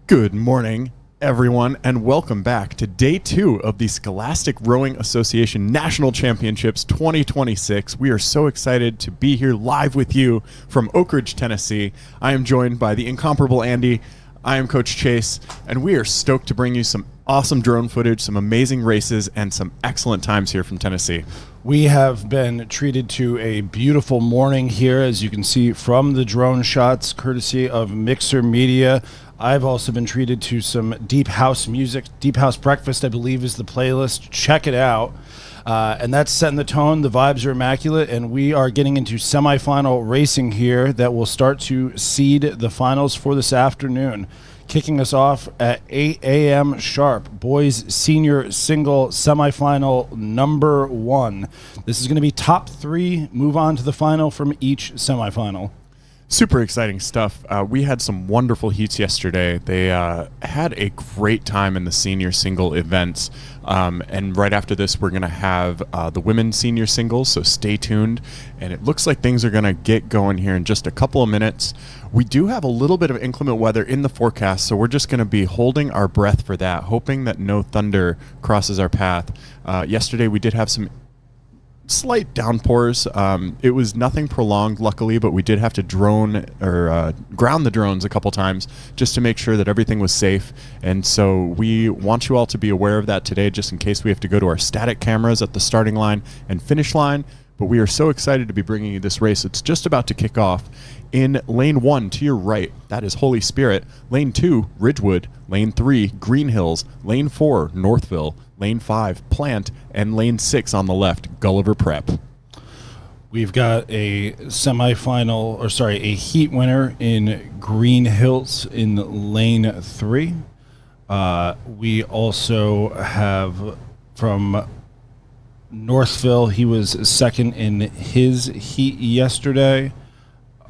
Good morning, everyone, and welcome back to Day 2 of the Scholastic Rowing Association National Championships 2026. We are so excited to be here live with you from Oak Ridge, Tennessee. I am joined by the incomparable Andy. I am Coach Chase, and we are stoked to bring you some awesome drone footage, some amazing races, and some excellent times here from Tennessee. We have been treated to a beautiful morning here, as you can see from the drone shots, courtesy of Mixer Media. I've also been treated to some deep house music. Deep House Breakfast, I believe, is the playlist. Check it out. And that's setting the tone. The vibes are immaculate, and we are getting into semifinal racing here that will start to seed the finals for this afternoon. Kicking us off at 8 a.m. sharp, boys senior single semifinal number 1. This is going to be top 3 move on to the final from each semifinal. Super exciting stuff. We had some wonderful heats yesterday. They had a great time in the senior single events. And right after this, we're going to have the women's senior singles, so stay tuned. And it looks like things are going to get going here in just a couple of minutes. We do have a little bit of inclement weather in the forecast, so we're just going to be holding our breath for that, hoping that no thunder crosses our path. Yesterday, we did have some slight downpours. It was nothing prolonged, luckily, but we did have to ground the drones a couple times just to make sure that everything was safe. And so we want you all to be aware of that today, just in case we have to go to our static cameras at the starting line and finish line. But we are so excited to be bringing you this race. It's just about to kick off. In lane 1 to your right, that is Holy Spirit. Lane 2, Ridgewood. Lane 3, Green Hills. Lane 4, Northville. Lane 5, Plant. And lane 6 on the left, Gulliver Prep. We've got a heat winner in Green Hills in lane 3. We also have from Northville, he was second in his heat yesterday.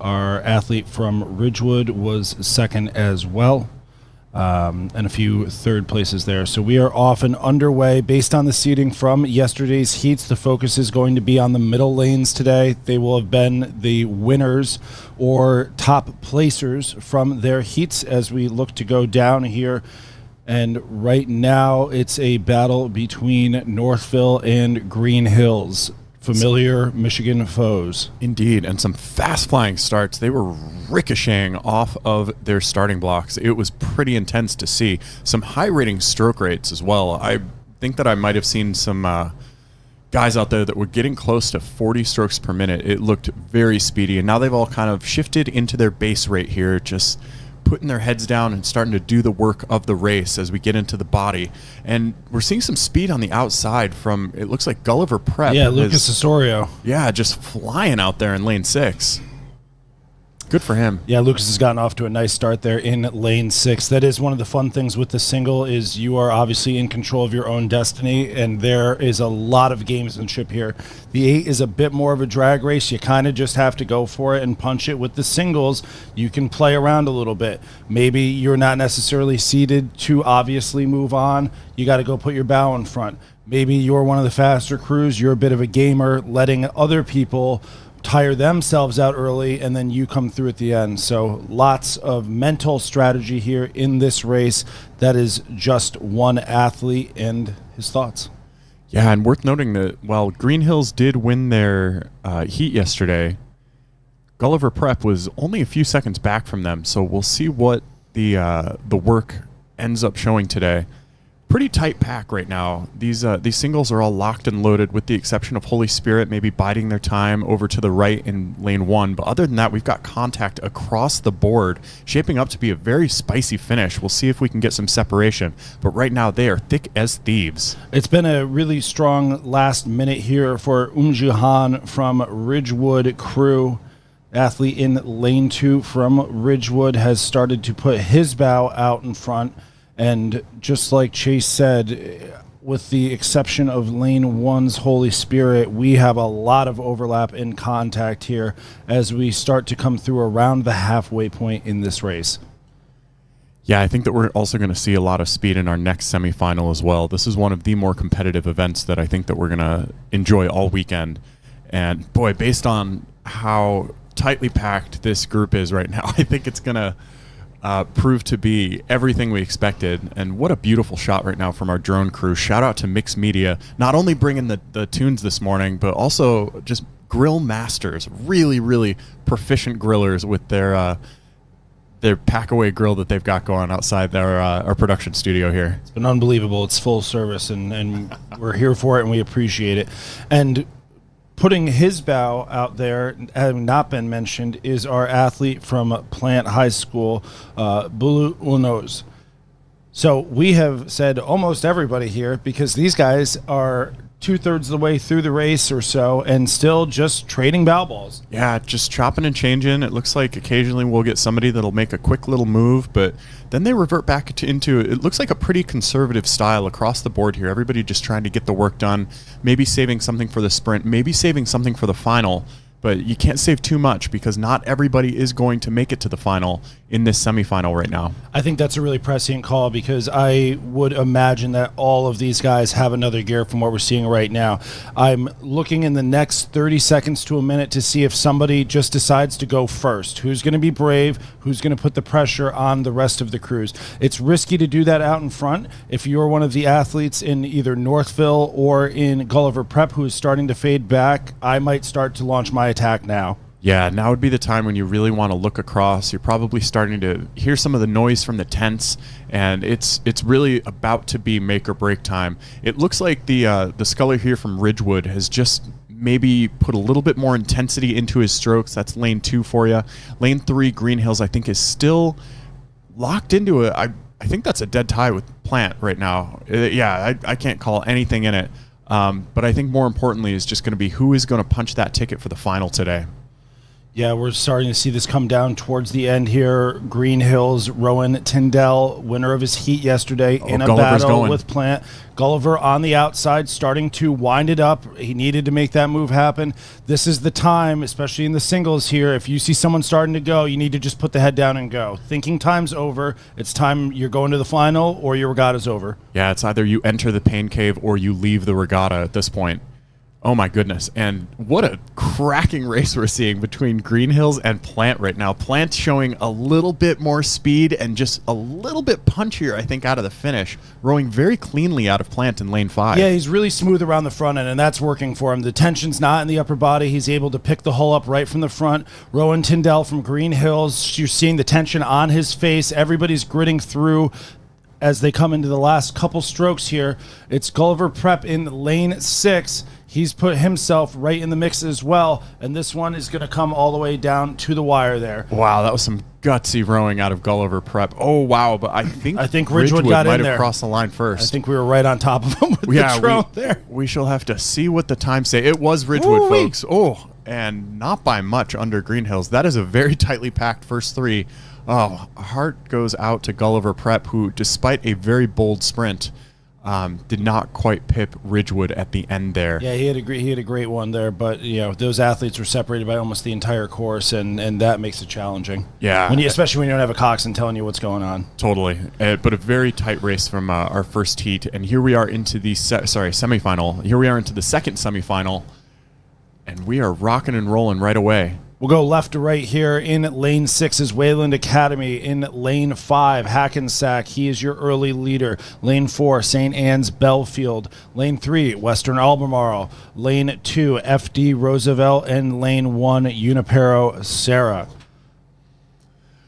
Our athlete from Ridgewood was second as well, and a few third places there. So we are off and underway. Based on the seeding from yesterday's heats, the focus is going to be on the middle lanes today. They will have been the winners or top placers from their heats as we look to go down here. And right now, it's a battle between Northville and Green Hills, familiar Michigan foes. Indeed, and some fast-flying starts. They were ricocheting off of their starting blocks. It was pretty intense to see. Some high-rating stroke rates as well. I think that I might have seen some guys out there that were getting close to 40 strokes per minute. It looked very speedy, and now they've all kind of shifted into their base rate here, just putting their heads down and starting to do the work of the race as we get into the body. And we're seeing some speed on the outside from, it looks like Gulliver Prep. Yeah, Lucas Osorio. Yeah, just flying out there in lane 6. Good for him. Yeah, Lucas has gotten off to a nice start there in lane 6. That is one of the fun things with the single is you are obviously in control of your own destiny, and there is a lot of gamesmanship here. The 8 is a bit more of a drag race. You kind of just have to go for it and punch it. With the singles, you can play around a little bit. Maybe you're not necessarily seated to obviously move on. You got to go put your bow in front. Maybe you're one of the faster crews. You're a bit of a gamer, letting other people tire themselves out early, and then you come through at the end. So lots of mental strategy here in this race. That is just one athlete and his thoughts. Yeah, and worth noting that while Green Hills did win their heat yesterday, Gulliver Prep was only a few seconds back from them. So we'll see what the work ends up showing today. Pretty tight pack right now. These singles are all locked and loaded, with the exception of Holy Spirit maybe biding their time over to the right in lane 1. But other than that, we've got contact across the board, shaping up to be a very spicy finish. We'll see if we can get some separation. But right now, they are thick as thieves. It's been a really strong last minute here for Han from Ridgewood Crew. Athlete in lane 2 from Ridgewood has started to put his bow out in front. And just like Chase said, with the exception of lane 1's Holy Spirit, we have a lot of overlap in contact here as we start to come through around the halfway point in this race. Yeah, I think that we're also going to see a lot of speed in our next semifinal as well. This is one of the more competitive events that I think that we're going to enjoy all weekend. And boy, based on how tightly packed this group is right now, I think it's going to proved to be everything we expected. And what a beautiful shot right now from our drone crew. Shout out to Mixed Media, not only bringing the tunes this morning, but also just grill masters, really, really proficient grillers with their pack-away grill that they've got going outside our production studio here. It's been unbelievable. It's full service, and we're here for it, and we appreciate it. And putting his bow out there, having not been mentioned, is our athlete from Plant High School, Bulu Unos. So we have said almost everybody here because these guys are 2/3 of the way through the race or so and still just trading bow balls. Yeah, just chopping and changing. It looks like occasionally we'll get somebody that'll make a quick little move, but then they revert back into it looks like a pretty conservative style across the board here. Everybody just trying to get the work done, maybe saving something for the sprint, maybe saving something for the final. But you can't save too much because not everybody is going to make it to the final in this semifinal right now. I think that's a really prescient call because I would imagine that all of these guys have another gear from what we're seeing right now. I'm looking in the next 30 seconds to a minute to see if somebody just decides to go first. Who's going to be brave? Who's going to put the pressure on the rest of the crews? It's risky to do that out in front. If you're one of the athletes in either Northville or in Gulliver Prep who is starting to fade back, I might start to launch my attack now. Yeah, now would be the time when you really want to look across. You're probably starting to hear some of the noise from the tents, and it's really about to be make or break time. It looks like the sculler here from Ridgewood has just maybe put a little bit more intensity into his strokes. That's lane 2 for you. Lane 3, Green Hills, I think is still locked into it. I think that's a dead tie with Plant right now. I can't call anything in it. But I think more importantly is just going to be who is going to punch that ticket for the final today. Yeah, we're starting to see this come down towards the end here. Green Hills, Rowan Tyndall, winner of his heat yesterday in a battle with Plant. Gulliver on the outside, starting to wind it up. He needed to make that move happen. This is the time, especially in the singles here. If you see someone starting to go, you need to just put the head down and go. Thinking time's over. It's time you're going to the final or your regatta's over. Yeah, it's either you enter the pain cave or you leave the regatta at this point. Oh my goodness. And what a cracking race we're seeing between Green Hills and Plant right now. Plant showing a little bit more speed and just a little bit punchier, I think, out of the finish. Rowing very cleanly out of Plant in lane 5. Yeah, he's really smooth around the front end, and that's working for him. The tension's not in the upper body. He's able to pick the hull up right from the front. Rowan Tyndall from Green Hills, you're seeing the tension on his face. Everybody's gritting through as they come into the last couple strokes here. It's Gulliver Prep in lane 6. He's put himself right in the mix as well, and this one is going to come all the way down to the wire there. Wow, that was some gutsy rowing out of Gulliver Prep. Oh, wow, but I think Ridgewood got might in there. have crossed the line first. I think we were right on top of him with the drone there. We shall have to see what the time say. It was Ridgewood, folks. Oh, and not by much under Green Hills. That is a very tightly packed first 3. Oh, heart goes out to Gulliver Prep, who, despite a very bold sprint, did not quite pip Ridgewood at the end there. Yeah, he had a great one there, but those athletes were separated by almost the entire course, and that makes it challenging. Yeah, especially when you don't have a coxswain telling you what's going on. Totally, but a very tight race from our first heat, and here we are into the semifinal. Here we are into the second semifinal, and we are rocking and rolling right away. We'll go left to right here. In lane 6 is Wayland Academy. In lane 5, Hackensack. He is your early leader. Lane 4, St. Anne's Belfield. Lane 3, Western Albemarle. Lane 2, FD Roosevelt. And lane 1, Junipero Serra.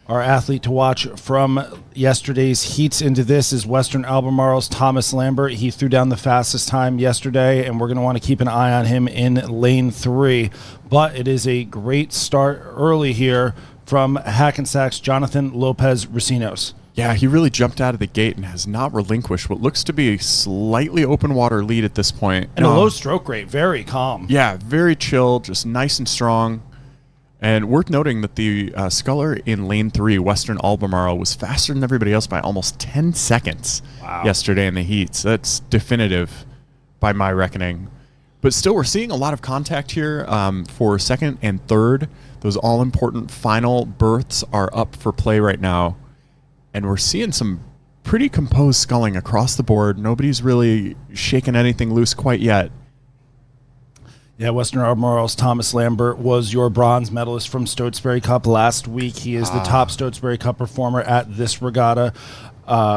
Our athlete to watch from yesterday's heats into this is Western Albemarle's Thomas Lambert. He threw down the fastest time yesterday, and we're going to want to keep an eye on him in lane 3. But it is a great start early here from Hackensack's Jonathan Lopez Racinos. Yeah, he really jumped out of the gate and has not relinquished what looks to be a slightly open water lead at this point. And a low stroke rate, very calm. Yeah, very chill, just nice and strong. And worth noting that the sculler in lane 3, Western Albemarle, was faster than everybody else by almost 10 seconds yesterday in the heats. That's definitive by my reckoning. But still, we're seeing a lot of contact here for second and third. Those all-important final berths are up for play right now. And we're seeing some pretty composed sculling across the board. Nobody's really shaking anything loose quite yet. Yeah, Western Albemarle's Thomas Lambert was your bronze medalist from Stotesbury Cup last week. He is the top Stotesbury Cup performer at this regatta.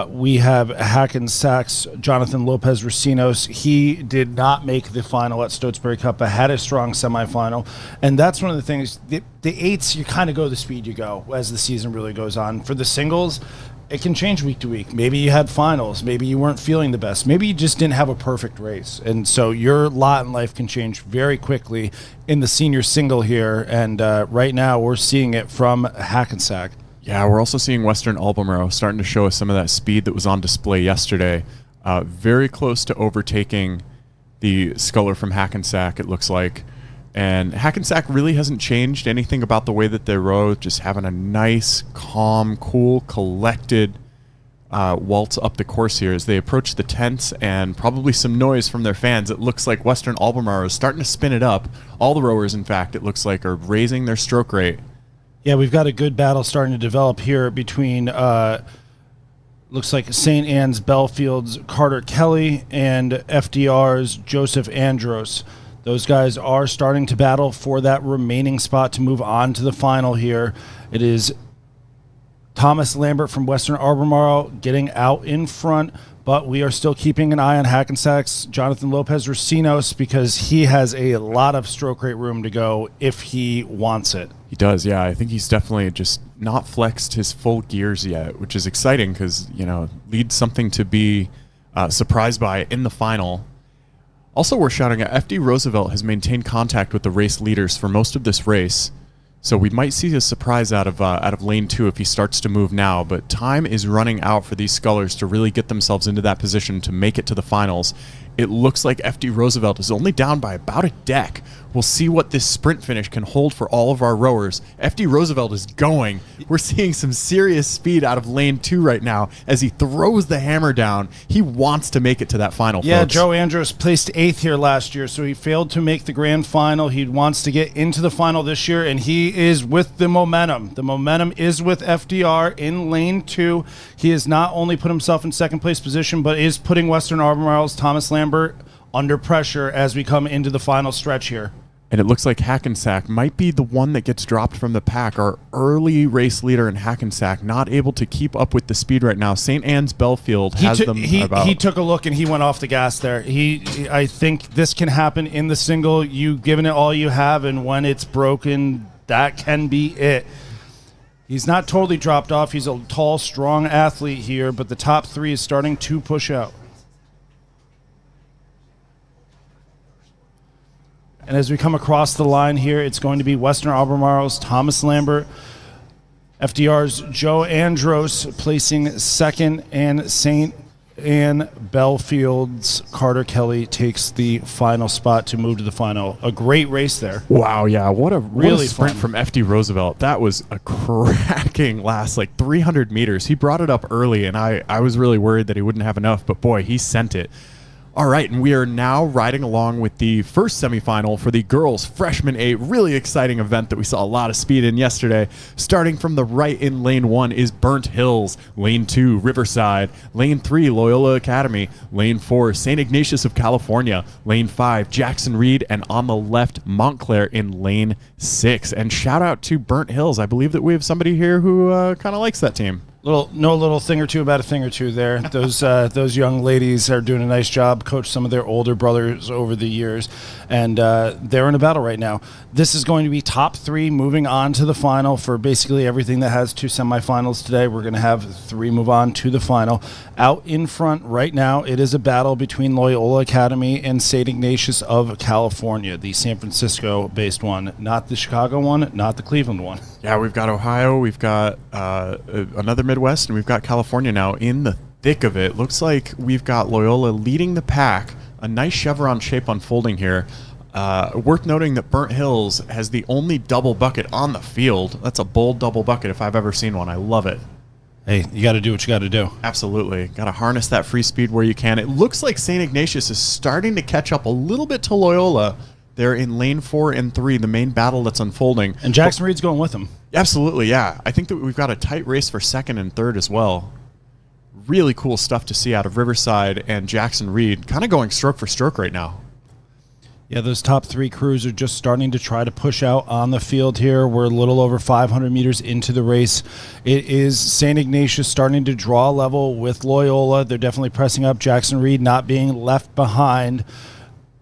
We have Hackensack's Jonathan Lopez Racinos. He did not make the final at Stotesbury Cup, but had a strong semifinal. And that's one of the things. The eights, you kind of go the speed you go as the season really goes on. For the singles, it can change week to week. Maybe you had finals. Maybe you weren't feeling the best. Maybe you just didn't have a perfect race. And so your lot in life can change very quickly in the senior single here. And right now we're seeing it from Hackensack. Yeah, we're also seeing Western Albemarle starting to show us some of that speed that was on display yesterday. Very close to overtaking the sculler from Hackensack, it looks like. And Hackensack really hasn't changed anything about the way that they row, just having a nice, calm, cool, collected waltz up the course here as they approach the tents and probably some noise from their fans. It looks like Western Albemarle is starting to spin it up. All the rowers, in fact, it looks like, are raising their stroke rate. Yeah, we've got a good battle starting to develop here between, looks like St. Anne's Bellfield's Carter Kelly and FDR's Joseph Andros. Those guys are starting to battle for that remaining spot to move on to the final here. It is Thomas Lambert from Western Albemarle getting out in front, but we are still keeping an eye on Hackensack's Jonathan Lopez Racinos because he has a lot of stroke rate room to go if he wants it. He does, yeah. I think he's definitely just not flexed his full gears yet, which is exciting because, leads something to be surprised by in the final. Also worth shouting out, FD Roosevelt has maintained contact with the race leaders for most of this race. So we might see a surprise out of lane 2 if he starts to move now, but time is running out for these scullers to really get themselves into that position to make it to the finals. It looks like FD Roosevelt is only down by about a deck. We'll see what this sprint finish can hold for all of our rowers. FD Roosevelt is going. We're seeing some serious speed out of lane 2 right now as he throws the hammer down. He wants to make it to that final, Yeah, folks. Joe Andros placed 8th here last year, so he failed to make the grand final. He wants to get into the final this year, and he is with the momentum. The momentum is with FDR in lane 2. He has not only put himself in second place position, but is putting Western Albemarle's Thomas Lambert under pressure as we come into the final stretch here. And it looks like Hackensack might be the one that gets dropped from the pack. Our early race leader in Hackensack not able to keep up with the speed right now. St. Anne's Belfield has them about... He took a look and he went off the gas there. I think this can happen in the single. You've given it all you have, and when it's broken, that can be it. He's not totally dropped off. He's a tall, strong athlete here, but the top 3 is starting to push out. And as we come across the line here, it's going to be Western Albemarle's Thomas Lambert, FDR's Joe Andros placing second, and St. Anne Bellfield's Carter Kelly takes the final spot to move to the final. A great race there. Wow, yeah. What a really sprint from FD Roosevelt. That was a cracking last 300 meters. He brought it up early, and I was really worried that he wouldn't have enough, but boy, he sent it. All right, and we are now riding along with the first semifinal for the girls freshman 8. Really exciting event that we saw a lot of speed in yesterday. Starting from the right in lane 1 is Burnt Hills. Lane 2, Riverside. Lane 3, Loyola Academy. Lane 4, St. Ignatius of California. Lane 5, Jackson Reed. And on the left, Montclair in lane 6. And shout out to Burnt Hills. I believe that we have somebody here who kind of likes that team. Little thing or two about a thing or two there. Those young ladies are doing a nice job. Coached some of their older brothers over the years, and they're in a battle right now. This is going to be top 3 moving on to the final for basically everything that has 2 semifinals today. We're going to have 3 move on to the final. Out in front right now, it is a battle between Loyola Academy and St. Ignatius of California, the San Francisco-based one, not the Chicago one, not the Cleveland one. Yeah, we've got Ohio, we've got another Midwest, and we've got California now in the thick of it. Looks like we've got Loyola leading the pack. A nice chevron shape unfolding here. Worth noting that Burnt Hills has the only double bucket on the field. That's a bold double bucket if I've ever seen one. I love it. Hey, you got to do what you got to do. Absolutely. Got to harness that free speed where you can. It looks like St. Ignatius is starting to catch up a little bit to Loyola. They're in lane 4 and 3, the main battle that's unfolding. And Jackson Reed's going with them. Absolutely, yeah. I think that we've got a tight race for 2nd and 3rd as well. Really cool stuff to see out of Riverside and Jackson Reed, kind of going stroke for stroke right now. Yeah, those top three crews are just starting to try to push out on the field here. We're a little over 500 meters into the race. It is St. Ignatius starting to draw level with Loyola. They're definitely pressing up. Jackson Reed not being left behind.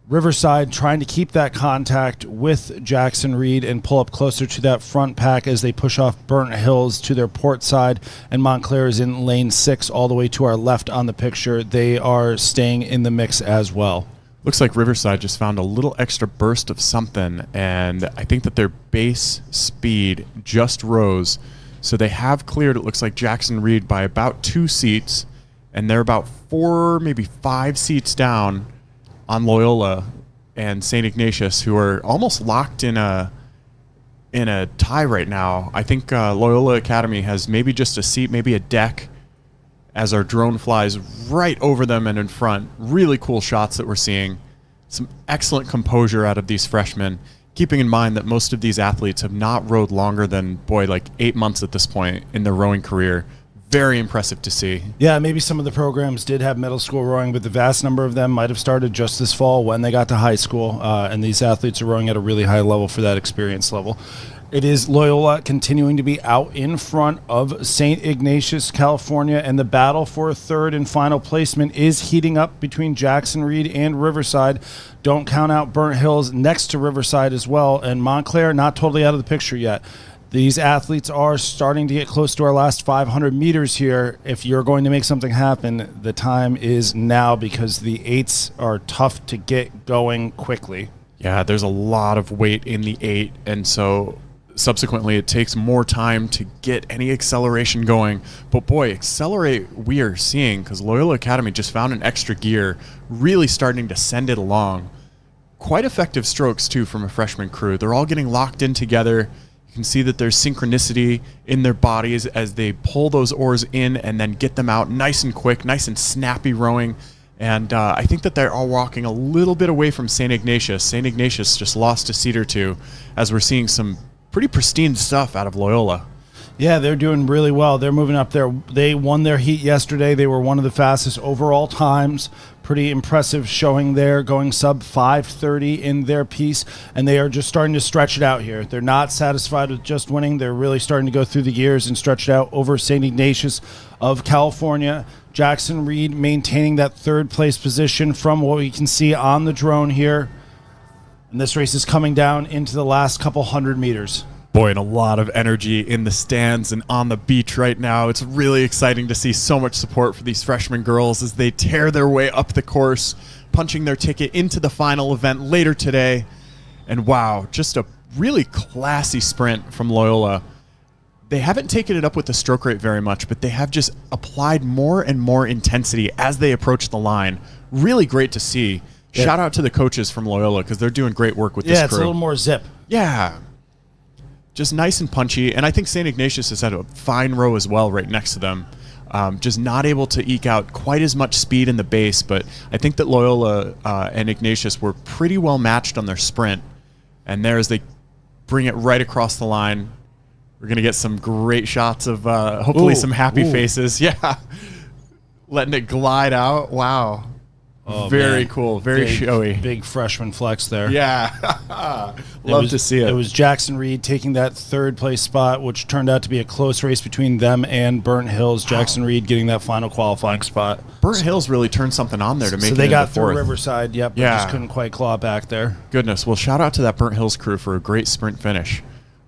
Riverside trying to keep that contact with Jackson Reed and pull up closer to that front pack as they push off Burnt Hills to their port side. And Montclair is in lane 6 all the way to our left on the picture. They are staying in the mix as well. Looks like Riverside just found a little extra burst of something, and I think that their base speed just rose. So they have cleared, it looks like, Jackson Reed by about 2 seats, and they're about 4, maybe 5 seats down on Loyola and St. Ignatius, who are almost locked in a tie right now. I think Loyola Academy has maybe just a seat, maybe a deck, as our drone flies right over them and in front. Really cool shots that we're seeing. Some excellent composure out of these freshmen, keeping in mind that most of these athletes have not rowed longer than, like 8 months at this point in their rowing career. Very impressive to see. Yeah, maybe some of the programs did have middle school rowing, but the vast number of them might have started just this fall when they got to high school, and these athletes are rowing at a really high level for that experience level. It is Loyola continuing to be out in front of St. Ignatius, California, and the battle for third and final placement is heating up between Jackson Reed and Riverside. Don't count out Burnt Hills next to Riverside as well, and Montclair not totally out of the picture yet. These athletes are starting to get close to our last 500 meters here. If you're going to make something happen, the time is now, because the 8s are tough to get going quickly. Yeah, there's a lot of weight in the 8, and so subsequently it takes more time to get any acceleration going. But boy, accelerate we are seeing, because Loyola Academy just found an extra gear, really starting to send it along. Quite effective strokes, too, from a freshman crew. They're all getting locked in together. You can see that there's synchronicity in their bodies as they pull those oars in and then get them out nice and quick, nice and snappy rowing. And I think that they're all walking a little bit away from St. Ignatius. St. Ignatius just lost a seat or two, as we're seeing some pretty pristine stuff out of Loyola. Yeah, they're doing really well. They're moving up there. They won their heat yesterday. They were one of the fastest overall times. Pretty impressive showing there, going sub 5:30 in their piece, and they are just starting to stretch it out here. They're not satisfied with just winning. They're really starting to go through the gears and stretch it out over St. Ignatius of California. Jackson Reed maintaining that third place position from what we can see on the drone here. And this race is coming down into the last couple hundred meters. Boy, and a lot of energy in the stands and on the beach right now. It's really exciting to see so much support for these freshman girls as they tear their way up the course, punching their ticket into the final event later today. And wow, just a really classy sprint from Loyola. They haven't taken it up with the stroke rate very much, but they have just applied more and more intensity as they approach the line. Really great to see. Yeah. Shout out to the coaches from Loyola, because they're doing great work with this crew. Yeah, it's a little more zip. Yeah. Just nice and punchy. And I think St. Ignatius has had a fine row as well right next to them. Just not able to eke out quite as much speed in the base, but I think that Loyola and Ignatius were pretty well matched on their sprint. And there, as they bring it right across the line, we're going to get some great shots of hopefully some happy faces. Yeah. Letting it glide out. Wow. Oh, very cool. Very showy. Big freshman flex there. Yeah. Love to see it. It was Jackson Reed taking that third place spot, which turned out to be a close race between them and Burnt Hills. Jackson Reed getting that final qualifying spot. Burnt Hills really turned something on there to make it So they got the through fourth. Riverside, but just couldn't quite claw back there. Goodness. Well, shout out to that Burnt Hills crew for a great sprint finish.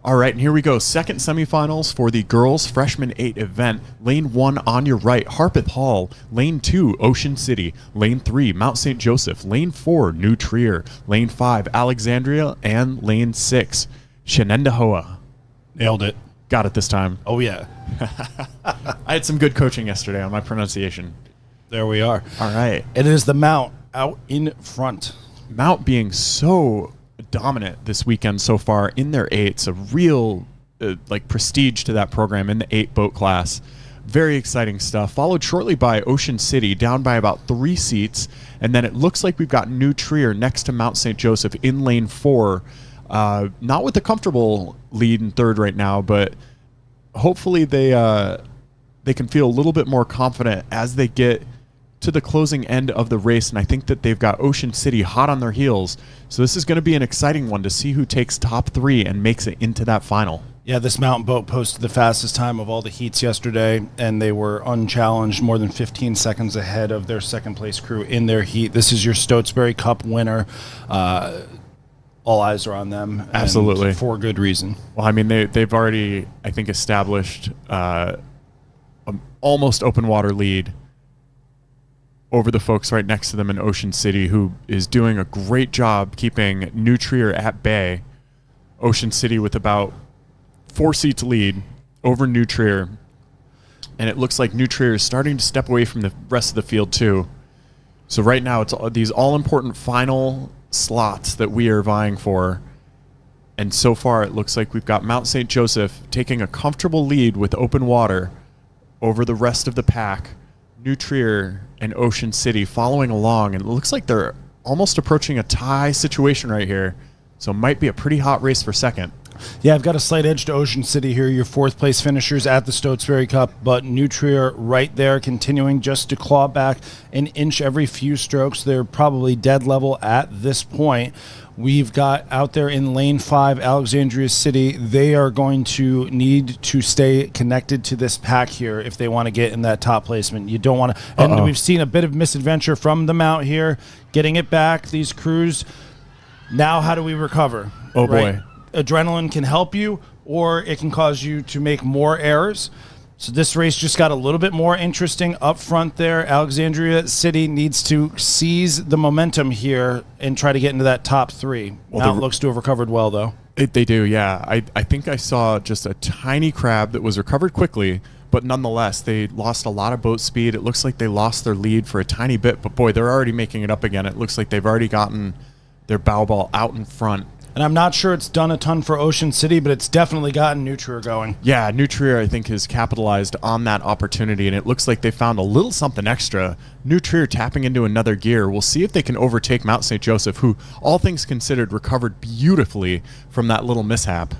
All right, and here we go. Second semifinals for the girls freshman 8 event. Lane 1 on your right, Harpeth Hall. Lane 2, Ocean City. Lane 3, Mount St. Joseph. Lane 4, New Trier. Lane 5, Alexandria. And Lane 6, Shenendehowa. Nailed it. Got it this time. Oh, yeah. I had some good coaching yesterday on my pronunciation. There we are. All right. It is the Mount out in front. Mount being so dominant this weekend so far in their 8s, a real prestige to that program in the 8 boat class. Very exciting stuff. Followed shortly by Ocean City, down by about 3 seats, and then it looks like we've got New Trier next to Mount St. Joseph in lane 4. Not with a comfortable lead in third right now, but hopefully they can feel a little bit more confident as they get to the closing end of the race, and I think that they've got Ocean City hot on their heels. So this is going to be an exciting one to see who takes top 3 and makes it into that final. Yeah, this mountain boat posted the fastest time of all the heats yesterday, and they were unchallenged, more than 15 seconds ahead of their second-place crew in their heat. This is your Stotesbury Cup winner. All eyes are on them. Absolutely. And for good reason. Well, I mean, they've already, I think, established an almost open water lead over the folks right next to them in Ocean City, who is doing a great job keeping New Trier at bay. Ocean City with about 4 seats lead over New Trier. And it looks like New Trier is starting to step away from the rest of the field, too. So right now, it's these all-important final slots that we are vying for. And so far, it looks like we've got Mount St. Joseph taking a comfortable lead with open water over the rest of the pack. New Trier and Ocean City following along, and it looks like they're almost approaching a tie situation right here. So it might be a pretty hot race for second. Yeah, I've got a slight edge to Ocean City here, your 4th-place finishers at the Stotesbury Cup, but New Trier right there, continuing just to claw back an inch every few strokes. They're probably dead level at this point. We've got out there in lane 5, Alexandria City. They are going to need to stay connected to this pack here if they want to get in that top placement. You don't want to. And we've seen a bit of misadventure from the mount here, getting it back. These crews. Now, how do we recover? Oh, boy. Adrenaline can help you, or it can cause you to make more errors. So this race just got a little bit more interesting up front there. Alexandria City needs to seize the momentum here and try to get into that top 3. Mount looks to have recovered well, though. They do, yeah. I think I saw just a tiny crab that was recovered quickly, but nonetheless, they lost a lot of boat speed. It looks like they lost their lead for a tiny bit, but boy, they're already making it up again. It looks like they've already gotten their bow ball out in front. And I'm not sure it's done a ton for Ocean City, but it's definitely gotten New Trier going. Yeah, New Trier, I think, has capitalized on that opportunity, and it looks like they found a little something extra. New Trier tapping into another gear. We'll see if they can overtake Mount St. Joseph, who, all things considered, recovered beautifully from that little mishap.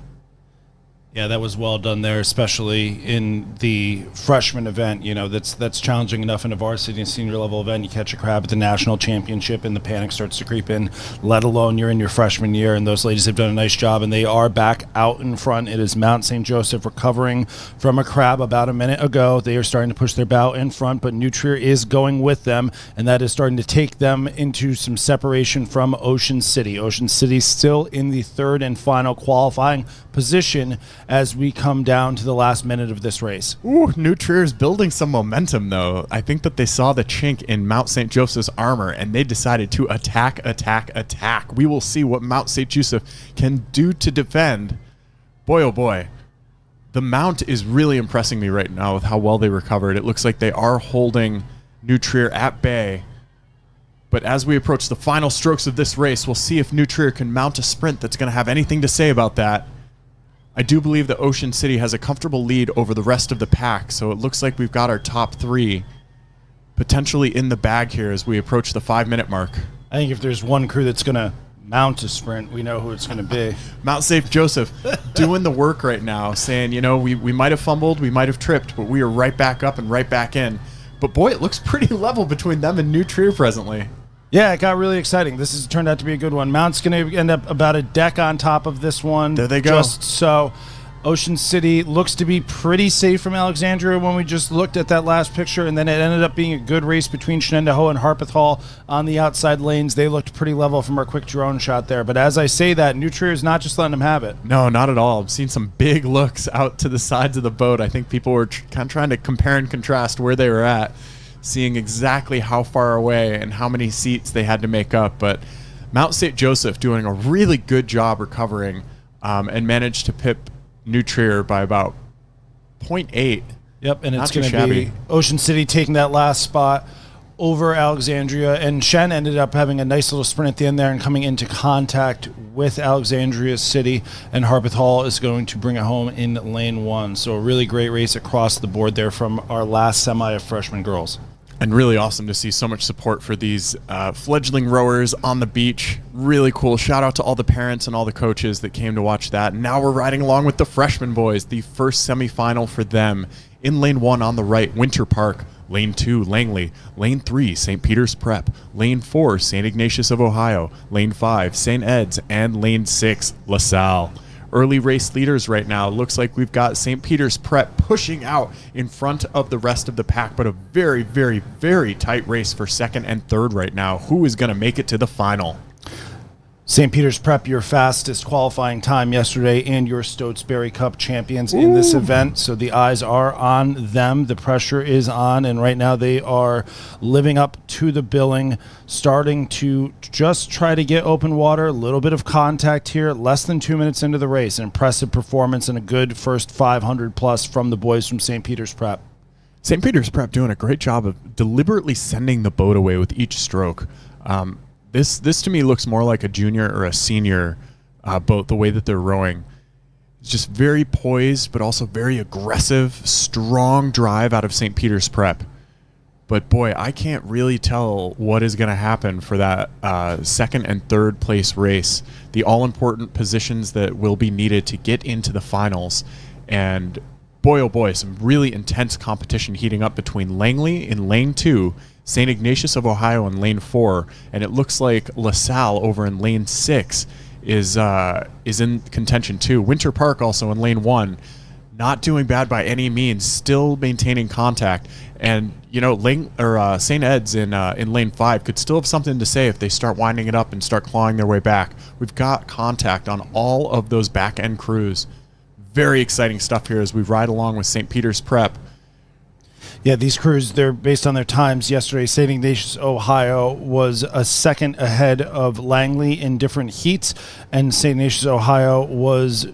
Yeah, that was well done there, especially in the freshman event. You know, that's challenging enough in a varsity and senior level event. You catch a crab at the national championship and the panic starts to creep in, let alone you're in your freshman year. And those ladies have done a nice job, and they are back out in front. It is Mount St. Joseph recovering from a crab about a minute ago. They are starting to push their bow in front, but New Trier is going with them, and that is starting to take them into some separation from Ocean City. Ocean City still in the 3rd and final qualifying position as we come down to the last minute of this race. Ooh, New Trier is building some momentum, though. I think that they saw the chink in Mount St. Joseph's armor, and they decided to attack. We will see what Mount St. Joseph can do to defend. Boy, oh boy. The Mount is really impressing me right now with how well they recovered. It looks like they are holding New Trier at bay. But as we approach the final strokes of this race, we'll see if New Trier can mount a sprint that's going to have anything to say about that. I do believe that Ocean City has a comfortable lead over the rest of the pack, so it looks like we've got our top 3 potentially in the bag here as we approach the 5-minute mark. I think if there's one crew that's going to mount a sprint, we know who it's going to be. Mount St. Joseph doing the work right now, saying, you know, we might have fumbled, we might have tripped, but we are right back up and right back in. But boy, it looks pretty level between them and New Trier presently. Yeah, it got really exciting. This has turned out to be a good one. Mount's going to end up about a deck on top of this one. There they go. Just so. Ocean City looks to be pretty safe from Alexandria when we just looked at that last picture, and then it ended up being a good race between Shenendehowa and Harpeth Hall on the outside lanes. They looked pretty level from our quick drone shot there. But as I say that, New Trier is not just letting them have it. No, not at all. I've seen some big looks out to the sides of the boat. I think people were kind of trying to compare and contrast where they were at, seeing exactly how far away and how many seats they had to make up. But Mount St. Joseph doing a really good job recovering and managed to pip New Trier by about 0.8. Yep, and it's going to be Ocean City taking that last spot over Alexandria. And Shen ended up having a nice little sprint at the end there and coming into contact with Alexandria City. And Harpeth Hall is going to bring it home in lane 1. So a really great race across the board there from our last semi of freshman girls. And really awesome to see so much support for these fledgling rowers on the beach. Really cool. Shout out to all the parents and all the coaches that came to watch that. And now we're riding along with the freshman boys. The first semifinal for them in lane 1 on the right, Winter Park. Lane 2, Langley. Lane 3, St. Peter's Prep. Lane 4, St. Ignatius of Ohio. Lane 5, St. Ed's. And Lane 6, LaSalle. Early race leaders right now. Looks like we've got St. Peter's Prep pushing out in front of the rest of the pack, but a very, very, very tight race for second and third right now. Who is going to make it to the final? St. Peter's Prep, your fastest qualifying time yesterday, and your Stotesbury Cup champions in this event. So the eyes are on them. The pressure is on, and right now they are living up to the billing, starting to just try to get open water. A little bit of contact here, less than 2 minutes into the race. An impressive performance and a good first 500 plus from the boys from St. Peter's Prep. St. Peter's Prep doing a great job of deliberately sending the boat away with each stroke. This to me looks more like a junior or a senior boat, the way that they're rowing. It's just very poised, but also very aggressive, strong drive out of St. Peter's Prep. But boy, I can't really tell what is going to happen for that second and third place race, the all-important positions that will be needed to get into the finals. And boy, oh boy, some really intense competition heating up between Langley in lane 2, St. Ignatius of Ohio in lane 4, and it looks like LaSalle over in lane 6 is in contention too. Winter Park also in lane 1, not doing bad by any means, still maintaining contact. And you know, St. Ed's in lane 5 could still have something to say if they start winding it up and start clawing their way back. We've got contact on all of those back end crews. Very exciting stuff here as we ride along with St. Peter's Prep. Yeah, these crews, they're based on their times yesterday. St. Ignatius, Ohio was a second ahead of Langley in different heats, and St. Ignatius, Ohio was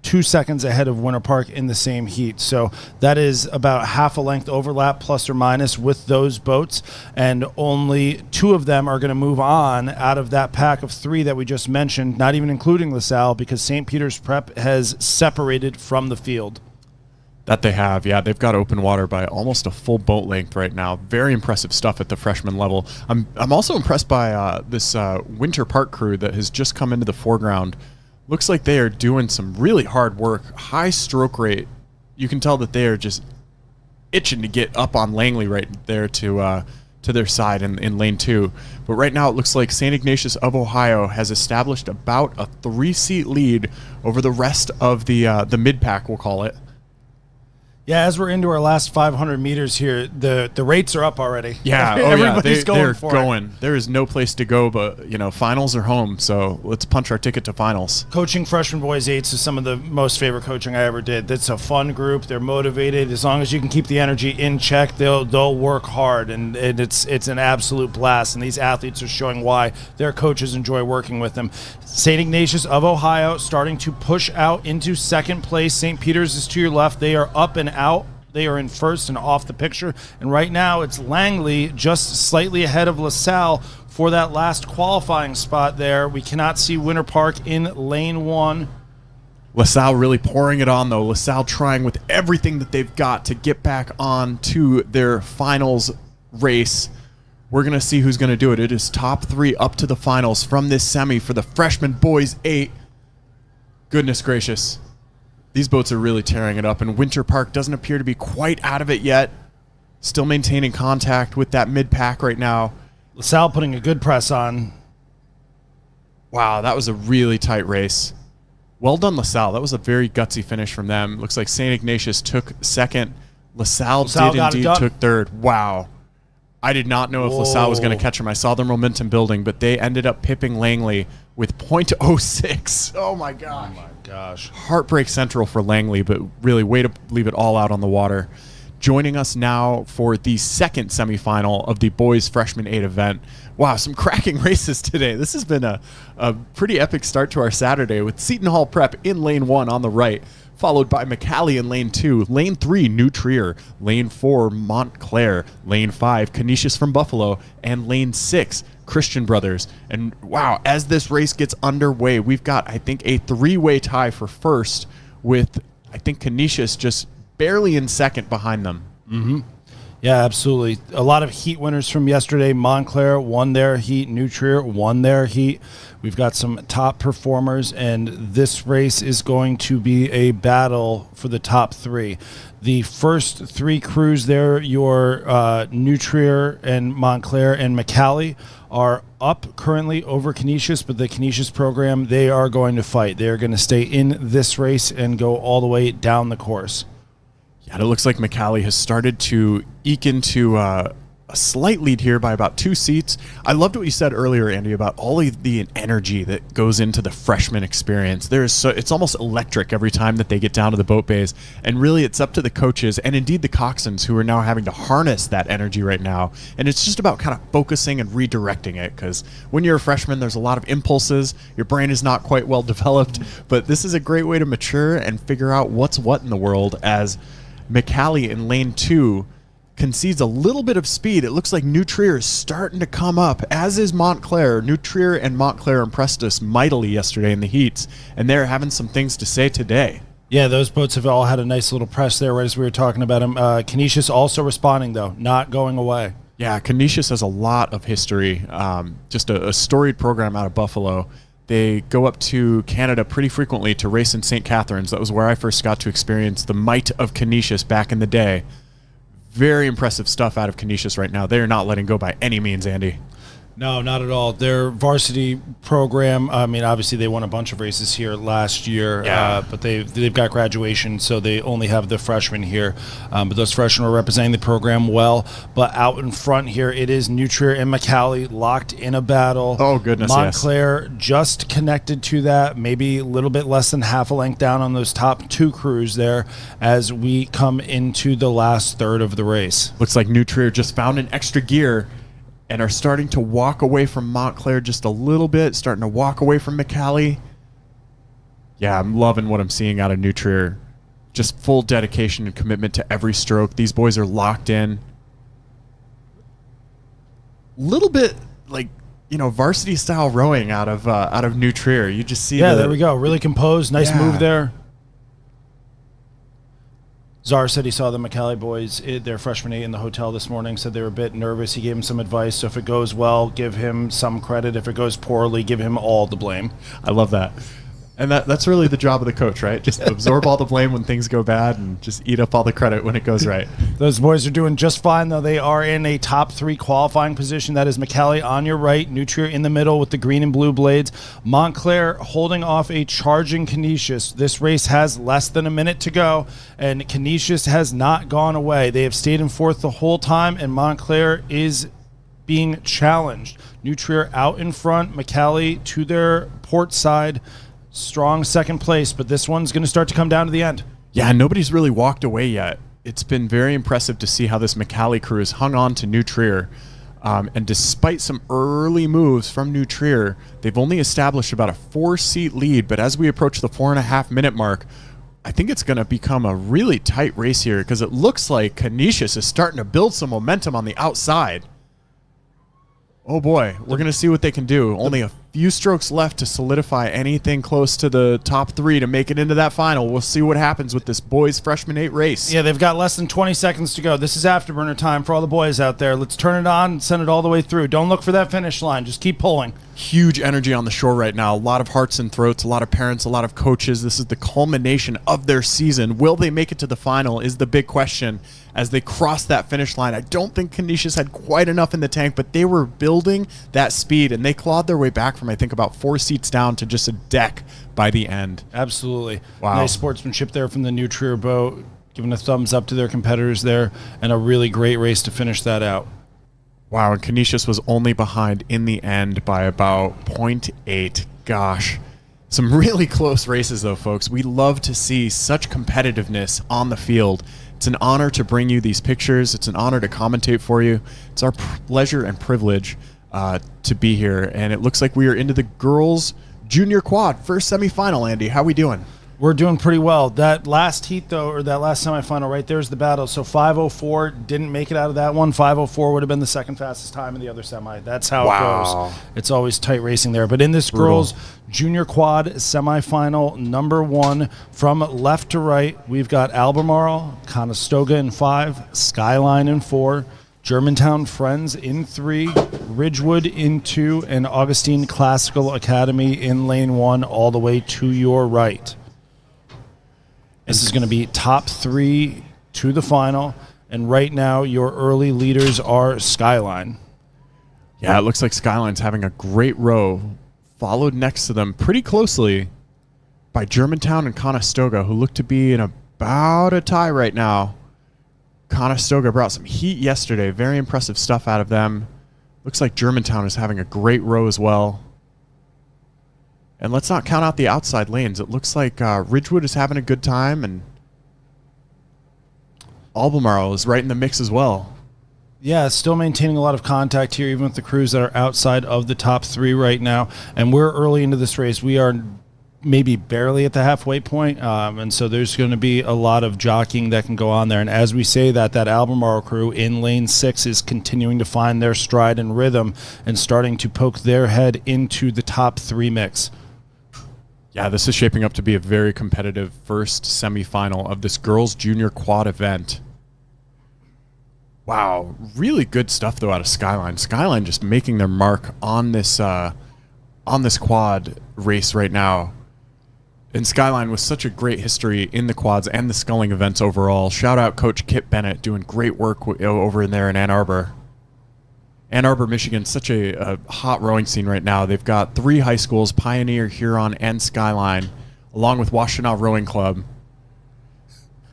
2 seconds ahead of Winter Park in the same heat. So that is about half a length overlap, plus or minus, with those boats, and only 2 of them are going to move on out of that pack of 3 that we just mentioned, not even including LaSalle, because St. Peter's Prep has separated from the field. That they have, yeah. They've got open water by almost a full boat length right now. Very impressive stuff at the freshman level. I'm also impressed by this Winter Park crew that has just come into the foreground. Looks like they are doing some really hard work. High stroke rate. You can tell that they are just itching to get up on Langley right there to their side in lane 2. But right now it looks like St. Ignatius of Ohio has established about a 3-seat lead over the rest of the mid-pack, we'll call it. Yeah, as we're into our last 500 meters here, the rates are up already. Yeah, everybody's they're going. Going. There is no place to go but, finals are home, so let's punch our ticket to finals. Coaching freshman boys 8s is some of the most favorite coaching I ever did. That's a fun group. They're motivated. As long as you can keep the energy in check, they'll work hard, and it's an absolute blast, and these athletes are showing why their coaches enjoy working with them. St. Ignatius of Ohio starting to push out into second place. St. Peter's is to your left. They are up and out. They are in first and off the picture. And right now it's Langley just slightly ahead of LaSalle for that last qualifying spot there. We cannot see Winter Park in lane 1. LaSalle really pouring it on, though. LaSalle trying with everything that they've got to get back on to their finals race. We're going to see who's going to do it. It is top 3 up to the finals from this semi for the freshman boys 8. Goodness gracious. These boats are really tearing it up, and Winter Park doesn't appear to be quite out of it yet. Still maintaining contact with that mid-pack right now. LaSalle putting a good press on. Wow, that was a really tight race. Well done, LaSalle. That was a very gutsy finish from them. Looks like St. Ignatius took second. LaSalle did indeed took third. Wow. I did not know if LaSalle was going to catch them. I saw their momentum building, but they ended up pipping Langley with .06. Oh, my gosh. Oh, my gosh. Heartbreak central for Langley, but really way to leave it all out on the water. Joining us now for the second semifinal of the boys freshman 8 event. Wow, some cracking races today. This has been a pretty epic start to our Saturday with Seton Hall Prep in lane 1 on the right, followed by McCallie in lane 2, lane 3, New Trier, lane 4, Montclair, lane 5, Canisius from Buffalo, and lane 6, Christian Brothers. And wow, as this race gets underway, we've got, I think, a 3-way tie for first with, I think, Canisius just barely in second behind them. Mm-hmm. Yeah, absolutely. A lot of heat winners from yesterday. Montclair won their heat. New Trier won their heat. We've got some top performers, and this race is going to be a battle for the top three. The first three crews there, your New Trier and Montclair and McCallie, are up currently over Canisius, but the Canisius program, they are going to fight. They are going to stay in this race and go all the way down the course. Yeah, it looks like McCallie has started to eke into a slight lead here by about 2 seats. I loved what you said earlier, Andy, about all of the energy that goes into the freshman experience. It's almost electric every time that they get down to the boat bays, and really it's up to the coaches and indeed the coxswains who are now having to harness that energy right now. And it's just about kind of focusing and redirecting it, because when you're a freshman, there's a lot of impulses. Your brain is not quite well developed, but this is a great way to mature and figure out what's what in the world as McCallie in lane 2 concedes a little bit of speed. It looks like New Trier is starting to come up, as is Montclair. New Trier and Montclair impressed us mightily yesterday in the heats, and they're having some things to say today. Yeah, those boats have all had a nice little press there right as we were talking about them. Canisius also responding, though, not going away. Yeah, Canisius has a lot of history, just a storied program out of Buffalo. They go up to Canada pretty frequently to race in St. Catharines. That was where I first got to experience the might of Canisius back in the day. Very impressive stuff out of Canisius right now. They are not letting go by any means, Andy. No, not at all. Their varsity program, I mean, obviously they won a bunch of races here last year, but they've got graduation, so they only have the freshmen here. But those freshmen are representing the program well. But out in front here, it is New Trier and McCallie locked in a battle. Oh, goodness, Montclair just connected to that, maybe a little bit less than half a length down on those top two crews there as we come into the last third of the race. Looks like New Trier just found an extra gear and are starting to walk away from Montclair just a little bit, starting to walk away from McCallie. Yeah, I'm loving what I'm seeing out of New Trier. Just full dedication and commitment to every stroke. These boys are locked in. Little bit like, varsity style rowing out of New Trier. You just see there we go. Really composed. Nice move there. Czar said he saw the McCallie boys, their freshman 8 in the hotel this morning, said they were a bit nervous. He gave him some advice. So if it goes well, give him some credit. If it goes poorly, give him all the blame. I love that. And that's really the job of the coach, right? Just absorb all the blame when things go bad and just eat up all the credit when it goes right. Those boys are doing just fine, though. They are in a top 3 qualifying position. That is McCallie on your right, New Trier in the middle with the green and blue blades. Montclair holding off a charging Canisius. This race has less than a minute to go, and Canisius has not gone away. They have stayed in fourth the whole time, and Montclair is being challenged. New Trier out in front, McCallie to their port side. Strong second place, but this one's going to start to come down to the end. Yeah, nobody's really walked away yet. It's been very impressive to see how this McCallie crew has hung on to New Trier. And despite some early moves from New Trier, they've only established about a 4-seat lead. But as we approach the 4.5-minute mark, I think it's going to become a really tight race here because it looks like Canisius is starting to build some momentum on the outside. Oh boy, we're going to see what they can do. Only a few strokes left to solidify anything close to the top 3 to make it into that final. We'll see what happens with this boys freshman 8 race. Yeah, they've got less than 20 seconds to go. This is afterburner time for all the boys out there. Let's turn it on and send it all the way through. Don't look for that finish line. Just keep pulling. Huge energy on the shore right now. A lot of hearts and throats, a lot of parents, a lot of coaches. This is the culmination of their season. Will they make it to the final is the big question as they cross that finish line. I don't think Canisius had quite enough in the tank, but they were building that speed, and they clawed their way back from, I think, about 4 seats down to just a deck by the end. Absolutely. Wow. Nice sportsmanship there from the New Trier boat, giving a thumbs up to their competitors there, and a really great race to finish that out. Wow, and Canisius was only behind in the end by about 0.8. Gosh. Some really close races, though, folks. We love to see such competitiveness on the field. It's an honor to bring you these pictures. It's an honor to commentate for you. It's our pleasure and privilege to be here. And it looks like we are into the girls' junior quad, first semifinal, Andy. How we doing? We're doing pretty well. That last heat, though, or that last semifinal, right there's the battle. So 5:04 didn't make it out of that one. 5:04 would have been the second fastest time in the other semi. That's how it goes. It's always tight racing there. But in this girls' junior quad semifinal, number 1, from left to right, we've got Albemarle, Conestoga in 5, Skyline in 4, Germantown Friends in 3, Ridgewood in 2, and Augustine Classical Academy in lane 1 all the way to your right. This is going to be top 3 to the final, and right now your early leaders are Skyline. Yeah, it looks like Skyline's having a great row, followed next to them pretty closely by Germantown and Conestoga, who look to be in about a tie right now. Conestoga brought some heat yesterday. Very impressive stuff out of them. Looks like Germantown is having a great row as well. And let's not count out the outside lanes. It looks like Ridgewood is having a good time, and Albemarle is right in the mix as well. Yeah, still maintaining a lot of contact here, even with the crews that are outside of the top 3 right now. And we're early into this race. We are maybe barely at the halfway point, and so there's going to be a lot of jockeying that can go on there. And as we say that Albemarle crew in lane 6 is continuing to find their stride and rhythm and starting to poke their head into the top 3 mix. Yeah, this is shaping up to be a very competitive first semifinal of this girls' junior quad event. Wow, really good stuff though out of Skyline. Skyline just making their mark on this quad race right now. And Skyline with such a great history in the quads and the sculling events overall. Shout out Coach Kip Bennett doing great work over in there in Ann Arbor. Ann Arbor, Michigan, such a hot rowing scene right now. They've got 3 high schools, Pioneer, Huron, and Skyline, along with Washtenaw Rowing Club.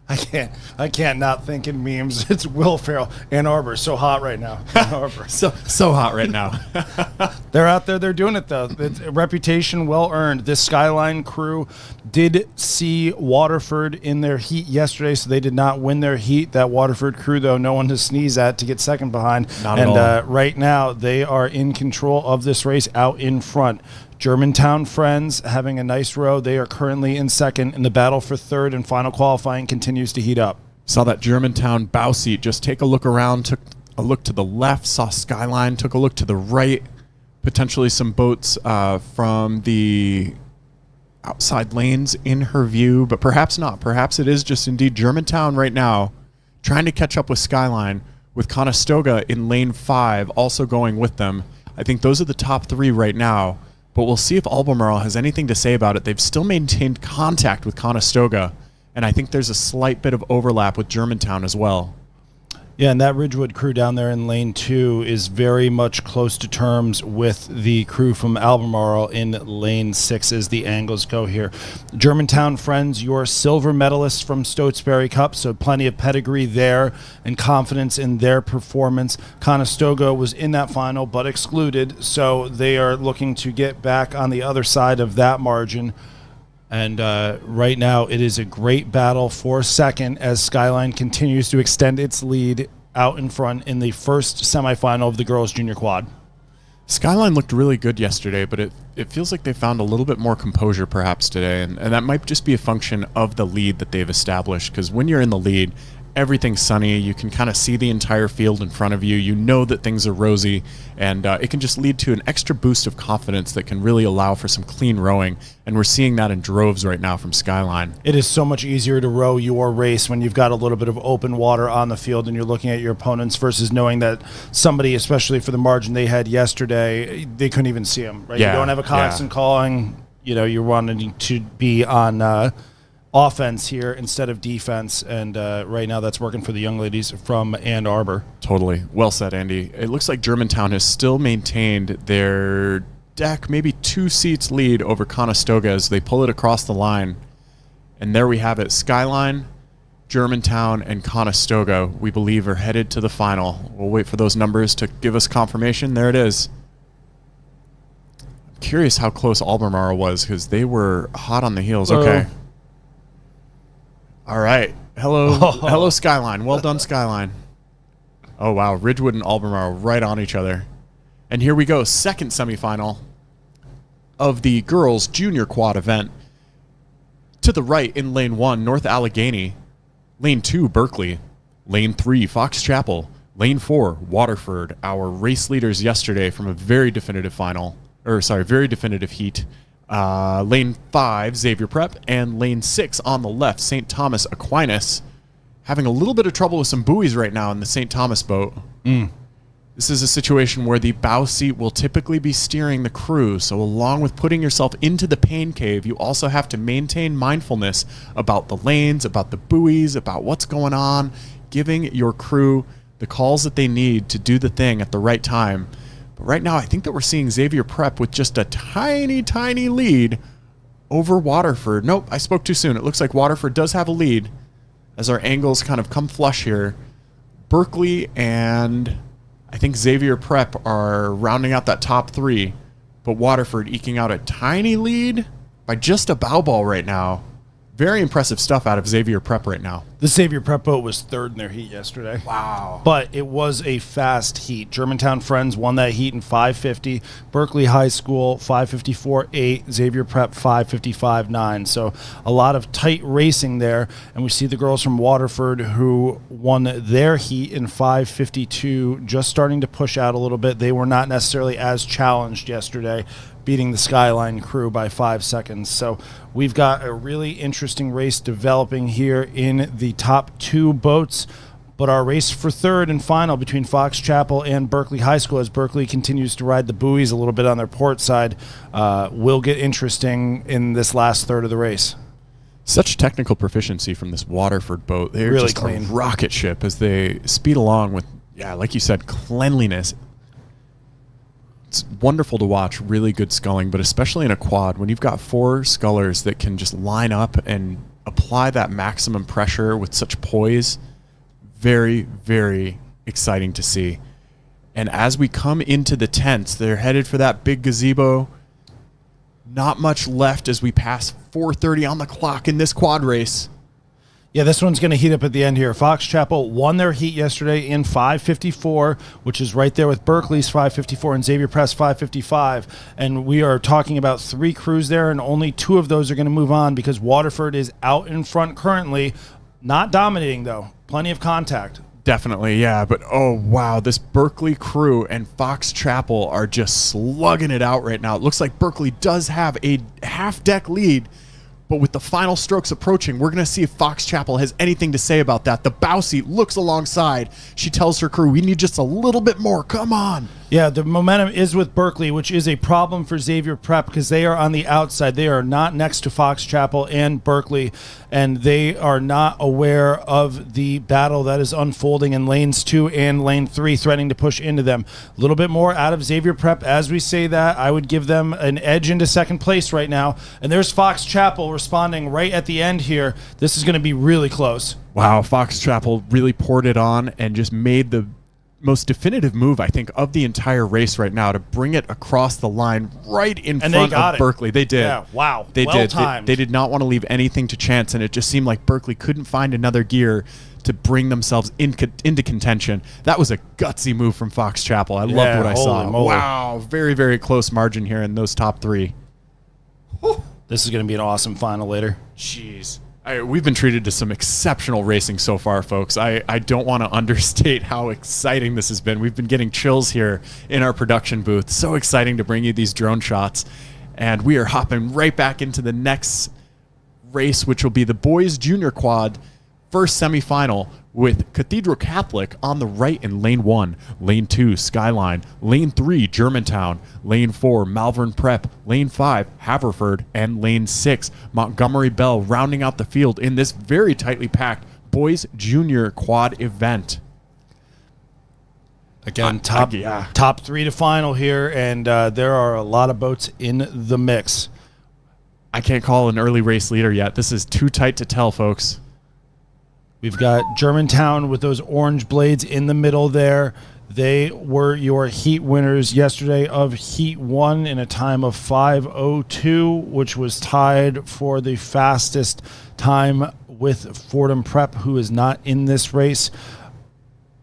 I can't not think in memes. It's Will Ferrell. Ann Arbor, so hot right now. Ann Arbor. so hot right now. They're out there. They're doing it, though. It's a reputation well earned. This Skyline crew did see Waterford in their heat yesterday, so they did not win their heat. That Waterford crew, though, no one to sneeze at to get second behind. Not at all. Right now, they are in control of this race out in front. Germantown Friends having a nice row. They are currently in second, and the battle for third and final qualifying continues to heat up. Saw that Germantown bow seat just take a look around, took a look to the left, saw Skyline, took a look to the right, potentially some boats from the outside lanes in her view, but perhaps not. Perhaps it is just indeed Germantown right now trying to catch up with Skyline, with Conestoga in lane 5 also going with them. I think those are the top 3 right now. But we'll see if Albemarle has anything to say about it. They've still maintained contact with Conestoga, and I think there's a slight bit of overlap with Germantown as well. Yeah, and that Ridgewood crew down there in lane 2 is very much close to terms with the crew from Albemarle in lane 6 as the angles go here. Germantown Friends, your silver medalists from Stotesbury Cup, so plenty of pedigree there and confidence in their performance. Conestoga was in that final but excluded, so they are looking to get back on the other side of that margin. And right now, it is a great battle for second as Skyline continues to extend its lead out in front in the first semifinal of the girls' junior quad. Skyline looked really good yesterday, but it feels like they found a little bit more composure perhaps today, and that might just be a function of the lead that they've established, because when you're in the lead, everything's sunny. You can kind of see the entire field in front of you. You know that things are rosy, and it can just lead to an extra boost of confidence that can really allow for some clean rowing, and we're seeing that in droves right now from Skyline. It is so much easier to row your race when you've got a little bit of open water on the field and you're looking at your opponents versus knowing that somebody, especially for the margin they had yesterday, they couldn't even see them, right? Yeah, You don't have a constant calling. You know, you're wanting to be on offense here instead of defense, and right now that's working for the young ladies from Ann Arbor. Totally. Well said, Andy. It looks like Germantown has still maintained their deck, maybe 2 seats lead over Conestoga as they pull it across the line. And there we have it. Skyline, Germantown, and Conestoga, we believe, are headed to the final. We'll wait for those numbers to give us confirmation. There it is. I'm curious how close Albemarle was, because they were hot on the heels. Okay. All right. Hello, Skyline. Well done, Skyline. Oh, wow. Ridgewood and Albemarle right on each other. And here we go. Second semifinal of the girls' junior quad event. To the right in lane 1, North Allegheny. Lane 2, Berkeley. Lane 3, Fox Chapel. Lane 4, Waterford. Our race leaders yesterday from a very definitive heat. Lane 5, Xavier Prep. And lane 6 on the left, St. Thomas Aquinas. Having a little bit of trouble with some buoys right now in the St. Thomas boat. This is a situation where the bow seat will typically be steering the crew, so along with putting yourself into the pain cave, you also have to maintain mindfulness about the lanes, about the buoys, about what's going on, giving your crew the calls that they need to do the thing at the right time. But right now, I think that we're seeing Xavier Prep with just a tiny, tiny lead over Waterford. Nope, I spoke too soon. It looks like Waterford does have a lead as our angles kind of come flush here. Berkeley and I think Xavier Prep are rounding out that top 3, but Waterford eking out a tiny lead by just a bow ball right now. Very impressive stuff out of Xavier Prep right now. The Xavier Prep boat was 3rd in their heat yesterday. Wow. But it was a fast heat. Germantown Friends won that heat in 5:50. Berkeley High School 5:54.8. Xavier Prep 5:55.9. So a lot of tight racing there. And we see the girls from Waterford who won their heat in 5:52, just starting to push out a little bit. They were not necessarily as challenged yesterday, beating the Skyline crew by 5 seconds. So we've got a really interesting race developing here in the top 2 boats. But our race for 3rd and final between Fox Chapel and Berkeley High School, as Berkeley continues to ride the buoys a little bit on their port side, will get interesting in this last third of the race. Such technical proficiency from this Waterford boat. They're really just clean. a rocket ship as they speed along with, like you said, cleanliness. It's wonderful to watch, really good sculling, but especially in a quad, when you've got 4 scullers that can just line up and apply that maximum pressure with such poise, very, very exciting to see. And as we come into the tents, they're headed for that big gazebo. Not much left as we pass 4:30 on the clock in this quad race. Yeah, this one's going to heat up at the end here. Fox Chapel won their heat yesterday in 5:54, which is right there with Berkeley's 5:54 and Xavier Press 5:55. And we are talking about 3 crews there, and only 2 of those are going to move on because Waterford is out in front currently. Not dominating, though. Plenty of contact. Definitely, yeah. But, oh, wow, this Berkeley crew and Fox Chapel are just slugging it out right now. It looks like Berkeley does have a half-deck lead. But with the final strokes approaching, we're going to see if Fox Chapel has anything to say about that. The bow seat looks alongside. She tells her crew, we need just a little bit more. Come on. Yeah, the momentum is with Berkeley, which is a problem for Xavier Prep because they are on the outside. They are not next to Fox Chapel and Berkeley, and they are not aware of the battle that is unfolding in lanes 2 and lane 3, threatening to push into them. A little bit more out of Xavier Prep. As we say that, I would give them an edge into second place right now. And there's Fox Chapel responding right at the end here. This is going to be really close. Wow, Fox Chapel really poured it on and just made the most definitive move, I think, of the entire race right now to bring it across the line right in front of Berkeley. They did. Yeah, wow. They did. Timed. They did not want to leave anything to chance, and it just seemed like Berkeley couldn't find another gear to bring themselves into contention. That was a gutsy move from Fox Chapel. I loved what I saw. Moly. Wow, very, very close margin here in those top 3. Whew. This is going to be an awesome final later. Jeez. We've been treated to some exceptional racing so far, folks. I don't want to understate how exciting this has been. We've been getting chills here in our production booth. So exciting to bring you these drone shots. And we are hopping right back into the next race, which will be the boys junior quad first semifinal with Cathedral Catholic on the right in lane 1, lane 2, Skyline, lane 3, Germantown, lane 4, Malvern Prep, lane 5, Haverford, and lane 6, Montgomery Bell, rounding out the field in this very tightly packed boys junior quad event. Again, top 3 to final here, and there are a lot of boats in the mix. I can't call an early race leader yet. This is too tight to tell, folks. We've got Germantown with those orange blades in the middle there. They were your heat winners yesterday of Heat 1 in a time of 5:02, which was tied for the fastest time with Fordham Prep, who is not in this race.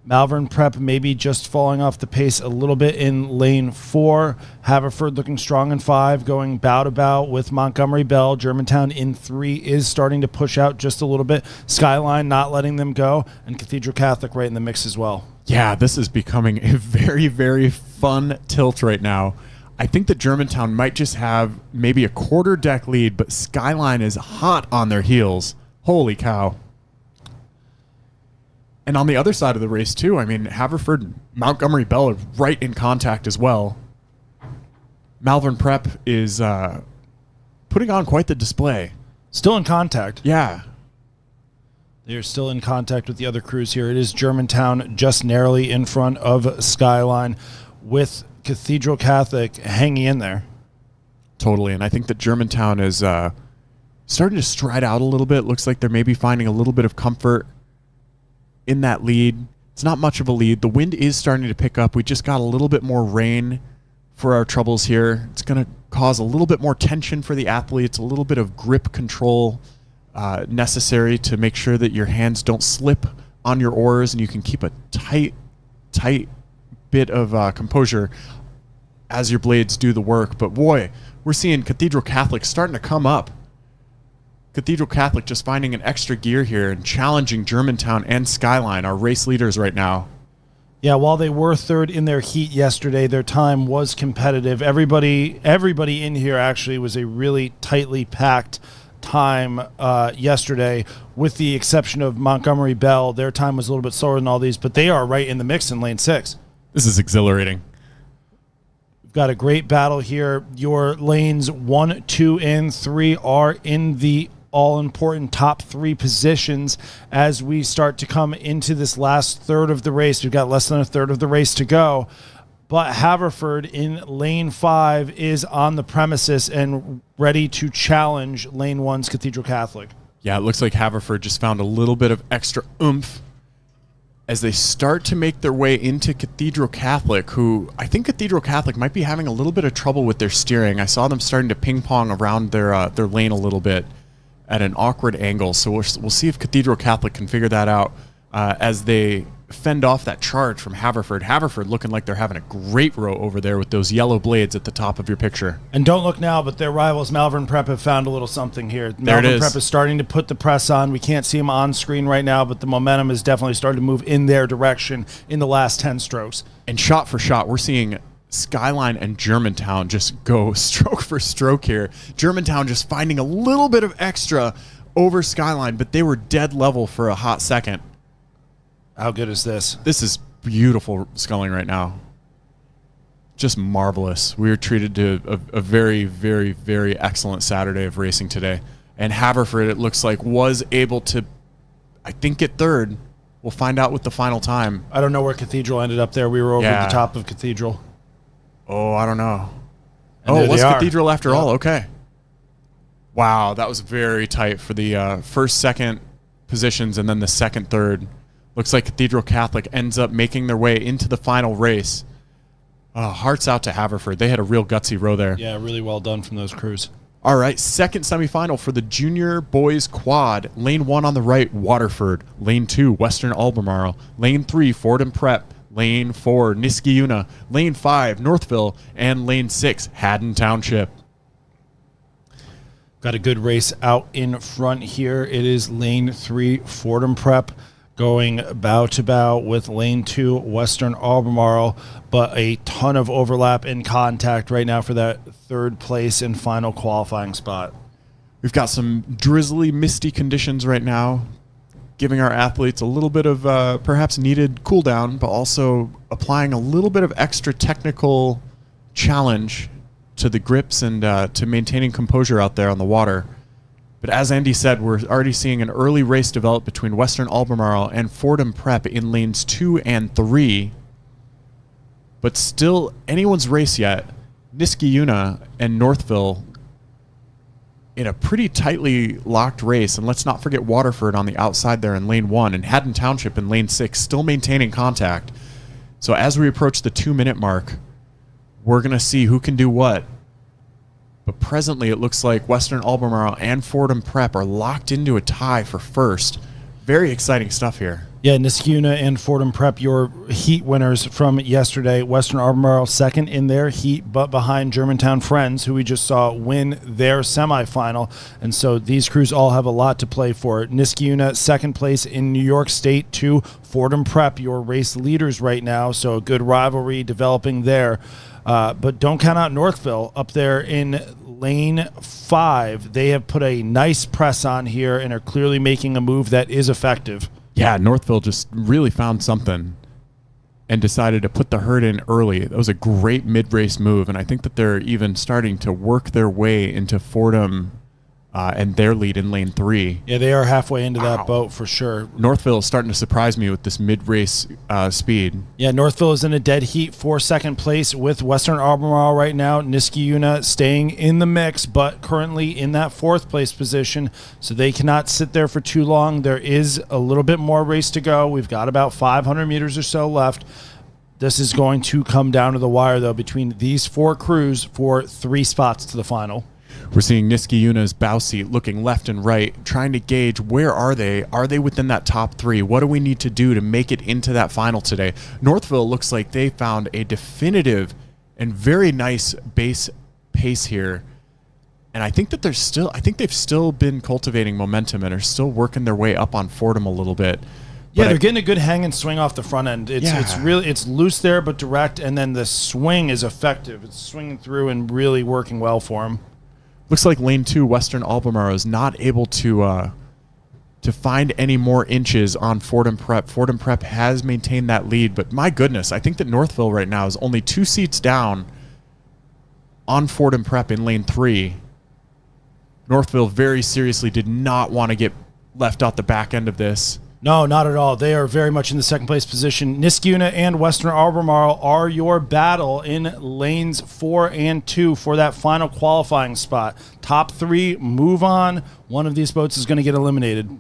Malvern Prep maybe just falling off the pace a little bit in lane 4. Haverford looking strong in 5, going bow to bow with Montgomery Bell. Germantown in 3 is starting to push out just a little bit. Skyline not letting them go, and Cathedral Catholic right in the mix as well. Yeah, this is becoming a very, very fun tilt right now. I think that Germantown might just have maybe a quarter deck lead, but Skyline is hot on their heels. Holy cow. And on the other side of the race, too, I mean, Haverford, Montgomery Bell are right in contact as well. Malvern Prep is putting on quite the display. Still in contact. Yeah. They're still in contact with the other crews here. It is Germantown just narrowly in front of Skyline, with Cathedral Catholic hanging in there. Totally. And I think that Germantown is starting to stride out a little bit. Looks like they're maybe finding a little bit of comfort in that lead. It's not much of a lead. The wind is starting to pick up. We just got a little bit more rain for our troubles here. It's going to cause a little bit more tension for the athletes, a little bit of grip control necessary to make sure that your hands don't slip on your oars and you can keep a tight bit of composure as your blades do the work. But boy, we're seeing Cathedral Catholic starting to come up. Cathedral Catholic just finding an extra gear here and challenging Germantown and Skyline, our race leaders right now. Yeah, while they were third in their heat yesterday, their time was competitive. Everybody in here actually was a really tightly packed time yesterday, with the exception of Montgomery Bell. Their time was a little bit slower than all these, but they are right in the mix in lane 6. This is exhilarating. We've got a great battle here. Your lanes 1, 2, and 3 are in the all-important top 3 positions as we start to come into this last third of the race. We've got less than a third of the race to go, but Haverford in lane 5 is on the premises and ready to challenge lane 1's Cathedral Catholic. Yeah, it looks like Haverford just found a little bit of extra oomph as they start to make their way into Cathedral Catholic, who I think Cathedral Catholic might be having a little bit of trouble with their steering. I saw them starting to ping-pong around their lane a little bit at an awkward angle. So we'll see if Cathedral Catholic can figure that out as they fend off that charge from Haverford. Haverford looking like they're having a great row over there with those yellow blades at the top of your picture. And don't look now, but their rivals Malvern Prep have found a little something here. Malvern Prep is starting to put the press on. We can't see them on screen right now, but the momentum is definitely starting to move in their direction in the last 10 strokes. And shot for shot, we're seeing Skyline and Germantown just go stroke for stroke here. Germantown just finding a little bit of extra over Skyline, but they were dead level for a hot second. How good is this? This is beautiful sculling right now. Just marvelous. We were treated to a very, very, very excellent Saturday of racing today. And Haverford, it looks like, was able to, I think, get third. We'll find out with the final time. I don't know where Cathedral ended up there. We were over at the top of Cathedral. Oh, I don't know. And it was Cathedral after all. Okay. Wow, that was very tight for the first, second positions and then the second, third. Looks like Cathedral Catholic ends up making their way into the final race. Hearts out to Haverford. They had a real gutsy row there. Yeah, really well done from those crews. All right, second semifinal for the junior boys quad. Lane 1 on the right, Waterford. Lane 2, Western Albemarle. Lane 3, Fordham Prep. Lane 4, Niskayuna. Lane 5, Northville. And Lane 6, Haddon Township. Got a good race out in front here. It is Lane 3, Fordham Prep, going bow to bow with Lane 2, Western Albemarle, but a ton of overlap in contact right now for that third place and final qualifying spot. We've got some drizzly, misty conditions right now, giving our athletes a little bit of perhaps needed cool down, but also applying a little bit of extra technical challenge to the grips and to maintaining composure out there on the water. But as Andy said, we're already seeing an early race develop between Western Albemarle and Fordham Prep in lanes 2 and 3. But still anyone's race yet. Niskayuna and Northville in a pretty tightly locked race. And let's not forget Waterford on the outside there in lane 1 and Haddon Township in lane 6 still maintaining contact. So as we approach the 2-minute mark, we're going to see who can do what. But presently, it looks like Western Albemarle and Fordham Prep are locked into a tie for first. Very exciting stuff here. Yeah, Niskayuna and Fordham Prep, your heat winners from yesterday. Western Albemarle second in their heat, but behind Germantown Friends, who we just saw win their semifinal. And so these crews all have a lot to play for. Niskayuna, second place in New York State to Fordham Prep, your race leaders right now. So a good rivalry developing there. But don't count out Northville up there in lane 5. They have put a nice press on here and are clearly making a move that is effective. Yeah, Northville just really found something and decided to put the herd in early. That was a great mid-race move, and I think that they're even starting to work their way into Fordham and their lead in lane 3. Yeah, they are halfway into that boat for sure. Northville is starting to surprise me with this mid-race speed. Yeah, Northville is in a dead heat for second place with Western Albemarle right now. Niskayuna staying in the mix, but currently in that 4th place position, so they cannot sit there for too long. There is a little bit more race to go. We've got about 500 meters or so left. This is going to come down to the wire, though, between these 4 crews for 3 spots to the final. We're seeing Niskayuna's bow seat looking left and right, trying to gauge where are they? Are they within that top 3? What do we need to do to make it into that final today? Northville looks like they found a definitive and very nice base pace here. And I think that they've still been cultivating momentum and are still working their way up on Fordham a little bit. Yeah, they're getting a good hang and swing off the front end. It's loose there but direct, and then the swing is effective. It's swinging through and really working well for them. Looks like lane 2, Western Albemarle, is not able to find any more inches on Fordham Prep. Fordham Prep has maintained that lead, but my goodness, I think that Northville right now is only 2 seats down on Fordham Prep in lane 3. Northville very seriously did not want to get left out the back end of this. No, not at all. They are very much in the second place position. Niskayuna and Western Albemarle are your battle in lanes 4 and 2 for that final qualifying spot. Top 3 move on. One of these boats is going to get eliminated.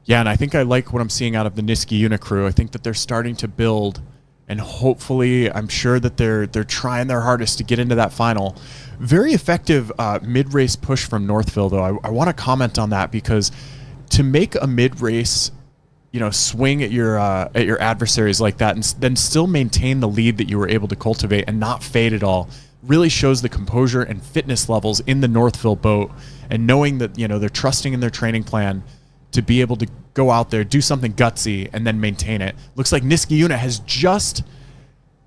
Yeah, and I think I like what I'm seeing out of the Niskayuna crew. I think that they're starting to build, and hopefully I'm sure that they're trying their hardest to get into that final. Very effective mid-race push from Northville, though. I want to comment on that because to make a mid-race swing at your adversaries like that and then still maintain the lead that you were able to cultivate and not fade at all really shows the composure and fitness levels in the Northville boat, and knowing that they're trusting in their training plan to be able to go out there, do something gutsy, and then maintain it. Looks like Niskayuna has just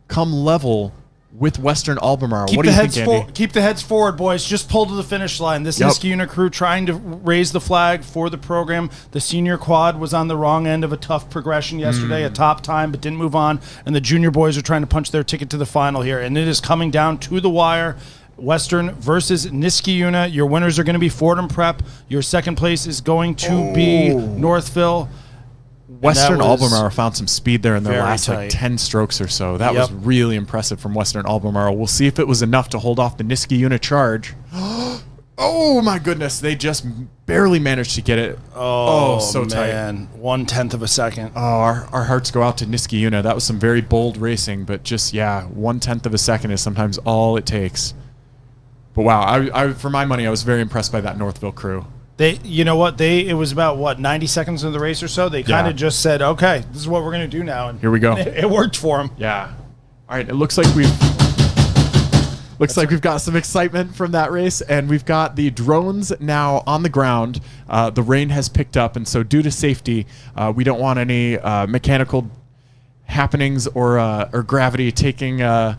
come level with Western Albemarle. What do you think, Andy? Keep the heads forward, boys. Just pull to the finish line. This Niskayuna crew trying to raise the flag for the program. The senior quad was on the wrong end of a tough progression yesterday, a top time, but didn't move on. And the junior boys are trying to punch their ticket to the final here. And it is coming down to the wire. Western versus Niskayuna. Your winners are going to be Fordham Prep. Your second place is going to be Northville. Western Albemarle found some speed there in their last tight. 10 strokes or so. That was really impressive from Western Albemarle. We'll see if it was enough to hold off the Niskayuna charge. Oh my goodness, they just barely managed to get it. Oh so man. tight. 1/10 of a second. Oh, our hearts go out to Niskayuna. That was some very bold racing, but just 1/10 of a second is sometimes all it takes. But wow, I for my money, I was very impressed by that Northville crew. It was about 90 seconds of the race or so. They kind of just said, okay, this is what we're going to do now. And here we go. It worked for them. Yeah. All right. It looks like we've got some excitement from that race, and we've got the drones now on the ground. The rain has picked up, and so due to safety, we don't want any mechanical happenings or gravity taking a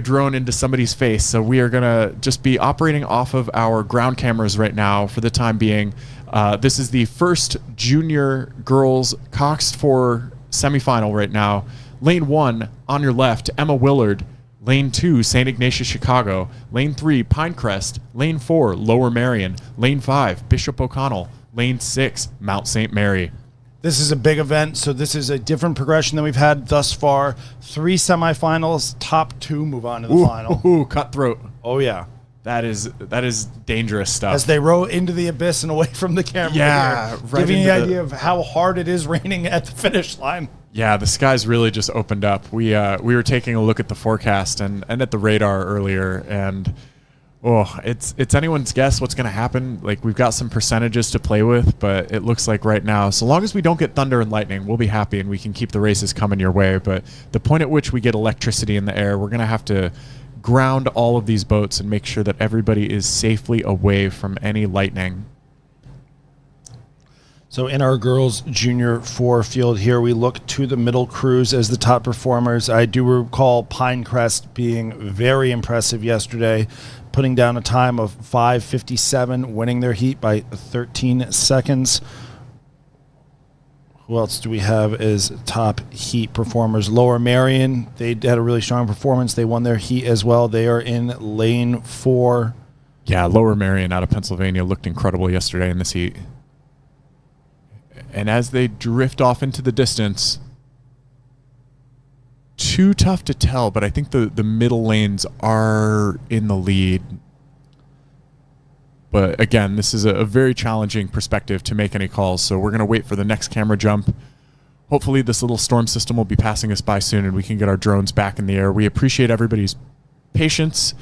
drone into somebody's face. So we are going to just be operating off of our ground cameras right now for the time being. This is the first junior girls coxed for semifinal right now. Lane 1 on your left, Emma Willard. Lane 2, St. Ignatius, Chicago. Lane 3, Pinecrest. Lane 4, Lower Marion. Lane 5, Bishop O'Connell. Lane 6, Mount St. Mary. This is a big event, so this is a different progression than we've had thus far. 3 semifinals, top 2 move on to the final. Ooh, cutthroat. Oh, yeah. That is dangerous stuff. As they row into the abyss and away from the camera. Yeah, right. Giving you an idea of how hard it is raining at the finish line. Yeah, the skies really just opened up. We were taking a look at the forecast and at the radar earlier, and Oh, it's anyone's guess what's going to happen. Like, we've got some percentages to play with, but it looks like right now, so long as we don't get thunder and lightning, we'll be happy and we can keep the races coming your way. But the point at which we get electricity in the air, we're going to have to ground all of these boats and make sure that everybody is safely away from any lightning. So in our girls junior 4 field here, we look to the middle crews as the top performers. I do recall Pinecrest being very impressive yesterday, putting down a time of 5:57, winning their heat by 13 seconds. Who else do we have as top heat performers? Lower Marion, they had a really strong performance. They won their heat as well. They are in lane 4. Yeah, Lower Marion out of Pennsylvania looked incredible yesterday in this heat. And as they drift off into the distance, too tough to tell, but I think the middle lanes are in the lead. But again, this is a very challenging perspective to make any calls, so we're going to wait for the next camera jump. Hopefully this little storm system will be passing us by soon and we can get our drones back in the air. We appreciate everybody's patience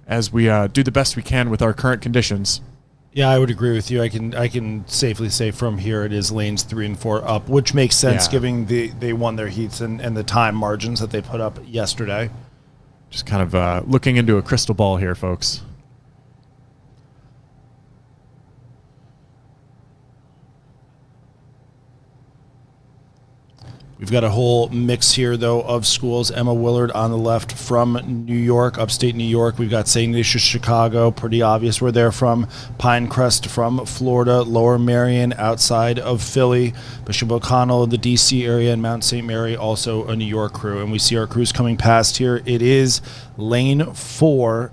as we do the best we can with our current conditions. Yeah, I would agree with you. I can safely say from here it is lanes 3 and 4 up, which makes sense given they won their heats and the time margins that they put up yesterday. Just kind of looking into a crystal ball here, folks. We've got a whole mix here, though, of schools. Emma Willard on the left from New York, upstate New York. We've got St. Ignatius, Chicago. Pretty obvious where they're from. Pinecrest from Florida. Lower Marion outside of Philly. Bishop O'Connell, the D.C. area, and Mount St. Mary, also a New York crew. And we see our crews coming past here. It is lane 4,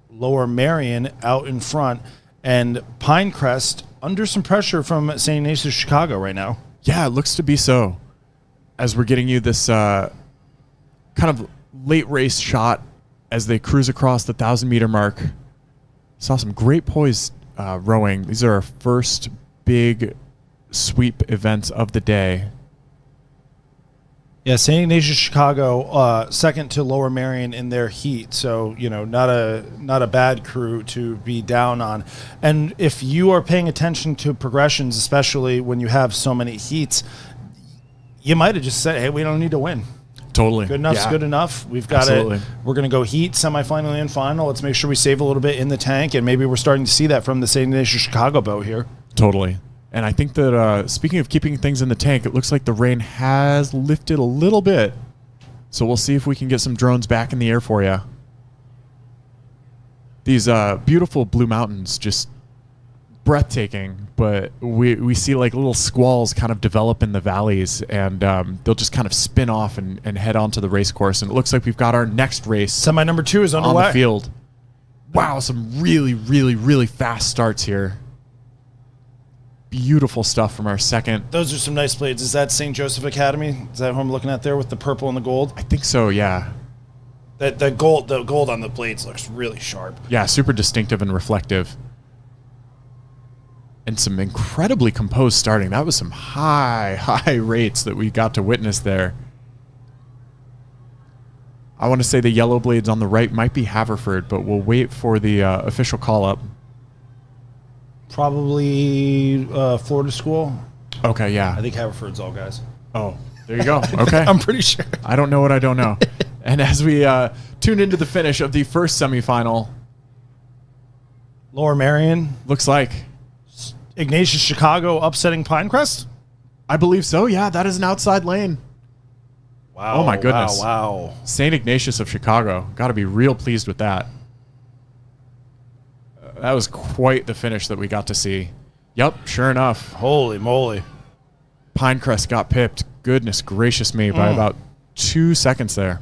Lower Marion out in front. And Pinecrest under some pressure from St. Ignatius, Chicago right now. Yeah, it looks to be so. As we're getting you this kind of late race shot as they cruise across the 1,000-meter mark. Saw some great poise rowing. These are our first big sweep events of the day. Yeah, St. Ignatius, Chicago, second to Lower Marion in their heat. So, not a bad crew to be down on. And if you are paying attention to progressions, especially when you have so many heats, you might have just said, hey, we don't need to win. Totally. Good enough's good enough. We've got it. We're going to go heat, semifinal, and final. Let's make sure we save a little bit in the tank, and maybe we're starting to see that from the St. Ignatius Chicago boat here. Totally. And I think that, speaking of keeping things in the tank, it looks like the rain has lifted a little bit. So we'll see if we can get some drones back in the air for you. These beautiful blue mountains, just breathtaking, but we see like little squalls kind of develop in the valleys, and they'll just kind of spin off and head onto the race course. And it looks like we've got our next race. Semi number 2 is underway. On the field. Wow, some really, really, really fast starts here. Beautiful stuff from our second. Those are some nice blades. Is that St. Joseph Academy? Is that who I'm looking at there with the purple and the gold? I think so, yeah. The gold on the blades looks really sharp. Yeah, super distinctive and reflective. And some incredibly composed starting. That was some high rates that we got to witness there. I want to say the yellow blades on the right might be Haverford, but we'll wait for the official call-up. Probably Florida School. Okay, yeah. I think Haverford's all guys. Oh, there you go. Okay. I'm pretty sure. I don't know what I don't know. And as we tune into the finish of the first semifinal. Lower Marion. Looks like Ignatius Chicago upsetting Pinecrest? I believe so, yeah. That is an outside lane. Wow. Oh, my goodness. Wow. St. Ignatius of Chicago. Got to be real pleased with that. That was quite the finish that we got to see. Yep, sure enough. Holy moly. Pinecrest got pipped. Goodness gracious me, by about 2 seconds there.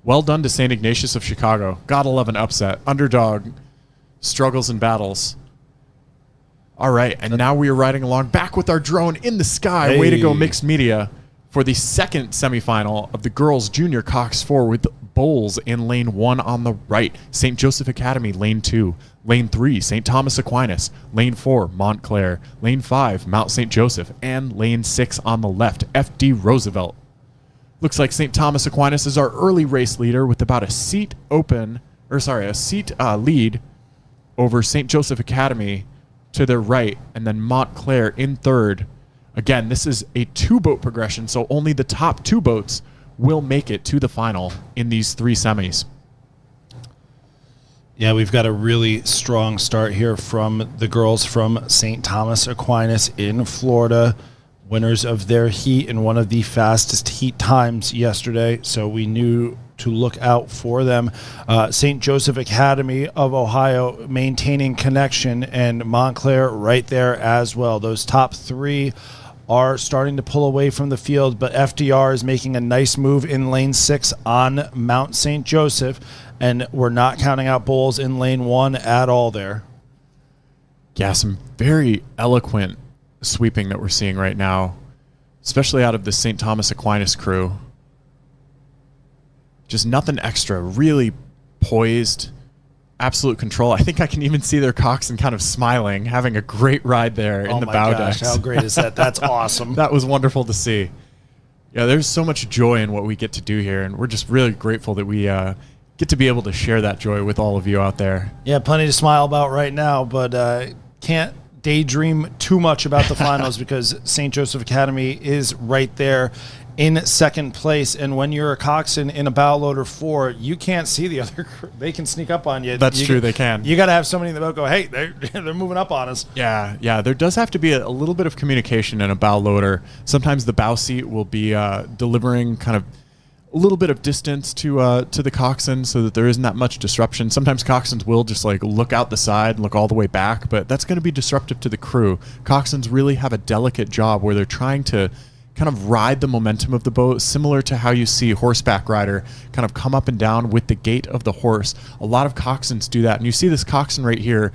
Well done to St. Ignatius of Chicago. Gotta love an upset. Underdog. Struggles and battles. All right, and now we are riding along back with our drone in the sky. Hey. Way to go, Mixed Media, for the second semifinal of the girls' junior coxed 4 with Bowles in lane 1 on the right. St. Joseph Academy, lane 2. Lane 3, St. Thomas Aquinas. Lane 4, Montclair. Lane 5, Mount St. Joseph. And lane 6 on the left, F.D. Roosevelt. Looks like St. Thomas Aquinas is our early race leader with about a seat open a seat lead over St. Joseph Academy to their right, and then Montclair in third. Again, this is a 2-boat progression, so only the top 2 boats will make it to the final in these 3 semis. Yeah, we've got a really strong start here from the girls from St. Thomas Aquinas in Florida, winners of their heat and one of the fastest heat times yesterday, so we knew to look out for them. St. Joseph Academy of Ohio maintaining connection, and Montclair right there as well. Those top 3 are starting to pull away from the field, but FDR is making a nice move in lane 6 on Mount St. Joseph, and we're not counting out Bulls in lane 1 at all there. Yeah, some very eloquent sweeping that we're seeing right now, especially out of the St. Thomas Aquinas crew. Just nothing extra, really poised, absolute control. I think I can even see their coxswain kind of smiling, having a great ride there in the bow decks. How great is that? That's awesome. That was wonderful to see. Yeah, there's so much joy in what we get to do here, and we're just really grateful that we get to be able to share that joy with all of you out there. Yeah, plenty to smile about right now, but can't daydream too much about the finals because St. Joseph Academy is right there in second place, and when you're a coxswain in a bow loader 4, you can't see the other crew. They can sneak up on you. That's true, they can. You got to have somebody in the boat go, hey, they're moving up on us. Yeah, there does have to be a little bit of communication in a bow loader. Sometimes the bow seat will be delivering kind of a little bit of distance to the coxswain so that there isn't that much disruption. Sometimes coxswains will just like look out the side and look all the way back, but that's going to be disruptive to the crew. Coxswains really have a delicate job where they're trying to kind of ride the momentum of the boat, similar to how you see a horseback rider kind of come up and down with the gait of the horse. A lot of coxswains do that, and you see this coxswain right here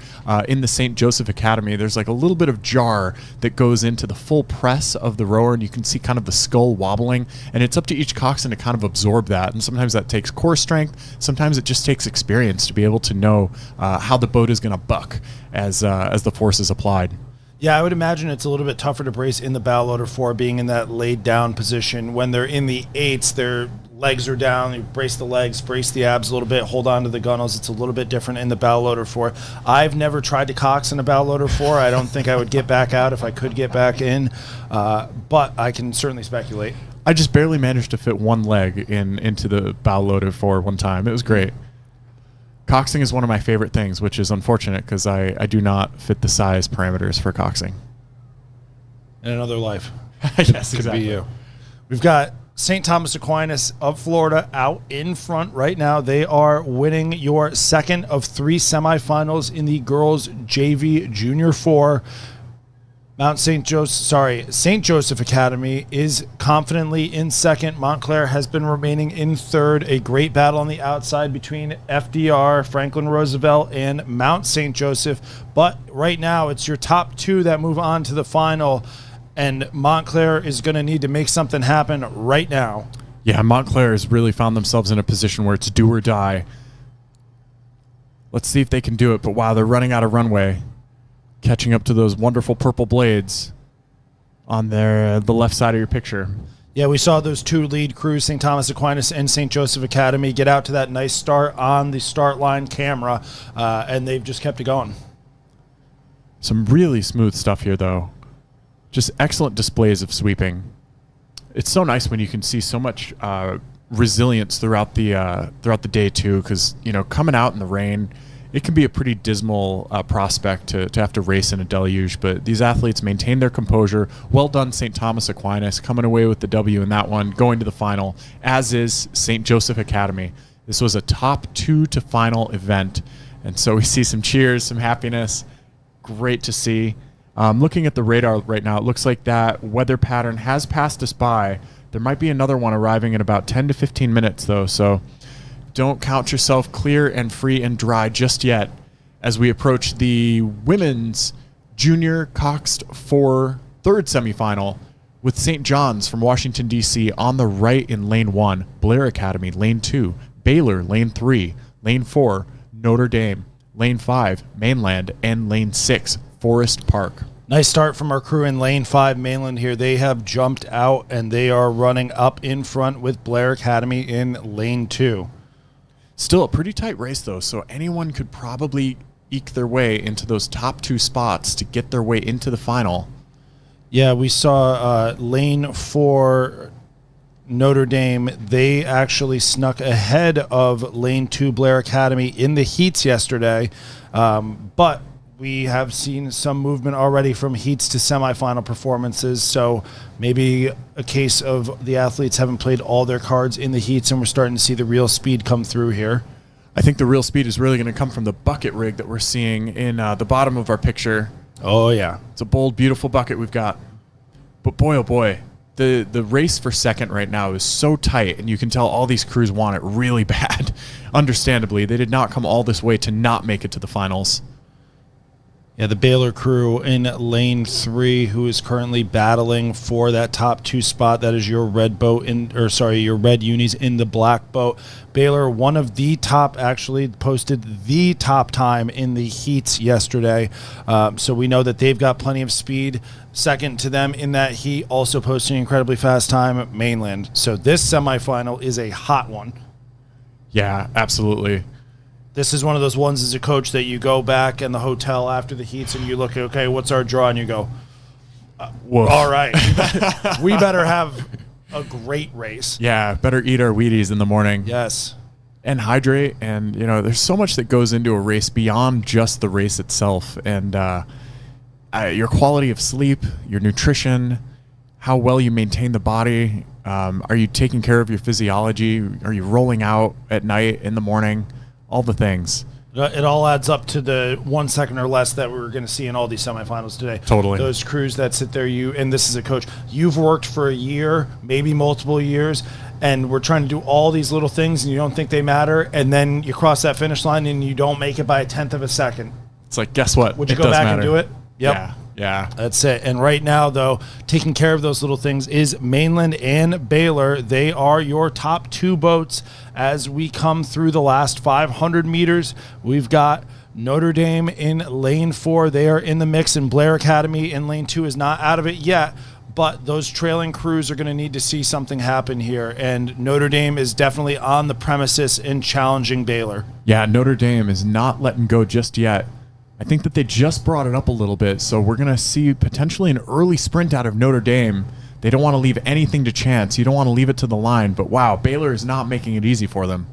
in the St. Joseph Academy. There's like a little bit of jar that goes into the full press of the rower, and you can see kind of the scull wobbling, and it's up to each coxswain to kind of absorb that, and sometimes that takes core strength, sometimes it just takes experience to be able to know how the boat is going to buck as the force is applied. Yeah, I would imagine it's a little bit tougher to brace in the bow loader 4, being in that laid down position. When they're in the 8s, their legs are down. You brace the legs, brace the abs a little bit, hold on to the gunnels. It's a little bit different in the bow loader 4. I've never tried to cox in a bow loader 4. I don't think I would get back out if I could get back in, but I can certainly speculate. I just barely managed to fit one leg into the bow loader 4 one time. It was great. Coxing is one of my favorite things, which is unfortunate because I do not fit the size parameters for coxing. In another life. Yes, could exactly. be you. We've got St. Thomas Aquinas of Florida out in front right now. They are winning your second of 3 semifinals in the girls JV Junior 4. St. Joseph Academy is confidently in second. Montclair has been remaining in third. A great battle on the outside between FDR, Franklin Roosevelt, and Mount St. Joseph. But right now, it's your top 2 that move on to the final, and Montclair is going to need to make something happen right now. Yeah, Montclair has really found themselves in a position where it's do or die. Let's see if they can do it, but wow, they're running out of runway. Catching up to those wonderful purple blades on the left side of your picture. Yeah, we saw those 2 lead crews, St. Thomas Aquinas and St. Joseph Academy, get out to that nice start on the start line camera, and they've just kept it going. Some really smooth stuff here, though. Just excellent displays of sweeping. It's so nice when you can see so much resilience throughout the day, too, because, coming out in the rain, it can be a pretty dismal prospect to have to race in a deluge, but these athletes maintain their composure. Well done, St. Thomas Aquinas, coming away with the W in that one, going to the final, as is St. Joseph Academy. This was a top 2 to final event, and so we see some cheers, some happiness. Great to see. Looking at the radar right now, it looks like that weather pattern has passed us by. There might be another one arriving in about 10 to 15 minutes, though, so don't count yourself clear and free and dry just yet as we approach the women's junior coxed 4 third semifinal with St. John's from Washington, D.C. on the right in lane 1, Blair Academy, lane 2, Baylor, lane 3, lane 4, Notre Dame, lane 5, Mainland, and lane 6, Forest Park. Nice start from our crew in lane 5, Mainland here. They have jumped out, and they are running up in front with Blair Academy in lane 2. Still a pretty tight race, though, so anyone could probably eke their way into those top 2 spots to get their way into the final. Yeah, we saw lane 4 Notre Dame. They actually snuck ahead of lane 2 Blair Academy in the heats yesterday, but we have seen some movement already from heats to semifinal performances, so maybe a case of the athletes haven't played all their cards in the heats, and we're starting to see the real speed come through here. I think the real speed is really going to come from the bucket rig that we're seeing in the bottom of our picture. Oh, yeah. It's a bold, beautiful bucket we've got. But boy, oh boy, the race for second right now is so tight, and you can tell all these crews want it really bad. Understandably, they did not come all this way to not make it to the finals. Yeah, the Baylor crew in lane 3, who is currently battling for that top 2 spot. That is your red boat your red unis in the black boat. Baylor, one of the top, actually posted the top time in the heats yesterday. So we know that they've got plenty of speed. Second to them in that heat, also posting incredibly fast time, Mainland. So this semifinal is a hot one. Yeah, absolutely. This is one of those ones as a coach that you go back in the hotel after the heats and you look at, okay, what's our draw? And you go, all right, we better have a great race. Yeah, better eat our Wheaties in the morning. Yes. And hydrate. And, there's so much that goes into a race beyond just the race itself. And your quality of sleep, your nutrition, how well you maintain the body. Are you taking care of your physiology? Are you rolling out at night, in the morning? All the things. It all adds up to the 1 second or less that we're going to see in all these semifinals today. Totally. Those crews that sit there, and this is a coach, you've worked for a year, maybe multiple years, and we're trying to do all these little things and you don't think they matter, and then you cross that finish line and you don't make it by a 1/10 of a second. It's like, guess what? Would you go back and do it? Yep. Yeah. That's it. And right now, though, taking care of those little things is Mainland and Baylor. They are your top 2 boats as we come through the last 500 meters. We've got Notre Dame in lane 4. They are in the mix, and Blair Academy in lane 2 is not out of it yet. But those trailing crews are going to need to see something happen here. And Notre Dame is definitely on the premises and challenging Baylor. Yeah, Notre Dame is not letting go just yet. I think that they just brought it up a little bit, so we're going to see potentially an early sprint out of Notre Dame. They don't want to leave anything to chance. You don't want to leave it to the line, but wow, Baylor is not making it easy for them.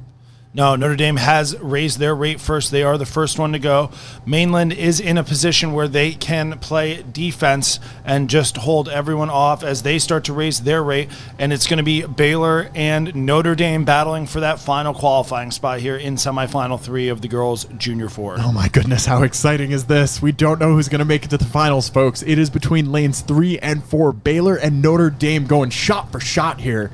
No, Notre Dame has raised their rate first. They are the first one to go. Mainland is in a position where they can play defense and just hold everyone off as they start to raise their rate. And it's going to be Baylor and Notre Dame battling for that final qualifying spot here in semifinal 3 of the girls' Junior 4. Oh my goodness, how exciting is this? We don't know who's going to make it to the finals, folks. It is between lanes 3 and 4. Baylor and Notre Dame going shot for shot here.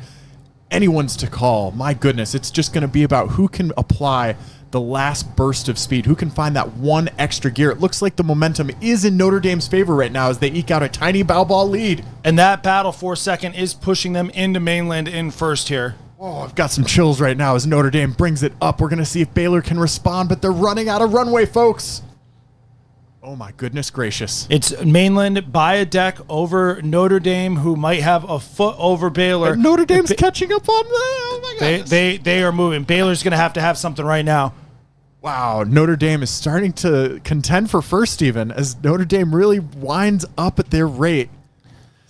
Anyone's to call. My goodness, it's just going to be about who can apply the last burst of speed, who can find that one extra gear. It looks like the momentum is in Notre Dame's favor right now as they eke out a tiny bow ball lead. And that battle for second is pushing them into Mainland in first here. Oh, I've got some chills right now as Notre Dame brings it up. We're going to see if Baylor can respond, but they're running out of runway, folks. Oh my goodness gracious. It's Mainland by a deck over Notre Dame, who might have a foot over Baylor. And Notre Dame's catching up on them. Oh my goodness. They are moving. Baylor's going to have something right now. Wow, Notre Dame is starting to contend for first even as Notre Dame really winds up at their rate.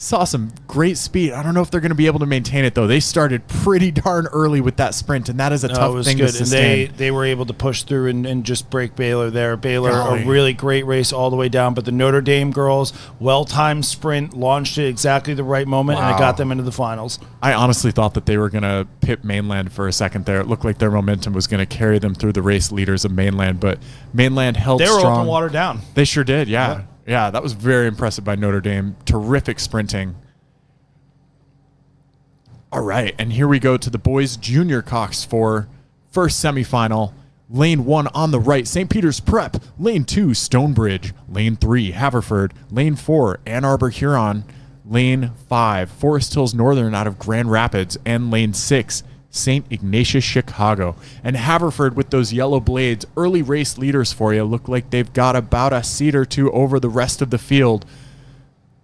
Saw some great speed. I don't know if they're going to be able to maintain it, though. They started pretty darn early with that sprint, and that is a tough thing to sustain. And they were able to push through and just break Baylor there. Baylor, Golly. a really great race all the way down, but the Notre Dame girls, well-timed sprint, launched at exactly the right moment, and it got them into the finals. I honestly thought that they were going to pip Mainland for a second there. It looked like their momentum was going to carry them through the race leaders of Mainland, but Mainland held strong. They were open water down. They sure did, yeah. Yeah, that was very impressive by Notre Dame. Terrific sprinting. All right, and here we go to the boys' junior coxed for first semifinal. Lane 1 on the right, St. Peter's Prep. Lane 2, Stonebridge. Lane 3, Haverford. Lane 4, Ann Arbor Huron. Lane 5, Forest Hills Northern out of Grand Rapids. And Lane 6, St. Ignatius, Chicago. And Haverford with those yellow blades, early race leaders for you. Look like they've got about a seat or two over the rest of the field.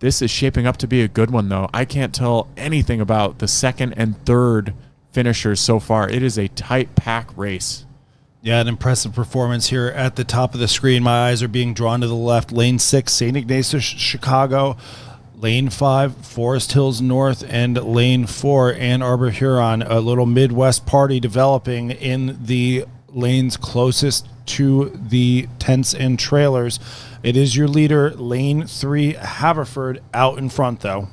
This is shaping up to be a good one, though. I can't tell anything about the second and third finishers so far. It is a tight pack race. Yeah, an impressive performance here at the top of the screen. My eyes are being drawn to the left. Lane 6, St. Ignatius, Chicago. Lane 5, Forest Hills North. And Lane 4, Ann Arbor, Huron. A little Midwest party developing in the lanes closest to the tents and trailers. It is your leader, Lane 3, Haverford, out in front, though.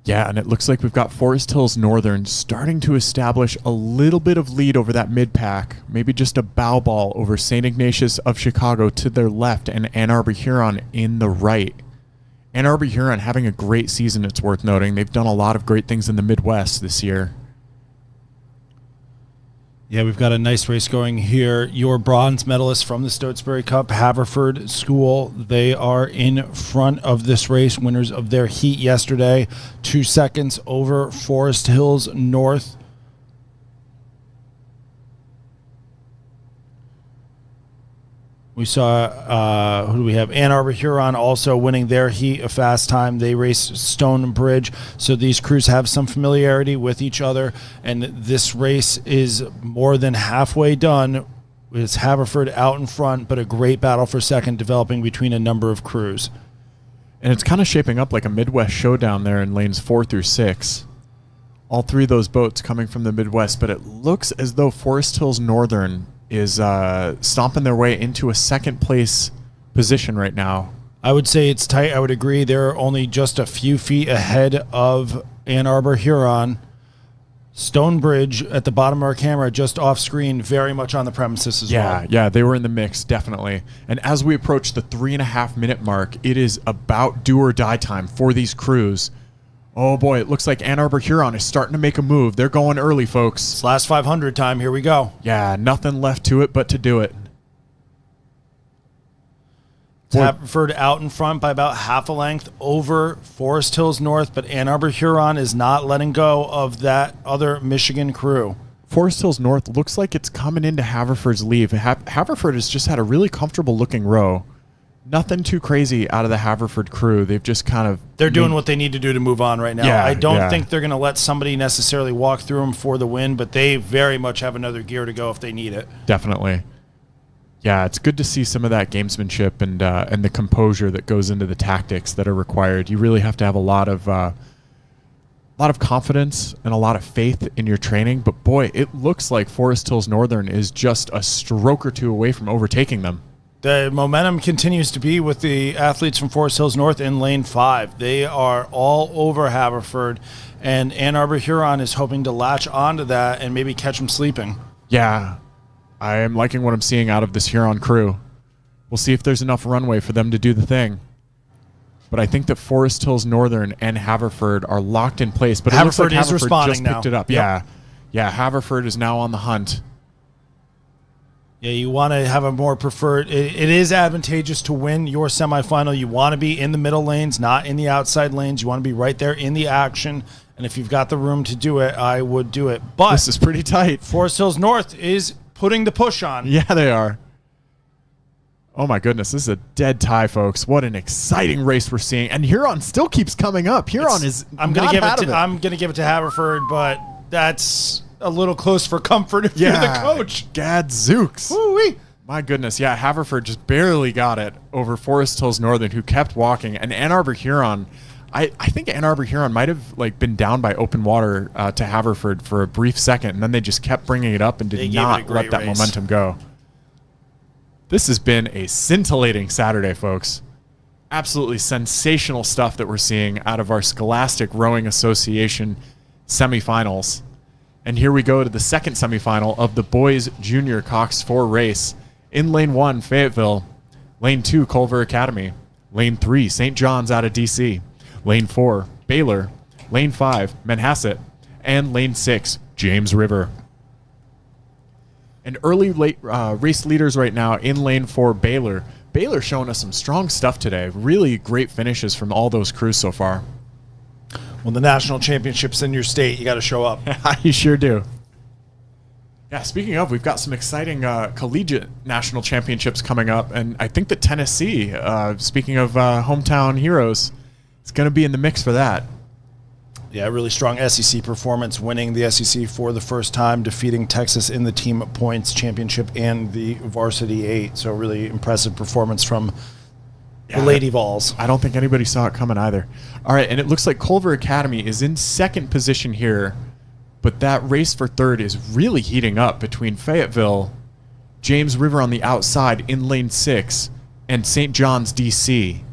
Yeah, and it looks like we've got Forest Hills Northern starting to establish a little bit of lead over that mid-pack, maybe just a bow ball over St. Ignatius of Chicago to their left and Ann Arbor Huron in the right. Ann Arbor Huron having a great season, it's worth noting. They've done a lot of great things in the Midwest this year. Yeah, we've got a nice race going here. Your bronze medalists from the Stotesbury Cup, Haverford School, they are in front of this race, winners of their heat yesterday. 2 seconds over Forest Hills North. We saw, who do we have? Ann Arbor Huron also winning their heat, a fast time. They raced Stone Bridge, so these crews have some familiarity with each other, and this race is more than halfway done. It's Haverford out in front, but a great battle for second developing between a number of crews. And it's kind of shaping up like a Midwest showdown there in lanes 4 through 6. All three of those boats coming from the Midwest, but it looks as though Forest Hills Northern is stomping their way into a second place position right now. I would say it's tight. I would agree. They're only just a few feet ahead of Ann Arbor Huron. Stonebridge at the bottom of our camera, just off screen, very much on the premises as well. Yeah, they were in the mix, definitely. And as we approach the 3.5 minute mark, it is about do or die time for these crews. Oh boy, it looks like Ann Arbor Huron is starting to make a move. They're going early, folks. It's last 500 time. Here we go. Yeah, nothing left to it but to do it. Haverford out in front by about half a length over Forest Hills North, but Ann Arbor Huron is not letting go of that other Michigan crew. Forest Hills North looks like it's coming into Haverford's lead. Haverford has just had a really comfortable looking row. Nothing too crazy out of the Haverford crew. They've just kind of... They're doing what they need to do to move on right now. Yeah, I don't think they're going to let somebody necessarily walk through them for the win, but they very much have another gear to go if they need it. Definitely. Yeah, it's good to see some of that gamesmanship and the composure that goes into the tactics that are required. You really have to have a lot of confidence and a lot of faith in your training. But boy, it looks like Forest Hills Northern is just a stroke or two away from overtaking them. The momentum continues to be with the athletes from Forest Hills North in lane 5. They are all over Haverford, and Ann Arbor Huron is hoping to latch onto that and maybe catch them sleeping. Yeah, I am liking what I'm seeing out of this Huron crew. We'll see if there's enough runway for them to do the thing. But I think that Forest Hills Northern and Haverford are locked in place. But it looks like Haverford is responding just now. picked it up. Yep. Yeah, Haverford is now on the hunt. Yeah, you want to have a more preferred... It is advantageous to win your semifinal. You want to be in the middle lanes, not in the outside lanes. You want to be right there in the action. And if you've got the room to do it, I would do it. But this is pretty tight. Forest Hills North is putting the push on. Yeah, they are. Oh my goodness, this is a dead tie, folks. What an exciting race we're seeing. And Huron still keeps coming up. Huron is I'm going to give it to Haverford, but that's a little close for comfort if you're the coach. Gadzooks. Woo-wee. My goodness, yeah, Haverford just barely got it over Forest Hills Northern, who kept walking. And Ann Arbor Huron, I think Ann Arbor Huron might have been down by open water to Haverford for a brief second, and then they just kept bringing it up and did not let that momentum go. This has been a scintillating Saturday, folks. Absolutely sensational stuff that we're seeing out of our Scholastic Rowing Association semifinals. And here we go to the second semifinal of the boys junior coxed 4 race. In lane 1, Fayetteville. Lane 2, Culver Academy. Lane 3, St. John's out of D.C. Lane 4, Baylor. Lane 5, Manhasset. And lane 6, James River. And early race leaders right now in lane 4, Baylor. Baylor showing us some strong stuff today. Really great finishes from all those crews so far. Well, the national championships in your state, you got to show up. You sure do. Yeah, speaking of, we've got some exciting collegiate national championships coming up, and I think that Tennessee, speaking of hometown heroes, is going to be in the mix for that. Yeah, really strong SEC performance, winning the SEC for the first time, defeating Texas in the team points championship and the varsity 8. So really impressive performance from the Lady Vols. I don't think anybody saw it coming either. All right, and it looks like Culver Academy is in second position here, but that race for third is really heating up between Fayetteville, James River on the outside in lane 6, and St. John's, D.C.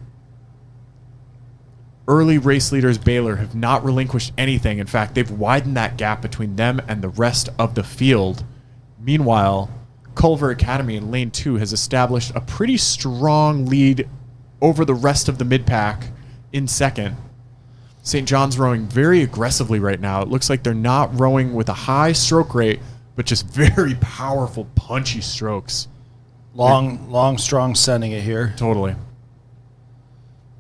Early race leaders Baylor have not relinquished anything. In fact, they've widened that gap between them and the rest of the field. Meanwhile, Culver Academy in lane 2 has established a pretty strong lead over the rest of the mid-pack in second. St. John's rowing very aggressively right now. It looks like they're not rowing with a high stroke rate, but just very powerful, punchy strokes. Long, strong sending it here. Totally.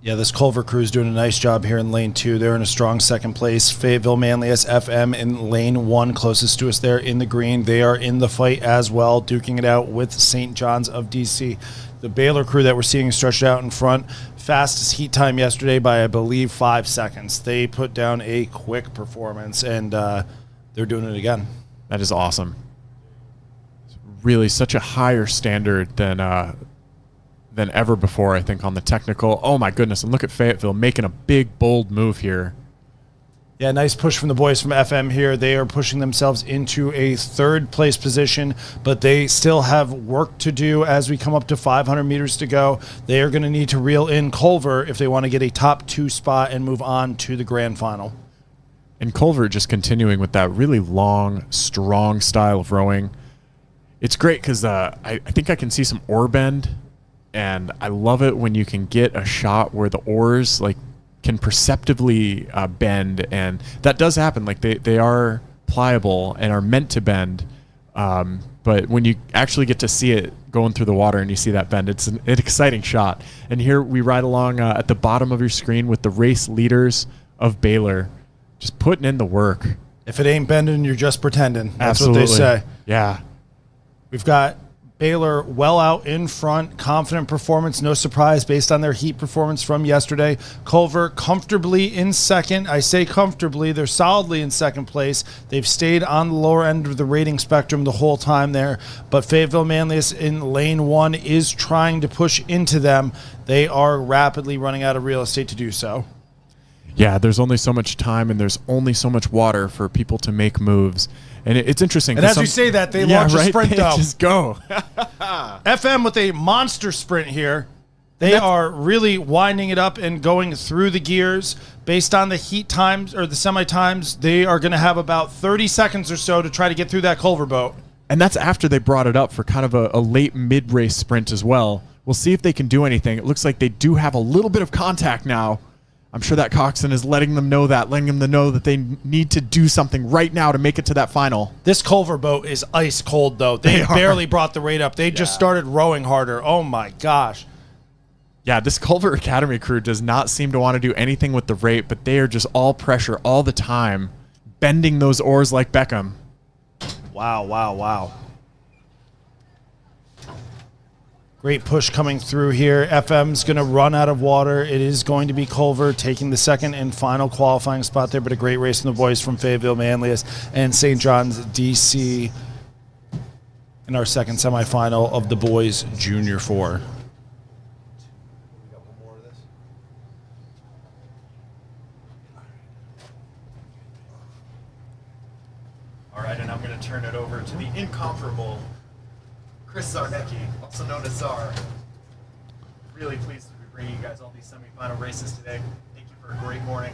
Yeah, this Culver crew is doing a nice job here in lane 2. They're in a strong second place. Fayetteville Manlius FM in lane 1, closest to us there in the green. They are in the fight as well, duking it out with St. John's of D.C. The Baylor crew that we're seeing stretched out in front, fastest heat time yesterday by, I believe, 5 seconds. They put down a quick performance, and they're doing it again. That is awesome. It's really such a higher standard than ever before, I think, on the technical. Oh, my goodness. And look at Fayetteville making a big, bold move here. Yeah, nice push from the boys from FM here. They are pushing themselves into a third place position, but they still have work to do as we come up to 500 meters to go. They are going to need to reel in Culver if they want to get a top 2 spot and move on to the grand final. And Culver just continuing with that really long, strong style of rowing. It's great because I think I can see some oar bend, and I love it when you can get a shot where the oars can perceptibly bend, and that does happen. They are pliable and are meant to bend, but when you actually get to see it going through the water and you see that bend, it's an exciting shot. And here we ride along at the bottom of your screen with the race leaders of Baylor, just putting in the work. If it ain't bending, you're just pretending. That's Absolutely. what they say. Yeah. We've got Baylor well out in front, confident performance, no surprise based on their heat performance from yesterday. Culver comfortably in second. I say comfortably, they're solidly in second place. They've stayed on the lower end of the rating spectrum the whole time there, but Fayetteville Manlius in lane 1 is trying to push into them. They are rapidly running out of real estate to do so. Yeah, there's only so much time and there's only so much water for people to make moves. And it's interesting. And as you say that, they launch a sprint, though. Just go. FM with a monster sprint here. They are really winding it up and going through the gears. Based on the heat times or the semi times, they are going to have about 30 seconds or so to try to get through that Culver boat. And that's after they brought it up for kind of a late mid-race sprint as well. We'll see if they can do anything. It looks like they do have a little bit of contact now. I'm sure that coxswain is letting them know that they need to do something right now to make it to that final. This Culver boat is ice cold, though. They barely brought the rate up. They just started rowing harder. Oh, my gosh. Yeah, this Culver Academy crew does not seem to want to do anything with the rate, but they are just all pressure all the time, bending those oars like Beckham. Wow. Great push coming through here. FM's going to run out of water. It is going to be Culver taking the second and final qualifying spot there, but a great race from the boys from Fayetteville Manlius and St. John's, D.C. in our second semifinal of the boys Junior 4. All right, and I'm going to turn it over to the incomparable Chris Zarnecki, also known as Czar. Really pleased to be bringing you guys all these semifinal races today. Thank you for a great morning.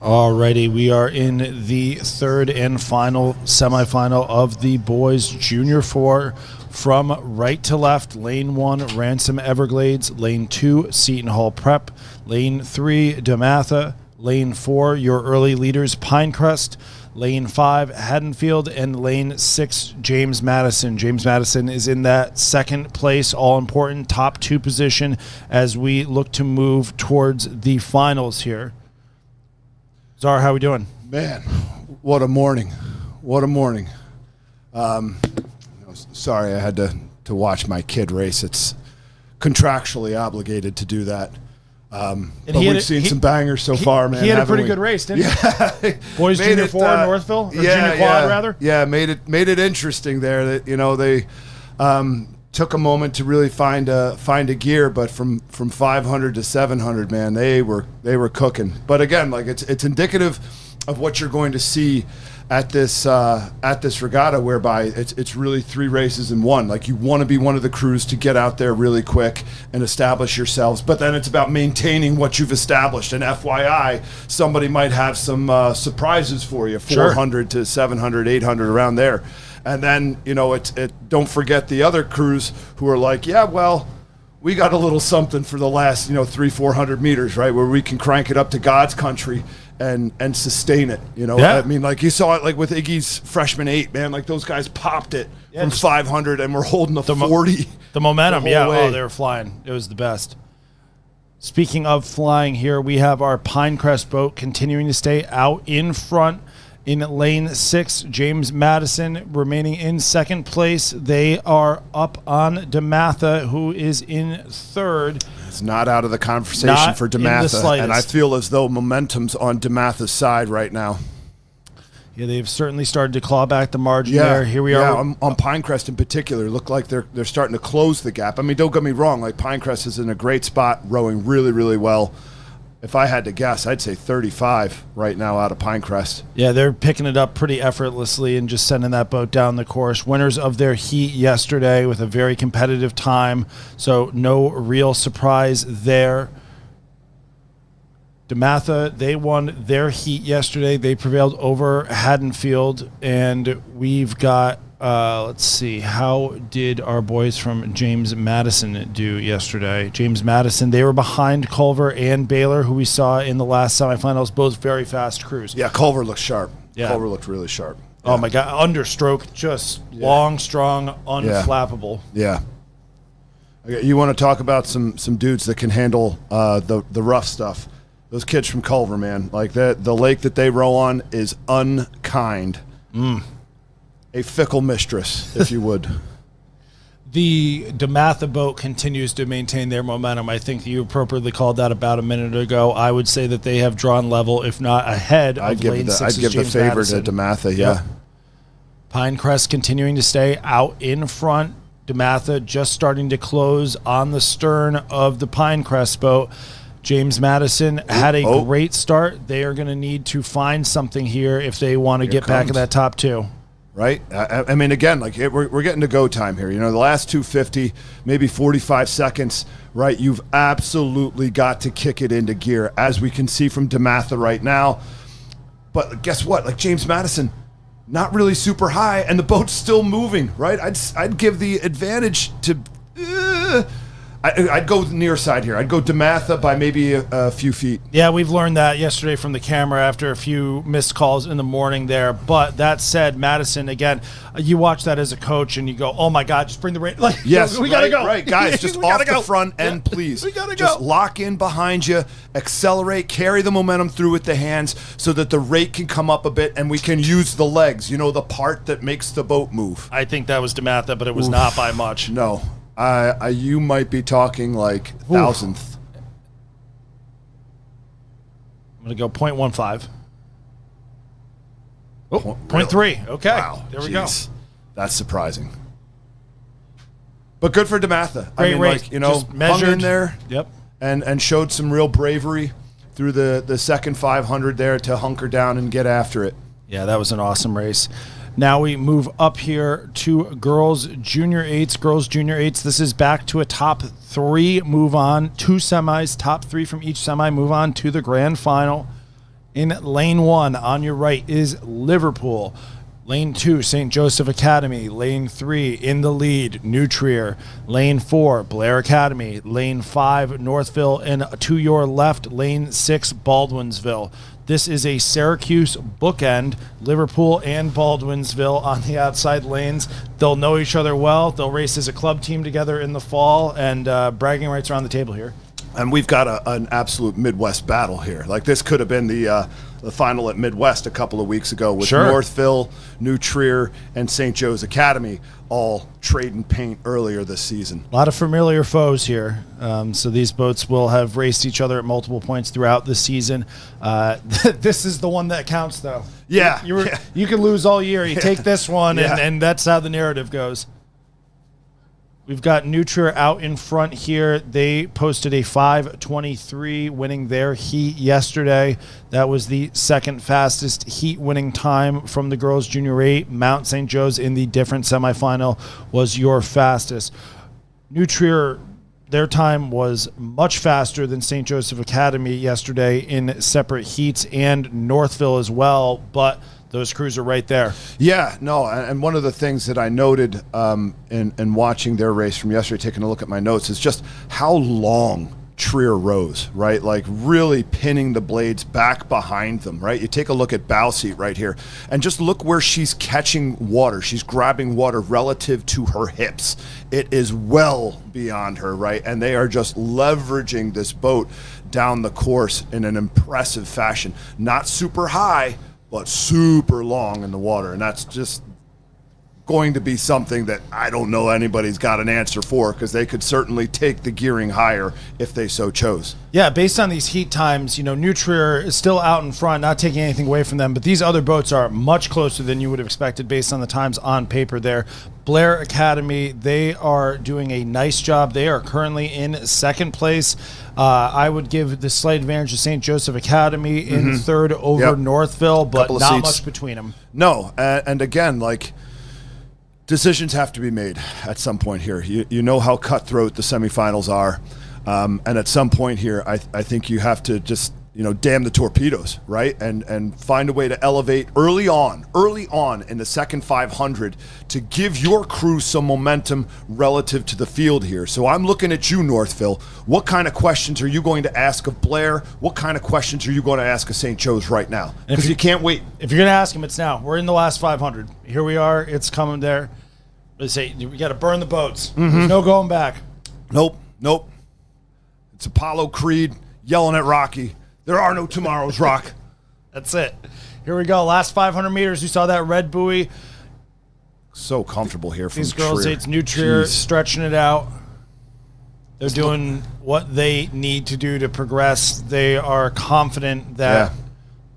Alrighty, we are in the third and final semifinal of the boys Junior 4. From right to left, lane 1, Ransom Everglades, lane 2, Seton Hall Prep, lane 3, DeMatha, lane 4, your early leaders, Pinecrest, lane 5, Haddonfield, and lane 6, James Madison. James Madison is in that second place, all-important top 2 position as we look to move towards the finals here. Czar, how we doing? Man, what a morning. What a morning. Sorry I had to watch my kid race. It's contractually obligated to do that. But we've seen some bangers so far, man. He had a pretty good race, didn't he? Boys Junior 4 in Northville? Or Junior Quad, rather? Yeah, made it interesting there. That they took a moment to really find a gear, but from 500 to 700, man, they were cooking. But again, like it's indicative of what you're going to see at this regatta, whereby it's really 3 races in one. Like, you want to be one of the crews to get out there really quick and establish yourselves, but then it's about maintaining what you've established. And FYI, somebody might have some surprises for you, 400 to 700, 800, around there. And then, don't forget the other crews who are like, yeah, well, we got a little something for the last, 300-400 meters, right, where we can crank it up to God's country and sustain it. Yeah. I mean, like, you saw it like with Iggy's freshman 8, man. Like, those guys popped it from 500 and we're holding the 40. The momentum, the whole way. Oh, they were flying. It was the best. Speaking of flying here, we have our Pinecrest boat continuing to stay out in front. In lane 6, James Madison remaining in second place. They are up on DeMatha, who is in third. It's not out of the conversation for DeMatha, and I feel as though momentum's on DeMatha's side right now. Yeah, they've certainly started to claw back the margin there. Here we are. On Pinecrest in particular, look like they're starting to close the gap. I mean, don't get me wrong, like, Pinecrest is in a great spot, rowing really, really well. If I had to guess, I'd say 35 right now out of Pinecrest. Yeah, they're picking it up pretty effortlessly and just sending that boat down the course. Winners of their heat yesterday with a very competitive time, so no real surprise there. DeMatha, they won their heat yesterday. They prevailed over Haddonfield, and we've got, let's see, how did our boys from James Madison do yesterday? James Madison, they were behind Culver and Baylor, who we saw in the last semifinals, both very fast crews. Yeah, Culver looked sharp. Yeah. Culver looked really sharp. Yeah. Oh, my God. Understroke, just long, strong, unflappable. Yeah. Okay, you want to talk about some dudes that can handle the rough stuff. Those kids from Culver, man. Like, the lake that they row on is unkind. A fickle mistress, if you would. The DeMatha boat continues to maintain their momentum. I think you appropriately called that about a minute ago. I would say that they have drawn level, if not ahead, of lane 6's I'd give James the favor Madison. to DeMatha, yeah. Yep. Pinecrest continuing to stay out in front. DeMatha just starting to close on the stern of the Pinecrest boat. James Madison had a great start. They are going to need to find something here if they want to get back in that top 2. Right? I mean, again, like, we're getting to go time here. The last 250, maybe 45 seconds, right? You've absolutely got to kick it into gear, as we can see from DeMatha right now. But guess what? Like, James Madison, not really super high, and the boat's still moving, right? I'd give the advantage to... I'd go near side here. I'd go DeMatha by maybe a few feet. Yeah, we've learned that yesterday from the camera after a few missed calls in the morning there. But that said, Madison, again, you watch that as a coach and you go, oh, my God, just bring the rate. Like, yes, we got to go. Right, guys, just off the front end, please. We got to just lock in behind you, accelerate, carry the momentum through with the hands so that the rate can come up a bit and we can use the legs, the part that makes the boat move. I think that was DeMatha, but it was not by much. No. You might be talking like thousandth. I'm going to go 0.15. Oh, really? 0.3. Okay. Wow. There we go. That's surprising. But good for DeMatha. Great race. Just measured. Hung in there. Yep. And showed some real bravery through the second 500 there to hunker down and get after it. Yeah, that was an awesome race. Now we move up here to girls junior 8s. Girls junior 8s, this is back to a top 3 move on. 2 semis, top 3 from each semi move on to the grand final. In lane 1 on your right is Liverpool. Lane 2, St. Joseph Academy. Lane 3, in the lead, New Trier. Lane 4, Blair Academy. Lane 5, Northville. And to your left, Lane 6, Baldwinsville. This is a Syracuse bookend, Liverpool and Baldwinsville on the outside lanes. They'll know each other well. They'll race as a club team together in the fall, and bragging rights are on the table here. And we've got an absolute Midwest battle here. Like, this could have been the final at Midwest a couple of weeks ago with Northville, New Trier, and St. Joe's Academy all trading paint earlier this season. A lot of familiar foes here. So these boats will have raced each other at multiple points throughout the season. This is the one that counts, though. Yeah. You can lose all year. You take this one, and that's how the narrative goes. We've got New Trier out in front here. They posted a 5:23, winning their heat yesterday. That was the second fastest heat winning time from the girls' junior 8. Mount St. Joe's in the different semifinal was your fastest. New Trier, their time was much faster than St. Joseph Academy yesterday in separate heats, and Northville as well, but those crews are right there. Yeah, no, and one of the things that I noted in watching their race from yesterday, taking a look at my notes, is just how long Trier rows, right? Like, really pinning the blades back behind them, right? You take a look at bow seat right here, and just look where she's catching water. She's grabbing water relative to her hips. It is well beyond her, right? And they are just leveraging this boat down the course in an impressive fashion. Not super high, but super long in the water, and that's just going to be something that I don't know anybody's got an answer for, because they could certainly take the gearing higher if they so chose. Yeah, based on these heat times, New Trier is still out in front, not taking anything away from them, but these other boats are much closer than you would have expected based on the times on paper there. Blair Academy, they are doing a nice job. They are currently in second place. I would give the slight advantage to St. Joseph Academy in third over Northville, but not much between them. No, and again, like, decisions have to be made at some point here. You know how cutthroat the semifinals are, and at some point here, I think you have to just damn the torpedoes, right? And find a way to elevate early on in the second 500 to give your crew some momentum relative to the field here. So I'm looking at you, Northville. What kind of questions are you going to ask of Blair? What kind of questions are you going to ask of St. Joe's right now? Because you can't wait. If you're going to ask them, it's now. We're in the last 500. Here we are. It's coming there. They say we got to burn the boats. There's no going back. Nope. It's Apollo Creed yelling at Rocky. There are no tomorrows, Rock. That's it. Here we go. Last 500 meters. You saw that red buoy. So comfortable here from these girls. Trier. It's New Trier stretching it out. They're doing what they need to do to progress. They are confident that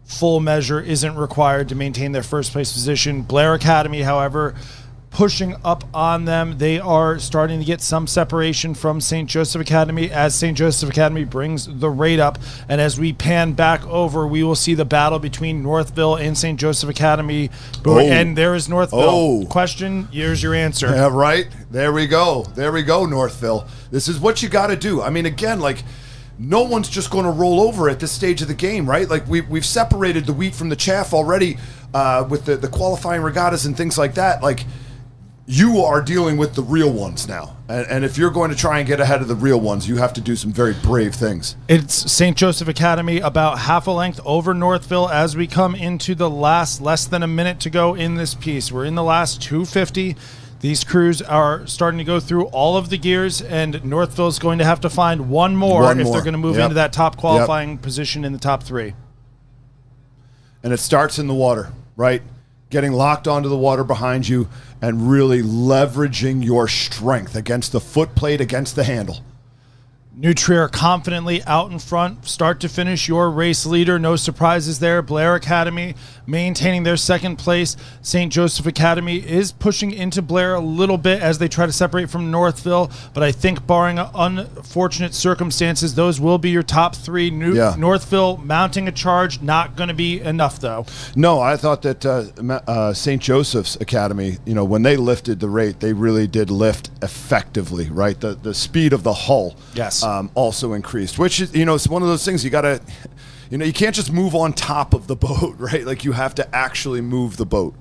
full measure isn't required to maintain their first place position. Blair Academy, however, pushing up on them. They are starting to get some separation from St. Joseph Academy as St. Joseph Academy brings the rate up. And as we pan back over, we will see the battle between Northville and St. Joseph Academy. And there is Northville. Question, here's your answer. Yeah, right. There we go, Northville. This is what you got to do. I mean, again, like, no one's just going to roll over at this stage of the game, right? Like, we've separated the wheat from the chaff already with the qualifying regattas and things like that. Like, you are dealing with the real ones now. And if you're going to try and get ahead of the real ones, you have to do some very brave things. It's St. Joseph Academy about half a length over Northville as we come into the less than a minute to go in this piece. We're in the last 250. These crews are starting to go through all of the gears, and Northville's going to have to find one more if they're going to move into that top qualifying position in the top three. And it starts in the water, right? Getting locked onto the water behind you and really leveraging your strength against the foot plate, against the handle. New Trier confidently out in front, start to finish, your race leader. No surprises there. Blair Academy maintaining their second place. St. Joseph Academy is pushing into Blair a little bit as they try to separate from Northville, but I think barring unfortunate circumstances, those will be your top three. Northville mounting a charge, not going to be enough though. No, I thought that St. Joseph's Academy, when they lifted the rate, they really did lift effectively, right? The speed of the hull. Yes. Also increased, which is, it's one of those things you got to, you can't just move on top of the boat, right? Like, you have to actually move the boat.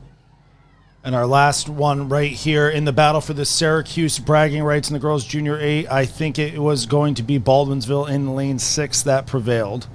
And our last one right here in the battle for the Syracuse bragging rights in the girls' junior 8, I think it was going to be Baldwinsville in lane 6 that prevailed.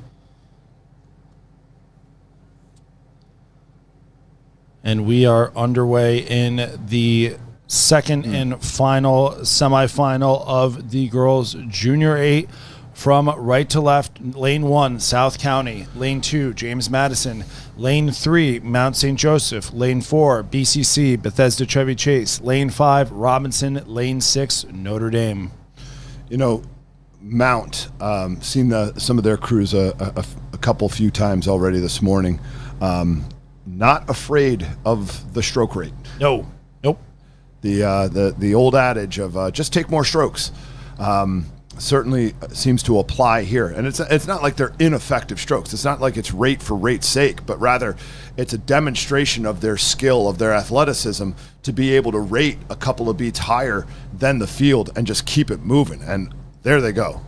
And we are underway in the second and final semifinal of the girls' junior 8. From right to left, lane 1, South County. Lane 2, James Madison. Lane 3, Mount St. Joseph. Lane 4, BCC, Bethesda Chevy Chase. Lane 5, Robinson. Lane 6, Notre Dame. You know, Mount, seen some of their crews a few times already this morning. Not afraid of the stroke rate. No. Nope. The old adage of just take more strokes. Certainly seems to apply here. And it's not like they're ineffective strokes. It's not like it's rate for rate's sake, but rather it's a demonstration of their skill, of their athleticism to be able to rate a couple of beats higher than the field and just keep it moving. And there they go.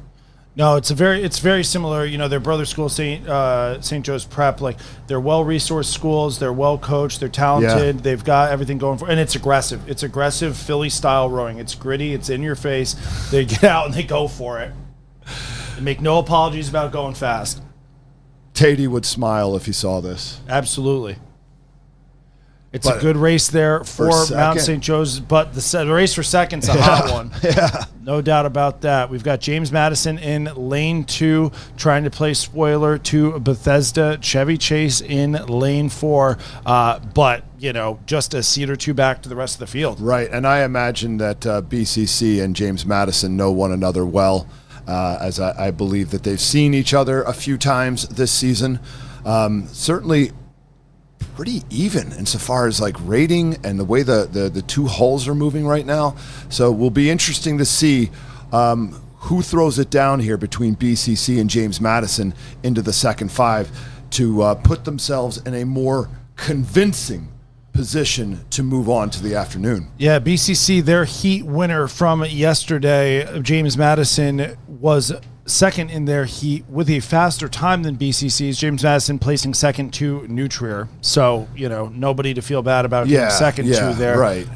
No, it's very similar. You know, their brother school, St. Joe's Prep, like they're well-resourced schools. They're well-coached. They're talented. Yeah. They've got everything going for, and it's aggressive. It's aggressive Philly-style rowing. It's gritty. It's in your face. They get out and they go for it. They make no apologies about going fast. Tatey would smile if he saw this. Absolutely. It's a good race there for Mount St. Joe's, but the race for second's a hot one. Yeah. No doubt about that. We've got James Madison in lane 2 trying to play spoiler to Bethesda Chevy Chase in lane 4, but, you know, just a seat or two back to the rest of the field. Right, and I imagine that BCC and James Madison know one another well, as I believe that they've seen each other a few times this season. Certainly pretty even insofar as like rating and the way the two hulls are moving right now. So will be interesting to see who throws it down here between BCC and James Madison into the second 5 to put themselves in a more convincing position to move on to the afternoon. Yeah, BCC, their heat winner from yesterday, James Madison, was second in their heat with a faster time than BCC's. James Madison placing second to Nutrier. So, you know, nobody to feel bad about getting second to there. Right.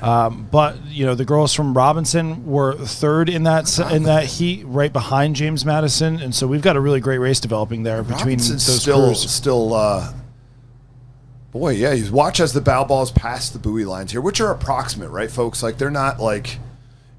But, you know, the girls from Robinson were third in that heat, right behind James Madison. And so we've got a really great race developing there between those crews. Boy, yeah, you watch as the bow balls pass the buoy lines here, which are approximate, right, folks? Like, they're not like,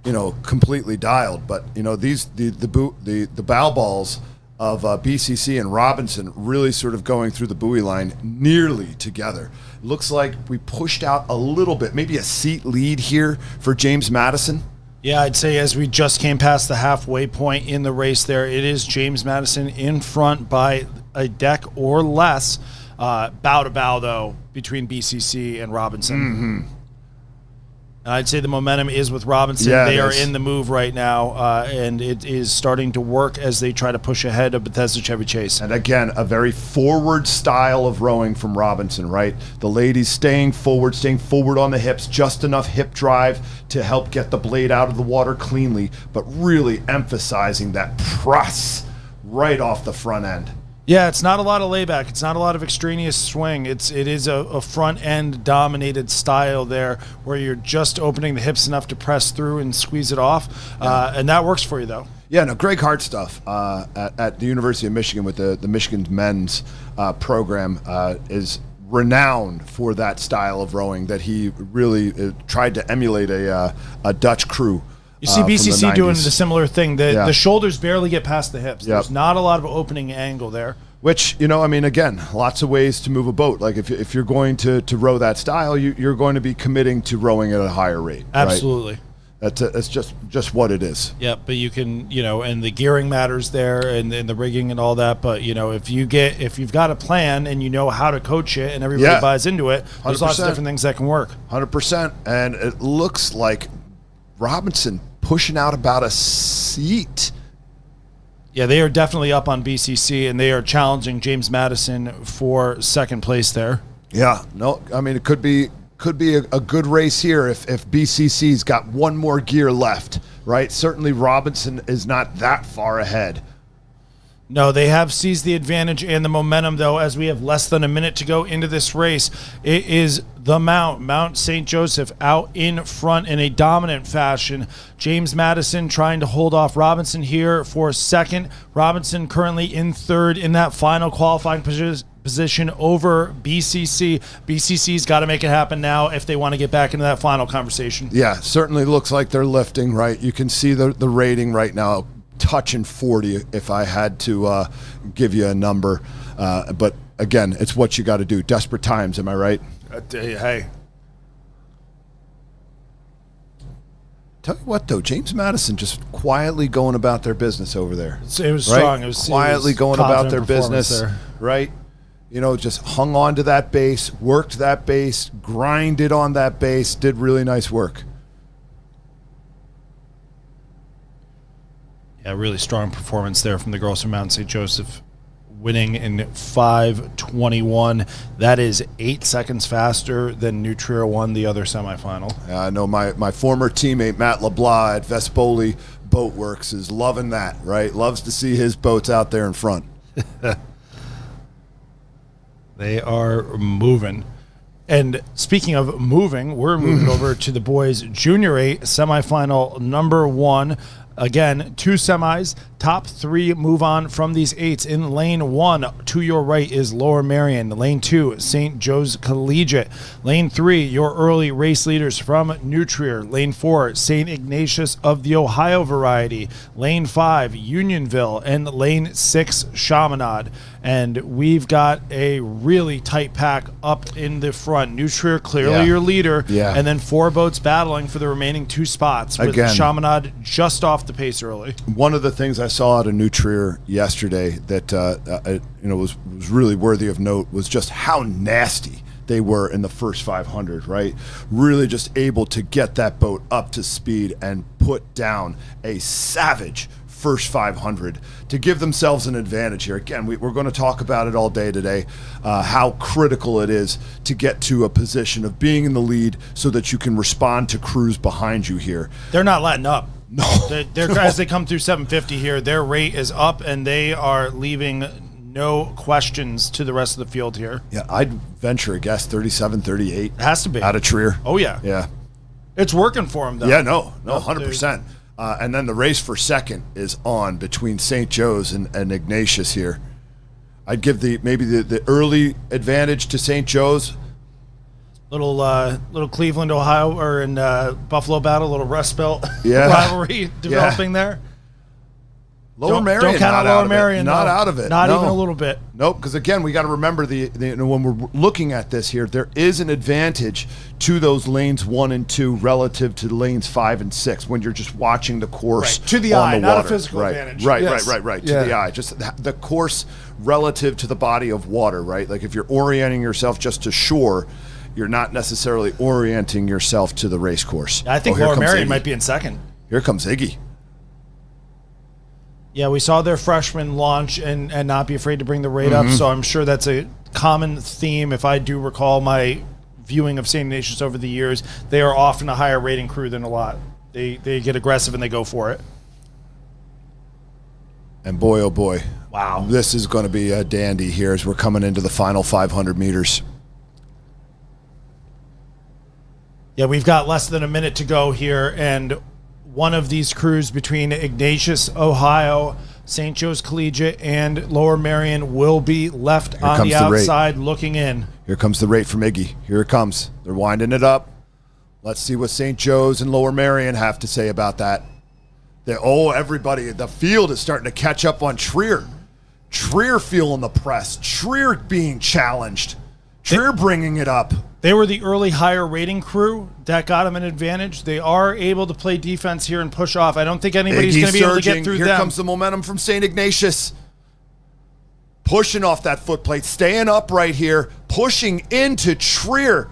you know, completely dialed, but you know, the bow balls of BCC and Robinson really sort of going through the buoy line nearly together. Looks like we pushed out a little bit, maybe a seat lead here for James Madison. Yeah, I'd say as we just came past the halfway point in the race there, it is James Madison in front by a deck or less, bow to bow though, between BCC and Robinson. Mm-hmm. I'd say the momentum is with Robinson. Yeah, they are in the move right now, and it is starting to work as they try to push ahead of Bethesda Chevy Chase. And again, a very forward style of rowing from Robinson, right? The ladies staying forward on the hips, just enough hip drive to help get the blade out of the water cleanly, but really emphasizing that press right off the front end. Yeah, it's not a lot of layback. It's not a lot of extraneous swing. It is a front end dominated style there where you're just opening the hips enough to press through and squeeze it off. And that works for you though. Yeah, no, Greg Hart stuff at the University of Michigan with the Michigan men's program is renowned for that style of rowing that he really tried to emulate a Dutch crew. You see BCC doing the similar thing. The shoulders barely get past the hips. There's not a lot of opening angle there. Which, you know, I mean, again, lots of ways to move a boat. Like if you're going to row that style, you're going to be committing to rowing at a higher rate. Absolutely. Right? That's just what it is. Yeah, but you can, you know, and the gearing matters there and the rigging and all that. But, you know, if you've got a plan and you know how to coach it and everybody buys into it, there's 100%. Lots of different things that can work. 100%. And it looks like Robinson pushing out about a seat. Yeah, they are definitely up on BCC, and they are challenging James Madison for second place there. Yeah, no, I mean, it could be a good race here if BCC's got one more gear left, right? Certainly Robinson is not that far ahead. No, they have seized the advantage and the momentum, though, as we have less than a minute to go into this race. It is the Mount St. Joseph out in front in a dominant fashion. James Madison trying to hold off Robinson here for second. Robinson currently in third in that final qualifying position over BCC. BCC's got to make it happen now if they want to get back into that final conversation. Yeah, certainly looks like they're lifting, right? You can see the rating right now. touching 40 if I had to give you a number. But again, it's what you got to do. Desperate times, am I right? Hey. Tell you what, though, James Madison just quietly going about their business over there. It was right? strong. It was quietly going about their business, there. right? You know, just hung on to that base, worked that base, grinded on that base, did really nice work. Yeah, really strong performance there from the girls from Mount St. Joseph, winning in 5:21. That is 8 seconds faster than Nutria won the other semifinal. I know my former teammate, Matt LeBlanc at Vespoli Boatworks, is loving that, right? Loves to see his boats out there in front. They are moving. And speaking of moving, we're moving over to the boys' Junior 8 semifinal number 1. Again, 2 semis. Top 3 move on from these 8s. In lane 1, to your right is Lower Merion. Lane 2, St. Joe's Collegiate. Lane 3, your early race leaders from Nutrier. Lane 4, St. Ignatius of the Ohio variety. Lane 5, Unionville. And lane 6, Chaminade. And we've got a really tight pack up in the front. Nutrier clearly your leader. Yeah. And then 4 boats battling for the remaining 2 spots, with Again, Chaminade just off the pace early. One of the things I saw out of Nutrier yesterday that was really worthy of note was just how nasty they were in the first 500, right? Really just able to get that boat up to speed and put down a savage first 500 to give themselves an advantage here. Again, we're going to talk about it all day today, how critical it is to get to a position of being in the lead so that you can respond to crews behind you here. They're not letting up. No. As they come through 750 here, their rate is up, and they are leaving no questions to the rest of the field here. Yeah, I'd venture a guess 37, 38. It has to be. Out of Trier. Oh, yeah. Yeah. It's working for them, though. Yeah, no, 100%. And then the race for second is on between St. Joe's and Ignatius here. I'd give maybe the early advantage to St. Joe's. Little Cleveland, Ohio, or in Buffalo battle, little Rust Belt rivalry developing there. Lower Merion, don't count not Lower out Merion, of it. Not out of it. Not even a little bit. Nope, because again, we got to remember when we're looking at this here, there is an advantage to those lanes 1 and 2 relative to lanes 5 and 6 when you're just watching the course to the on eye, the not water. a physical right. advantage. Right, Yes. right. Yeah. To the eye, just the course relative to the body of water, right? Like if you're orienting yourself just to shore, you're not necessarily orienting yourself to the race course. I think Lower Merion might be in second. Here comes Iggy. Yeah, we saw their freshman launch and not be afraid to bring the rate up, so I'm sure that's a common theme. If I do recall my viewing of St. Ignatius over the years, they are often a higher rating crew than a lot. They get aggressive and they go for it. And boy, oh boy. Wow. This is going to be a dandy here as we're coming into the final 500 meters. Yeah, we've got less than a minute to go here, and one of these crews between Ignatius, Ohio, St. Joe's Collegiate, and Lower Merion will be left on the outside looking in. Here comes the rate from Iggy. Here it comes. They're winding it up. Let's see what St. Joe's and Lower Merion have to say about that. Everybody, the field is starting to catch up on Trier. Trier feeling the press. Trier being challenged. Trier bringing it up. They were the early higher rating crew that got them an advantage. They are able to play defense here and push off. I don't think anybody's going to be able to get through them. Here comes the momentum from St. Ignatius. Pushing off that footplate, staying up right here, pushing into Trier.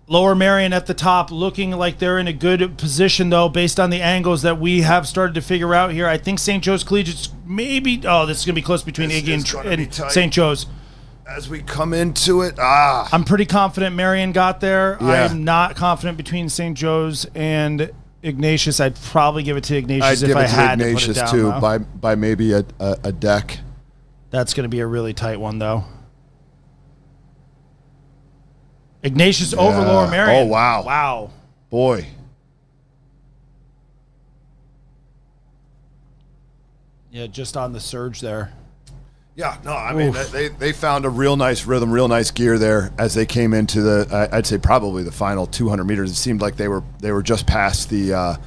Lower Merion at the top, looking like they're in a good position, though, based on the angles that we have started to figure out here. I think St. Joe's Collegiate's maybe... Oh, this is going to be close between Iggy and St. Joe's. As we come into it, I'm pretty confident Marion got there. Yeah. I'm not confident between St. Joe's and Ignatius. I'd probably give it to Ignatius if I had to put it down, too, though. by maybe a deck. That's going to be a really tight one, though. Ignatius over Lower Merion. Oh, wow. Wow. Boy. Yeah, just on the surge there. Yeah, no, I mean, they found a real nice rhythm, real nice gear there as they came into I'd say probably the final 200 meters. It seemed like they were just past the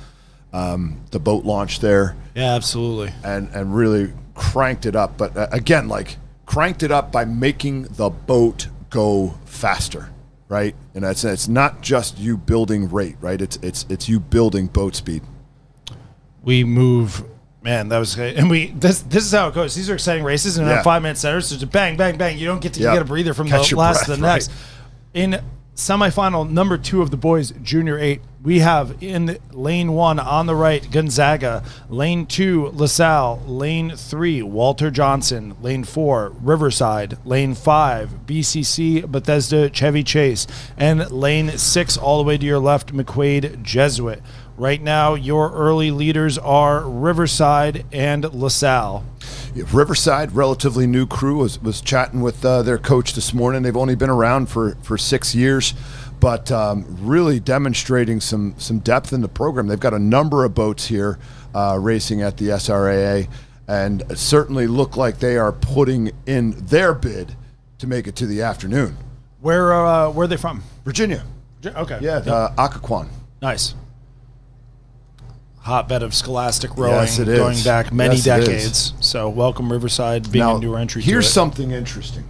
the boat launch there. Yeah, absolutely. And really cranked it up. But again, like cranked it up by making the boat go faster, right? And it's not just you building rate, right? It's you building boat speed. We move, man. That was great. And this is how it goes. These are exciting races, and in 5-minute centers, so just bang, bang, bang. You don't get to get a breather from Catch the your last breath, to the next. right? In semifinal number 2 of the boys junior 8, we have in lane 1 on the right Gonzaga, lane 2 LaSalle, lane 3 Walter Johnson, lane 4 Riverside, lane 5 BCC Bethesda Chevy Chase, and lane 6 all the way to your left McQuaid Jesuit. Right now, your early leaders are Riverside and LaSalle. Riverside, relatively new crew, was chatting with their coach this morning. They've only been around for 6 years, but really demonstrating some depth in the program. They've got a number of boats here racing at the SRAA, and certainly look like they are putting in their bid to make it to the afternoon. Where are they from? Virginia. Okay. Yeah, Occoquan. Nice. Hotbed of scholastic rowing, Yes, it is. going back many Yes, it is. decades. So welcome Riverside being Now, a new entry to here's it. something interesting.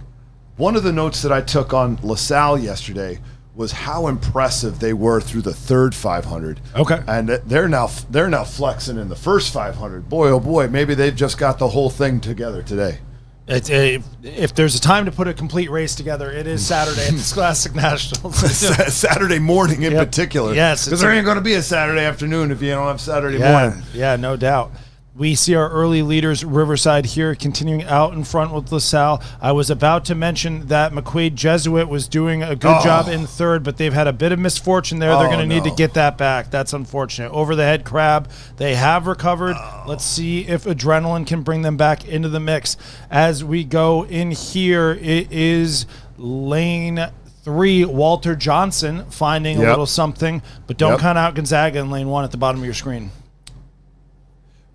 One of the notes that I took on LaSalle yesterday was how impressive they were through the third 500. Okay. And they're now flexing in the first 500. Boy, oh boy, maybe they've just got the whole thing together today. If there's a time to put a complete race together, it is Saturday at the Scholastic Nationals. Saturday morning in particular. Yes. Because there ain't going to be a Saturday afternoon if you don't have Saturday morning. Yeah, no doubt. We see our early leaders, Riverside, here continuing out in front with LaSalle. I was about to mention that McQuaid Jesuit was doing a good job in third, but they've had a bit of misfortune there. They're going to need to get that back. That's unfortunate. Over the head crab, they have recovered. Let's see if adrenaline can bring them back into the mix. As we go in here, it is lane 3, Walter Johnson finding a little something, but don't count out Gonzaga in lane 1 at the bottom of your screen.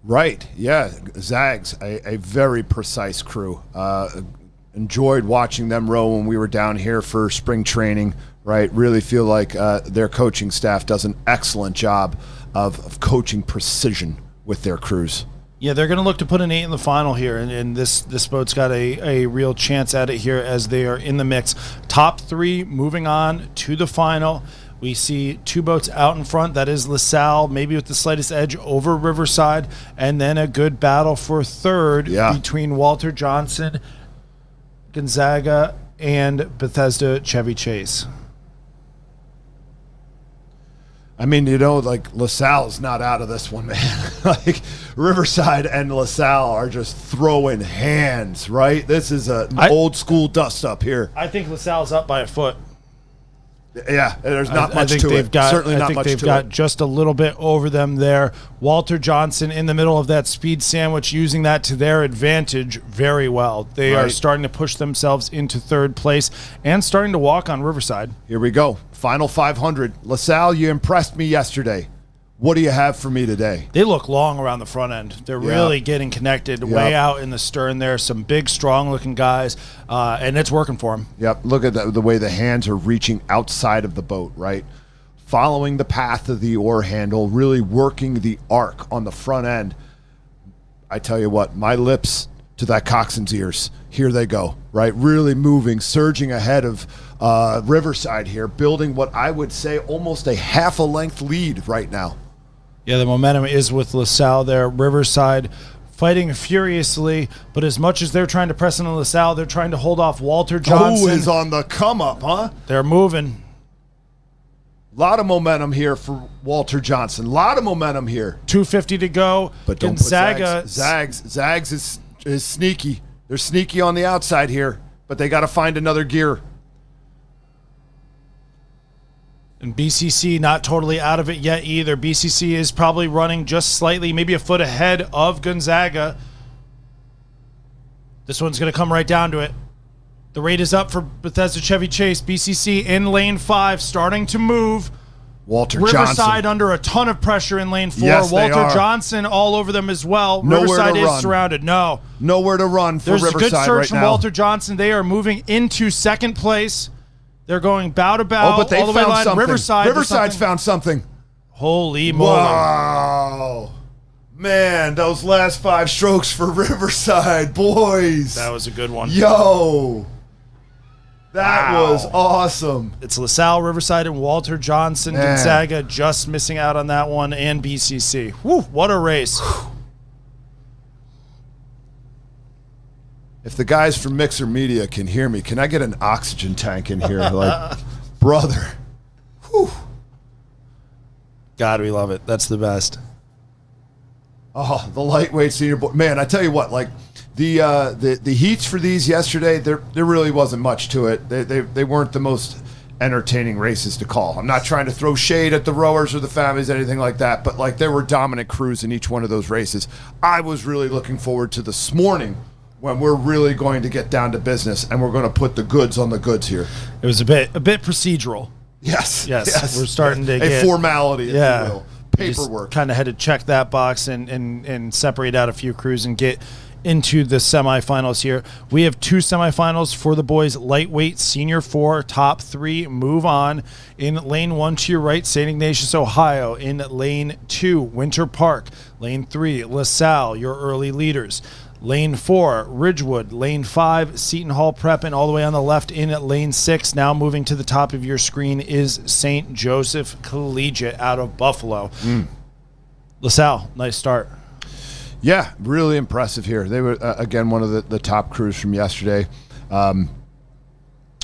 Right, yeah. Zags, a very precise crew. Enjoyed watching them row when we were down here for spring training, right? Really feel like their coaching staff does an excellent job of coaching precision with their crews. Yeah, they're going to look to put an 8 in the final here, and this boat's got a real chance at it here as they are in the mix. Top 3 moving on to the final. We see 2 boats out in front. That is LaSalle, maybe with the slightest edge over Riverside, and then a good battle for third between Walter Johnson, Gonzaga, and Bethesda Chevy Chase. I mean, like LaSalle's not out of this one, man. Like Riverside and LaSalle are just throwing hands, right? This is an old school dust up here. I think LaSalle's up by a foot. Yeah, there's not much to it. Certainly not much to it. They've got just a little bit over them there. Walter Johnson in the middle of that speed sandwich, using that to their advantage very well. They are starting to push themselves into third place and starting to walk on Riverside. Here we go. Final 500. LaSalle, you impressed me yesterday. What do you have for me today? They look long around the front end. They're really getting connected way out in the stern there. Some big, strong-looking guys, and it's working for them. Yep. Look at the way the hands are reaching outside of the boat, right? Following the path of the oar handle, really working the arc on the front end. I tell you what, my lips to that coxswain's ears. Here they go, right? Really moving, surging ahead of Riverside here, building what I would say almost a half a length lead right now. Yeah, the momentum is with LaSalle there. Riverside fighting furiously, but as much as they're trying to press into LaSalle, they're trying to hold off Walter Johnson. Who is on the come up, huh? They're moving. A lot of momentum here for Walter Johnson. A lot of momentum here. 250 to go. But don't Gonzaga. put Zags is sneaky. They're sneaky on the outside here, but they got to find another gear. And BCC not totally out of it yet either. BCC is probably running just slightly, maybe a foot ahead of Gonzaga. This one's going to come right down to it. The rate is up for Bethesda Chevy Chase. BCC in lane 5, starting to move. Walter Riverside Johnson under a ton of pressure in lane 4. Yes, they Walter are. Johnson all over them as well. Nowhere Riverside to is run. surrounded. Nowhere to run for There's Riverside a good search right from now. Walter Johnson. They are moving into second place. They're going bow to bow. Oh, but they all the way found line. something. Riverside's found something. Holy moly. Wow. Man, those last 5 strokes for Riverside, boys. That was a good one. Yo. That Wow. was awesome. It's LaSalle, Riverside, and Walter Johnson. Man. Gonzaga just missing out on that one, and BCC. Whew, what a race. If the guys from Mixer Media can hear me, can I get an oxygen tank in here? Like, brother. Whew. God, we love it. That's the best. Oh, the lightweight senior boy. Man, I tell you what, like, the heats for these yesterday, there really wasn't much to it. They weren't the most entertaining races to call. I'm not trying to throw shade at the rowers or the families, anything like that, but like there were dominant crews in each one of those races. I was really looking forward to this morning when we're really going to get down to business and we're going to put the goods on the goods here. It was a bit procedural. Yes. Yes. We're starting to get a formality, if you will. Paperwork. Kind of had to check that box and separate out a few crews and get into the semifinals here. We have 2 semifinals for the boys lightweight senior 4 top 3 move on. In lane 1 to your right, St. Ignatius, Ohio. In lane 2, Winter Park. Lane 3, LaSalle, your early leaders. Lane 4, Ridgewood. Lane 5, Seton Hall Prep. And all the way on the left in lane 6, now moving to the top of your screen, is St. Joseph Collegiate out of Buffalo. LaSalle, nice start. Yeah, really impressive here. They were, again, one of the top crews from yesterday.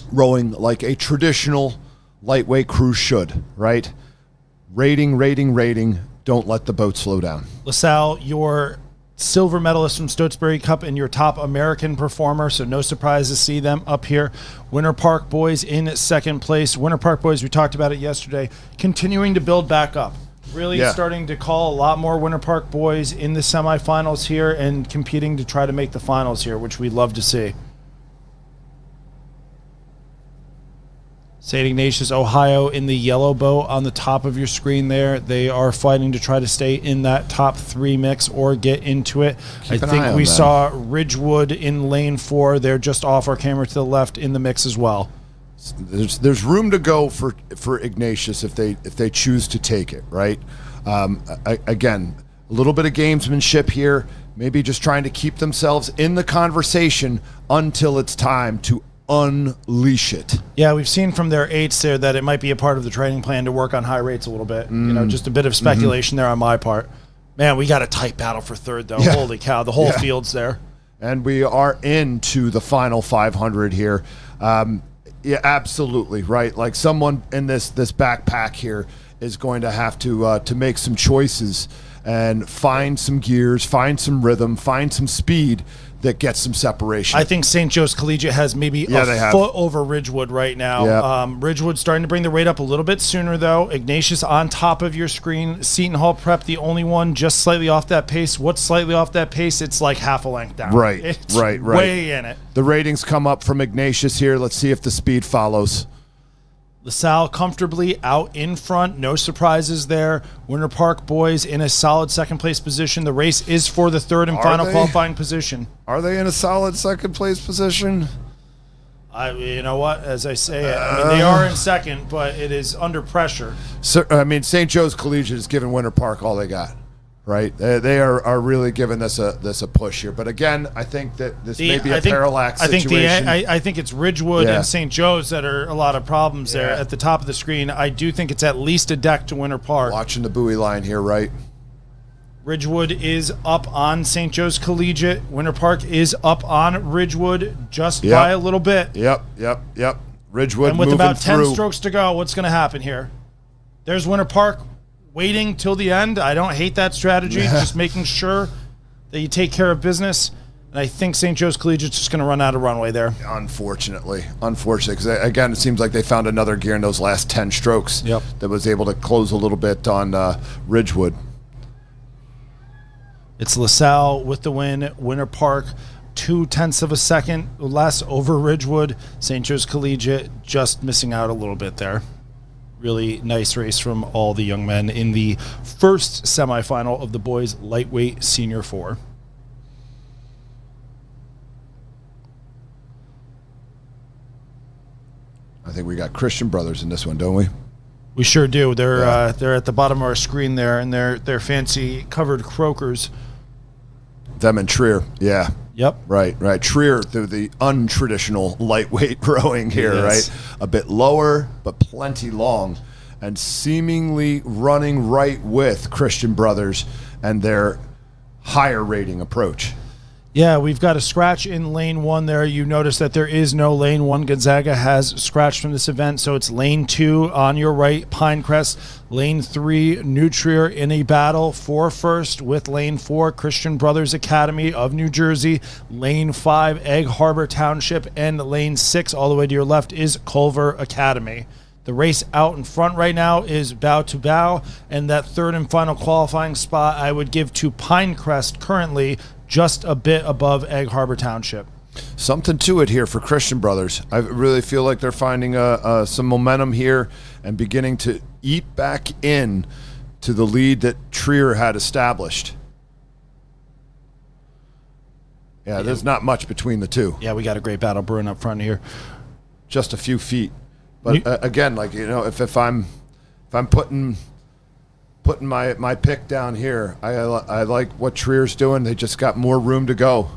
Rowing like a traditional lightweight crew should, right? Rating. Don't let the boat slow down. LaSalle, your silver medalist from Stotesbury Cup and your top American performer, so no surprise to see them up here. Winter Park boys in second place. Winter Park boys, we talked about it yesterday, continuing to build back up. Really starting to call a lot more Winter Park boys in the semifinals here and competing to try to make the finals here, which we'd love to see. St. Ignatius, Ohio in the yellow boat on the top of your screen there. They are fighting to try to stay in that top 3 mix or get into it. I think we saw Ridgewood in lane 4. They're just off our camera to the left in the mix as well. There's room to go for Ignatius if they choose to take it, right? Again, a little bit of gamesmanship here, maybe just trying to keep themselves in the conversation until it's time to unleash it. Yeah, we've seen from their 8s there that it might be a part of the training plan to work on high rates a little bit. You know, just a bit of speculation there on my part. Man, we got a tight battle for third, though. Yeah. Holy cow, the whole field's there. And we are into the final 500 here. Yeah, absolutely, right? Like someone in this backpack here is going to have to make some choices and find some gears, find some rhythm, find some speed that gets some separation. I think St. Joe's Collegiate has maybe a foot over Ridgewood right now. Yep. Ridgewood starting to bring the rate up a little bit sooner, though. Ignatius on top of your screen. Seton Hall Prep, the only one just slightly off that pace. What's slightly off that pace? It's like half a length down. Right, it's right. Way in it. The ratings come up from Ignatius here. Let's see if the speed follows. LaSalle comfortably out in front. No surprises there. Winter Park boys in a solid second place position. The race is for the third and final qualifying position. Are they in a solid second place position? You know what? As I say it, I mean, they are in second, but it is under pressure. So, I mean, St. Joe's Collegiate has given Winter Park all they got. Right, they are really giving this a push here, but again, I think that this may be a parallax situation. I think it's Ridgewood and St. Joe's that are a lot of problems there at the top of the screen. I do think it's at least a deck to Winter Park. Watching the buoy line here, right? Ridgewood is up on St. Joe's Collegiate. Winter Park is up on Ridgewood just by a little bit. Yep. Ridgewood, and with moving about 10 through. strokes to go, what's going to happen here? There's Winter Park. Waiting till the end. I don't hate that strategy. Just making sure that you take care of business. And I think St. Joe's Collegiate's just going to run out of runway there. Unfortunately. Because, again, it seems like they found another gear in those last 10 strokes that was able to close a little bit on Ridgewood. It's LaSalle with the win. Winter Park, 0.2 of a second less over Ridgewood. St. Joe's Collegiate just missing out a little bit there. Really nice race from all the young men in the first semifinal of the boys' lightweight senior 4. I think we got Christian brothers in this one, don't we? We sure do. They're at the bottom of our screen there, and they're fancy covered croakers. Them and Trier, yeah. Yep. Right. Trier, the untraditional lightweight rowing here, Yes. right? A bit lower, but plenty long, and seemingly running right with Christian Brothers and their higher rating approach. Yeah, we've got a scratch in lane 1 there. You notice that there is no lane 1. Gonzaga has scratched from this event, so it's lane 2 on your right, Pinecrest. Lane 3, New Trier in a battle for first with lane 4, Christian Brothers Academy of New Jersey. Lane 5, Egg Harbor Township. And lane 6, all the way to your left, is Culver Academy. The race out in front right now is bow to bow, and that third and final qualifying spot I would give to Pinecrest currently, just a bit above Egg Harbor Township. Something to it here for Christian Brothers. I really feel like they're finding some momentum here and beginning to eat back in to the lead that Trier had established. Yeah, there's not much between the two. Yeah, we got a great battle brewing up front here. Just a few feet. But again, like, you know, if I'm putting my pick down here, I like what Trier's doing. They just got more room to go.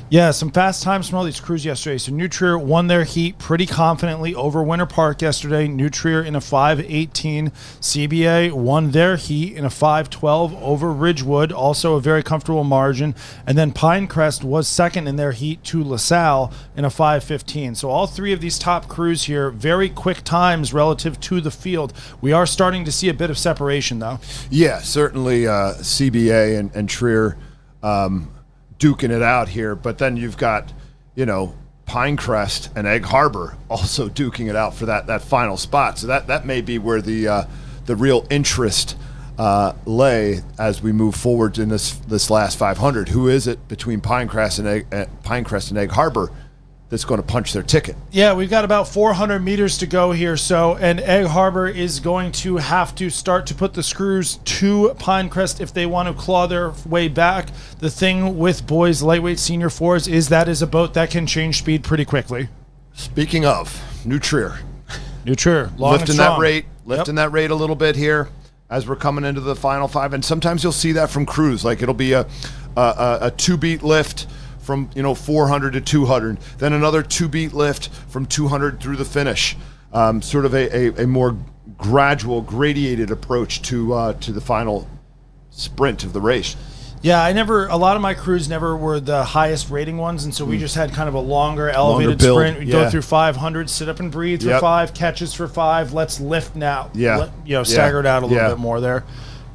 Yeah, some fast times from all these crews yesterday. So New Trier won their heat pretty confidently over Winter Park yesterday. New Trier in a 5:18. CBA won their heat in a 5:12 over Ridgewood, also a very comfortable margin. And then Pinecrest was second in their heat to LaSalle in a 5:15. So all three of these top crews here, very quick times relative to the field. We are starting to see a bit of separation, though. Yeah, certainly CBA and Trier duking it out here, but then you've got, you know, Pinecrest and Egg Harbor also duking it out for that final spot. So that may be where the real interest lay as we move forward in this last 500. Who is it between Pinecrest and Egg Harbor that's going to punch their ticket? Yeah, we've got about 400 meters to go here. So, and Egg Harbor is going to have to start to put the screws to Pinecrest if they want to claw their way back. The thing with boys lightweight senior fours is that is a boat that can change speed pretty quickly. Speaking of, New Trier. New Trier, long lifting and strong. that rate a little bit here as we're coming into the final 5. And sometimes you'll see that from crews. Like it'll be a 2-beat lift from 400 to 200, then another 2-beat lift from 200 through the finish. Sort of a more gradual, gradiated approach to the final sprint of the race. Yeah, a lot of my crews never were the highest rating ones, and so we just had kind of a longer elevated build, sprint. We yeah. go through 500, sit up and breathe for 5, catches for 5. Let's lift now. Yeah. Stagger it out a little bit more there.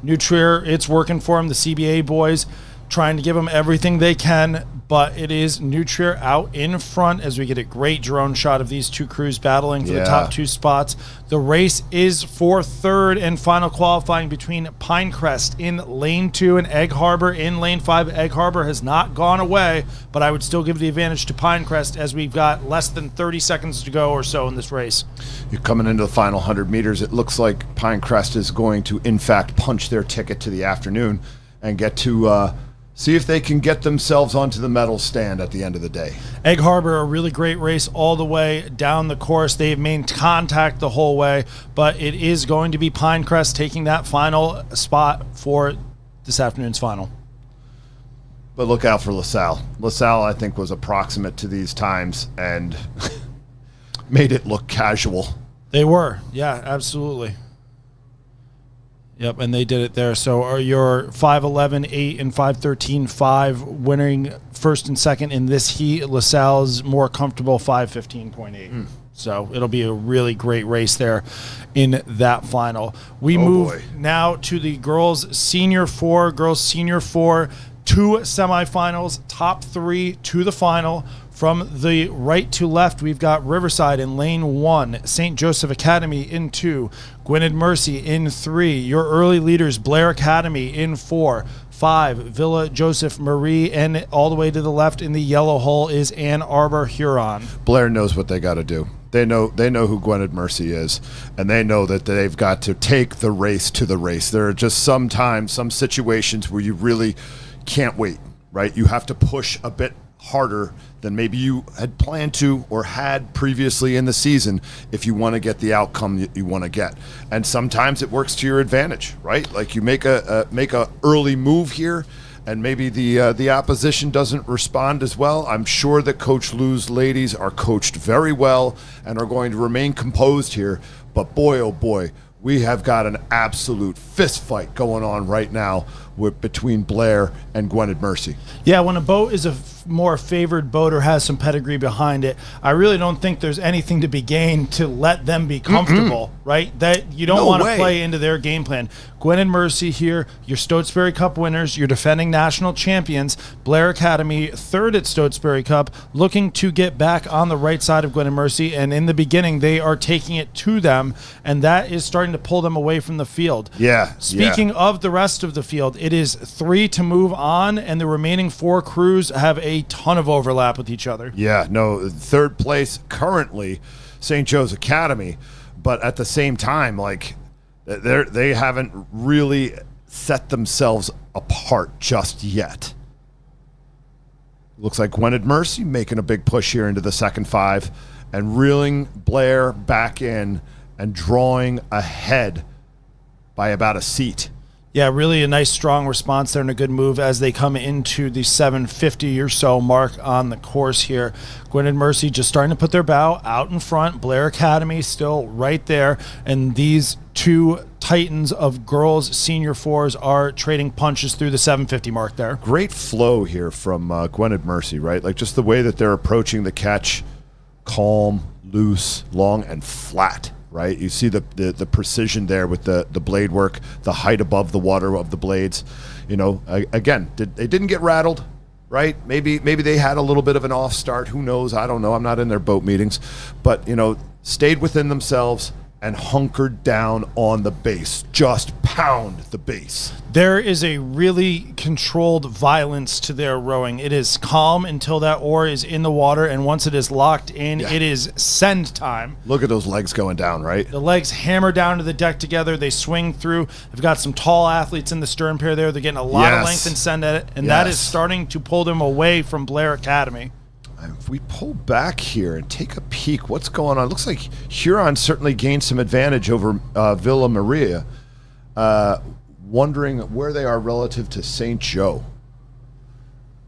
New Trier, it's working for them. The CBA boys trying to give them everything they can, but it is New Trier out in front as we get a great drone shot of these two crews battling for the top 2 spots. The race is for third and final qualifying between Pinecrest in lane 2 and Egg Harbor in lane 5. Egg Harbor has not gone away, but I would still give the advantage to Pinecrest as we've got less than 30 seconds to go or so in this race. You're coming into the final 100 meters. It looks like Pinecrest is going to, in fact, punch their ticket to the afternoon and get to see if they can get themselves onto the medal stand at the end of the day. Egg Harbor, a really great race all the way down the course. They've maintained contact the whole way, but it is going to be Pinecrest taking that final spot for this afternoon's final. But look out for LaSalle. LaSalle, I think, was approximate to these times and made it look casual. They were. Yeah, absolutely. Yep, and they did it there. So are your 5:11, 8, and 5:13, 5 winning first and second in this heat. LaSalle's more comfortable 5:15.8. So it'll be a really great race there in that final. We move now to the girls senior 4. Girls senior 4, 2 semifinals, top 3 to the final. From the right to left, we've got Riverside in lane 1, St. Joseph Academy in 2, Gwynedd Mercy in 3, your early leaders, Blair Academy in 4, 5, Villa Joseph Marie, and all the way to the left in the yellow hull is Ann Arbor Huron. Blair knows what they got to do. They know who Gwynedd Mercy is, and they know that they've got to take the race to the race. There are just some situations where you really can't wait, right? You have to push a bit harder than maybe you had planned to or had previously in the season if you want to get the outcome that you want to get. And sometimes it works to your advantage, right? Like you make a early move here, and maybe the opposition doesn't respond as well. I'm sure that Coach Lou's ladies are coached very well and are going to remain composed here. But boy, oh boy, we have got an absolute fist fight going on right now between Blair and Gwynedd Mercy. Yeah, when a boat is a more favored boat or has some pedigree behind it, I really don't think there's anything to be gained to let them be comfortable, right? That you don't want to play into their game plan. Gwynedd Mercy here, your Stotesbury Cup winners, your defending national champions. Blair Academy, third at Stotesbury Cup, looking to get back on the right side of Gwynedd Mercy, and in the beginning, they are taking it to them, and that is starting to pull them away from the field. Yeah. Speaking of the rest of the field, it is 3 to move on, and the remaining 4 crews have a ton of overlap with each other. Yeah, no, third place currently, St. Joe's Academy, but at the same time, like they haven't really set themselves apart just yet. Looks like Gwynedd Mercy making a big push here into the second 5 and reeling Blair back in and drawing ahead by about a seat. Yeah, really a nice, strong response there and a good move as they come into the 750 or so mark on the course here. Gwynedd Mercy just starting to put their bow out in front. Blair Academy still right there. And these 2 titans of girls senior 4s are trading punches through the 750 mark there. Great flow here from Gwynedd Mercy, right? Like just the way that they're approaching the catch, calm, loose, long, and flat. Right, you see the precision there with the blade work, the height above the water of the blades. You know, again, they didn't get rattled, right? Maybe they had a little bit of an off start. Who knows? I don't know. I'm not in their boat meetings, but you know, stayed within themselves and hunkered down on the base. Just pound the base. There is a really controlled violence to their rowing. It is calm until that oar is in the water, and once it is locked in, it is send time. Look at those legs going down, right? The legs hammer down to the deck together. They swing through. They've got some tall athletes in the stern pair there. They're getting a lot of length and send at it, and that is starting to pull them away from Blair Academy. If we pull back here and take a peek, what's going on? It looks like Huron certainly gained some advantage over Villa Maria. Wondering where they are relative to St. Joe.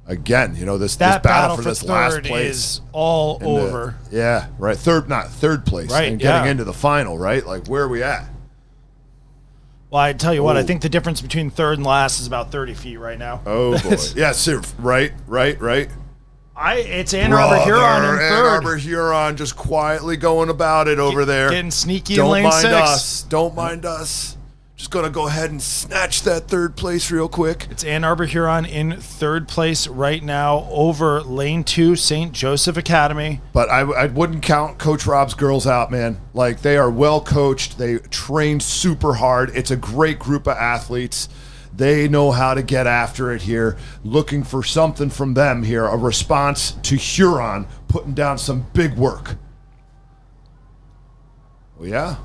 Again, you know, this battle for this last place is all over. Third place, right? And getting into the final, right? Like, where are we at? Well, I tell you what, I think the difference between third and last is about 30 feet right now. Oh boy, yeah, right. It's Ann Arbor Huron in third. Ann Arbor Huron just quietly going about it over there. Getting sneaky in lane 6. Don't mind us. Just going to go ahead and snatch that third place real quick. It's Ann Arbor Huron in third place right now over lane 2, St. Joseph Academy. But I wouldn't count Coach Rob's girls out, man. Like, they are well coached. They train super hard. It's a great group of athletes. They know how to get after it here. Looking for something from them here, a response to Huron putting down some big work. Oh, yeah.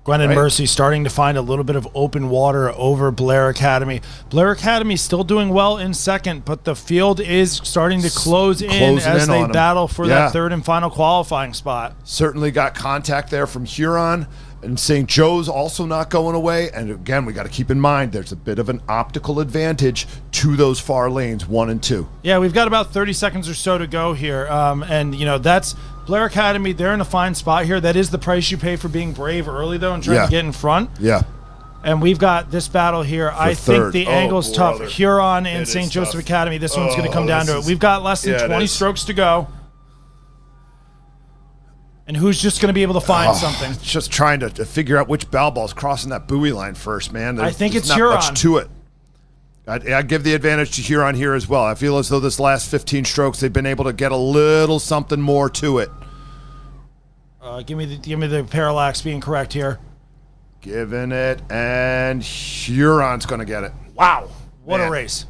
Gwynedd Mercy starting to find a little bit of open water over Blair Academy. Blair Academy still doing well in second, but the field is starting to close in as they battle for that third and final qualifying spot. Certainly got contact there from Huron. And St. Joe's also not going away. And again, we got to keep in mind there's a bit of an optical advantage to those far lanes 1 and 2. Yeah, we've got about 30 seconds or so to go here. And, you know, that's Blair Academy. They're in a fine spot here. That is the price you pay for being brave early, though, and trying to get in front. Yeah. And we've got this battle here. I think the angle's tough. Huron and St. Joseph Academy, this one's going to come down to it. We've got less than 20 strokes to go. And who's just going to be able to find something? Just trying to figure out which bow ball's crossing that buoy line first, man. I think it's not Huron. Much to it. I'd give the advantage to Huron here as well. I feel as though this last 15 strokes, they've been able to get a little something more to it. Give me the parallax being correct here. Giving it, and Huron's going to get it. Wow, what a race.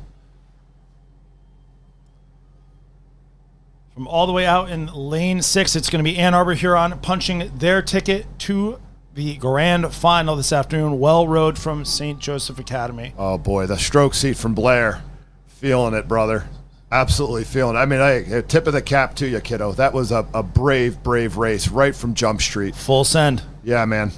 From all the way out in lane 6, it's going to be Ann Arbor Huron punching their ticket to the grand final this afternoon. Well rowed from St. Joseph Academy. Oh, boy, the stroke seat from Blair. Feeling it, brother. Absolutely feeling. I mean, tip of the cap to you, kiddo. That was a brave race right from Jump Street. Full send. Yeah, man.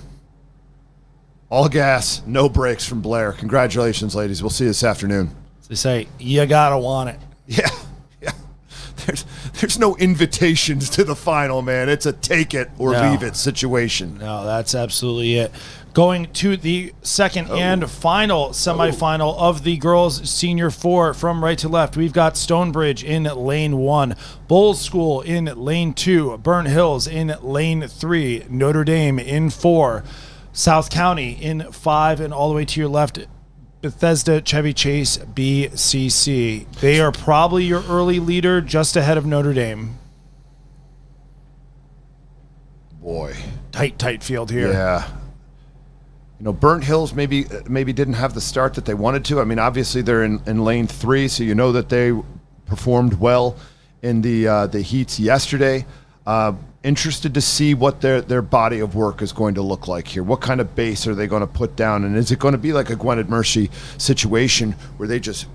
All gas, no brakes from Blair. Congratulations, ladies. We'll see you this afternoon. They say you gotta want it. Yeah. There's no invitations to the final, man. It's a take it or leave it situation. No, that's absolutely it. Going to the second and final semifinal of the girls senior 4 from right to left. We've got Stonebridge in lane 1, Bowles School in lane 2, Burnt Hills in lane 3, Notre Dame in 4, South County in 5, and all the way to your left, Bethesda Chevy Chase BCC. They are probably your early leader, just ahead of Notre Dame. Boy. Tight field here. Yeah. Burnt Hills maybe didn't have the start that they wanted to. I mean, obviously they're in lane 3, so you know that they performed well in the heats yesterday. Interested to see what their body of work is going to look like here. What kind of base are they going to put down? And is it going to be like a Gwynedd Mercy situation where they just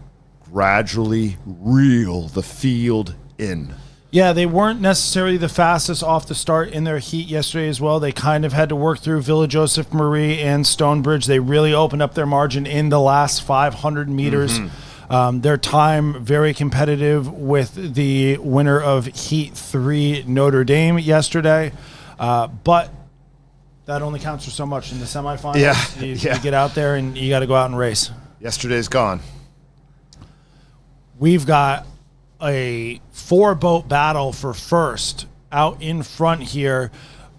gradually reel the field in? Yeah, they weren't necessarily the fastest off the start in their heat yesterday as well. They kind of had to work through Villa Joseph Marie and Stonebridge. They really opened up their margin in the last 500 meters. Their time very competitive with the winner of Heat 3, Notre Dame, yesterday. But that only counts for so much in the semifinals. Yeah. You get out there and you got to go out and race. Yesterday's gone. We've got a 4-boat battle for first out in front here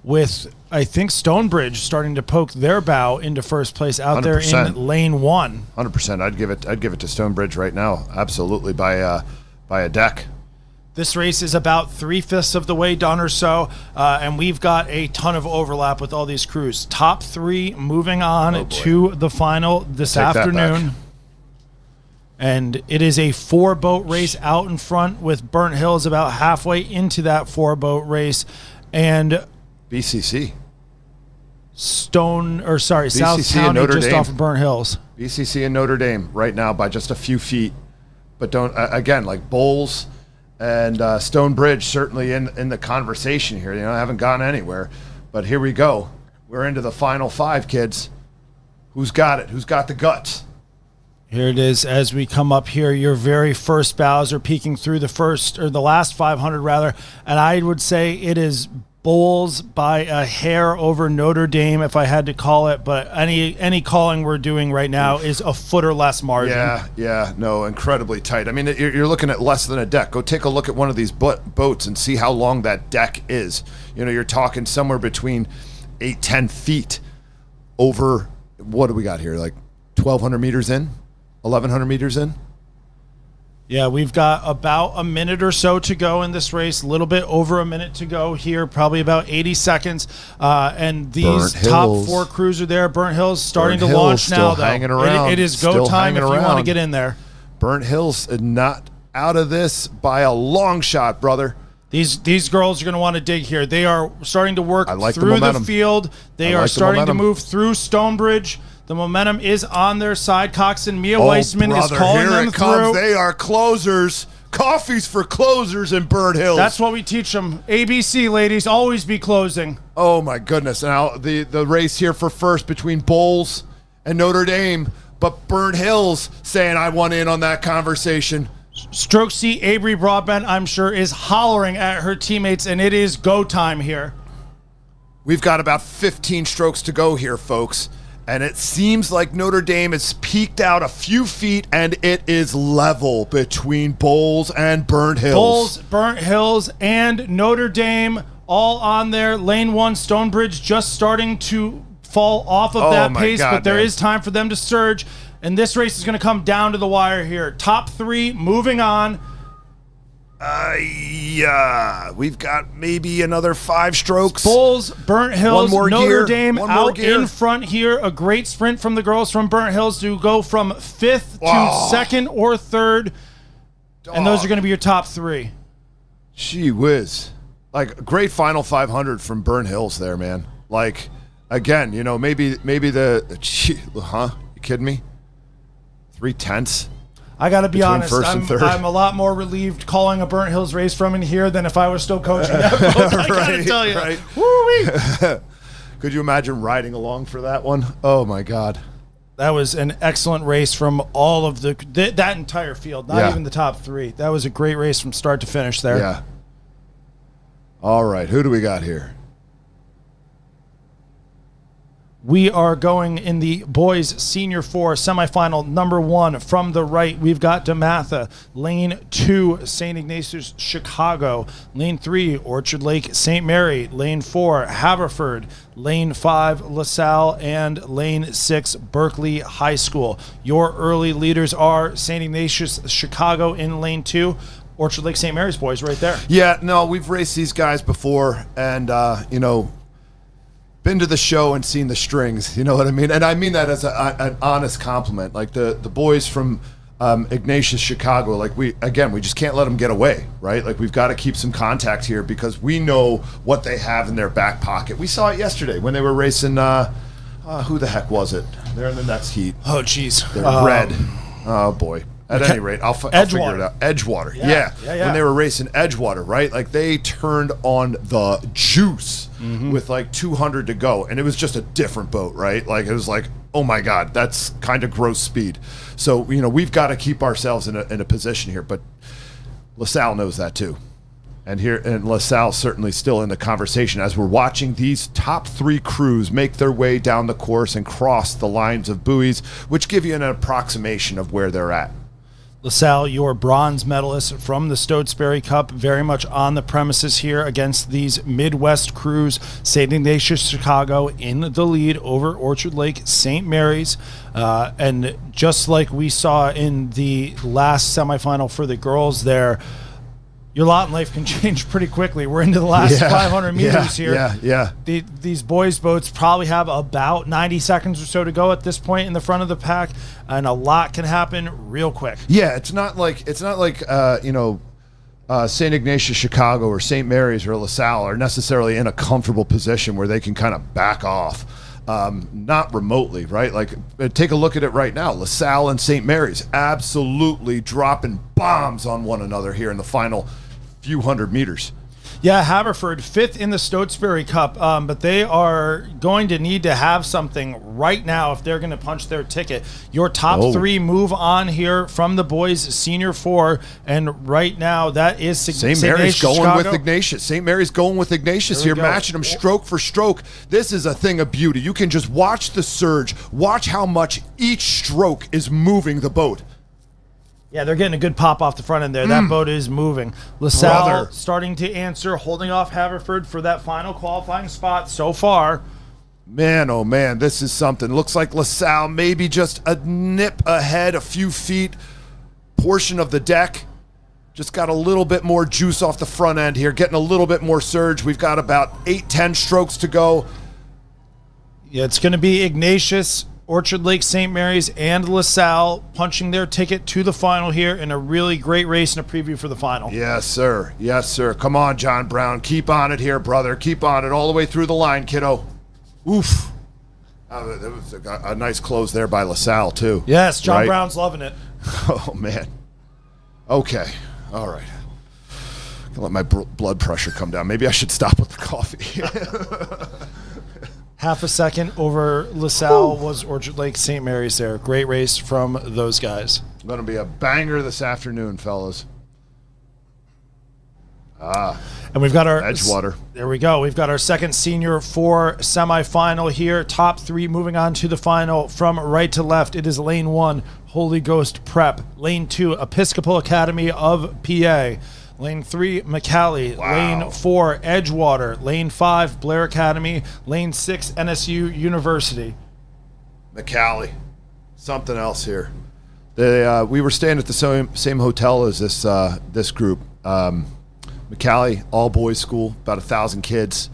with, I think, Stonebridge starting to poke their bow into first place out 100%. there in lane 1. 100%. I'd give it to Stonebridge right now. Absolutely, by a deck. This race is about 3/5 of the way done or so, and we've got a ton of overlap with all these crews. Top 3 moving on to the final this afternoon. And it is a 4-boat race out in front with Burnt Hills about halfway into that 4-boat race. And BCC. South County just off of Burnt Hills. BCC and Notre Dame right now by just a few feet. But don't, again, like Bowles and Stonebridge certainly in the conversation here. I haven't gone anywhere. But here we go. We're into the final 5, kids. Who's got it? Who's got the guts? Here it is as we come up here. Your very first bows are peeking through the last 500 rather. And I would say it is Bowles by a hair over Notre Dame, if I had to call it, but any calling we're doing right now is a foot or less margin. No, incredibly tight. I mean, you're looking at less than a deck. Go take a look at one of these boats and see how long that deck is. You're talking somewhere between 8-10 feet over. What do we got here? Like 1,200 meters in, 1,100 meters in. Yeah, we've got about a minute or so to go in this race, a little bit over a minute to go here, probably about 80 seconds. And these top 4 crews are there. Burnt Hills starting to launch now, though. Hanging around. It is go time if you want to get in there. Burnt Hills not out of this by a long shot, brother. These girls are going to want to dig here. They are starting to work through the field. They are starting to move through Stonebridge. The momentum is on their side. Coxed and Mia Weissman is calling them through. They are closers. Coffee's for closers in Burnt Hills. That's what we teach them. ABC, ladies, always be closing. Oh, my goodness. Now, the race here for first between Bowles and Notre Dame, but Burnt Hills saying, I want in on that conversation. Stroke C, Avery Broadbent, I'm sure, is hollering at her teammates, and it is go time here. We've got about 15 strokes to go here, folks. And it seems like Notre Dame has peaked out a few feet, and it is level between Bowles and Burnt Hills. Bowles, Burnt Hills, and Notre Dame all on there. Lane 1, Stonebridge just starting to fall off of that pace, but there is time for them to surge. And this race is going to come down to the wire here. Top 3 moving on. We've got maybe another 5 strokes. Bowles, Burnt Hills, Notre Dame out gear. in front here. A great sprint from the girls from Burnt Hills to go from 5th to 2nd or 3rd. And those are going to be your top 3. Gee whiz. Like, a great final 500 from Burnt Hills there, man. Like, again, maybe you kidding me? 3/10. I got to be honest, first and third. I'm a lot more relieved calling a Burnt Hills race from in here than if I was still coaching that boat. I got to tell you. Right. Woo-wee. Could you imagine riding along for that one? Oh, my God. That was an excellent race from all of that entire field, not even the top three. That was a great race from start to finish there. Yeah. All right. Who do we got here? We are going in the boys senior 4 semifinal number 1 from the right. We've got DeMatha, lane 2, St. Ignatius, Chicago, lane 3, Orchard Lake, St. Mary, lane 4, Haverford, lane 5, LaSalle, and lane 6, Berkeley High School. Your early leaders are St. Ignatius, Chicago in lane 2, Orchard Lake, St. Mary's boys right there. Yeah, no, we've raced these guys before, and, been to the show and seen the strings, you know what I mean? And I mean that as an honest compliment. Like the boys from Ignatius, Chicago, like we just can't let them get away, right? Like we've got to keep some contact here because we know what they have in their back pocket. We saw it yesterday when they were racing, who the heck was it? They're in the next heat. Oh, geez. They're red. Oh, boy. At any rate, I'll figure it out. Edgewater. Yeah. When they were racing Edgewater, right? Like they turned on the juice with like 200 to go. And it was just a different boat, right? Like it was like, oh my God, that's kind of gross speed. So, we've got to keep ourselves in a position here. But LaSalle knows that too. And LaSalle's certainly still in the conversation as we're watching these top 3 crews make their way down the course and cross the lines of buoys, which give you an approximation of where they're at. LaSalle, your bronze medalist from the Stotesbury Cup, very much on the premises here against these Midwest crews. St. Ignatius, Chicago in the lead over Orchard Lake, St. Mary's. And just like we saw in the last semifinal for the girls there, your lot in life can change pretty quickly. We're into the last 500 meters here. Yeah. These boys' boats probably have about 90 seconds or so to go at this point in the front of the pack, and a lot can happen real quick. Yeah, it's not like St. Ignatius, Chicago, or St. Mary's or LaSalle are necessarily in a comfortable position where they can kind of back off. Not remotely, right? Like, take a look at it right now. LaSalle and St. Mary's absolutely dropping bombs on one another here in the final few hundred meters. Yeah, Haverford, 5th in the Stotesbury Cup, but they are going to need to have something right now if they're going to punch their ticket. Your top 3 move on here from the boys' senior 4, and right now that is St. Mary's going with Ignatius. St. Mary's going with Ignatius here, matching them stroke for stroke. This is a thing of beauty. You can just watch the surge, watch how much each stroke is moving the boat. Yeah, they're getting a good pop off the front end there. That boat is moving. LaSalle starting to answer, holding off Haverford for that final qualifying spot so far. Man, oh man, this is something. Looks like LaSalle maybe just a nip ahead, a few feet, portion of the deck. Just got a little bit more juice off the front end here, getting a little bit more surge. We've got about 8-10 strokes to go. Yeah, it's going to be Ignatius, Orchard Lake, St. Mary's, and LaSalle punching their ticket to the final here in a really great race and a preview for the final. Yes, sir. Yes, sir. Come on, John Brown. Keep on it here, brother. Keep on it all the way through the line, kiddo. Oof. That was a nice close there by LaSalle, too. Yes, John Brown's loving it. Oh, man. Okay. All right. Gonna let my blood pressure come down. Maybe I should stop with the coffee. Half a second over LaSalle was Orchard Lake, St. Mary's there. Great race from those guys. Going to be a banger this afternoon, fellas. And we've got our Edgewater. There we go. We've got our second senior 4 semifinal here. Top 3 moving on to the final from right to left. It is lane 1, Holy Ghost Prep. Lane 2, Episcopal Academy of PA. Lane 3, McCallie. Wow. Lane 4, Edgewater. Lane 5, Blair Academy. Lane 6, NSU University. McCallie. Something else here. We were staying at the same hotel as this group. McCallie, all-boys school, about 1,000 kids.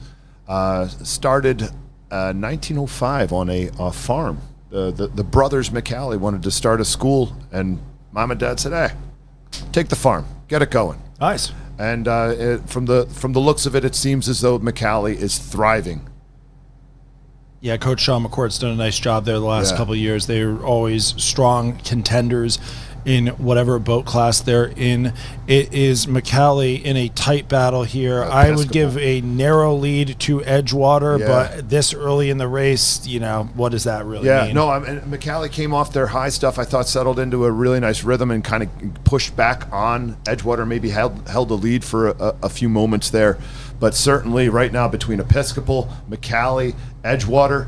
Started 1905 on a farm. The brothers McCallie wanted to start a school, and Mom and Dad said, hey, take the farm. Get it going. Nice. And from the looks of it, it seems as though McCallie is thriving. Yeah, Coach Sean McCourt's done a nice job there the last couple of years. They were always strong contenders in whatever boat class they're in. It is McCallie in a tight battle here. I would give a narrow lead to Edgewater, but this early in the race, what does that really mean? No, McCallie came off their high stuff. I thought settled into a really nice rhythm and kind of pushed back on Edgewater, maybe held the lead for a few moments there. But certainly right now between Episcopal, McCallie, Edgewater,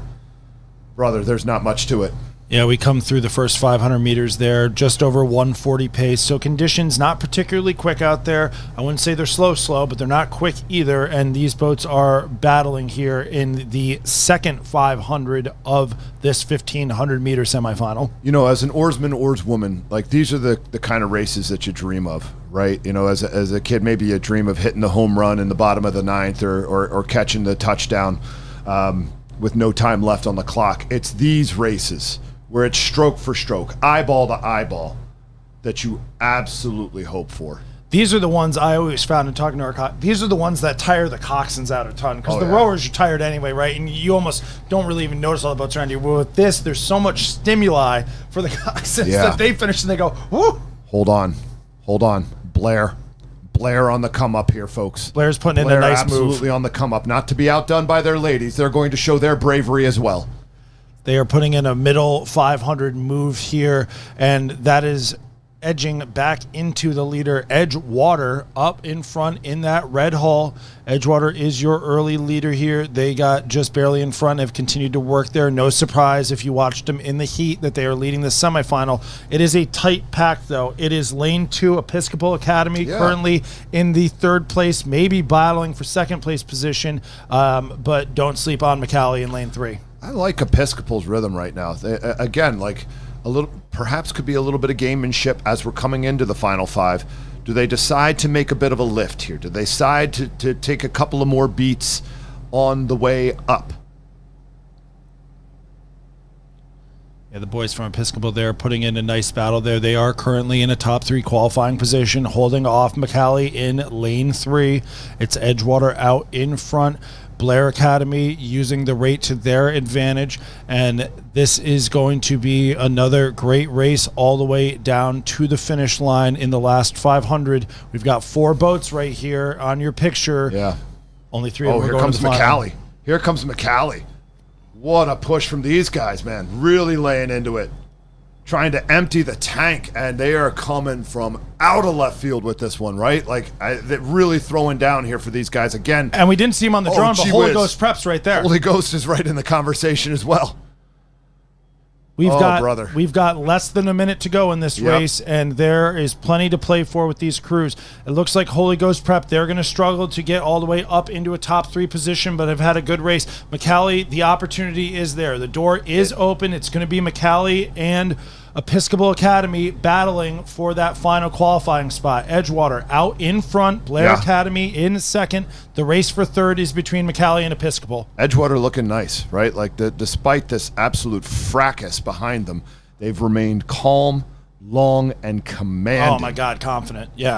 brother, there's not much to it. Yeah, we come through the first 500 meters there, just over 140 pace. So conditions not particularly quick out there. I wouldn't say they're slow, but they're not quick either. And these boats are battling here in the second 500 of this 1,500-meter semifinal. As an oarsman, oarswoman, like these are the kind of races that you dream of, right? As a kid, maybe you dream of hitting the home run in the bottom of the ninth or catching the touchdown with no time left on the clock. It's these races where it's stroke for stroke, eyeball to eyeball, that you absolutely hope for. These are the ones I always found in talking to our these are the ones that tire the coxswains out a ton, because the rowers are tired anyway, right? And you almost don't really even notice all the boats around you. Well, with this, there's so much stimuli for the coxswains that they finish and they go, whoo! Hold on. Blair on the come up here, folks. Blair's putting in a nice move. Absolutely on the come up. Not to be outdone by their ladies. They're going to show their bravery as well. They are putting in a middle 500 move here, and that is edging back into the leader. Edgewater up in front in that red hull. Edgewater is your early leader here. They got just barely in front, have continued to work there. No surprise if you watched them in the heat that they are leading the semifinal. It is a tight pack, though. It is lane 2, Episcopal Academy, currently in the third place, maybe battling for second place position, but don't sleep on McCallie in lane 3. I like Episcopal's rhythm right now. They, again, like a little, perhaps could be a little bit of gamemanship as we're coming into the final 5. Do they decide to make a bit of a lift here? Do they decide to take a couple of more beats on the way up? Yeah, the boys from Episcopal there putting in a nice battle there. They are currently in a top 3 qualifying position, holding off McCallie in lane 3. It's Edgewater out in front. Blair Academy using the rate to their advantage, and this is going to be another great race all the way down to the finish line in the last 500. We've got 4 boats right here on your picture. Yeah. Only 3 of them are here going comes to the McCallie. final. Here comes McCallie. What a push from these guys, man. Really laying into it. Trying to empty the tank, and they are coming from out of left field with this one, right? Like, they're really throwing down here for these guys again. And we didn't see him on the drone, but Holy Ghost Prep's right there. Holy Ghost is right in the conversation as well. We've got less than a minute to go in this race, and there is plenty to play for with these crews. It looks like Holy Ghost Prep, they're going to struggle to get all the way up into a top 3 position, but have had a good race. McCallie, the opportunity is there. The door is open. It's going to be McCallie and Episcopal Academy battling for that final qualifying spot. Edgewater out in front, Blair Academy in second. The race for third is between McCallie and Episcopal. Edgewater looking nice, right? Like, despite this absolute fracas behind them, they've remained calm, long, and commanding. Oh my God, confident. Yeah.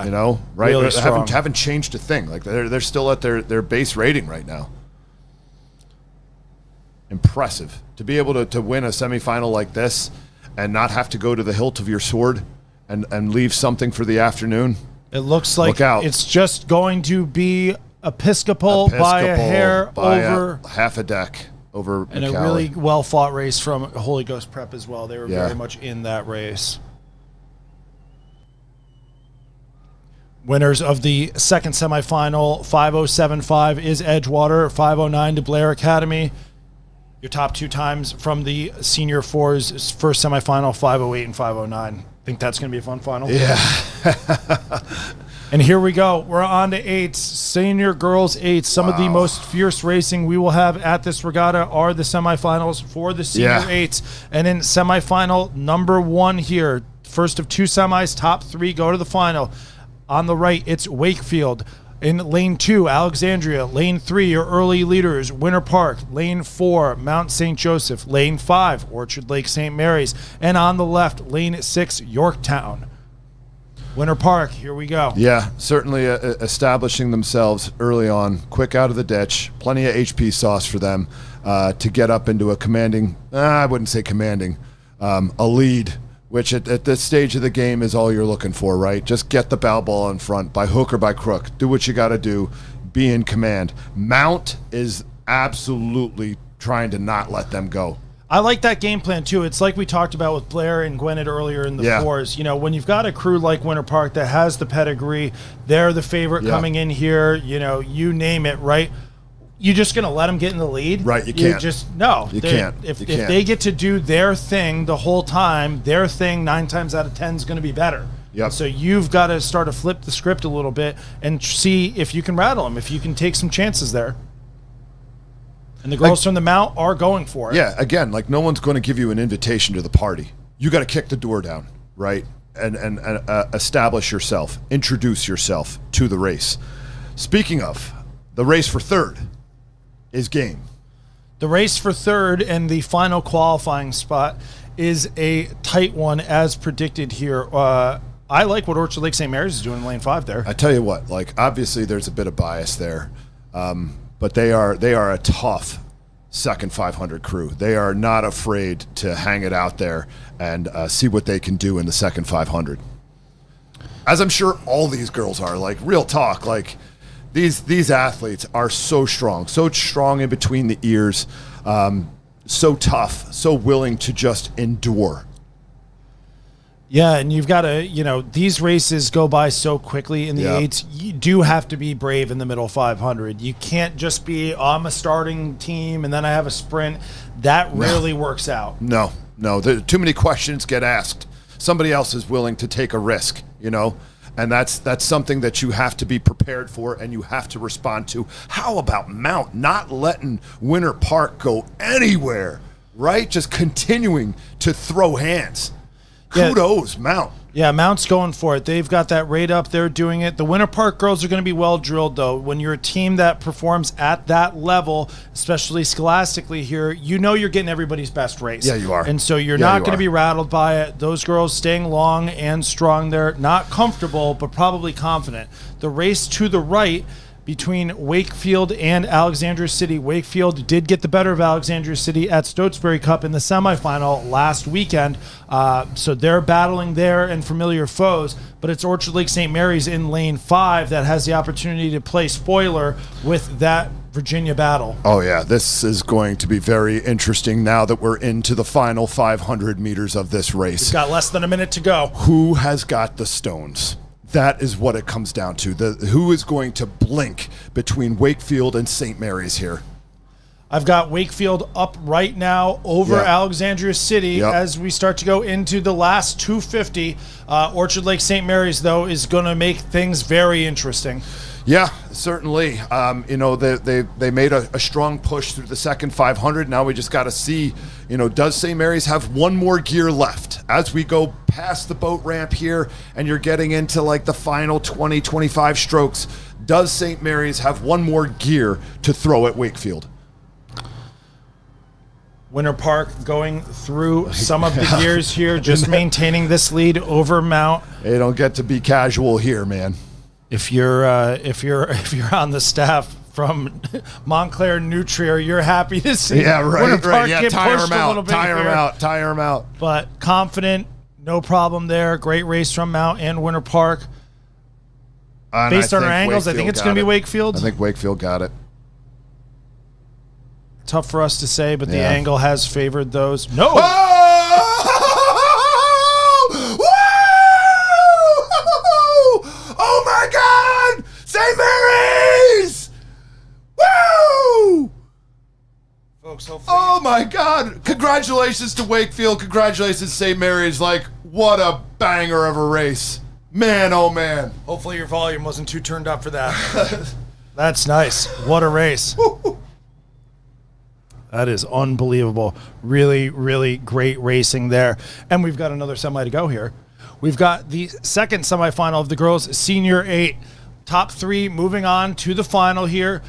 Right? Really They strong. haven't changed a thing. Like, they're still at their base rating right now. Impressive. To be able to win a semifinal like this and not have to go to the hilt of your sword and leave something for the afternoon. It looks like it's just going to be Episcopal by a hair over half a deck over and McCallie. A really well-fought race from Holy Ghost Prep as well. They were very much in that race. Winners of the second semifinal, 5:07.5 is Edgewater, 5:09 to Blair Academy. Your top 2 times from the Senior 4's first semifinal, 5:08 and 5:09. Think that's going to be a fun final? Yeah. And here we go. We're on to 8s. Senior girls 8s. Some of the most fierce racing we will have at this regatta are the semifinals for the Senior 8s. And in semifinal number 1 here, first of 2 semis, top 3 go to the final. On the right, it's Wakefield. In lane 2, Alexandria. Lane 3, your early leaders, Winter Park. Lane 4, Mount St. Joseph. Lane 5, Orchard Lake St. Mary's. And on the left, lane 6, Yorktown. Winter Park, here we go. Yeah, certainly establishing themselves early on, quick out of the ditch, plenty of HP sauce for them to get up into a commanding, I wouldn't say commanding, a lead which at this stage of the game is all you're looking for, right? Just get the bow ball in front by hook or by crook. Do what you got to do. Be in command. Mount is absolutely trying to not let them go. I like that game plan too. It's like we talked about with Blair and Gwynedd earlier in the fours. You know, when you've got a crew like Winter Park that has the pedigree, they're the favorite coming in here, you know, you name it, right? You're just going to let them get in the lead? Right, you can't. You can't. If they get to do their thing the whole time, their thing 9 times out of 10 is going to be better. Yep. So you've got to start to flip the script a little bit and see if you can rattle them, if you can take some chances there. And the girls from the Mount are going for it. Yeah, again, like no one's going to give you an invitation to the party. You got to kick the door down, right? And establish yourself, introduce yourself to the race. Speaking of, the race for third is game. The race for third and the final qualifying spot is a tight one as predicted here. I like what Orchard Lake St. Mary's is doing in lane 5 there. I tell you what, like obviously there's a bit of bias there. But they are a tough second 500 crew. They are not afraid to hang it out there and see what they can do in the second 500. As I'm sure all these girls are. Like real talk, like these athletes are so strong in between the ears, so tough, so willing to just endure. Yeah, and you've got to, you know, these races go by so quickly in the eights. You do have to be brave in the middle 500. You can't just be, I'm a starting team and then I have a sprint. That rarely works out. No. Too many questions get asked. Somebody else is willing to take a risk, you know, and that's something that you have to be prepared for and you have to respond to. How about Mount not letting Winter Park go anywhere, right? Just continuing to throw hands. Kudos, Mount. Yeah, Mount's going for it. They've got that rate up. They're doing it. The Winter Park girls are going to be well drilled, though. When you're a team that performs at that level, especially scholastically here, you know you're getting everybody's best race. Yeah, you are. And so you're not going to be rattled by it. Those girls staying long and strong there, not comfortable, but probably confident. The race to the right between Wakefield and Alexandria City. Wakefield did get the better of Alexandria City at Stotesbury Cup in the semifinal last weekend. So they're battling there and familiar foes, but it's Orchard Lake St. Mary's in lane 5 that has the opportunity to play spoiler with that Virginia battle. Oh yeah, this is going to be very interesting now that we're into the final 500 meters of this race. We've got less than a minute to go. Who has got the stones? That is what it comes down to. Who is going to blink between Wakefield and St. Mary's here? I've got Wakefield up right now over Alexandria City as we start to go into the last 250. Orchard Lake St. Mary's, though, is going to make things very interesting. Yeah, certainly. You know, they made a strong push through the second 500. Now we just got to see, you know, does St. Mary's have one more gear left as we go past the boat ramp here and you're getting into like the final 20, 25 strokes? Does St. Mary's have one more gear to throw at Wakefield? Winter Park going through some of the gears here, just maintaining this lead over Mount. They don't get to be casual here, man. If you're on the staff from Montclair Nutrier, you're happy to see Winter Park get pushed a little bit here. Tire them out. But confident, no problem there. Great race from Mount and Winter Park. Based on our angles, I think it's going to be Wakefield. I think Wakefield got it. Tough for us to say, but the angle has favored those. No. Oh my God! St. Mary's! Woo! Folks, hopefully. Oh my God! Congratulations to Wakefield. Congratulations, St. Mary's. Like, what a banger of a race. Man, oh man. Hopefully your volume wasn't too turned up for that. That's nice. What a race. That is unbelievable. Really, really great racing there. And we've got another semi to go here. We've got the second semifinal of the girls' senior 8. Top 3 moving on to the final here.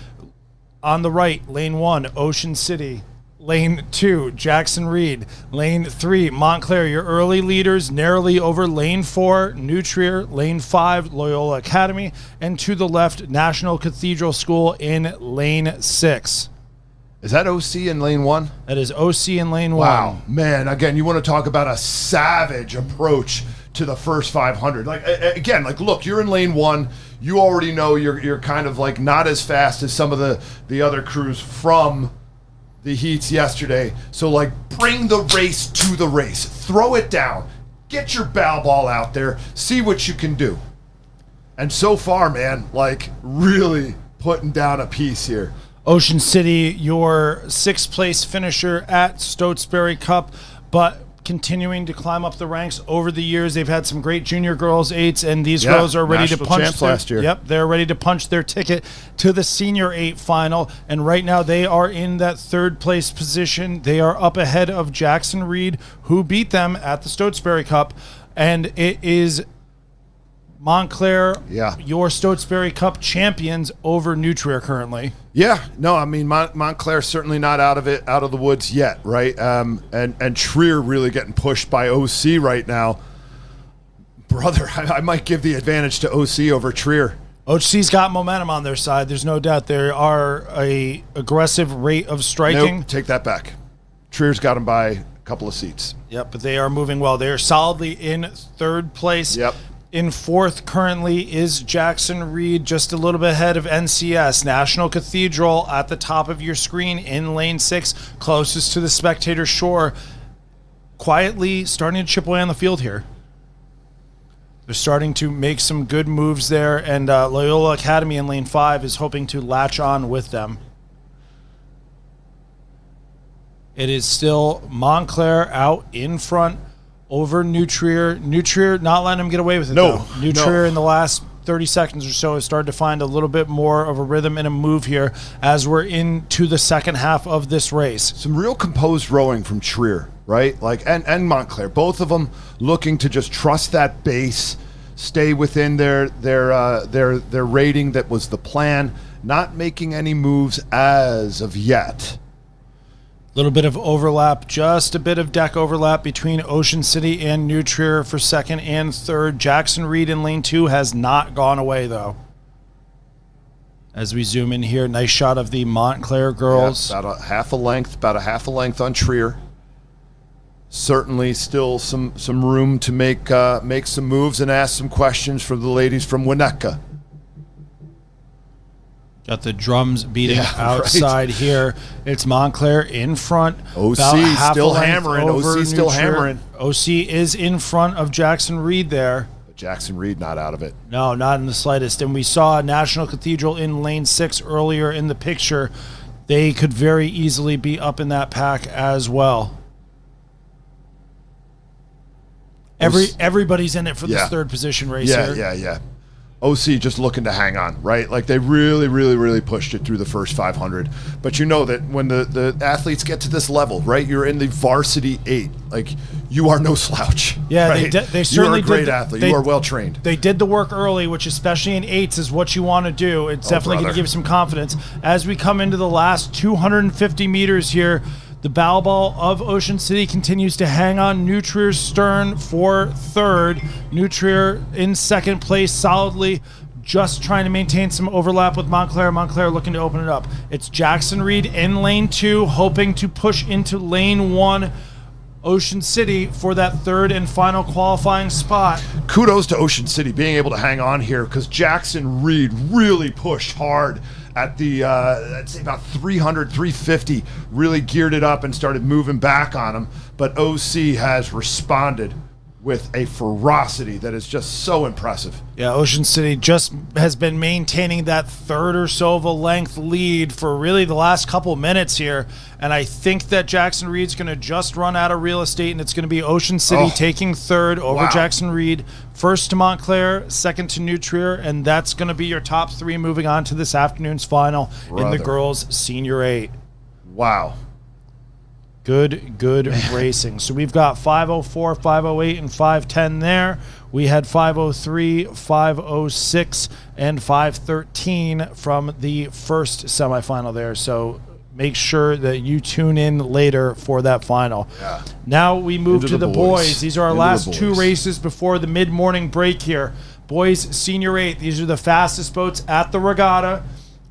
On the right, lane 1, Ocean City. Lane 2, Jackson Reed. Lane 3, Montclair. Your early leaders narrowly over lane 4, Nutrier. Lane 5, Loyola Academy. And to the left, National Cathedral School in lane 6. Is that OC in lane 1? That is OC in lane 1. Wow, man! Again, you want to talk about a savage approach to the first 500. Like again, like look, you're in lane 1. You already know you're kind of like not as fast as some of the other crews from the heats yesterday. So like, bring the race to the race. Throw it down. Get your bow ball out there. See what you can do. And so far, man, like really putting down a piece here. Ocean City, your 6th place finisher at Stotesbury Cup, but continuing to climb up the ranks over the years. They've had some great junior girls 8s, and these girls are ready to national punch champs last year. Yep, they're ready to punch their ticket to the senior 8 final. And right now they are in that 3rd place position. They are up ahead of Jackson Reed, who beat them at the Stotesbury Cup, and it is Montclair, your Stotesbury Cup champions over New Trier currently. Yeah, no, I mean Montclair certainly not out of the woods yet, right? And Trier really getting pushed by OC right now. Brother, I might give the advantage to OC over Trier. OC's got momentum on their side. There's no doubt. There are a aggressive rate of striking. Nope, take that back. Trier's got him by a couple of seats. Yep, but they are moving well. They are solidly in 3rd place. Yep. In 4th currently is Jackson Reed, just a little bit ahead of NCS. National Cathedral at the top of your screen in lane 6, closest to the spectator shore. Quietly starting to chip away on the field here. They're starting to make some good moves there, and Loyola Academy in lane 5 is hoping to latch on with them. It is still Montclair out in front over New Trier. New Trier not letting him get away with it, though. New Trier in the last 30 seconds or so has started to find a little bit more of a rhythm and a move here as we're into the second half of this race. Some real composed rowing from Trier, right? Like and Montclair, both of them looking to just trust that base, stay within their rating that was the plan, not making any moves as of yet. Little bit of overlap, just a bit of deck overlap between Ocean City and New Trier for 2nd and 3rd. Jackson Reed in lane 2 has not gone away, though. As we zoom in here, nice shot of the Montclair girls. Yeah, about a half a length on Trier. Certainly still some room to make some moves and ask some questions for the ladies from Winnetka. Got the drums beating outside here. It's Montclair in front. OC still hammering. OC still hammering. OC is in front of Jackson Reed there. But Jackson Reed not out of it. No, not in the slightest. And we saw National Cathedral in lane 6 earlier in the picture. They could very easily be up in that pack as well. Everybody's in it for this 3rd position race here. Yeah. OC just looking to hang on, right? Like they really pushed it through the first 500. But you know that when the athletes get to this level, right? You're in the varsity 8. Like you are no slouch. Yeah, right? they certainly You're a great athlete. You are well trained. They did the work early, which especially in 8s is what you want to do. It's definitely going to give you some confidence. As we come into the last 250 meters here, the bow ball of Ocean City continues to hang on New Trier's stern for 3rd. New Trier in 2nd place solidly, just trying to maintain some overlap with Montclair. Montclair looking to open it up. It's Jackson Reed in lane 2, hoping to push into lane 1. Ocean City for that 3rd and final qualifying spot. Kudos to Ocean City being able to hang on here because Jackson Reed really pushed hard at the, I'd say about 300, 350, really geared it up and started moving back on him. But OC has responded with a ferocity that is just so impressive. Yeah, Ocean City just has been maintaining that 3rd or so of a length lead for really the last couple minutes here. And I think that Jackson Reed's going to just run out of real estate, and it's going to be Ocean City taking 3rd over Jackson Reed. 1st to Montclair, 2nd to New Trier, and that's going to be your top 3 moving on to this afternoon's final in the girls' senior 8. Wow. Good racing. So we've got 5:04, 5:08, and 5:10 there. We had 5:03, 5:06, and 5:13 from the first semifinal there. So make sure that you tune in later for that final. Yeah. Now we move to the boys. These are our last 2 races before the mid-morning break here. Boys Senior 8. These are the fastest boats at the regatta.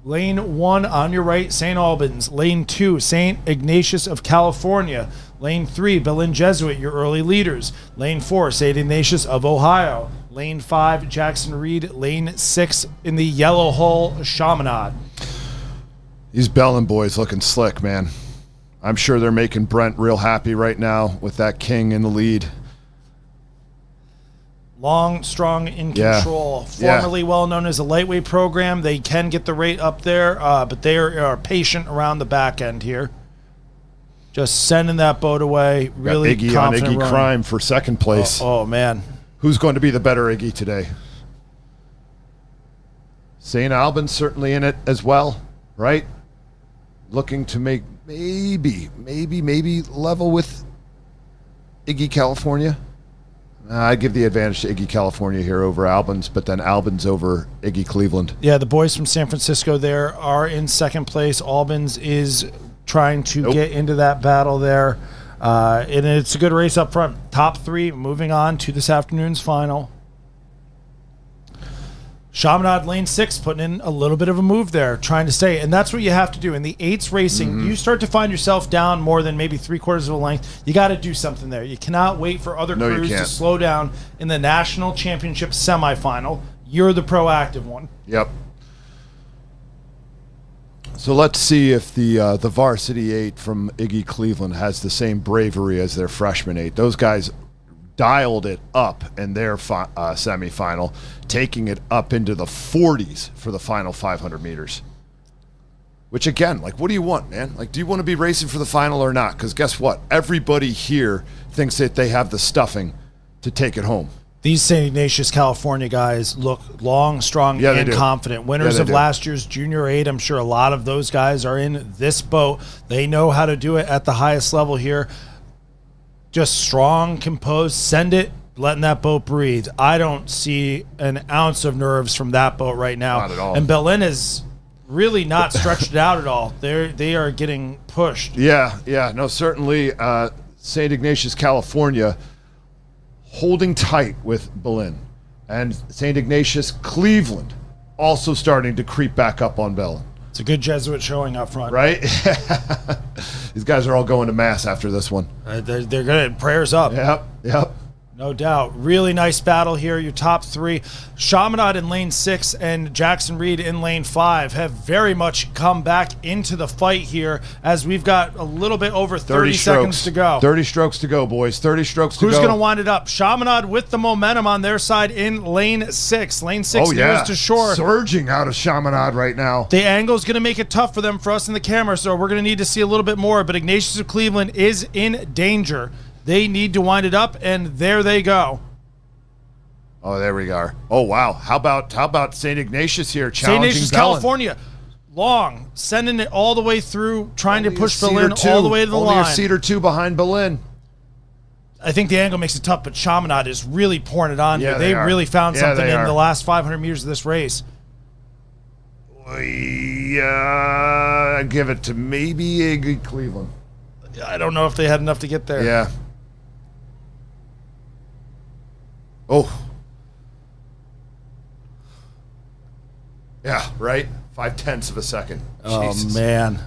Lane 1 on your right, St. Albans. Lane 2, St. Ignatius of California. Lane 3, Belen Jesuit, your early leaders. Lane 4, St. Ignatius of Ohio. Lane 5, Jackson Reed. Lane 6 in the yellow hull, Chaminade. These Belen boys looking slick, man. I'm sure they're making Brent real happy right now with that king in the lead. Long, strong, in control. Formerly well known as a lightweight program. They can get the rate up there, but they are patient around the back end here. Just sending that boat away. Really Iggy confident on Iggy run. Crime for second place. Oh, man. Who's going to be the better Iggy today? St. Albans certainly in it as well, right? Looking to make maybe level with Iggy California. I give the advantage to Iggy California here over Albans, but then Albans over Iggy Cleveland. Yeah, the boys from San Francisco there are in second place. Albans is trying to get into that battle there. And it's a good race up front. Top 3 moving on to this afternoon's final. Chaminade lane 6 putting in a little bit of a move there, trying to stay. And that's what you have to do. In the 8s racing, you start to find yourself down more than maybe 3/4 of a length. You got to do something there. You cannot wait for other crews to slow down in the National Championship semifinal. You're the proactive one. Yep. So let's see if the varsity 8 from Iggy Cleveland has the same bravery as their freshman 8. Those guys dialed it up in their semifinal, taking it up into the 40s for the final 500 meters. Which, again, like, what do you want, man? Like, do you want to be racing for the final or not? Because guess what? Everybody here thinks that they have the stuffing to take it home. These St. Ignatius, California guys look long, strong, and confident. Winners of last year's Junior 8. I'm sure a lot of those guys are in this boat. They know how to do it at the highest level here. Just strong, composed, send it, letting that boat breathe. I don't see an ounce of nerves from that boat right now. Not at all. And Belen is really not stretched it out at all. They are getting pushed. Yeah. No, certainly St. Ignatius, California, holding tight with Belen. And St. Ignatius, Cleveland, also starting to creep back up on Belen. It's a good Jesuit showing up front. Right? These guys are all going to Mass after this one. They're good. Prayers up. Yep. No doubt. Really nice battle here. Your top 3. Chaminade in lane 6 and Jackson Reed in lane 5 have very much come back into the fight here as we've got a little bit over 30 seconds to go. 30 strokes to go, boys. 30 strokes to go. Who's going to wind it up? Chaminade with the momentum on their side in lane 6. Lane 6 nearest to shore. Surging out of Chaminade right now. The angle's going to make it tough for them, for us in the camera, so we're going to need to see a little bit more. But Ignatius of Cleveland is in danger. They need to wind it up, and there they go. Oh, there we are. Oh, wow. How about St. Ignatius here challenging St. Ignatius, Belen? California. Long, sending it all the way through, trying to push Belen all the way to the line. Only a seat or 2 behind Belen. I think the angle makes it tough, but Chaminade is really pouring it on here. They really found something in the last 500 meters of this race. I'd give it to maybe Iggy Cleveland. I don't know if they had enough to get there. Yeah. Oh. Yeah, right? 0.5 of a second. Jesus. Oh, man.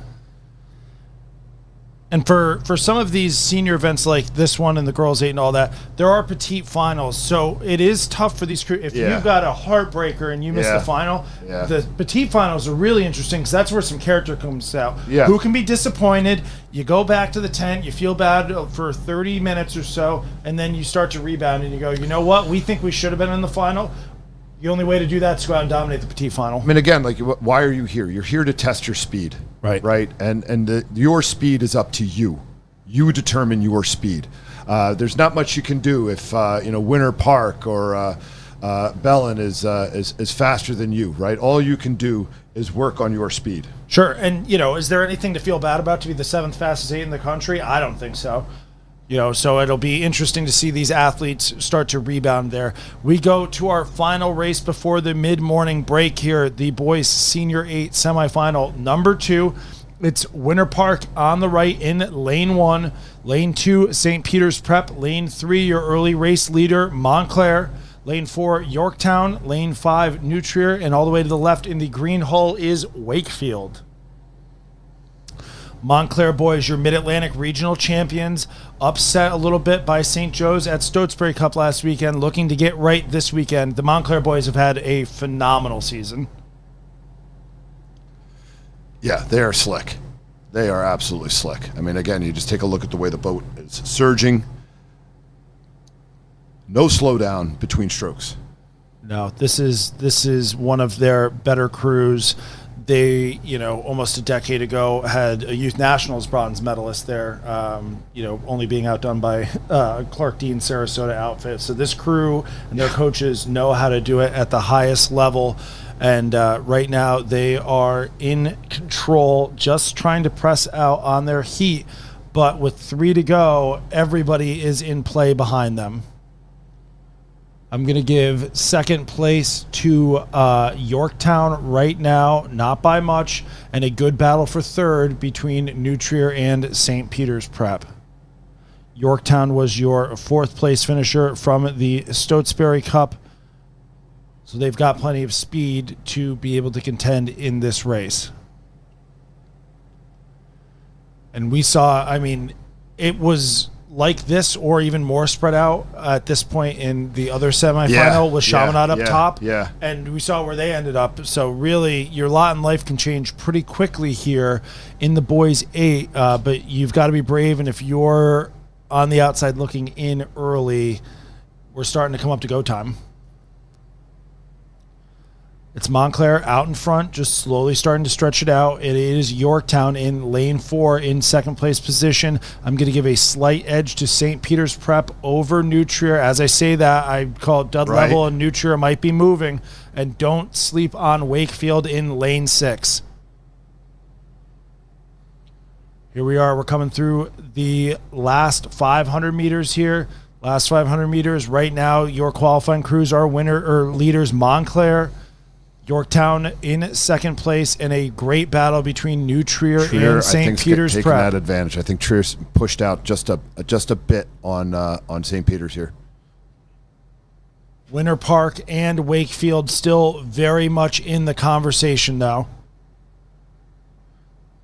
And for some of these senior events like this one and the girls 8 and all that, there are petite finals. So it is tough for these crews. If you've got a heartbreaker and you miss the final, the petite finals are really interesting because that's where some character comes out. Yeah. Who can be disappointed? You go back to the tent, you feel bad for 30 minutes or so, and then you start to rebound and you go, you know what? We think we should have been in the final. The only way to do that is to go out and dominate the petite final. I mean, again, like, why are you here? You're here to test your speed. Right. And your speed is up to you. You determine your speed. There's not much you can do if Winter Park or Belen is faster than you. Right. All you can do is work on your speed. Sure. And is there anything to feel bad about to be the 7th fastest 8 in the country? I don't think so. So it'll be interesting to see these athletes start to rebound there. We go to our final race before the mid-morning break here, the boys senior 8 semifinal number 2. It's Winter Park on the right in lane 1. Lane 2, St. Peter's Prep. Lane 3, your early race leader, Montclair. Lane 4, Yorktown. Lane 5, New Trier. And all the way to the left in the green hull is Wakefield. Montclair boys, your Mid-Atlantic regional champions, upset a little bit by St. Joe's at Stotesbury Cup last weekend, looking to get right this weekend. The Montclair boys have had a phenomenal season. Yeah, they are slick. They are absolutely slick. I mean, again, you just take a look at the way the boat is surging. No slowdown between strokes. No, this is one of their better crews. They, almost a decade ago had a youth nationals bronze medalist there, only being outdone by Clark Dean Sarasota outfit. So this crew and their coaches know how to do it at the highest level. And right now they are in control, just trying to press out on their heat. But with 3 to go, everybody is in play behind them. I'm going to give second place to Yorktown right now, not by much, and a good battle for third between New Trier and St. Peter's Prep. Yorktown was your fourth place finisher from the Stotesbury Cup, so they've got plenty of speed to be able to contend in this race. And we saw, it was like this or even more spread out at this point in the other semifinal with Chaminade up top. Yeah. And we saw where they ended up. So really, your lot in life can change pretty quickly here in the boys 8, but you've got to be brave. And if you're on the outside looking in early, we're starting to come up to go time. It's Montclair out in front, just slowly starting to stretch it out. It is Yorktown in lane 4 in second place position. I'm going to give a slight edge to St. Peter's Prep over New Trier. As I say that, I call it dud level, and New Trier might be moving. And don't sleep on Wakefield in lane 6. Here we are. We're coming through the last 500 meters here. Last 500 meters. Right now, your qualifying crews are leaders Montclair, Yorktown in second place, and a great battle between New Trier and St. Peter's Prep. Taking that advantage. I think Trier's pushed out just a bit on St. Peter's here. Winter Park and Wakefield still very much in the conversation now.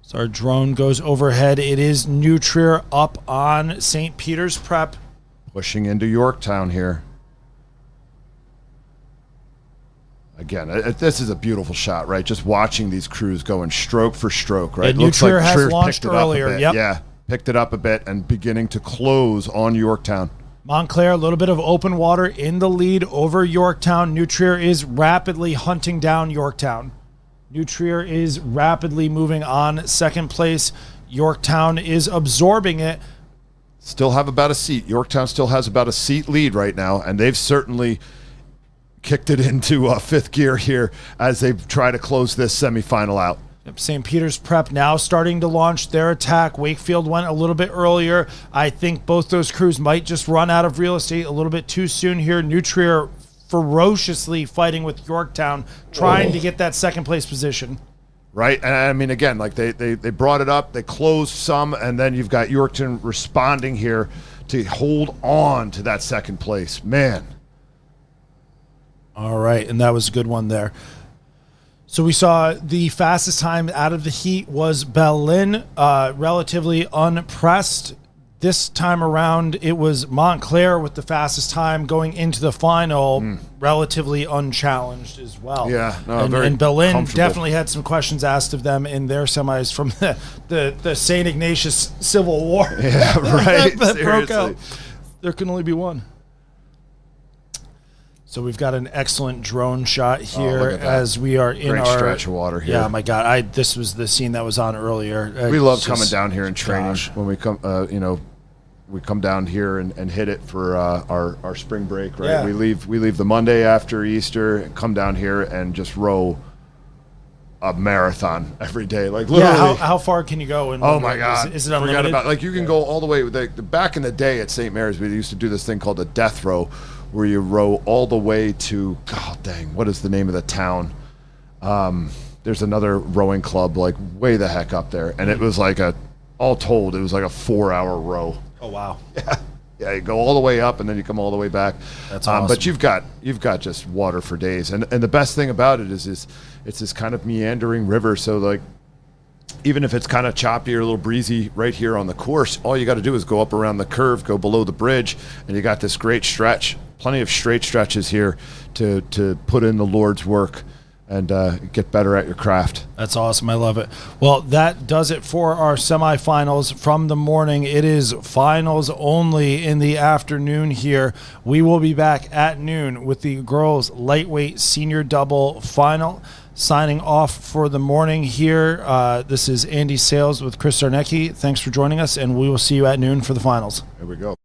So our drone goes overhead. It is New Trier up on St. Peter's Prep. Pushing into Yorktown here. Again, this is a beautiful shot, right? Just watching these crews going stroke for stroke, right? And New Trier has launched earlier. Yep. Yeah, picked it up a bit and beginning to close on Yorktown. Montclair, a little bit of open water in the lead over Yorktown. New Trier is rapidly hunting down Yorktown. New Trier is rapidly moving on second place. Yorktown is absorbing it. Still have about a seat. Yorktown still has about a seat lead right now, and they've certainly kicked it into fifth gear here as they try to close this semifinal out. Yep, St. Peter's Prep now starting to launch their attack. Wakefield went a little bit earlier. I think both those crews might just run out of real estate a little bit too soon here. New Trier ferociously fighting with Yorktown, trying to get that second place position. Right, and I mean, again, like they brought it up, they closed some, and then you've got Yorktown responding here to hold on to that second place. Man. All right, and that was a good one there. So we saw the fastest time out of the heat was Berlin, relatively unpressed. This time around, it was Montclair with the fastest time going into the final, relatively unchallenged as well. Yeah, no, and Berlin definitely had some questions asked of them in their semis from the St. Ignatius Civil War. Yeah, right. that broke out. There can only be one. So we've got an excellent drone shot here as we are in great our stretch of water here. Yeah, my God, this was the scene that was on earlier. We love coming down here and training when we come. We come down here and hit it for our spring break. Right, Yeah. we leave the Monday after Easter and come down here and just row a marathon every day. Like literally. Yeah, how far can you go? Oh my God! Is it unlimited? Like you can go all the way. Back in the day at St. Mary's, we used to do this thing called a death row, where you row all the way to, God dang, what is the name of the town? There's another rowing club like way the heck up there. And it was like all told, it was like a 4-hour row. Oh, wow. Yeah, you go all the way up and then you come all the way back. That's awesome. But you've got just water for days, and the best thing about it is it's this kind of meandering river. So like, even if it's kind of choppy or a little breezy right here on the course, all you got to do is go up around the curve, go below the bridge, and you got this great stretch. Plenty of straight stretches here to put in the Lord's work and get better at your craft. That's awesome. I love it. Well, that does it for our semifinals from the morning. It is finals only in the afternoon here. We will be back at noon with the girls lightweight senior double final. Signing off for the morning here. This is Andy Sales with Chris Zarnecki. Thanks for joining us, and we will see you at noon for the finals. Here we go.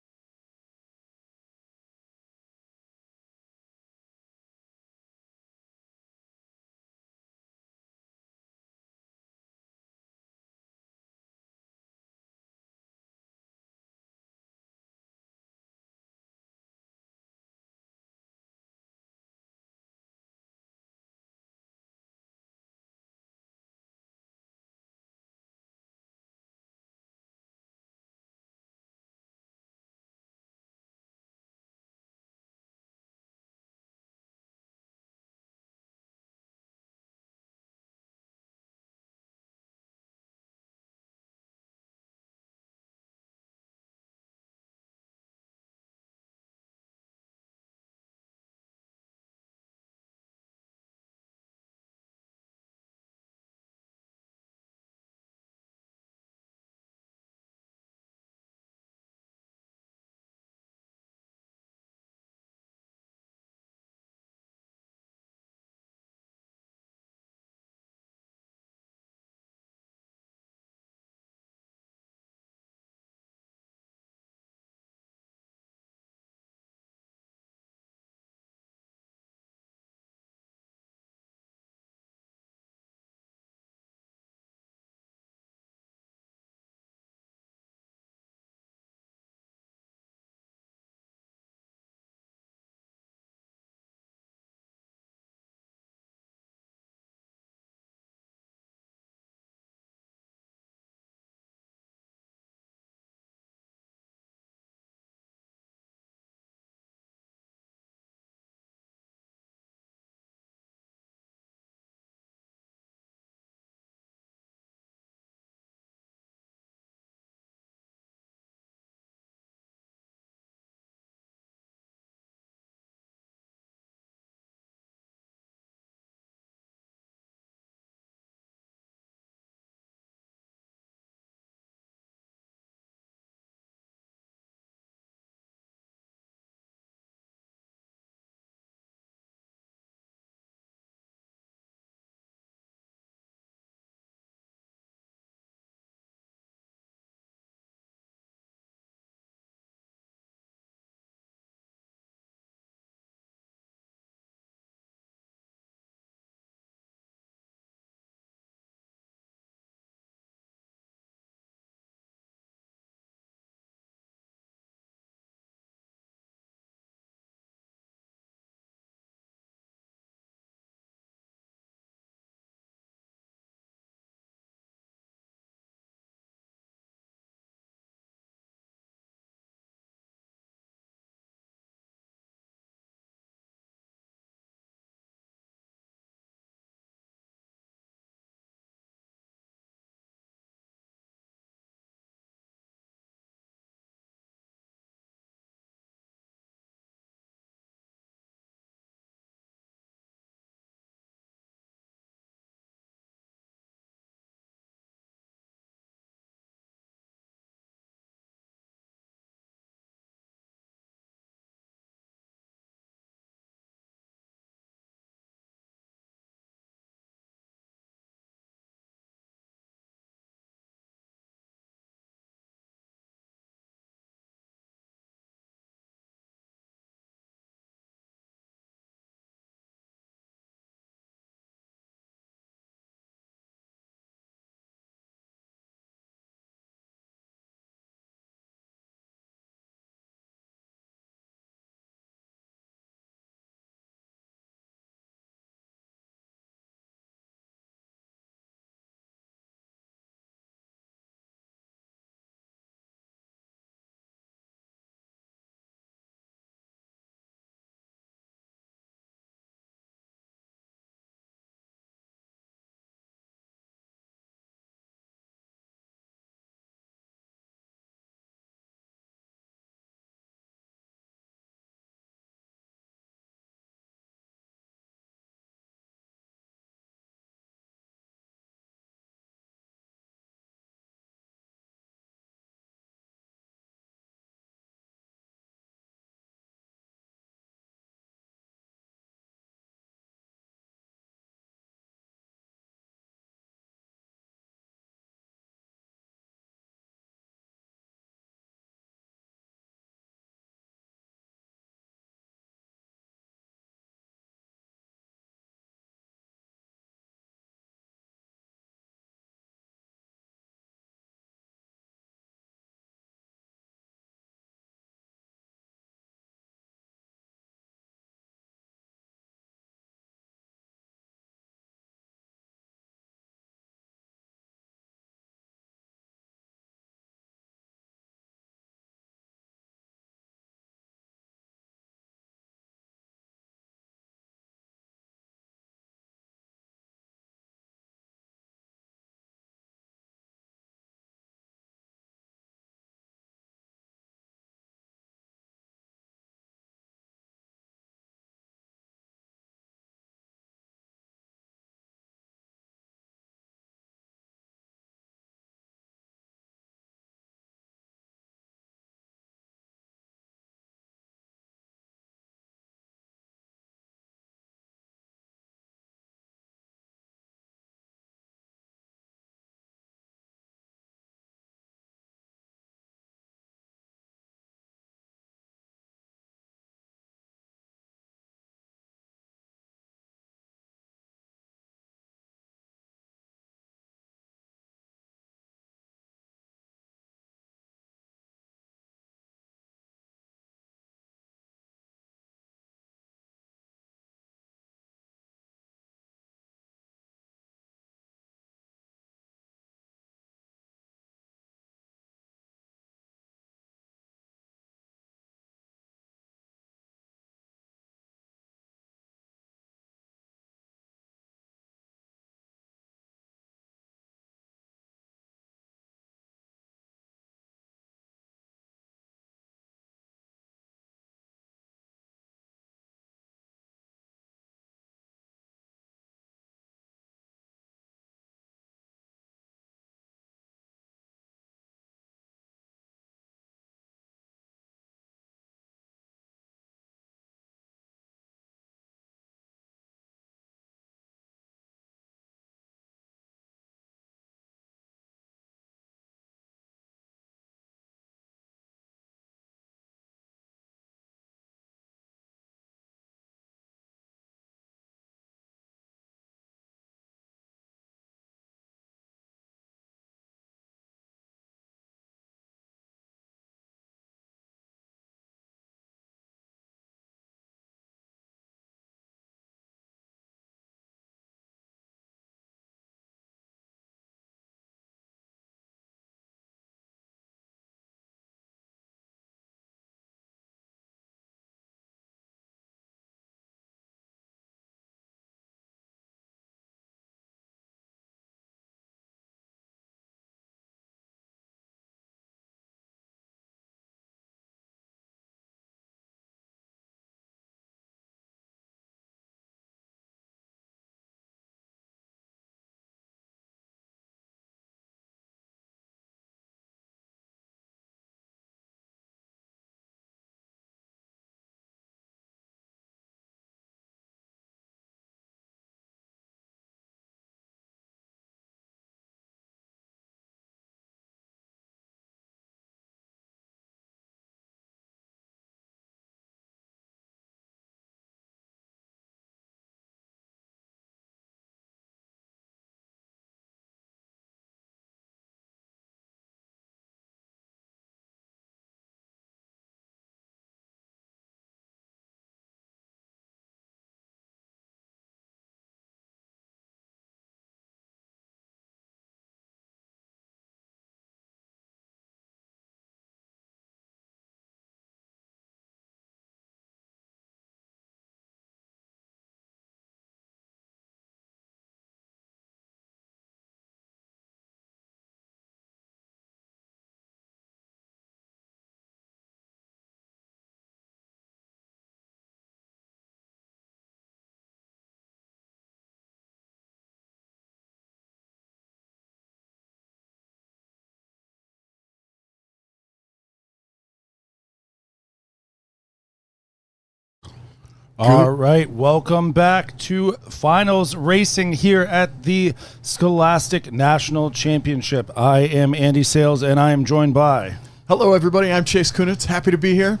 All right, welcome back to finals racing here at the Scholastic National Championship. I am Andy Sales, and I am joined by... Hello, everybody. I'm Chase Kunitz. Happy to be here.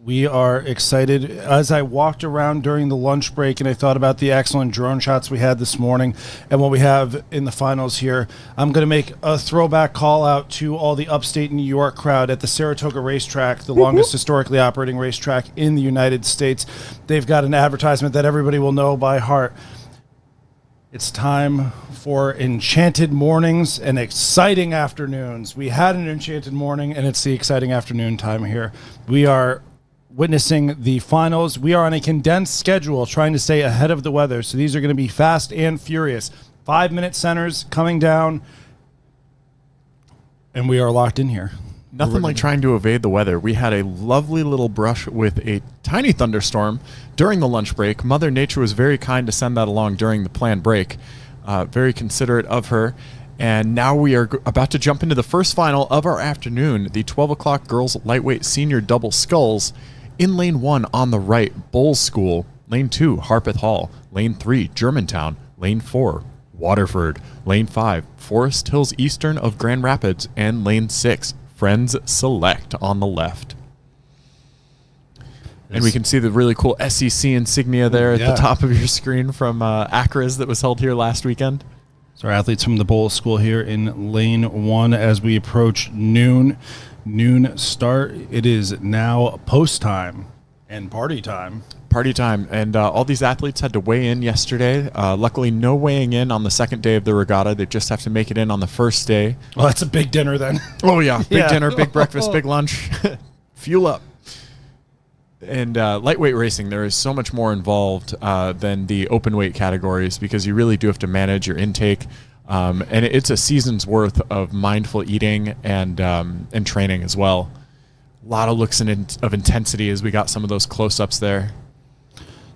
We are excited. As I walked around during the lunch break and I thought about the excellent drone shots we had this morning and what we have in the finals here, I'm going to make a throwback call out to all the upstate New York crowd at the Saratoga racetrack, the longest historically operating racetrack in the United States. They've got an advertisement that everybody will know by heart. It's time for enchanted mornings and exciting afternoons. We had an enchanted morning, and it's the exciting afternoon time here. We are witnessing the finals. We are on a condensed schedule trying to stay ahead of the weather. So these are going to be fast and furious. 5-minute centers coming down, and we are locked in here. Nothing like trying to evade the weather. We had a lovely little brush with a tiny thunderstorm during the lunch break. Mother Nature was very kind to send that along during the planned break. Very considerate of her. And now we are about to jump into the first final of our afternoon, the 12 o'clock girls lightweight senior double sculls. In lane 1 on the right, Bowles School. Lane 2, Harpeth Hall. Lane 3, Germantown. Lane 4, Waterford. Lane 5, Forest Hills Eastern of Grand Rapids. And Lane 6, Friends Select on the left. And we can see the really cool SEC insignia there at the top of your screen from ACRA's that was held here last weekend. So our athletes from the Bowles School here in lane 1 as we approach noon start. It is now post time and party time. Party time. And all these athletes had to weigh in yesterday. Luckily, no weighing in on the second day of the regatta. They just have to make it in on the first day. Well, that's a big dinner then. Oh, yeah. Big dinner, big breakfast, big lunch. Fuel up. And lightweight racing, there is so much more involved than the open weight categories because you really do have to manage your intake. And it's a season's worth of mindful eating and training as well. A lot of looks of intensity as we got some of those close-ups there.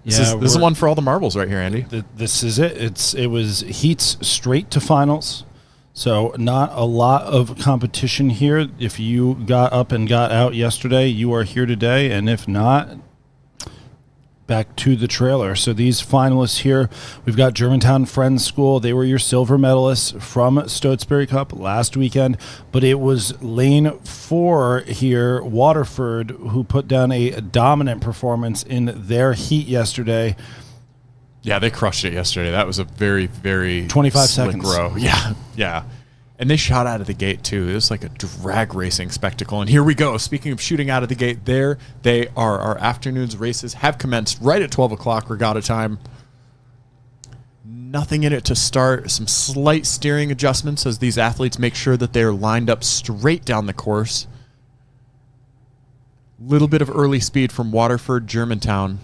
This is one for all the marbles right here, Andy. This is it. It was heats straight to finals. So not a lot of competition here. If you got up and got out yesterday, you are here today. And if not, back to the trailer. So these finalists here, we've got Germantown Friends School. They were your silver medalists from Stotesbury Cup last weekend. But it was lane 4 here, Waterford, who put down a dominant performance in their heat yesterday. Yeah, they crushed it yesterday. That was a very, very 25 slick seconds. row. Yeah. And they shot out of the gate, too. It was like a drag racing spectacle. And here we go. Speaking of shooting out of the gate, there they are. Our afternoon's races have commenced right at 12 o'clock regatta time. Nothing in it to start. Some slight steering adjustments as these athletes make sure that they're lined up straight down the course. Little bit of early speed from Waterford, Germantown.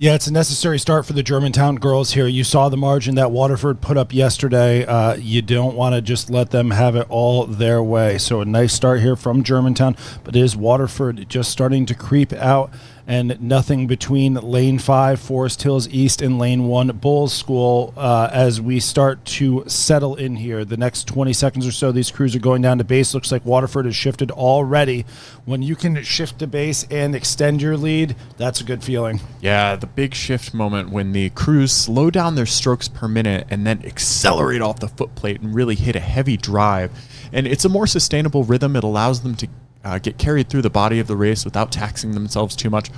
Yeah, it's a necessary start for the Germantown girls here. You saw the margin that Waterford put up yesterday. You don't want to just let them have it all their way. So a nice start here from Germantown, but it is Waterford just starting to creep out, and nothing between lane 5, Forest Hills East, and lane 1, Bowles School, as we start to settle in here. The next 20 seconds or so, these crews are going down to base. Looks like Waterford has shifted already. When you can shift to base and extend your lead, that's a good feeling. Yeah, the big shift moment when the crews slow down their strokes per minute and then accelerate off the foot plate and really hit a heavy drive. And it's a more sustainable rhythm. It allows them to get carried through the body of the race without taxing themselves too much.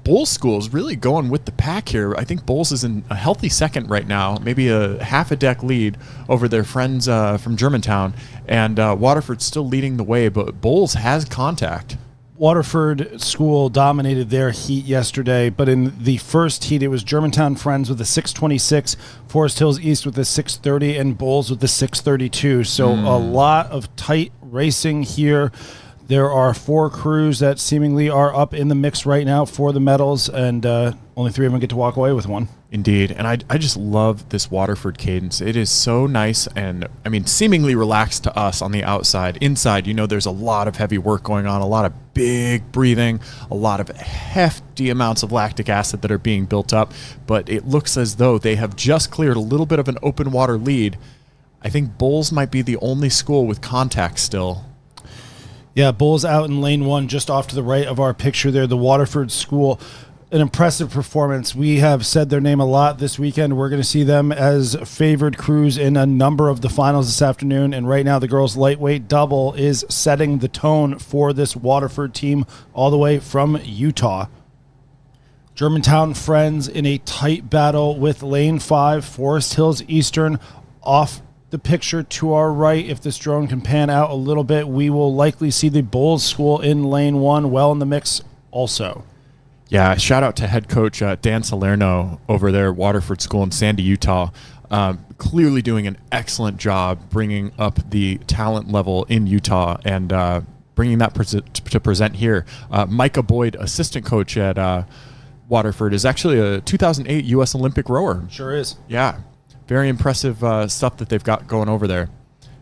Bowles School is really going with the pack here. I think Bowles is in a healthy second right now, maybe a half a deck lead over their friends from Germantown. And Waterford's still leading the way, but Bowles has contact. Waterford School dominated their heat yesterday, but in the first heat, it was Germantown Friends with a 6:26, Forest Hills East with a 6:30, and Bowles with a 6:32. So a lot of tight racing here. There are 4 crews that seemingly are up in the mix right now for the medals, and only 3 of them get to walk away with one. Indeed, and I just love this Waterford cadence. It is so nice and, I mean, seemingly relaxed to us on the outside. Inside, you know, there's a lot of heavy work going on, a lot of big breathing, a lot of hefty amounts of lactic acid that are being built up, but it looks as though they have just cleared a little bit of an open water lead. I think Bowles might be the only school with contact still. Yeah, Bowles out in lane 1, just off to the right of our picture there. The Waterford School an impressive performance. We have said their name a lot this weekend. We're going to see them as favored crews in a number of the finals this afternoon. And right now, the girls' lightweight double is setting the tone for this Waterford team all the way from Utah. Germantown Friends in a tight battle with Lane 5, Forest Hills Eastern off the picture to our right. If this drone can pan out a little bit, we will likely see the Bulls School in Lane 1 well in the mix also. Yeah, shout out to head coach Dan Salerno over there at Waterford School in Sandy, Utah. Clearly doing an excellent job bringing up the talent level in Utah and bringing that to present here. Micah Boyd, assistant coach at Waterford, is actually a 2008 U.S. Olympic rower. Sure is. Yeah, very impressive stuff that they've got going over there.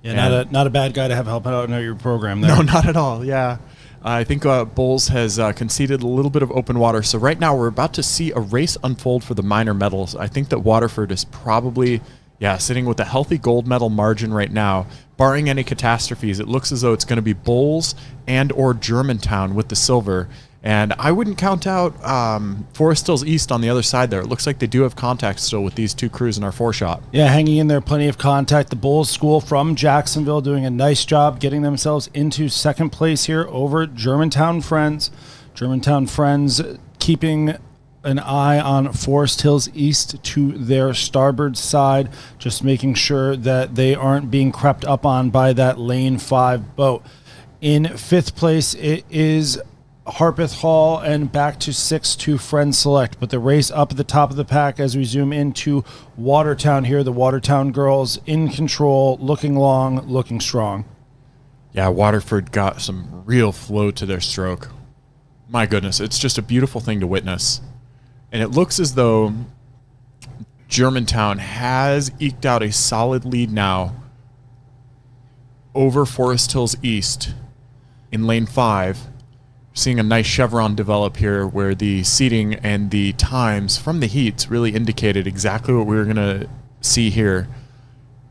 Yeah, not a bad guy to have help out in your program there. No, not at all, yeah. I think Bulls has conceded a little bit of open water. So right now we're about to see a race unfold for the minor medals. I think that Waterford is probably, sitting with a healthy gold medal margin right now. Barring any catastrophes, it looks as though it's going to be Bulls and or Germantown with the silver. And I wouldn't count out Forest Hills East on the other side there. It looks like they do have contact still with these two crews in our four-shot. Yeah, hanging in there, plenty of contact. The Bulls School from Jacksonville doing a nice job getting themselves into second place here over Germantown Friends. Germantown Friends keeping an eye on Forest Hills East to their starboard side, just making sure that they aren't being crept up on by that Lane 5 boat. In fifth place, it is Harpeth Hall, and back to 6 to Friends Select. But the race up at the top of the pack as we zoom into Watertown here. The Watertown girls in control, looking long, looking strong. Yeah, Waterford got some real flow to their stroke. My goodness, it's just a beautiful thing to witness. And it looks as though Germantown has eked out a solid lead now over Forest Hills East in lane 5. Seeing a nice chevron develop here where the seating and the times from the heats really indicated exactly what we were going to see here.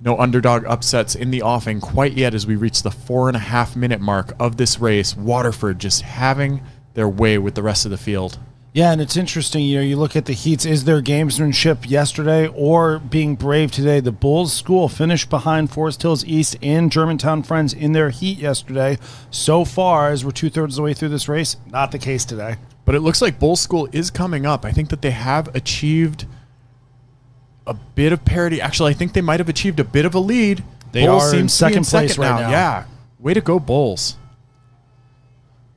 No underdog upsets in the offing quite yet as we reach the 4.5 minute mark of this race. Waterford just having their way with the rest of the field. Yeah, and it's interesting, you look at the heats. Is there gamesmanship yesterday or being brave today? The Bulls School finished behind Forest Hills East and Germantown Friends in their heat yesterday. So far, as we're 2/3 of the way through this race, not the case today. But it looks like Bulls School is coming up. I think that they have achieved a bit of parity. Actually, I think they might have achieved a bit of a lead. They Bulls are in second place right now. Yeah, way to go, Bulls.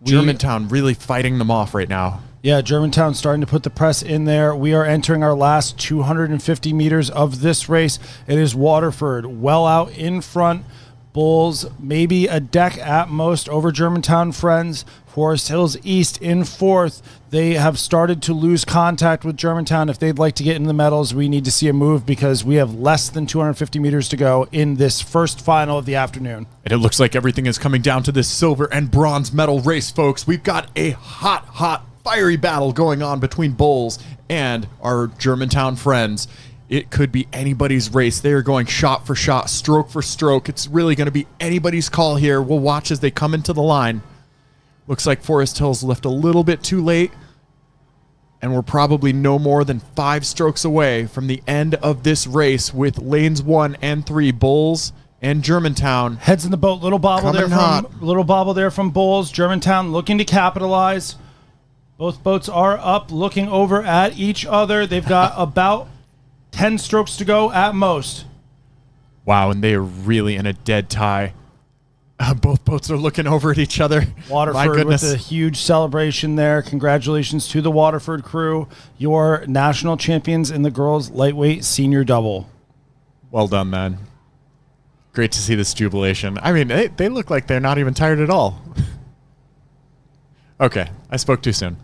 Germantown really fighting them off right now. Yeah, Germantown starting to put the press in there. We are entering our last 250 meters of this race. It is Waterford well out in front. Bulls maybe a deck at most over Germantown Friends. Forest Hills East in fourth. They have started to lose contact with Germantown. If they'd like to get in the medals, we need to see a move because we have less than 250 meters to go in this first final of the afternoon. And it looks like everything is coming down to this silver and bronze medal race, folks. We've got a hot, fiery battle going on between Bulls and our Germantown Friends. It could be anybody's race. They are going shot for shot, stroke for stroke. It's really going to be anybody's call here. We'll watch as they come into the line. Looks like Forest Hills left a little bit too late, and we're probably no more than 5 strokes away from the end of this race with lanes 1 and 3, Bulls and Germantown. Heads in the boat, little bobble there from Bulls. Germantown looking to capitalize. Both boats are up, looking over at each other. They've got about 10 strokes to go at most. Wow, and they are really in a dead tie. Both boats are looking over at each other. Waterford with a huge celebration there. Congratulations to the Waterford crew. Your national champions in the girls' lightweight senior double. Well done, man. Great to see this jubilation. I mean, they look like they're not even tired at all. Okay, I spoke too soon.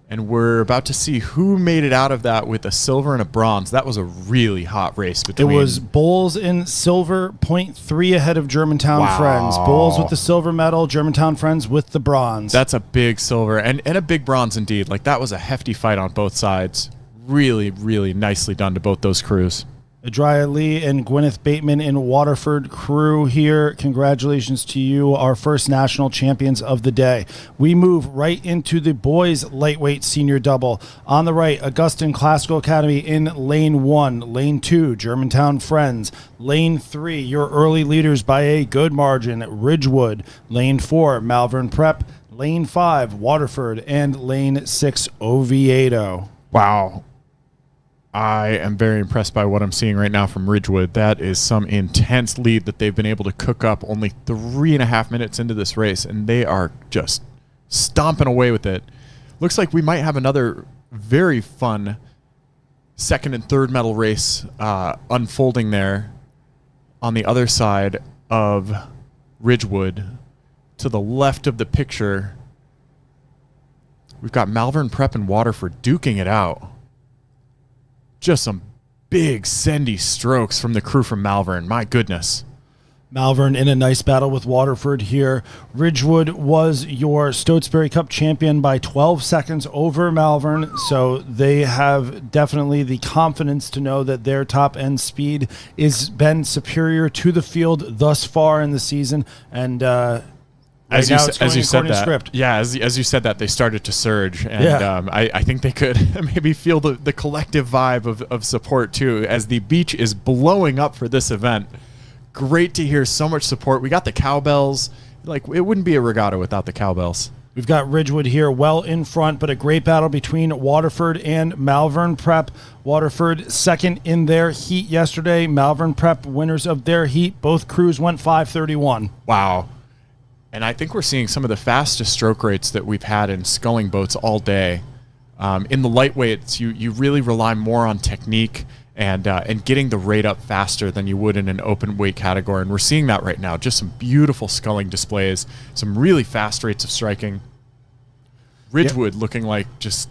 And we're about to see who made it out of that with a silver and a bronze. That was a really hot race between... It was Bulls in silver, 0.3 ahead of Germantown Friends. Bulls with the silver medal, Germantown Friends with the bronze. That's a big silver and a big bronze indeed. Like, that was a hefty fight on both sides. Really, really nicely done to both those crews. Adria Lee and Gwyneth Bateman in Waterford crew here. Congratulations to you, our first national champions of the day. We move right into the boys lightweight senior double. On the right, Augustine Classical Academy in lane 1. Lane 2, Germantown Friends. Lane 3, your early leaders by a good margin, Ridgewood. Lane 4, Malvern Prep. Lane 5, Waterford. And lane 6, Oviedo. Wow. I am very impressed by what I'm seeing right now from Ridgewood. That is some intense lead that they've been able to cook up only 3.5 minutes into this race, and they are just stomping away with it. Looks like we might have another very fun second and third medal race unfolding there on the other side of Ridgewood. To the left of the picture, we've got Malvern Prep and Waterford duking it out. Just some big sendy strokes from the crew from Malvern. My goodness. Malvern in a nice battle with Waterford here. Ridgewood was your Stotesbury Cup champion by 12 seconds over Malvern, so they have definitely the confidence to know that their top end speed has been superior to the field thus far in the season, and As you said that, script. yeah, as you said that, they started to surge, and I think they could maybe feel the collective vibe of support too, as the beach is blowing up for this event. Great to hear so much support. We got the cowbells. Like, it wouldn't be a regatta without the cowbells. We've got Ridgewood here well in front, but a great battle between Waterford and Malvern Prep. Waterford second in their heat yesterday. Malvern Prep winners of their heat. Both crews went 5:31. Wow. And I think we're seeing some of the fastest stroke rates that we've had in sculling boats all day. In the lightweights, you really rely more on technique and getting the rate up faster than you would in an open weight category. And we're seeing that right now. Just some beautiful sculling displays, some really fast rates of striking. Ridgewood looking like just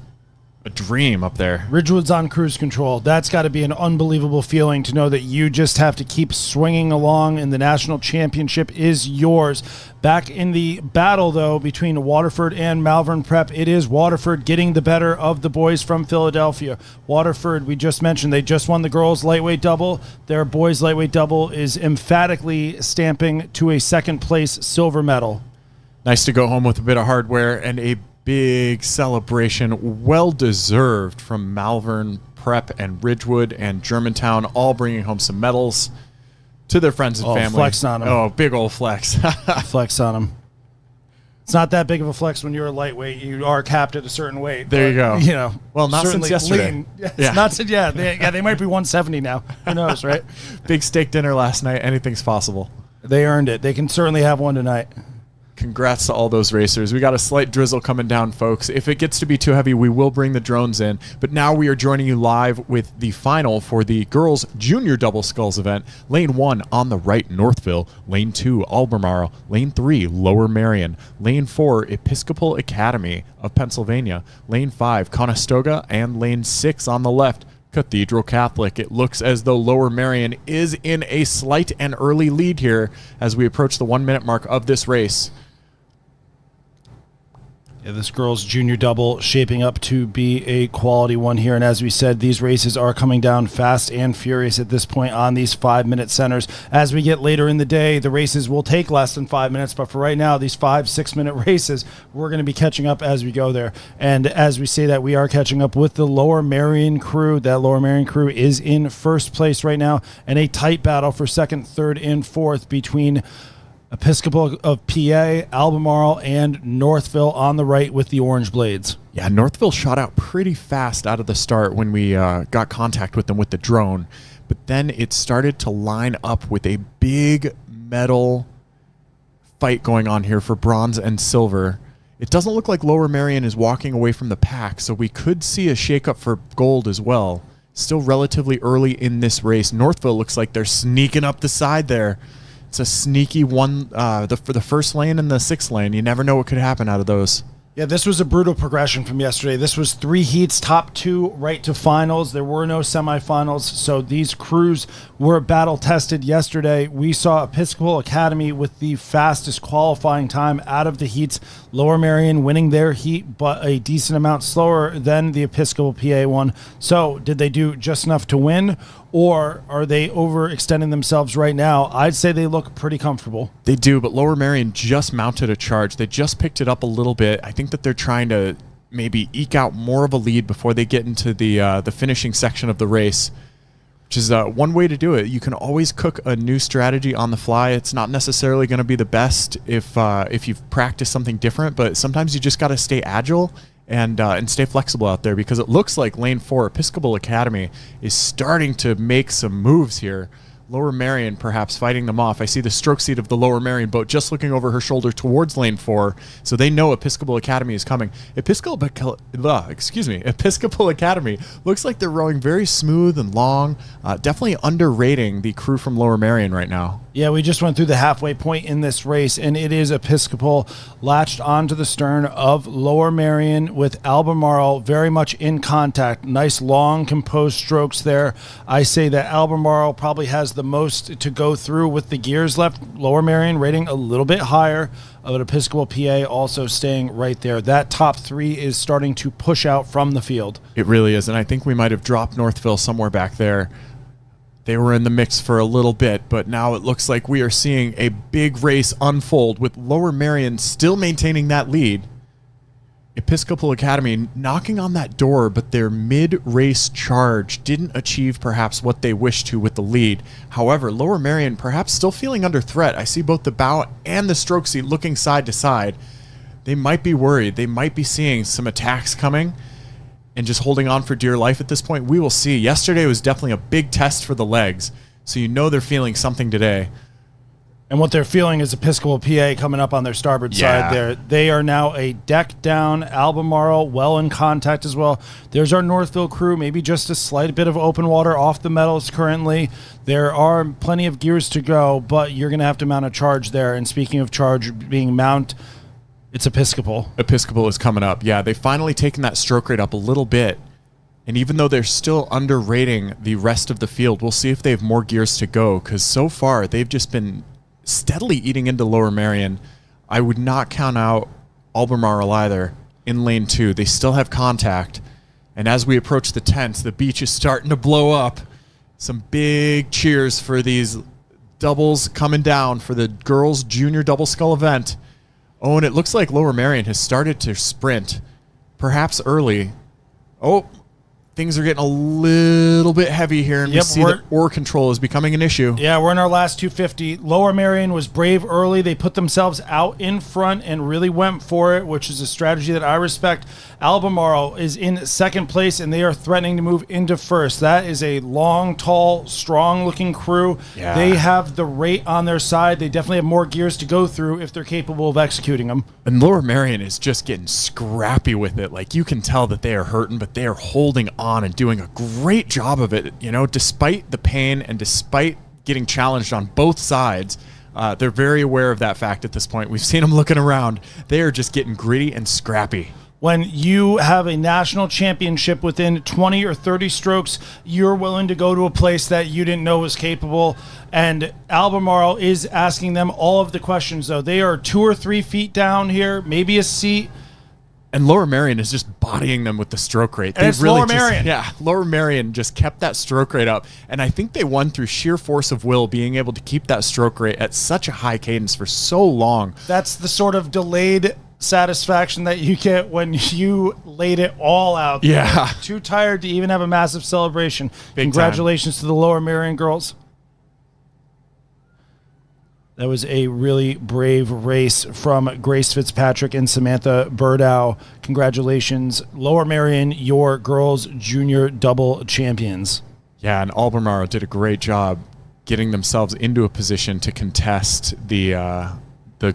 a dream up there. Ridgewood's on cruise control. That's got to be an unbelievable feeling to know that you just have to keep swinging along and the national championship is yours. Back in the battle, though, between Waterford and Malvern Prep, it is Waterford getting the better of the boys from Philadelphia. Waterford, we just mentioned, they just won the girls' lightweight double. Their boys' lightweight double is emphatically stamping to a second-place silver medal. Nice to go home with a bit of hardware and a big celebration, well-deserved from Malvern Prep and Ridgewood and Germantown, all bringing home some medals to their friends and family. Flex on them. Oh, big old flex. Flex on them. It's not that big of a flex when you're a lightweight. You are capped at a certain weight. There you go. You know, well, not since yesterday. Lean. They might be 170 now. Who knows, right? Big steak dinner last night. Anything's possible. They earned it. They can certainly have one tonight. Congrats to all those racers. We got a slight drizzle coming down, folks. If it gets to be too heavy, we will bring the drones in. But now we are joining you live with the final for the girls' junior double sculls event. Lane 1 on the right, Northville. Lane 2, Albemarle. Lane 3, Lower Merion. Lane 4, Episcopal Academy of Pennsylvania. Lane 5, Conestoga. And Lane 6 on the left, Cathedral Catholic. It looks as though Lower Merion is in a slight and early lead here as we approach the 1 minute mark of this race. Yeah, this girls' junior double shaping up to be a quality one here. And as we said, these races are coming down fast and furious at this point on these 5-minute centers. As we get later in the day, the races will take less than 5 minutes. But for right now, these 5-6 minute races, we're going to be catching up as we go there. And as we say that, we are catching up with the Lower Merion crew. That Lower Merion crew is in first place right now. And a tight battle for second, third, and fourth between Episcopal of PA, Albemarle, and Northville on the right with the orange blades. Yeah, Northville shot out pretty fast out of the start when we got contact with them with the drone. But then it started to line up with a big medal fight going on here for bronze and silver. It doesn't look like Lower Merion is walking away from the pack, so we could see a shakeup for gold as well. Still relatively early in this race. Northville looks like they're sneaking up the side there. It's a sneaky one for the first lane and the sixth lane. You never know what could happen out of those. Yeah, this was a brutal progression from yesterday. This was 3 heats, top 2 right to finals. There were no semifinals, so these crews were battle tested yesterday. We saw Episcopal Academy with the fastest qualifying time out of the heats. Lower Merion winning their heat, but a decent amount slower than the Episcopal PA one. So did they do just enough to win, or are they overextending themselves right now? I'd say they look pretty comfortable. They do, but Lower Merion just mounted a charge. They just picked it up a little bit. I think that they're trying to maybe eke out more of a lead before they get into the finishing section of the race, which is one way to do it. You can always cook a new strategy on the fly. It's not necessarily going to be the best if you've practiced something different, but sometimes you just got to stay agile and stay flexible out there, because it looks like lane 4, Episcopal Academy, is starting to make some moves here. Lower Merion perhaps fighting them off. I see the stroke seat of the Lower Merion boat just looking over her shoulder towards lane 4, so they know Episcopal Academy is coming. Episcopal Academy looks like they're rowing very smooth and long, definitely underrating the crew from Lower Merion right now. Yeah, we just went through the halfway point in this race, and it is Episcopal latched onto the stern of Lower Merion with Albemarle very much in contact. Nice, long, composed strokes there. I say that Albemarle probably has the most to go through with the gears left. Lower Merion rating a little bit higher, but Episcopal PA also staying right there. That top 3 is starting to push out from the field. It really is, and I think we might have dropped Northville somewhere back there. They were in the mix for a little bit, but now it looks like we are seeing a big race unfold with Lower Merion still maintaining that lead. Episcopal Academy knocking on that door, but their mid-race charge didn't achieve perhaps what they wished to with the lead. However, Lower Merion perhaps still feeling under threat. I see both the bow and the stroke seat looking side to side. They might be worried. They might be seeing some attacks coming and just holding on for dear life at this point. We will see. Yesterday was definitely a big test for the legs, so you know they're feeling something today. And what they're feeling is Episcopal PA coming up on their starboard side there. They are now a deck down. Albemarle well in contact as well. There's our Northville crew, maybe just a slight bit of open water off the metals currently. There are plenty of gears to go, but you're going to have to mount a charge there. And speaking of charge being mount, it's Episcopal. Episcopal is coming up. Yeah, they've finally taken that stroke rate up a little bit. And even though they're still underrating the rest of the field, we'll see if they have more gears to go, because so far they've just been steadily eating into Lower Merion. I would not count out Albemarle either in lane 2. They still have contact. And as we approach the tents, the beach is starting to blow up. Some big cheers for these doubles coming down for the girls' junior double scull event. Oh, and it looks like Lower Merion has started to sprint, perhaps early. Oh, things are getting a little bit heavy here, and we see that oar control is becoming an issue. Yeah, we're in our last 250. Lower Merion was brave early. They put themselves out in front and really went for it, which is a strategy that I respect. Albemarle is in second place, and they are threatening to move into first. That is a long, tall, strong-looking crew. Yeah. They have the rate on their side. They definitely have more gears to go through if they're capable of executing them. And Lower Merion is just getting scrappy with it. Like, you can tell that they are hurting, but they are holding on and doing a great job of it. You know, despite the pain and despite getting challenged on both sides, they're very aware of that fact at this point. We've seen them looking around. They are just getting gritty and scrappy. When you have a national championship within 20 or 30 strokes, you're willing to go to a place that you didn't know was capable. And Albemarle is asking them all of the questions, though. They are 2 or 3 feet down here, maybe a seat. And Lower Merion is just bodying them with the stroke rate. And it's really Lower Merion. Yeah, Lower Merion just kept that stroke rate up. And I think they won through sheer force of will, being able to keep that stroke rate at such a high cadence for so long. That's the sort of delayed satisfaction that you get when you laid it all out there. Yeah. Too tired to even have a massive celebration. Big Congratulations to the Lower Merion girls. That was a really brave race from Grace Fitzpatrick and Samantha Burdow. Congratulations, Lower Merion, your girls' junior double champions. Yeah, and Albemarle did a great job getting themselves into a position to contest the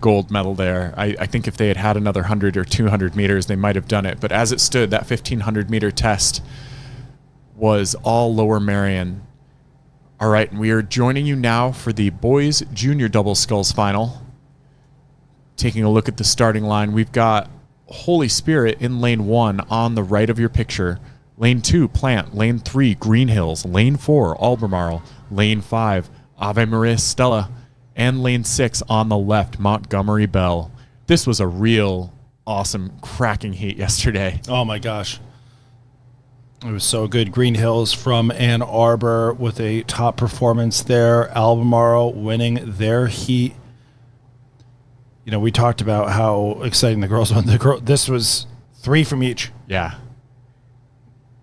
gold medal there. I think if they had had another 100 or 200 meters, they might have done it. But as it stood, that 1,500-meter test was all Lower Merion. All right, and we are joining you now for the boys' junior double sculls final. Taking a look at the starting line, we've got Holy Spirit in lane 1 on the right of your picture. Lane 2, Plant. Lane 3, Green Hills. Lane 4, Albemarle. Lane 5, Ave Maria Stella. And lane 6 on the left, Montgomery Bell. This was a real awesome, cracking heat yesterday. Oh my gosh. It was so good. Green Hills from Ann Arbor with a top performance there. Albemarle winning their heat. You know, we talked about how exciting the girls won. This was 3 from each. Yeah.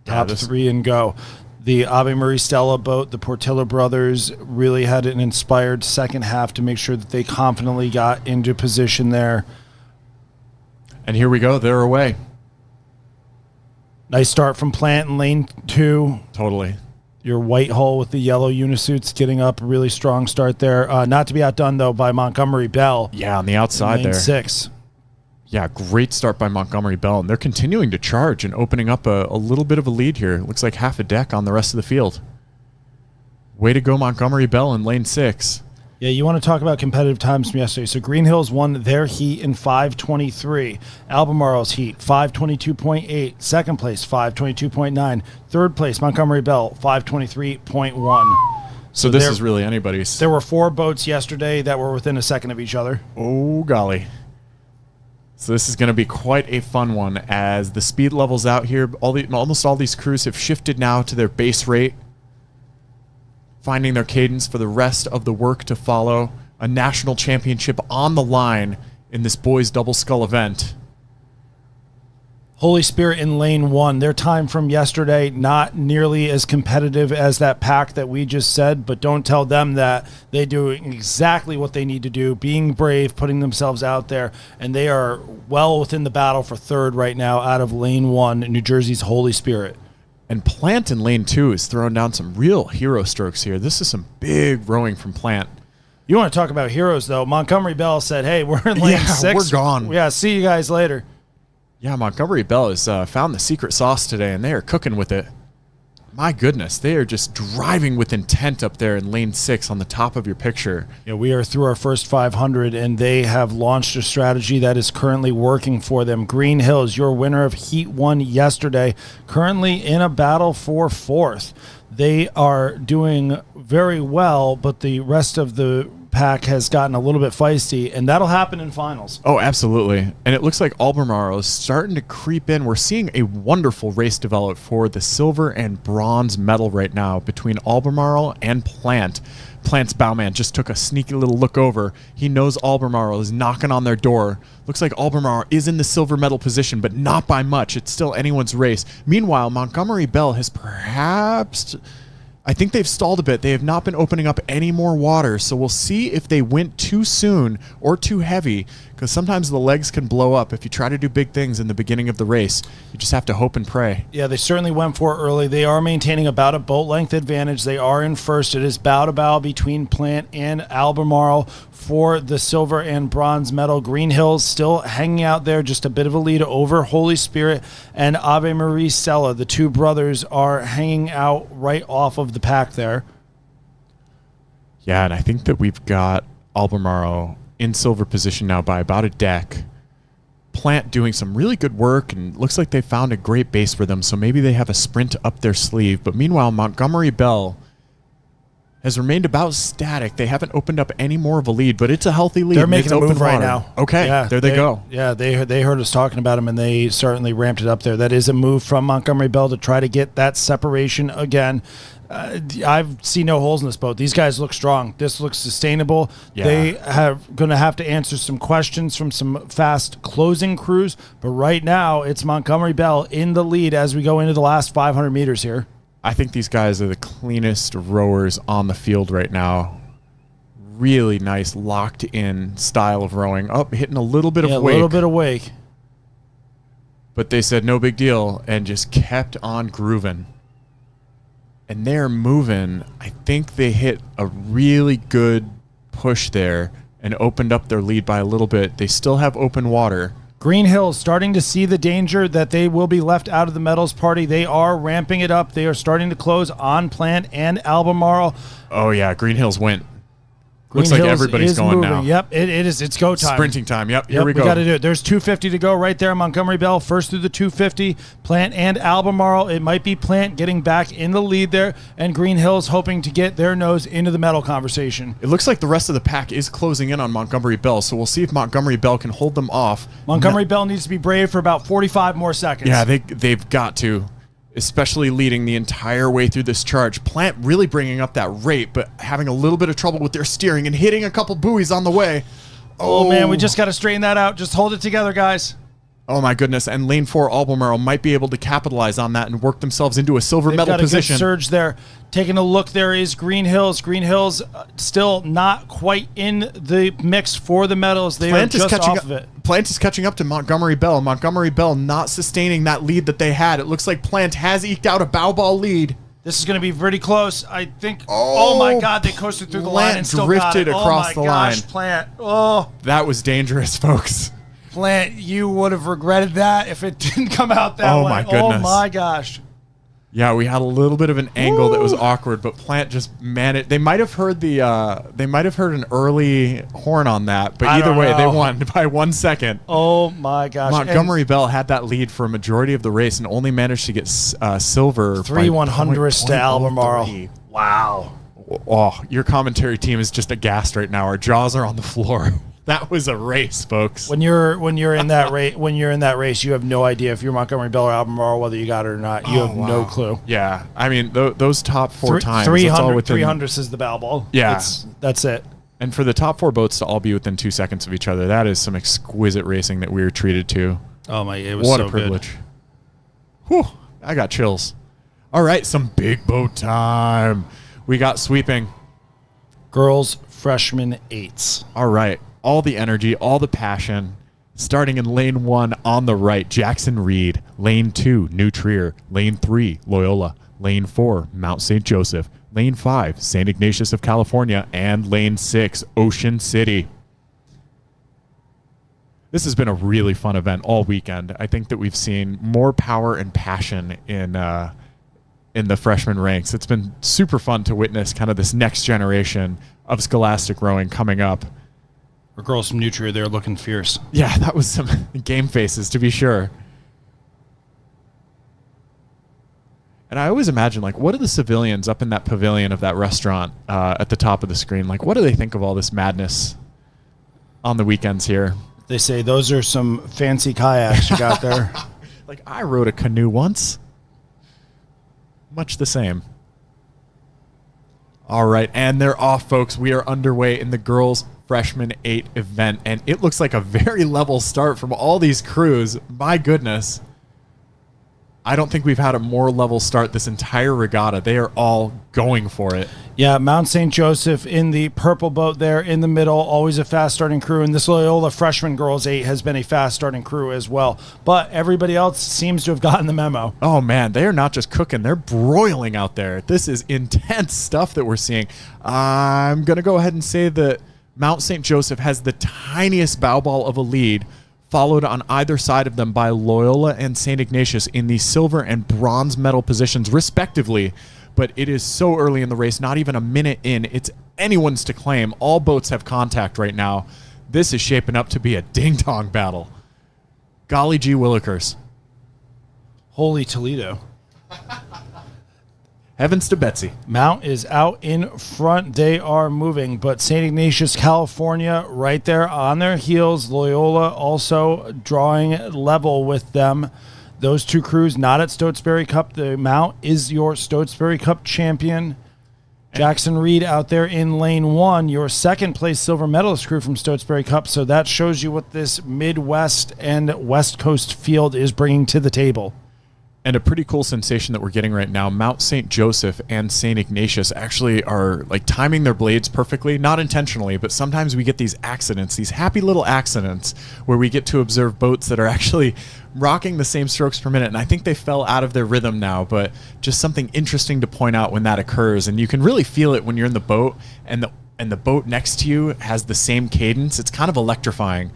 Top 3 and go. The Ave Maria Stella boat, the Portillo brothers, really had an inspired second half to make sure that they confidently got into position there. And here we go. They're away. Nice start from Plant in lane 2. Totally. Your white hull with the yellow unisuits getting up. A really strong start there. Not to be outdone, though, by Montgomery Bell. Yeah, on the outside lane there. 6. Yeah, great start by Montgomery Bell. And they're continuing to charge and opening up a little bit of a lead here. Looks like half a deck on the rest of the field. Way to go, Montgomery Bell in lane 6. Yeah, you want to talk about competitive times from yesterday. So Green Hills won their heat in 5:23. Albemarle's heat, 5:22.8. Second place, 5:22.9. Third place, Montgomery Bell, 5:23.1. So this is really anybody's. There were 4 boats yesterday that were within a second of each other. Oh, golly. So this is going to be quite a fun one as the speed levels out here. Almost all these crews have shifted now to their base rate, finding their cadence for the rest of the work to follow. A national championship on the line in this boys double scull event. Holy Spirit in lane 1. Their time from yesterday, not nearly as competitive as that pack that we just said, but don't tell them that. They're doing exactly what they need to do, being brave, putting themselves out there, and they are well within the battle for third right now out of lane 1, New Jersey's Holy Spirit. And Plant in lane 2 is throwing down some real hero strokes here. This is some big rowing from Plant. You want to talk about heroes, though. Montgomery Bell said, hey, we're in lane 6. We're gone. Yeah, see you guys later. Yeah, Montgomery Bell has found the secret sauce today, and they are cooking with it. My goodness, they are just driving with intent up there in lane 6 on the top of your picture. Yeah, we are through our first 500, and they have launched a strategy that is currently working for them. Green Hills, your winner of Heat 1 yesterday, currently in a battle for 4th. They are doing very well, but the rest of the pack has gotten a little bit feisty, and that'll happen in finals. Oh, absolutely. And it looks like Albemarle is starting to creep in. We're seeing a wonderful race develop for the silver and bronze medal right now between Albemarle and Plant. Plant's bowman just took a sneaky little look over. He knows Albemarle is knocking on their door. Looks like Albemarle is in the silver medal position, but not by much. It's still anyone's race. Meanwhile, Montgomery Bell has perhaps... I think they've stalled a bit. They have not been opening up any more water, so we'll see if they went too soon or too heavy, because sometimes the legs can blow up if you try to do big things in the beginning of the race. You just have to hope and pray. Yeah, they certainly went for it early. They are maintaining about a boat length advantage. They are in first. It is bow to bow between Plant and Albemarle for the silver and bronze medal. Green Hills still hanging out there, just a bit of a lead over Holy Spirit and Ave Maria Stella. The two brothers are hanging out right off of the pack there. Yeah, and I think that we've got Albemarle in silver position now by about a deck. Plant doing some really good work, and looks like they found a great base for them, so maybe they have a sprint up their sleeve. But meanwhile, Montgomery Bell has remained about static. They haven't opened up any more of a lead, but it's a healthy lead. They're making a move right water. now. Okay, yeah, there they go. Yeah, they heard us talking about them, and they certainly ramped it up there. That is a move from Montgomery Bell to try to get that separation again. I've seen no holes in this boat. These guys look strong. This looks sustainable. Yeah. They are going to have to answer some questions from some fast closing crews, but right now it's Montgomery Bell in the lead as we go into the last 500 meters here. I think these guys are the cleanest rowers on the field right now. Really nice, locked-in style of rowing. Oh, hitting a little bit of wake. A little bit of wake. But they said no big deal and just kept on grooving. And they're moving. I think they hit a really good push there and opened up their lead by a little bit. They still have open water. Green Hills starting to see the danger that they will be left out of the medals party. They are ramping it up. They are starting to close on Plant and Albemarle. Oh, yeah. Green Hills went. Looks like everybody's going now. Yep, it is. It's go time. Sprinting time. Yep, here we go. We got to do it. There's 250 to go right there. Montgomery Bell first through the 250. Plant and Albemarle. It might be Plant getting back in the lead there, and Green Hills hoping to get their nose into the medal conversation. It looks like the rest of the pack is closing in on Montgomery Bell, so we'll see if Montgomery Bell can hold them off. Montgomery Bell needs to be brave for about 45 more seconds. Yeah, they've got to. Especially leading the entire way through this charge. Plant really bringing up that rate, but having a little bit of trouble with their steering and hitting a couple buoys on the way. Oh man, we just got to straighten that out. Just hold it together, guys. Oh my goodness, and lane 4 Albemarle might be able to capitalize on that and work themselves into a silver medal position. Good surge there. Taking a look, there is Green Hills. Green Hills still not quite in the mix for the medals. They are just off of it. Plant is catching up to Montgomery Bell. Montgomery Bell not sustaining that lead that they had. It looks like Plant has eked out a bow ball lead. This is going to be pretty close. I think. Oh my God! They coasted through the line and still got it. Drifted across the line. Plant. Oh, that was dangerous, folks. Plant, you would have regretted that if it didn't come out that way. Oh my goodness. Oh my gosh. Yeah, we had a little bit of an angle that was awkward, but Plant just managed. They might have heard an early horn on that, but either way, they won by 1 second. Oh my gosh! Montgomery Bell had that lead for a majority of the race and only managed to get silver. 3/100ths to Albemarle. Wow. Oh, your commentary team is just aghast right now. Our jaws are on the floor. That was a race, folks. When you're in that race, you have no idea if you're Montgomery Bell or Albemarle whether you got it or not. You have no clue. Yeah, I mean those top 4 times. 300s is the bow ball. Yeah, that's it. And for the top 4 boats to all be within 2 seconds of each other, that is some exquisite racing that we were treated to. Oh my, it was what so a privilege. Good. Whew, I got chills. All right, some big boat time. We got sweeping. Girls freshman 8s. All right. All the energy, all the passion. Starting in lane 1 on the right, Jackson Reed. Lane 2, New Trier. Lane 3, Loyola. Lane 4, Mount St. Joseph. Lane 5, St. Ignatius of California. And lane 6, Ocean City. This has been a really fun event all weekend. I think that we've seen more power and passion in the freshman ranks. It's been super fun to witness kind of this next generation of scholastic rowing coming up. Our girls from New Trier, they're looking fierce. Yeah, that was some game faces, to be sure. And I always imagine, like, what do the civilians up in that pavilion of that restaurant at the top of the screen, like, what do they think of all this madness on the weekends here? They say those are some fancy kayaks you got there. Like, I rode a canoe once. Much the same. All right, and they're off, folks. We are underway in the girls' freshman 8 event, and it looks like a very level start from all these crews. My goodness. I don't think we've had a more level start this entire regatta. They are all going for it. Yeah, Mount St. Joseph in the purple boat there in the middle, always a fast-starting crew. And this Loyola freshman girls 8 has been a fast-starting crew as well. But everybody else seems to have gotten the memo. Oh, man, they are not just cooking. They're broiling out there. This is intense stuff that we're seeing. I'm going to go ahead and say that Mount St. Joseph has the tiniest bow ball of a lead, followed on either side of them by Loyola and St. Ignatius in the silver and bronze medal positions, respectively. But it is so early in the race, not even a minute in. It's anyone's to claim. All boats have contact right now. This is shaping up to be a ding-dong battle. Golly gee willikers. Holy Toledo. Heavens to Betsy. Mount is out in front. They are moving, but St. Ignatius, California, right there on their heels. Loyola also drawing level with them. Those two crews not at Stotesbury Cup. The Mount is your Stotesbury Cup champion. Jackson Reed out there in lane 1, your second place silver medalist crew from Stotesbury Cup. So that shows you what this Midwest and West Coast field is bringing to the table. And a pretty cool sensation that we're getting right now, Mount St. Joseph and St. Ignatius actually are like timing their blades perfectly, not intentionally, but sometimes we get these accidents, these happy little accidents where we get to observe boats that are actually rocking the same strokes per minute. And I think they fell out of their rhythm now, but just something interesting to point out when that occurs. And you can really feel it when you're in the boat and the boat next to you has the same cadence. It's kind of electrifying.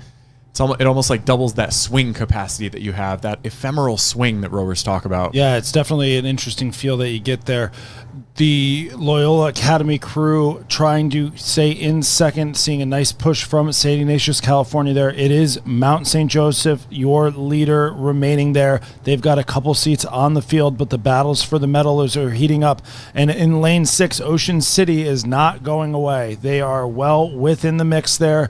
It almost like doubles that swing capacity that you have, that ephemeral swing that rowers talk about. Yeah, it's definitely an interesting feel that you get there. The Loyola Academy crew trying to stay in second, seeing a nice push from St. Ignatius, California there. It is Mount St. Joseph, your leader, remaining there. They've got a couple seats on the field, but the battles for the medals are heating up. And in lane 6, Ocean City is not going away. They are well within the mix there,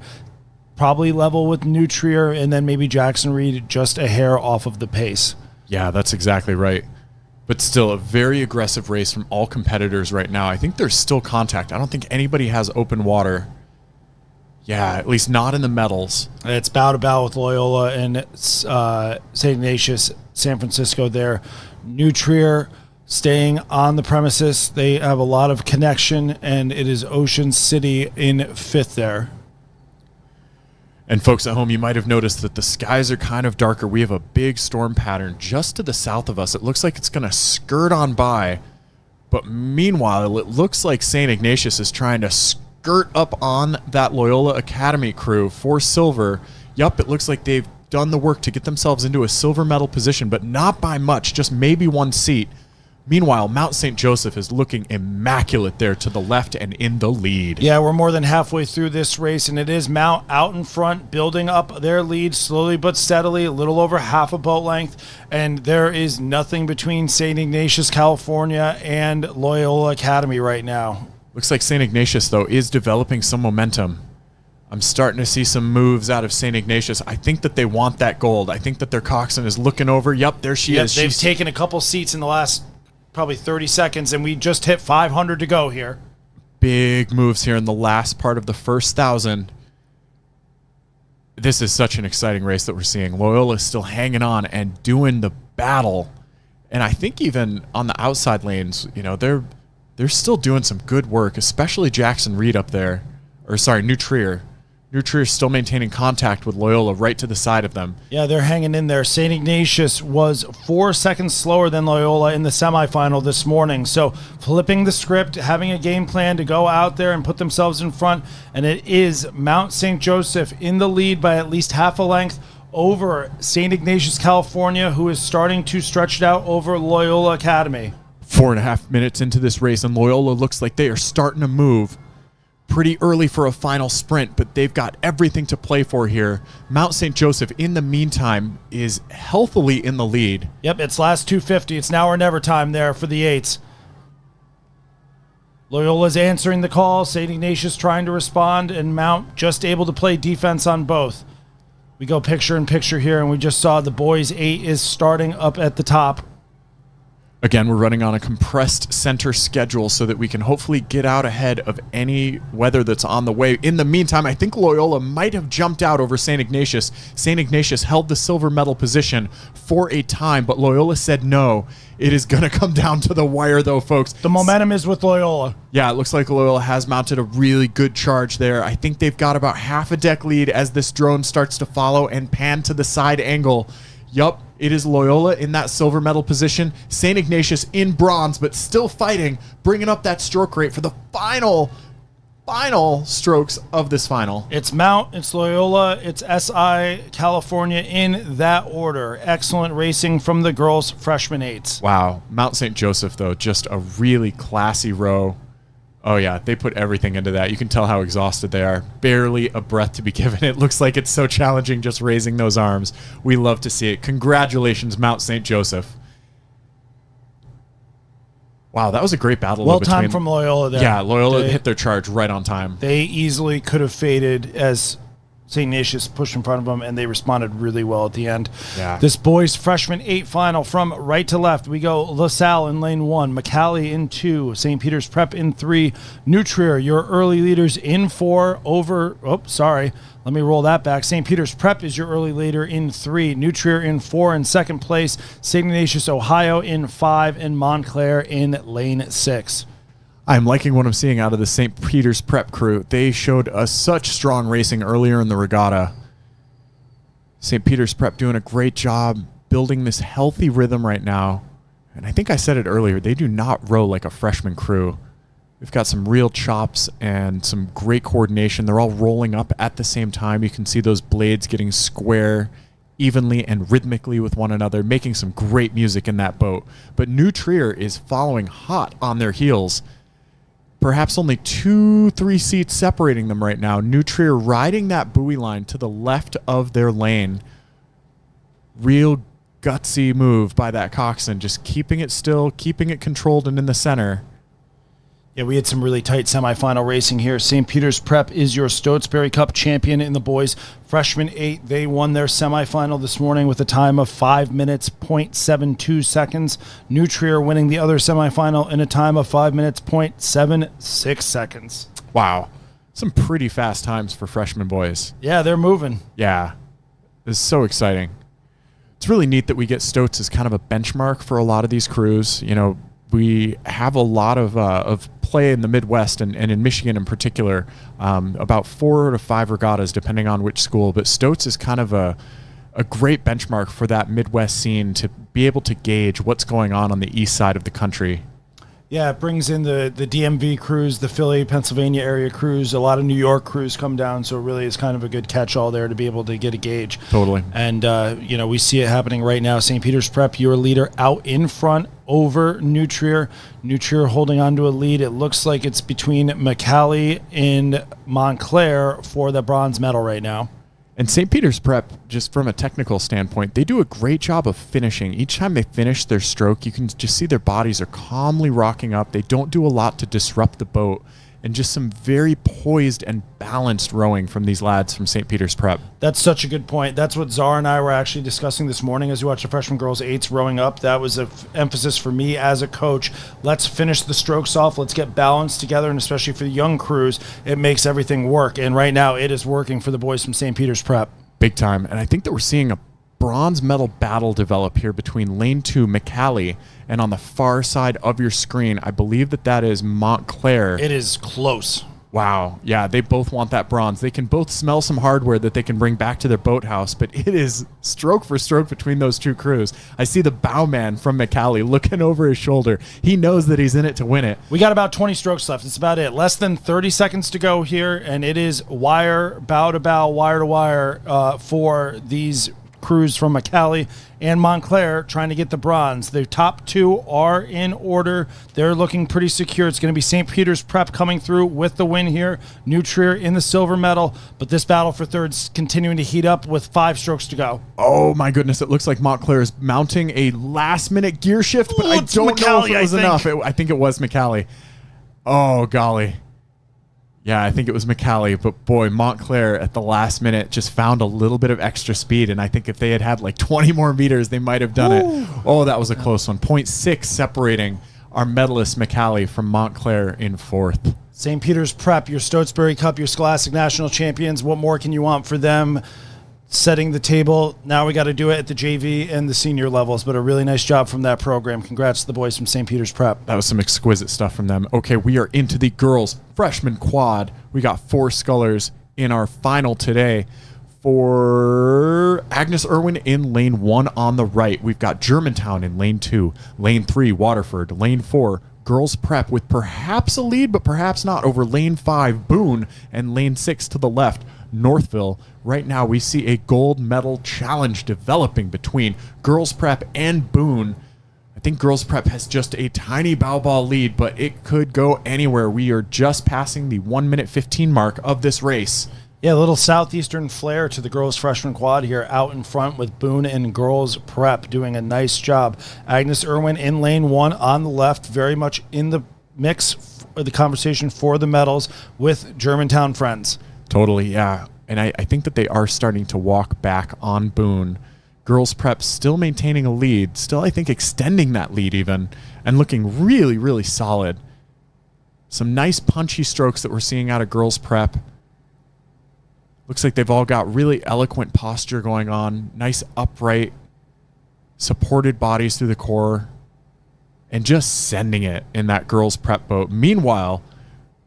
probably level with Nutrier, and then maybe Jackson Reed just a hair off of the pace. Yeah, that's exactly right. But still, a very aggressive race from all competitors right now. I think there's still contact. I don't think anybody has open water. Yeah, at least not in the medals. It's bow to bow with Loyola and St. Ignatius, San Francisco there. Nutrier staying on the premises. They have a lot of connection, and it is Ocean City in 5th there. And folks at home, you might have noticed that the skies are kind of darker. We have a big storm pattern just to the south of us. It looks like it's going to skirt on by. But meanwhile, it looks like St. Ignatius is trying to skirt up on that Loyola Academy crew for silver. Yup, it looks like they've done the work to get themselves into a silver medal position, but not by much, just maybe one seat. Meanwhile, Mount St. Joseph is looking immaculate there to the left and in the lead. Yeah, we're more than halfway through this race, and it is Mount out in front, building up their lead slowly but steadily, a little over half a boat length, and there is nothing between St. Ignatius, California, and Loyola Academy right now. Looks like St. Ignatius, though, is developing some momentum. I'm starting to see some moves out of St. Ignatius. I think that they want that gold. I think that their coxswain is looking over. Yep, there she is. They've taken a couple seats in the last probably 30 seconds, and we just hit 500 to go here. Big moves here in the last part of the first 1,000. This is such an exciting race that we're seeing. Loyola is still hanging on and doing the battle. And I think even on the outside lanes, you know, they're still doing some good work, especially Jackson Reed up there. Or sorry, Nutrier. Nutrier still maintaining contact with Loyola right to the side of them. Yeah, they're hanging in there. St. Ignatius was 4 seconds slower than Loyola in the semifinal this morning. So flipping the script, having a game plan to go out there and put themselves in front. And it is Mount St. Joseph in the lead by at least half a length over St. Ignatius, California, who is starting to stretch it out over Loyola Academy. 4.5 minutes into this race, and Loyola looks like they are starting to move. Pretty early for a final sprint, but they've got everything to play for here. Mount St. Joseph, in the meantime, is healthily in the lead. Yep, it's last 250. It's now or never time there for the 8s. Loyola's answering the call. St. Ignatius trying to respond, and Mount just able to play defense on both. We go picture in picture here, and we just saw the boys' 8 is starting up at the top. Again, we're running on a compressed center schedule so that we can hopefully get out ahead of any weather that's on the way. In the meantime, I think Loyola might have jumped out over St. Ignatius. St. Ignatius held the silver medal position for a time, but Loyola said no. It is going to come down to the wire, though, folks. The momentum is with Loyola. Yeah, it looks like Loyola has mounted a really good charge there. I think they've got about half a deck lead as this drone starts to follow and pan to the side angle. Yup, it is Loyola in that silver medal position. St. Ignatius in bronze, but still fighting, bringing up that stroke rate for the final strokes of this final. It's Mount, it's Loyola, it's SI California in that order. Excellent racing from the girls' freshman 8s. Wow. Mount St. Joseph, though, just a really classy row. Oh, yeah, they put everything into that. You can tell how exhausted they are. Barely a breath to be given. It looks like it's so challenging just raising those arms. We love to see it. Congratulations, Mount St. Joseph. Wow, that was a great battle. Well timed from Loyola there. Yeah, Loyola hit their charge right on time. They easily could have faded as St. Ignatius pushed in front of them, and they responded really well at the end. Yeah. This boys' freshman 8 final from right to left. We go LaSalle in lane 1, McCallie in 2, St. Peter's Prep in 3, Nutrier, your early leaders in 4 over, let me roll that back. St. Peter's Prep is your early leader in 3, Nutrier in 4 in second place, St. Ignatius, Ohio in 5, and Montclair in lane 6. I'm liking what I'm seeing out of the St. Peter's Prep crew. They showed us such strong racing earlier in the regatta. St. Peter's Prep doing a great job building this healthy rhythm right now. And I think I said it earlier, they do not row like a freshman crew. We've got some real chops and some great coordination. They're all rolling up at the same time. You can see those blades getting square evenly and rhythmically with one another, making some great music in that boat. But New Trier is following hot on their heels. Perhaps only 2-3 seats separating them right now. New Trier riding that buoy line to the left of their lane. Real gutsy move by that coxswain, just keeping it still, keeping it controlled and in the center. Yeah, we had some really tight semifinal racing here. St. Peter's Prep is your Stotesbury Cup champion in the boys. Freshman 8, they won their semifinal this morning with a time of 5 minutes, 0.72 seconds. New Trier winning the other semifinal in a time of 5 minutes, 0.76 seconds. Wow. Some pretty fast times for freshman boys. Yeah, they're moving. Yeah. This is so exciting. It's really neat that we get Stoats as kind of a benchmark for a lot of these crews. You know, we have a lot of play in the Midwest and in Michigan in particular, about 4 to 5 regattas depending on which school. But Stoats is kind of a great benchmark for that Midwest scene to be able to gauge what's going on the east side of the country. Yeah, it brings in the DMV crews, the Philly, Pennsylvania area crews. A lot of New York crews come down, so it really is kind of a good catch-all there to be able to get a gauge. Totally. And, we see it happening right now. St. Peter's Prep, your leader out in front over New Trier. New Trier holding on to a lead. It looks like it's between McCallie and Montclair for the bronze medal right now. And St. Peter's Prep, just from a technical standpoint, they do a great job of finishing. Each time they finish their stroke, you can just see their bodies are calmly rocking up. They don't do a lot to disrupt the boat. And just some very poised and balanced rowing from these lads from St. Peter's Prep. That's such a good point. That's what Zara and I were actually discussing this morning as we watched the freshman girls 8s rowing up. That was an emphasis for me as a coach. Let's finish the strokes off. Let's get balanced together, and especially for the young crews, it makes everything work. And right now, it is working for the boys from St. Peter's Prep. Big time. And I think that we're seeing a bronze medal battle develop here between lane 2 McCallie and on the far side of your screen, I believe that is Montclair. It is close. Wow. Yeah, they both want that bronze. They can both smell some hardware that they can bring back to their boathouse, but it is stroke for stroke between those two crews. I see the bowman from McCallie looking over his shoulder. He knows that he's in it to win it. We got about 20 strokes left. That's about it. Less than 30 seconds to go here, and it is wire, bow to bow, wire to wire for these crews from McCallie and Montclair trying to get the bronze. The top 2 are in order. They're looking pretty secure. It's going to be St. Peter's Prep coming through with the win here. New Trier in the silver medal, but this battle for third's continuing to heat up with 5 strokes to go. Oh my goodness, it looks like Montclair is mounting a last-minute gear shift, but I It's don't know if McCallie, it was I think. enough. I think it was McCallie. Oh, golly. Yeah, I think it was McCallie, but boy, Montclair at the last minute just found a little bit of extra speed, and I think if they had like 20 more meters, they might have done it. Oh, that was a close one. 0.6 separating our medalist McCallie from Montclair in 4th. St. Peter's Prep, your Stotesbury Cup, your Scholastic National Champions. What more can you want for them? Setting the table. Now we got to do it at the JV and the senior levels, but a really nice job from that program. Congrats to the boys from St. Peter's Prep. That was some exquisite stuff from them. Okay, we are into the girls' freshman quad. We got 4 scullers in our final today. For Agnes Irwin in lane 1 on the right, we've got Germantown in lane 2, lane 3, Waterford, lane 4, Girls Prep with perhaps a lead, but perhaps not, over lane 5, Boone, and lane 6 to the left, Northville. Right now we see a gold medal challenge developing between Girls Prep and Boone. I think Girls Prep has just a tiny bow ball lead, but it could go anywhere. We are just passing the 1 minute 15 mark of this race. Yeah, a little southeastern flair to the girls' freshman quad here out in front with Boone and Girls Prep doing a nice job. Agnes Irwin in lane 1 on the left, very much in the mix, the conversation for the medals with Germantown friends. Totally, yeah. And I think that they are starting to walk back on Boone. Girls Prep still maintaining a lead, still I think extending that lead even, and looking really, really solid. Some nice punchy strokes that we're seeing out of Girls Prep. Looks like they've all got really eloquent posture going on, nice upright, supported bodies through the core, and just sending it in that Girls Prep boat. Meanwhile,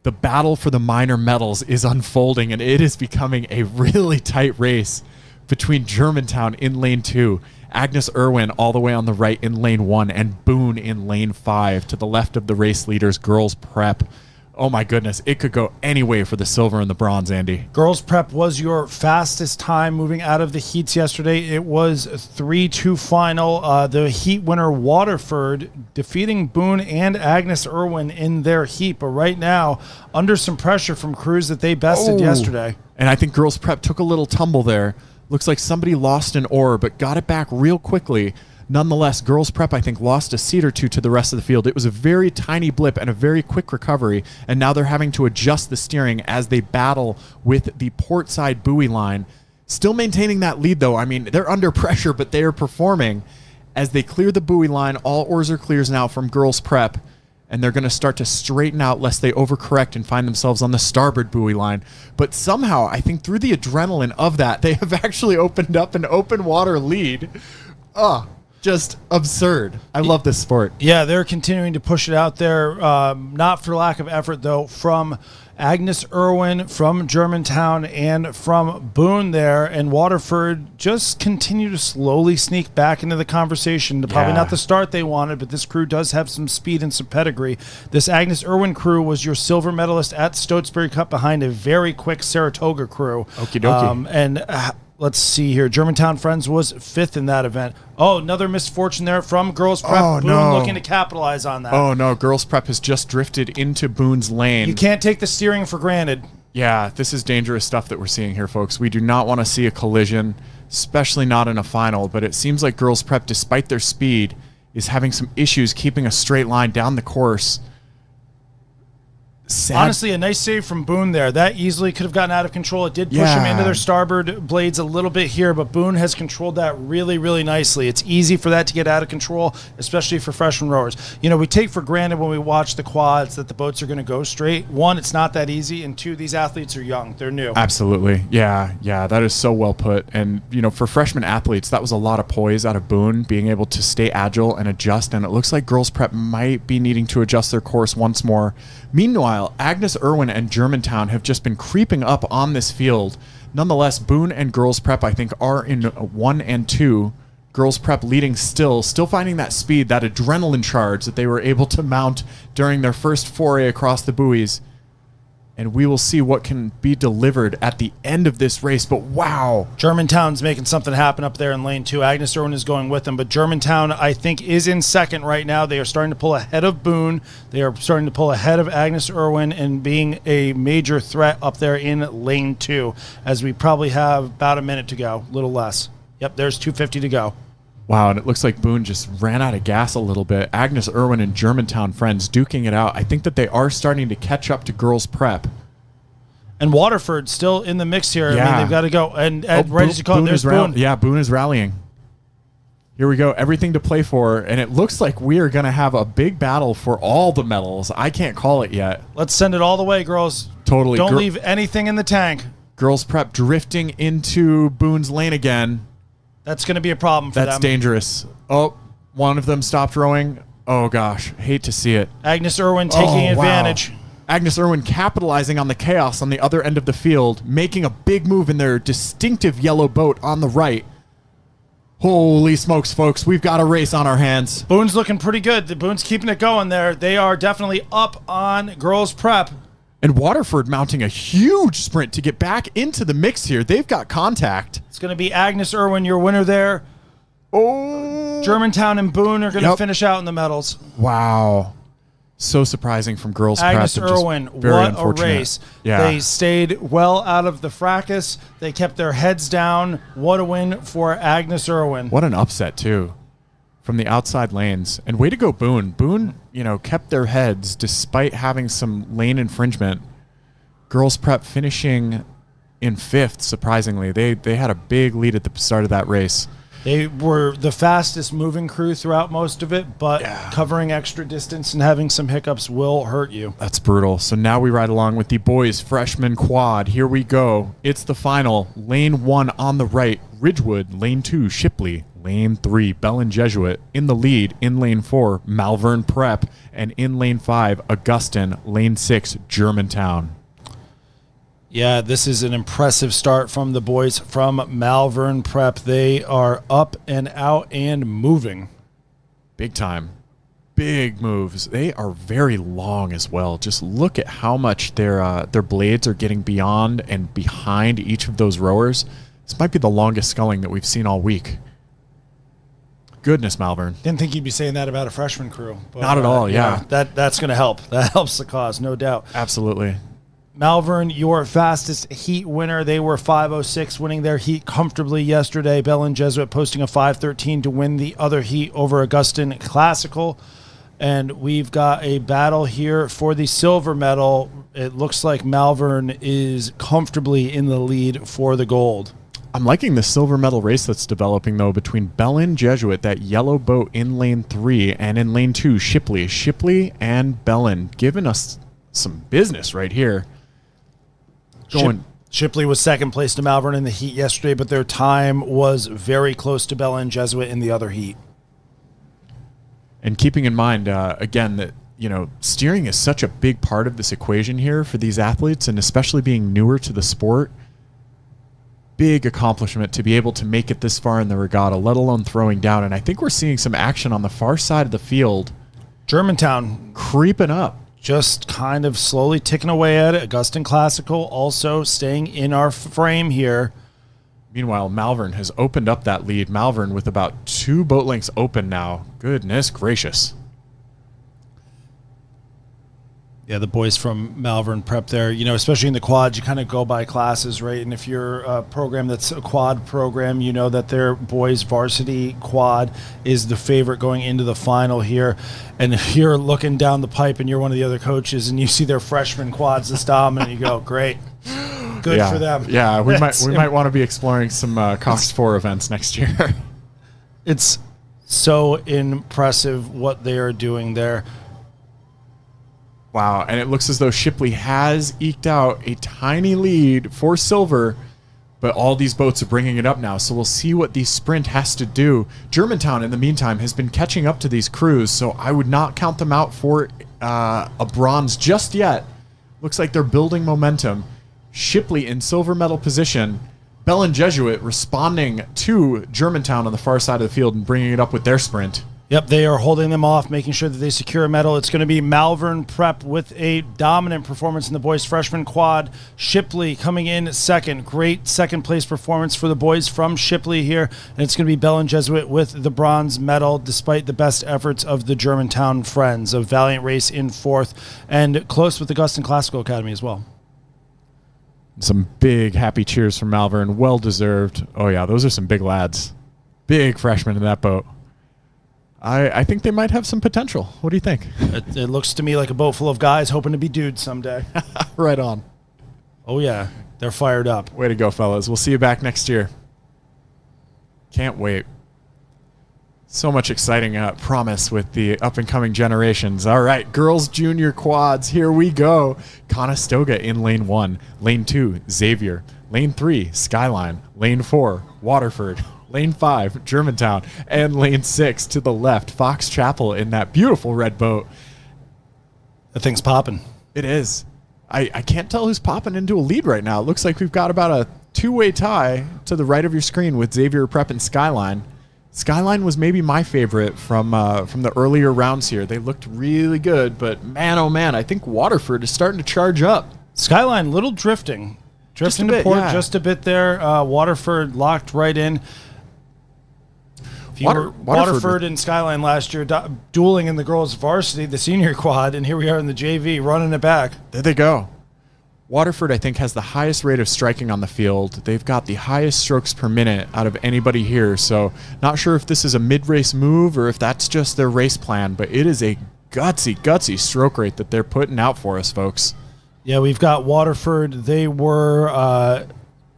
the battle for the minor medals is unfolding, and it is becoming a really tight race between Germantown in lane 2, Agnes Irwin all the way on the right in lane 1, and Boone in lane 5 to the left of the race leaders, Girls Prep. Oh my goodness, it could go any way for the silver and the bronze, Andy. Girls prep was your fastest time moving out of the heats yesterday. It was a 3-2 final. The heat winner Waterford defeating Boone and Agnes Irwin in their heat, but right now under some pressure from crews that they bested yesterday. And I think girls prep took a little tumble there. Looks like somebody lost an oar, but got it back real quickly. Nonetheless, girls prep, I think, lost a seat or two to the rest of the field. It was a very tiny blip and a very quick recovery, and now they're having to adjust the steering as they battle with the port side buoy line. Still maintaining that lead, though. I mean, they're under pressure, but they are performing. As they clear the buoy line, all oars are clears now from girls prep, and they're going to start to straighten out lest they overcorrect and find themselves on the starboard buoy line. But somehow, I think through the adrenaline of that, they have actually opened up an open water lead. Just absurd. I love this sport. Yeah, they're continuing to push it out there, not for lack of effort, though, from Agnes Irwin, from Germantown, and from Boone there. And Waterford just continue to slowly sneak back into the conversation. Probably not the start they wanted, but this crew does have some speed and some pedigree. This Agnes Irwin crew was your silver medalist at Stotesbury Cup behind a very quick Saratoga crew. Okie dokie. Let's see here. Germantown Friends was 5th in that event. Oh, another misfortune there from Girls Prep. Boone looking to capitalize on that. Oh, no. Girls Prep has just drifted into Boone's lane. You can't take the steering for granted. Yeah, this is dangerous stuff that we're seeing here, folks. We do not want to see a collision, especially not in a final, but it seems like Girls Prep, despite their speed, is having some issues keeping a straight line down the course. Honestly, a nice save from Boone there. That easily could have gotten out of control. It did push him into their starboard blades a little bit here, but Boone has controlled that really, really nicely. It's easy for that to get out of control, especially for freshman rowers. You know, we take for granted when we watch the quads that the boats are going to go straight. One, it's not that easy, and two, these athletes are young. They're new. Absolutely. Yeah, that is so well put. And, you know, for freshman athletes, that was a lot of poise out of Boone, being able to stay agile and adjust, and it looks like Girls Prep might be needing to adjust their course once more. Meanwhile, Agnes Irwin and Germantown have just been creeping up on this field. Nonetheless, Boone and Girls Prep, I think, are in 1 and 2. Girls Prep leading still finding that speed, that adrenaline charge that they were able to mount during their first foray across the buoys. And we will see what can be delivered at the end of this race. But wow. Germantown's making something happen up there in lane 2. Agnes Irwin is going with them. But Germantown, I think, is in second right now. They are starting to pull ahead of Boone. They are starting to pull ahead of Agnes Irwin and being a major threat up there in lane 2, as we probably have about a minute to go, a little less. Yep, there's 2:50 to go. Wow, and it looks like Boone just ran out of gas a little bit. Agnes Irwin and Germantown Friends duking it out. I think that they are starting to catch up to Girls Prep. And Waterford still in the mix here. Yeah. I mean, they've got to go. And right as you call it, there's Boone. Yeah, Boone is rallying. Here we go. Everything to play for. And it looks like we are going to have a big battle for all the medals. I can't call it yet. Let's send it all the way, girls. Totally. Don't leave anything in the tank. Girls Prep drifting into Boone's lane again. That's going to be a problem for them. That's dangerous. Oh, one of them stopped rowing. Oh, gosh. Hate to see it. Agnes Irwin taking advantage. Wow. Agnes Irwin capitalizing on the chaos on the other end of the field, making a big move in their distinctive yellow boat on the right. Holy smokes, folks. We've got a race on our hands. Boone's looking pretty good. The Boone's keeping it going there. They are definitely up on Girls Prep. And Waterford mounting a huge sprint to get back into the mix here. They've got contact. It's going to be Agnes Irwin, your winner there. Oh. Germantown and Boone are going to finish out in the medals. Wow. So surprising from Girls Prep. Agnes Irwin, what a race. Yeah. They stayed well out of the fracas. They kept their heads down. What a win for Agnes Irwin. What an upset, too, from the outside lanes. And way to go, Boone. Boone, kept their heads despite having some lane infringement. Girls Prep finishing in 5th, surprisingly. They had a big lead at the start of that race. They were the fastest moving crew throughout most of it, but covering extra distance and having some hiccups will hurt you. That's brutal. So now we ride along with the boys' freshman quad. Here we go. It's the final. Lane 1 on the right, Ridgewood. Lane 2, Shipley. Lane 3, Bell and Jesuit. In the lead, in lane 4, Malvern Prep. And in lane 5, Augustin. Lane 6, Germantown. Yeah, this is an impressive start from the boys from Malvern Prep. They are up and out and moving. Big time. big moves. They are very long as well. Just look at how much their blades are getting beyond and behind each of those rowers. This might be the longest sculling that we've seen all week. Goodness, Malvern. Didn't think you'd be saying that about a freshman crew. But, Not at all, yeah. That's going to help. That helps the cause, no doubt. Absolutely. Malvern, your fastest heat winner. They were 5:06, winning their heat comfortably yesterday. Bellin Jesuit posting a 5:13 to win the other heat over Augustin Classical. And we've got a battle here for the silver medal. It looks like Malvern is comfortably in the lead for the gold. I'm liking the silver medal race that's developing, though, between Bellin Jesuit, that yellow boat in lane 3, and in lane 2, Shipley. Shipley and Bellin giving us some business right here. Shipley was second place to Malvern in the heat yesterday, but their time was very close to Bellin Jesuit in the other heat. And keeping in mind, again, that steering is such a big part of this equation here for these athletes, and especially being newer to the sport. Big accomplishment to be able to make it this far in the regatta, let alone throwing down. And I think we're seeing some action on the far side of the field. Germantown creeping up. Just kind of slowly ticking away at it. Augustin Classical also staying in our frame here. Meanwhile, Malvern has opened up that lead. Malvern with about 2 boat lengths open now. Goodness gracious. Yeah, the boys from Malvern Prep there, especially in the quads, you kind of go by classes, right? And if you're a program that's a quad program, you know that their boys varsity quad is the favorite going into the final here. And if you're looking down the pipe and you're one of the other coaches and you see their freshman quads this dominant, you go, great. Good for them. Yeah, we might want to be exploring some coxed 4 events next year. It's so impressive what they are doing there. Wow, and it looks as though Shipley has eked out a tiny lead for silver, but all these boats are bringing it up now, so we'll see what the sprint has to do. Germantown, in the meantime, has been catching up to these crews, so I would not count them out for a bronze just yet. Looks like they're building momentum. Shipley in silver medal position. Bellin Jesuit responding to Germantown on the far side of the field and bringing it up with their sprint. Yep, they are holding them off, making sure that they secure a medal. It's going to be Malvern Prep with a dominant performance in the boys' freshman quad. Shipley coming in second. Great second-place performance for the boys from Shipley here. And it's going to be Bellin Jesuit with the bronze medal, despite the best efforts of the Germantown Friends. A valiant race in fourth, and close with Augustin Classical Academy as well. Some big happy cheers from Malvern. Well-deserved. Oh, yeah, those are some big lads. Big freshmen in that boat. I think they might have some potential. What do you think? It looks to me like a boat full of guys hoping to be dudes someday. Right on. Oh, yeah. They're fired up. Way to go, fellas. We'll see you back next year. Can't wait. So much exciting promise with the up-and-coming generations. All right, girls junior quads. Here we go. Conestoga in lane 1. Lane 2, Xavier. Lane 3, Skyline. Lane 4, Waterford. Lane 5, Germantown, and lane 6 to the left, Fox Chapel in that beautiful red boat. The thing's popping. It is. I can't tell who's popping into a lead right now. It looks like we've got about a 2-way tie to the right of your screen with Xavier Prep and Skyline. Skyline was maybe my favorite from the earlier rounds here. They looked really good, but man, oh man, I think Waterford is starting to charge up. Skyline, little drifting. Drifting to port just a bit there. Waterford locked right in. Waterford and Skyline last year dueling in the girls' varsity, the senior quad, and here we are in the JV running it back. There they go. Waterford, I think, has the highest rate of striking on the field. They've got the highest strokes per minute out of anybody here, so not sure if this is a mid-race move or if that's just their race plan, but it is a gutsy stroke rate that they're putting out for us, folks. Yeah, we've got Waterford. They were...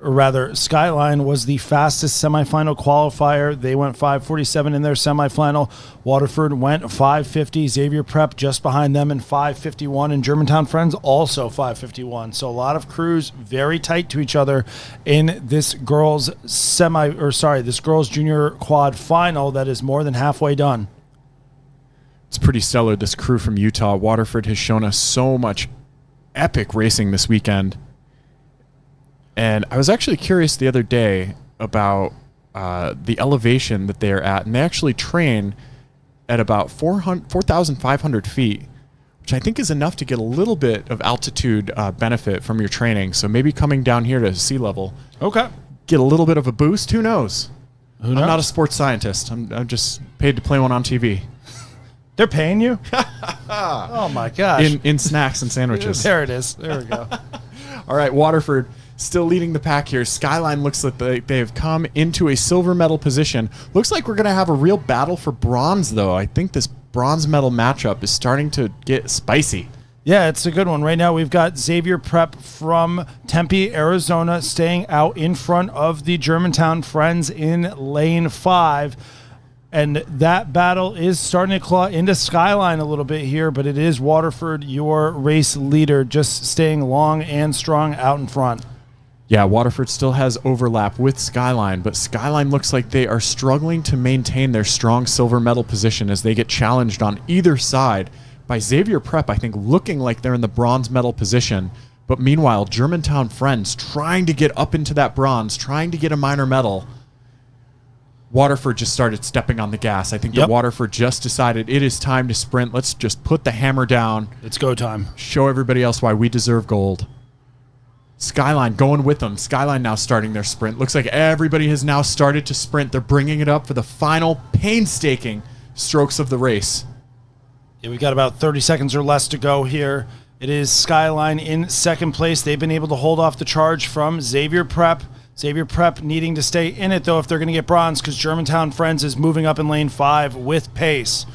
or rather, Skyline was the fastest semifinal qualifier. They went 5:47 in their semifinal. Waterford went 5:50. Xavier Prep just behind them in 5:51, and Germantown Friends also 5:51. So a lot of crews very tight to each other in this girls junior quad final that is more than halfway done. It's pretty stellar. This crew from Utah, Waterford, has shown us so much epic racing this weekend. And I was actually curious the other day about the elevation that they're at. And they actually train at about 4,500 feet, which I think is enough to get a little bit of altitude benefit from your training. So maybe coming down here to sea level, Okay. get a little bit of a boost. Who knows? Who knows? I'm not a sports scientist. I'm just paid to play one on TV. They're paying you? Oh, my gosh. In snacks and sandwiches. There it is. There we go. All right, Waterford still leading the pack here. Skyline looks like they have come into a silver medal position. Looks like we're going to have a real battle for bronze, though. I think this bronze medal matchup is starting to get spicy. Yeah, it's a good one. Right now we've got Xavier Prep from Tempe, Arizona, staying out in front of the Germantown Friends in lane 5. And that battle is starting to claw into Skyline a little bit here, but it is Waterford, your race leader, just staying long and strong out in front. Yeah, Waterford still has overlap with Skyline, but Skyline looks like they are struggling to maintain their strong silver medal position as they get challenged on either side by Xavier Prep, I think, looking like they're in the bronze medal position. But meanwhile, Germantown Friends trying to get up into that bronze, trying to get a minor medal. Waterford just started stepping on the gas. I think that Waterford just decided it is time to sprint. Let's just put the hammer down. It's go time. Show everybody else why we deserve gold. Skyline going with them. Skyline now starting their sprint. Looks like everybody has now started to sprint. They're bringing it up for the final painstaking strokes of the race. Yeah, we got about 30 seconds or less to go here. It is Skyline in second place. They've been able to hold off the charge from Xavier Prep. Xavier Prep needing to stay in it, though, if they're going to get bronze, because Germantown Friends is moving up in lane 5 with pace.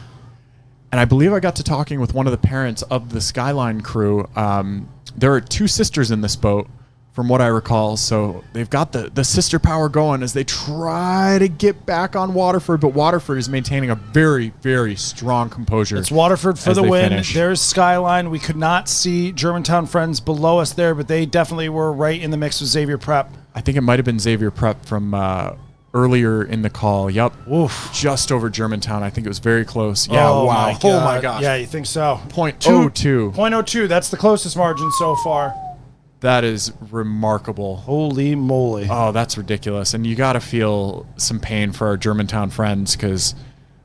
And I believe I got to talking with one of the parents of the Skyline crew. There are 2 sisters in this boat, from what I recall. So they've got the sister power going as they try to get back on Waterford. But Waterford is maintaining a very, very strong composure. It's Waterford for as the they win. finish. There's Skyline. We could not see Germantown Friends below us there, but they definitely were right in the mix with Xavier Prep. I think it might have been Xavier Prep from earlier in the call. Yep. Oof. Just over Germantown. I think it was very close. Yeah, wow. Oh, my gosh. Yeah, you think so? 0.02. 0.02. That's the closest margin so far. That is remarkable. Holy moly. Oh, that's ridiculous. And you got to feel some pain for our Germantown friends because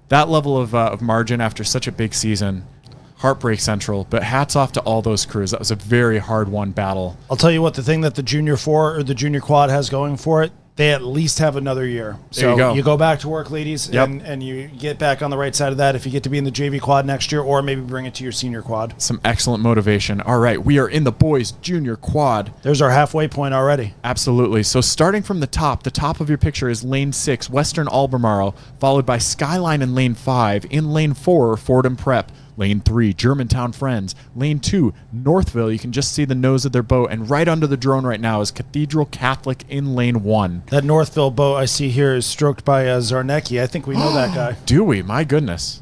that level of margin after such a big season, heartbreak central. But hats off to all those crews. That was a very hard-won battle. I'll tell you what, the thing that the Junior 4 or the Junior Quad has going for it, they at least have another year. There you go. You go back to work, ladies, Yep. and you get back on the right side of that if you get to be in the JV quad next year, or maybe bring it to your senior quad. Some excellent motivation. All right, we are in the boys' junior quad. There's our halfway point already. Absolutely. So starting from the top of your picture is lane 6, Western Albemarle, followed by Skyline in lane 5. In lane 4, Fordham Prep. Lane 3, Germantown Friends. Lane 2, Northville. You can just see the nose of their boat. And right under the drone right now is Cathedral Catholic in lane 1. That Northville boat I see here is stroked by Zarnecki. I think we know that guy. Do we? My goodness.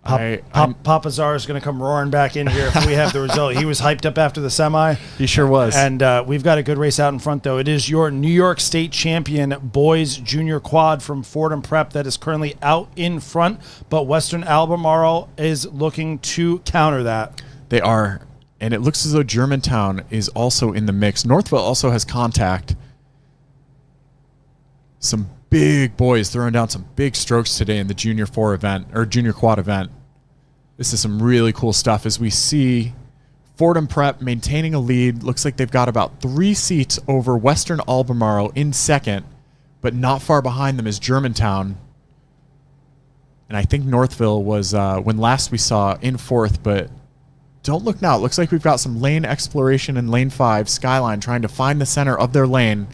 Papa Czar is going to come roaring back in here if we have the result. He was hyped up after the semi. He sure was. And we've got a good race out in front, though. It is your New York State champion boys junior quad from Fordham Prep that is currently out in front, but Western Albemarle is looking to counter that. They are. And it looks as though Germantown is also in the mix. Northville also has contact. Some big boys throwing down some big strokes today in the Junior 4 event, or Junior Quad event. This is some really cool stuff as we see Fordham Prep maintaining a lead. Looks like they've got about 3 seats over Western Albemarle in second, but not far behind them is Germantown. And I think Northville was when last we saw in fourth, but don't look now. It looks like we've got some lane exploration in lane 5, Skyline trying to find the center of their lane.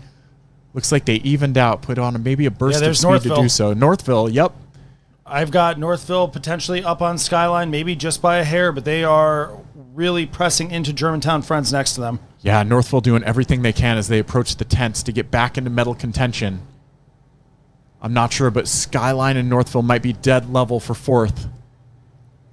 Looks like they evened out, put on maybe a burst of speed Northville to do so. Northville, yep. I've got Northville potentially up on Skyline, maybe just by a hair, but they are really pressing into Germantown Friends next to them. Yeah, Northville doing everything they can as they approach the tents to get back into medal contention. I'm not sure, but Skyline and Northville might be dead level for fourth.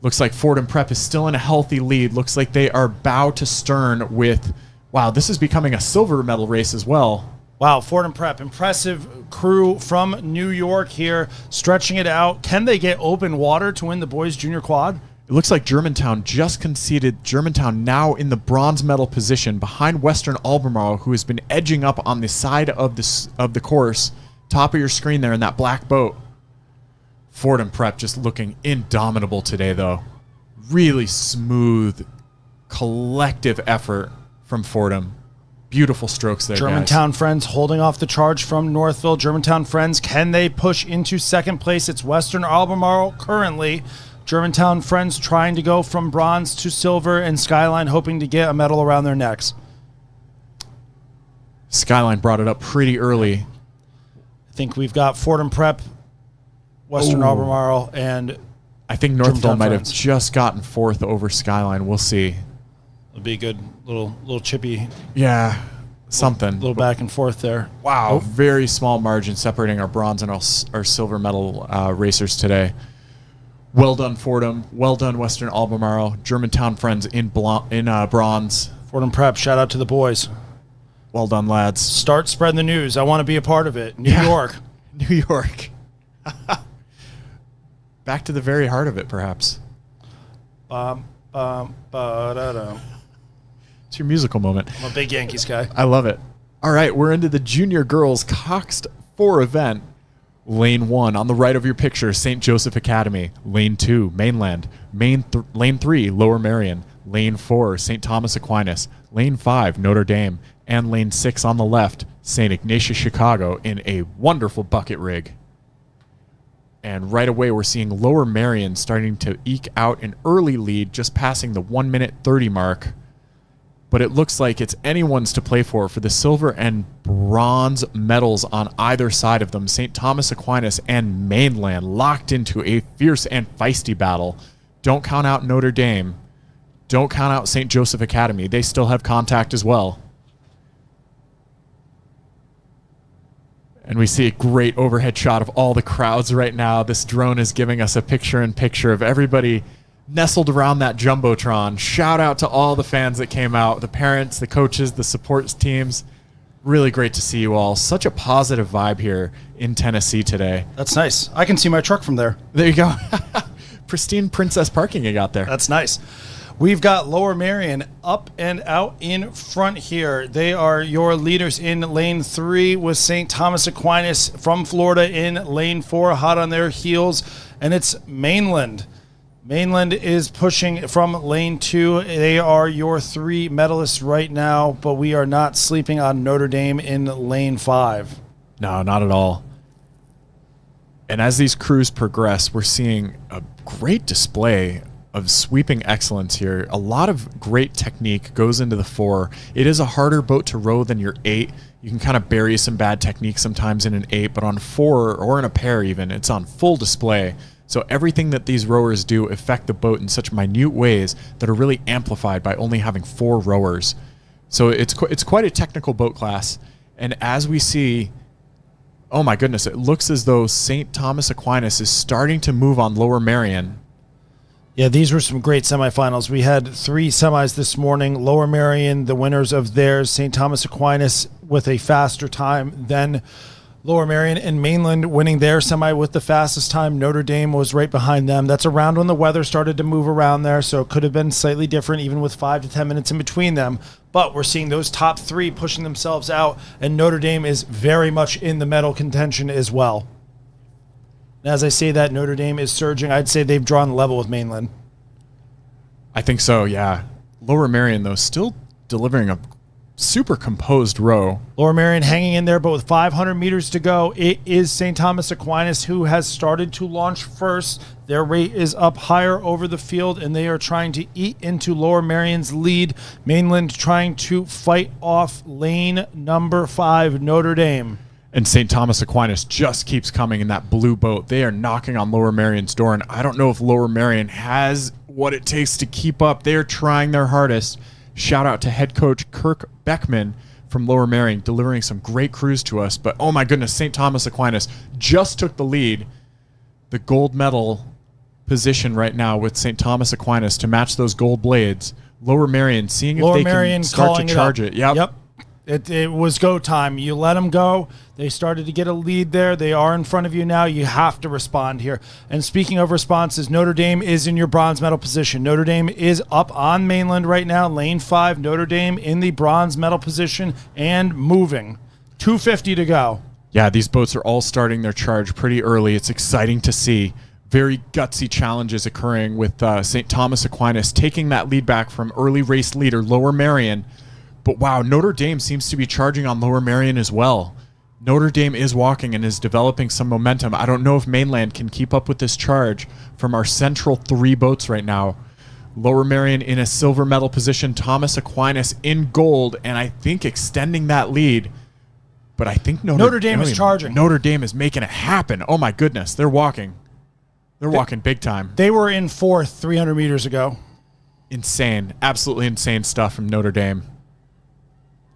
Looks like Fordham Prep is still in a healthy lead. Looks like they are bow to stern with, wow, this is becoming a silver medal race as well. Wow, Fordham Prep, impressive crew from New York here, stretching it out. Can they get open water to win the boys junior quad? It looks like Germantown just conceded. Germantown now in the bronze medal position behind Western Albemarle, who has been edging up on the side of the course. Top of your screen there in that black boat. Fordham Prep just looking indomitable today, though. Really smooth, collective effort from Fordham. Beautiful strokes there, Germantown guys. Friends holding off the charge from Northville. Germantown Friends, can they push into second place? It's Western Albemarle currently. Germantown Friends trying to go from bronze to silver, and Skyline hoping to get a medal around their necks. Skyline brought it up pretty early. I think we've got Fordham Prep, Western Albemarle, and I think Northville Germantown might have Friends. just gotten fourth over Skyline. We'll see. it'll be a good little chippy, Yeah, something. little back and forth there. Wow, very small margin separating our bronze and our silver medal racers today. Well done, Fordham. Well done, Western Albemarle. Germantown Friends in bronze. Fordham Prep, shout out to the boys. Well done, lads. Start spreading the news. I want to be a part of it. New Yeah. York. New York. Back to the very heart of it, perhaps. Ba-da-da. It's your musical moment. I'm a big Yankees guy. I love it. All right, we're into the junior girls coxed 4 event. Lane 1 on the right of your picture, St. Joseph Academy. Lane 2, Mainland. Lane 3, Lower Merion. Lane 4, St. Thomas Aquinas. Lane 5, Notre Dame. And lane 6 on the left, St. Ignatius Chicago in a wonderful bucket rig. And right away, we're seeing Lower Merion starting to eke out an early lead, just passing the 1 minute 30 mark. But it looks like it's anyone's to play for the silver and bronze medals on either side of them. St. Thomas Aquinas and Mainland locked into a fierce and feisty battle. Don't count out Notre Dame. Don't count out St. Joseph Academy. They still have contact as well. And we see a great overhead shot of all the crowds right now. This drone is giving us a picture-in-picture of everybody nestled around that Jumbotron. Shout out to all the fans that came out, the parents, the coaches, the support teams. Really great to see you all. Such a positive vibe here in Tennessee today. That's nice. I can see my truck from there. There you go. Pristine princess parking you got there. That's nice. We've got Lower Merion up and out in front here. They are your leaders in lane 3 with St. Thomas Aquinas from Florida in lane 4, hot on their heels. And it's Mainland. Mainland is pushing from lane 2. They are your 3 medalists right now, but we are not sleeping on Notre Dame in lane 5. No, not at all. And as these crews progress, we're seeing a great display of sweeping excellence here. A lot of great technique goes into the 4. It is a harder boat to row than your 8. You can kind of bury some bad technique sometimes in an 8, but on 4 or in a pair even, it's on full display. So everything that these rowers do affect the boat in such minute ways that are really amplified by only having 4 rowers. So it's quite a technical boat class. And as we see, oh my goodness, it looks as though St. Thomas Aquinas is starting to move on Lower Merion. Yeah, these were some great semifinals. We had 3 semis this morning. Lower Merion, the winners of theirs. St. Thomas Aquinas with a faster time than Lower Merion, and Mainland winning their semi with the fastest time. Notre Dame was right behind them. That's around when the weather started to move around there, so it could have been slightly different even with 5 to 10 minutes in between them. But we're seeing those top 3 pushing themselves out, and Notre Dame is very much in the medal contention as well. As I say that, Notre Dame is surging. I'd say they've drawn level with Mainland. I think so, yeah. Lower Merion, though, still delivering a super composed row. Lower Merion hanging in there, but with 500 meters to go, it is St. Thomas Aquinas who has started to launch first. Their rate is up higher over the field, and they are trying to eat into Lower Merion's lead. Mainland trying to fight off lane number 5, Notre Dame. And St. Thomas Aquinas just keeps coming in that blue boat. They are knocking on Lower Merion's door, and I don't know if Lower Merion has what it takes to keep up. They're trying their hardest. Shout out to head coach Kirk Beckman from Lower Merion, delivering some great crews to us. But oh my goodness, St. Thomas Aquinas just took the lead. The gold medal position right now with St. Thomas Aquinas to match those gold blades. Lower Merion seeing if they can start to charge it. Yep. It was go time. You let them go. They started to get a lead there. They are in front of you now. You have to respond here. And speaking of responses, Notre Dame is in your bronze medal position. Notre Dame is up on Mainland right now. Lane 5, Notre Dame in the bronze medal position and moving. 2:50 to go. Yeah, these boats are all starting their charge pretty early. It's exciting to see. Very gutsy challenges occurring with St. Thomas Aquinas taking that lead back from early race leader Lower Merion. But wow, Notre Dame seems to be charging on Lower Merion as well. Notre Dame is walking and is developing some momentum. I don't know if Mainland can keep up with this charge from our central 3 boats right now. Lower Merion in a silver medal position, Thomas Aquinas in gold, and I think extending that lead. But I think Notre Dame is charging. Notre Dame is making it happen. Oh my goodness, they're walking. They're walking big time. They were in 4th 300 meters ago. Insane. Absolutely insane stuff from Notre Dame.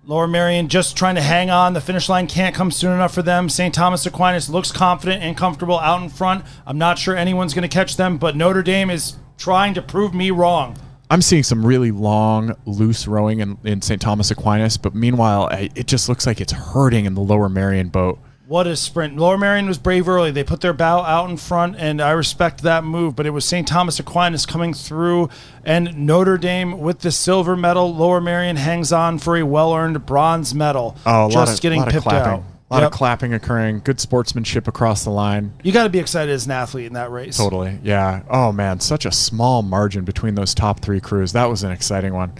Lower Merion just trying to hang on. The finish line can't come soon enough for them. St. Thomas Aquinas looks confident and comfortable out in front. I'm not sure anyone's going to catch them, but Notre Dame is trying to prove me wrong. I'm seeing some really long, loose rowing in St. Thomas Aquinas, but meanwhile, it just looks like it's hurting in the Lower Merion boat. What a sprint. Lower Merion was brave early. They put their bow out in front, and I respect that move, but it was St. Thomas Aquinas coming through, and Notre Dame with the silver medal. Lower Merion hangs on for a well-earned bronze medal. Oh, just getting pipped out. A lot of clapping occurring. Good sportsmanship across the line. You got to be excited as an athlete in that race. Totally, yeah. Oh, man, such a small margin between those top 3 crews. That was an exciting one.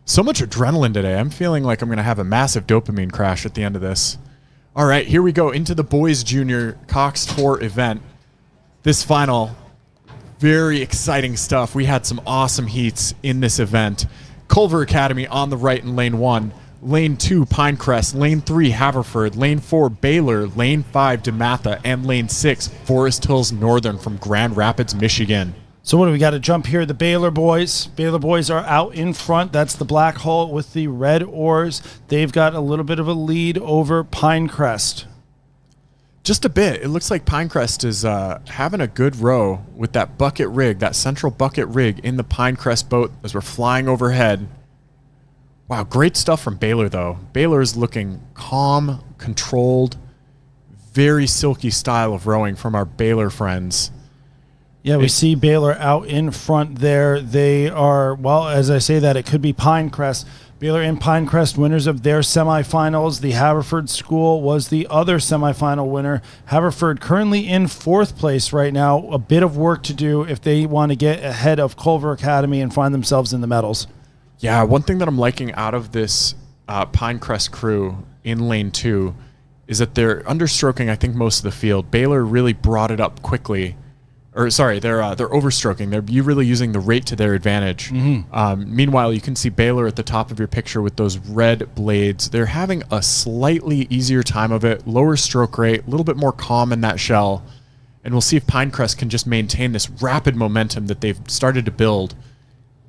So much adrenaline today. I'm feeling like I'm going to have a massive dopamine crash at the end of this. All right, here we go into the boys junior coxed 4 event. This final, very exciting stuff. We had some awesome heats in this event. Culver Academy on the right in lane 1. Lane 2, Pinecrest. Lane 3, Haverford. Lane 4, Baylor. Lane 5, DeMatha. And lane 6, Forest Hills Northern from Grand Rapids, Michigan. So what do we got to jump here? The Baylor boys. Baylor boys are out in front. That's the black hull with the red oars. They've got a little bit of a lead over Pinecrest. Just a bit. It looks like Pinecrest is having a good row with that bucket rig, that central bucket rig in the Pinecrest boat as we're flying overhead. Wow, great stuff from Baylor, though. Baylor is looking calm, controlled, very silky style of rowing from our Baylor friends. Yeah, we see Baylor out in front there. They are, well, as I say that, it could be Pinecrest. Baylor and Pinecrest, winners of their semifinals. The Haverford School was the other semifinal winner. Haverford currently in 4th place right now. A bit of work to do if they want to get ahead of Culver Academy and find themselves in the medals. Yeah, one thing that I'm liking out of this Pinecrest crew in lane 2 is that they're understroking, I think, most of the field. Baylor really brought it up quickly. Or sorry, they're overstroking. They're really using the rate to their advantage. Mm-hmm. Meanwhile, you can see Baylor at the top of your picture with those red blades. They're having a slightly easier time of it, lower stroke rate, a little bit more calm in that shell. And we'll see if Pinecrest can just maintain this rapid momentum that they've started to build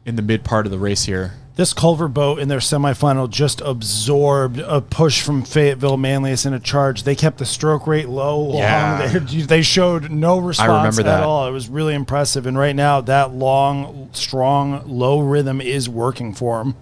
in the mid part of the race here. This Culver boat in their semifinal just absorbed a push from Fayetteville Manlius in a charge. They kept the stroke rate low, long. Yeah. They showed no response that. at all. It was really impressive. And right now, that long, strong, low rhythm is working for them.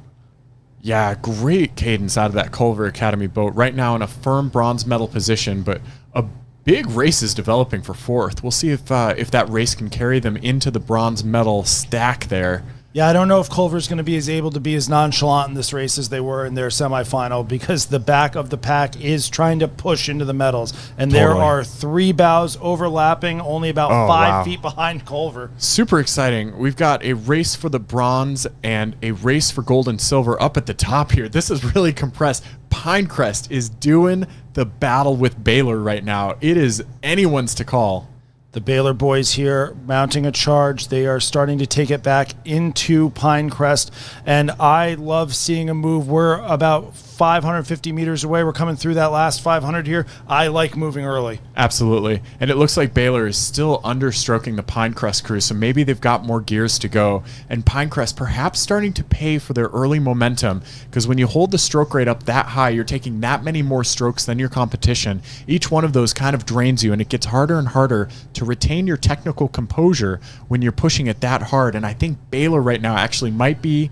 Yeah, great cadence out of that Culver Academy boat. Right now in a firm bronze medal position, but a big race is developing for 4th. We'll see if that race can carry them into the bronze medal stack there. Yeah, I don't know if Culver's going to be able to be as nonchalant in this race as they were in their semifinal, because the back of the pack is trying to push into the medals. And there are 3 bows overlapping, only about 5 feet behind Culver. Super exciting. We've got a race for the bronze and a race for gold and silver up at the top here. This is really compressed. Pinecrest is doing the battle with Baylor right now. It is anyone's to call. The Baylor boys here mounting a charge. They are starting to take it back into Pinecrest, and I love seeing a move. We're about 550 meters away. We're coming through that last 500 here. I like moving early. Absolutely. And it looks like Baylor is still understroking the Pinecrest crew, so maybe they've got more gears to go. And Pinecrest perhaps starting to pay for their early momentum, because when you hold the stroke rate up that high, you're taking that many more strokes than your competition. Each one of those kind of drains you, and it gets harder and harder to retain your technical composure when you're pushing it that hard. And I think Baylor right now actually might be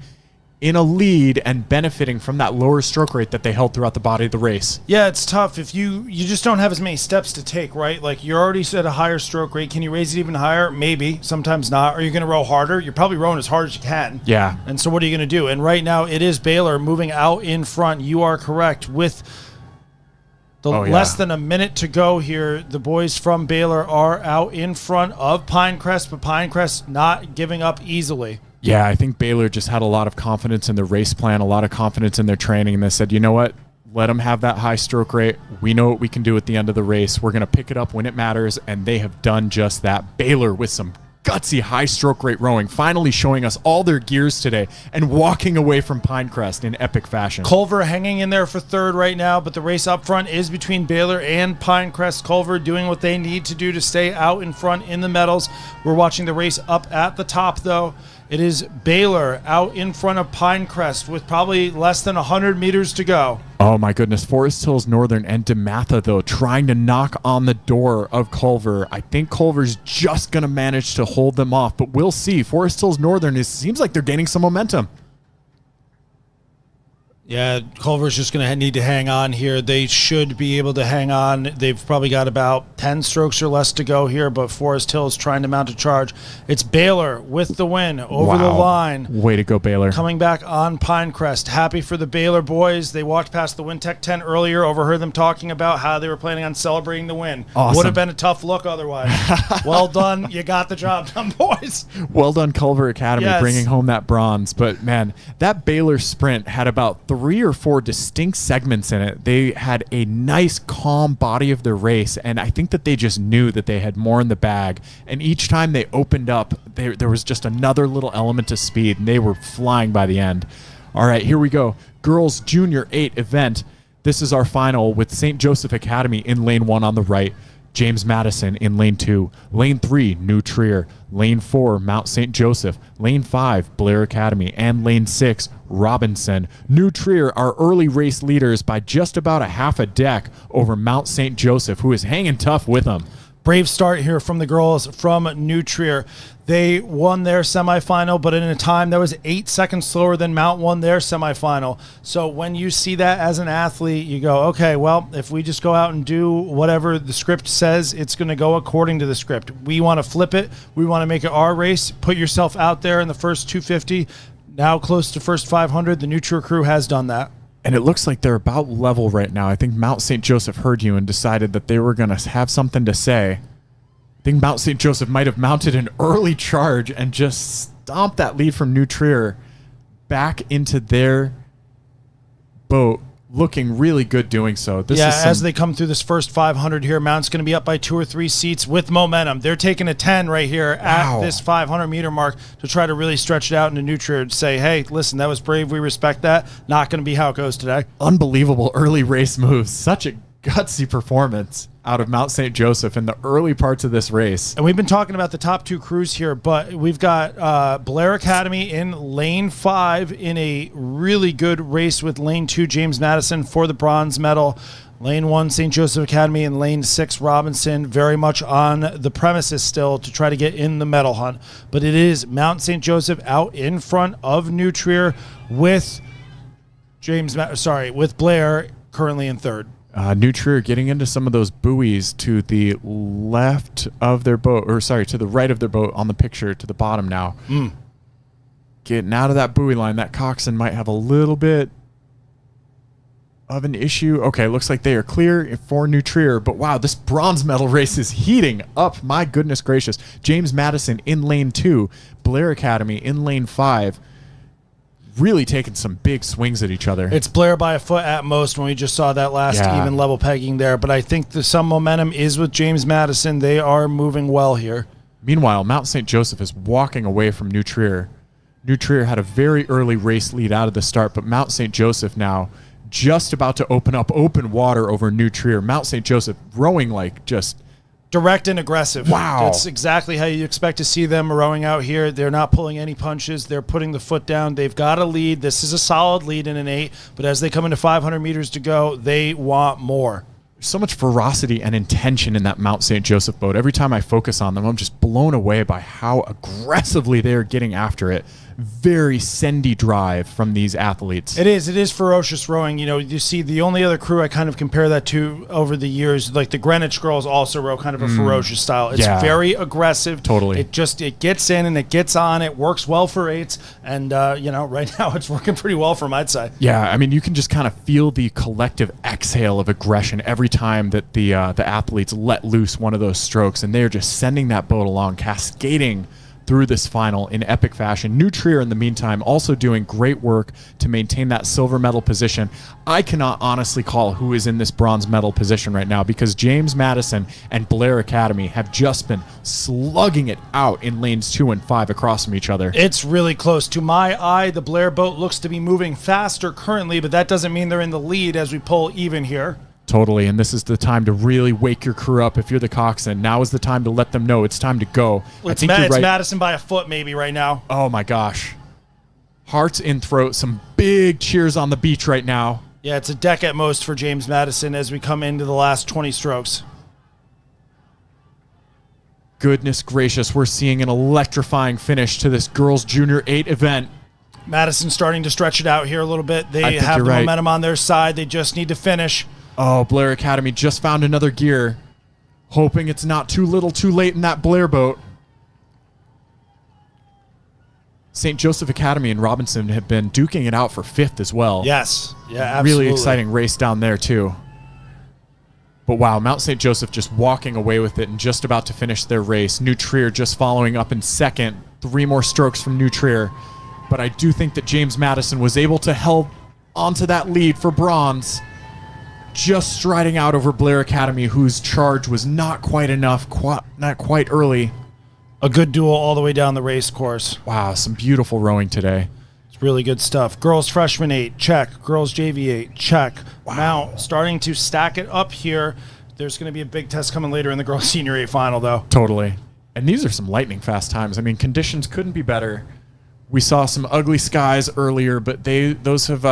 in a lead and benefiting from that lower stroke rate that they held throughout the body of the race. Yeah, it's tough if you just don't have as many steps to take, right? Like, you're already at a higher stroke rate. Can you raise it even higher? Maybe. Sometimes not. Are you going to row harder? You're probably rowing as hard as you can. Yeah. And so what are you going to do? And right now it is Baylor moving out in front. You are correct with Less than a minute to go here. The boys from Baylor are out in front of Pinecrest, but Pinecrest not giving up easily. Yeah, I think Baylor just had a lot of confidence in their race plan, a lot of confidence in their training, and they said, you know what? Let them have that high stroke rate. We know what we can do at the end of the race. We're going to pick it up when it matters, and they have done just that. Baylor with some gutsy high stroke rate rowing, finally showing us all their gears today and walking away from Pinecrest in epic fashion. Culver hanging in there for third right now, but the race up front is between Baylor and Pinecrest. Culver doing what they need to do to stay out in front in the medals. We're watching the race up at the top, though. It is Baylor out in front of Pinecrest with probably less than 100 meters to go. Oh my goodness, Forest Hills Northern and DeMatha, though, trying to knock on the door of Culver. I think Culver's just going to manage to hold them off, but we'll see. Forest Hills Northern seems like they're gaining some momentum. Yeah, Culver's just going to need to hang on here. They should be able to hang on. They've probably got about 10 strokes or less to go here, but Forest Hills trying to mount a charge. It's Baylor with the win over the line. Way to go, Baylor. Coming back on Pinecrest. Happy for the Baylor boys. They walked past the WinTech tent earlier, overheard them talking about how they were planning on celebrating the win. Awesome. Would have been a tough look otherwise. Well done. You got the job done, boys. Well done, Culver Academy, Yes. bringing home that bronze. But, man, that Baylor sprint had about 3 or 4 distinct segments in it. They had a nice, calm body of their race, and I think that they just knew that they had more in the bag. And each time they opened up, there was just another little element of speed, and they were flying by the end. All right, here we go. Girls Junior 8 event. This is our final with St. Joseph Academy in lane 1 on the right. James Madison in lane 2. Lane 3, New Trier. Lane 4, Mount St. Joseph. Lane 5, Blair Academy. And lane 6, Robinson. New Trier are early race leaders by just about a half a deck over Mount St. Joseph, who is hanging tough with them. Brave start here from the girls from New Trier. They won their semifinal, but in a time that was 8 seconds slower than Mount won their semifinal. So when you see that as an athlete, you go, okay, well, if we just go out and do whatever the script says, it's going to go according to the script. We want to flip it. We want to make it our race. Put yourself out there in the first 250. Now close to first 500. The New Trier crew has done that. And it looks like they're about level right now. I think Mount St. Joseph heard you and decided that they were going to have something to say. I think Mount St. Joseph might have mounted an early charge and just stomped that lead from New Trier back into their boat, looking really good doing so. As they come through this first 500 here, Mount's going to be up by 2 or 3 seats with momentum. They're taking a 10 right here at this 500-meter mark to try to really stretch it out into New Trier and say, hey, listen, that was brave. We respect that. Not going to be how it goes today. Unbelievable early race moves. Such a gutsy performance out of Mount St. Joseph in the early parts of this race. And we've been talking about the top 2 crews here, but we've got Blair Academy in lane 5 in a really good race with lane 2, James Madison, for the bronze medal. Lane 1, St. Joseph Academy, and lane 6, Robinson, very much on the premises still to try to get in the medal hunt. But it is Mount St. Joseph out in front of New Trier with with Blair currently in third. New Trier getting into some of those buoys to the left of their boat, to the right of their boat on the picture to the bottom now. Getting out of that buoy line, that coxswain might have a little bit of an issue. Okay, looks like they are clear for New Trier, but wow, this bronze medal race is heating up. My goodness gracious. James Madison in lane 2, Blair Academy in lane 5. Really taking some big swings at each other. It's Blair by a foot at most when we just saw that last even level pegging there. But I think some momentum is with James Madison. They are moving well here. Meanwhile, Mount St. Joseph is walking away from New Trier. New Trier had a very early race lead out of the start, but Mount St. Joseph now just about to open up open water over New Trier. Mount St. Joseph rowing like just direct and aggressive. Wow. That's exactly how you expect to see them rowing out here. They're not pulling any punches. They're putting the foot down. They've got a lead. This is a solid lead in an 8, but as they come into 500 meters to go, they want more. There's so much ferocity and intention in that Mount St. Joseph boat. Every time I focus on them, I'm just blown away by how aggressively they are getting after it. very sendy drive from these athletes. It is ferocious rowing. You know, you see the only other crew I kind of compare that to over the years, like the Greenwich girls also row kind of a ferocious style. It's very aggressive. Totally. It gets in and it gets on. It works well for eights. And, right now it's working pretty well from my side. Yeah, I mean, you can just kind of feel the collective exhale of aggression every time that the athletes let loose one of those strokes, and they're just sending that boat along, cascading through this final in epic fashion. New Trier, in the meantime, also doing great work to maintain that silver medal position. I cannot honestly call who is in this bronze medal position right now because James Madison and Blair Academy have just been slugging it out in lanes 2 and 5 across from each other. It's really close. To my eye, the Blair boat looks to be moving faster currently, but that doesn't mean they're in the lead as we pull even here. Totally, and this is the time to really wake your crew up if you're the coxswain. Now is the time to let them know it's time to go. It's Madison by a foot maybe right now. Oh my gosh. Hearts in throat, some big cheers on the beach right now. Yeah, it's a deck at most for James Madison as we come into the last 20 strokes. Goodness gracious, we're seeing an electrifying finish to this Girls Junior 8 event. Madison starting to stretch it out here a little bit. They have the momentum on their side. They just need to finish. Oh, Blair Academy just found another gear. Hoping it's not too little too late in that Blair boat. St. Joseph Academy and Robinson have been duking it out for 5th as well. Yes. Yeah, absolutely. Really exciting race down there too. But wow, Mount St. Joseph just walking away with it and just about to finish their race. New Trier just following up in second. 3 more strokes from New Trier. But I do think that James Madison was able to hold onto that lead for bronze. Just striding out over Blair Academy, whose charge was not quite enough, not quite early. A good duel all the way down the race course. Wow, some beautiful rowing today. It's really good stuff. Girls freshman 8, check. Girls JV 8, check. Wow. Now, starting to stack it up here. There's going to be a big test coming later in the girls senior 8 final, though. Totally. And these are some lightning fast times. I mean, conditions couldn't be better. We saw some ugly skies earlier, but those have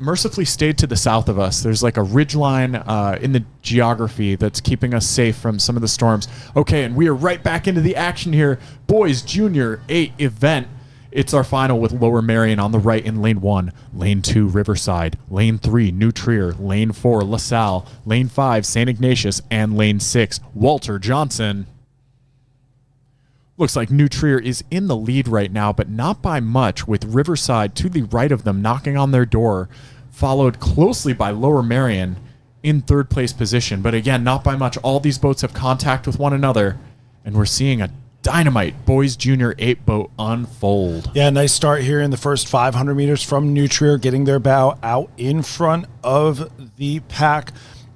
mercifully stayed to the south of us. There's like a ridge line in the geography that's keeping us safe from some of the storms. Okay, and we are right back into the action here. Boys Junior 8 event. It's our final with Lower Merion on the right in lane 1, lane 2, Riverside, lane 3, New Trier, lane 4, LaSalle, lane 5, St. Ignatius, and lane 6, Walter Johnson. Looks like New Trier is in the lead right now, but not by much, with Riverside to the right of them knocking on their door, followed closely by Lower Merion in 3rd place position. But again, not by much. All these boats have contact with one another, and we're seeing a dynamite Boys Junior 8 boat unfold. Yeah, nice start here in the first 500 meters from New Trier, getting their bow out in front of the pack.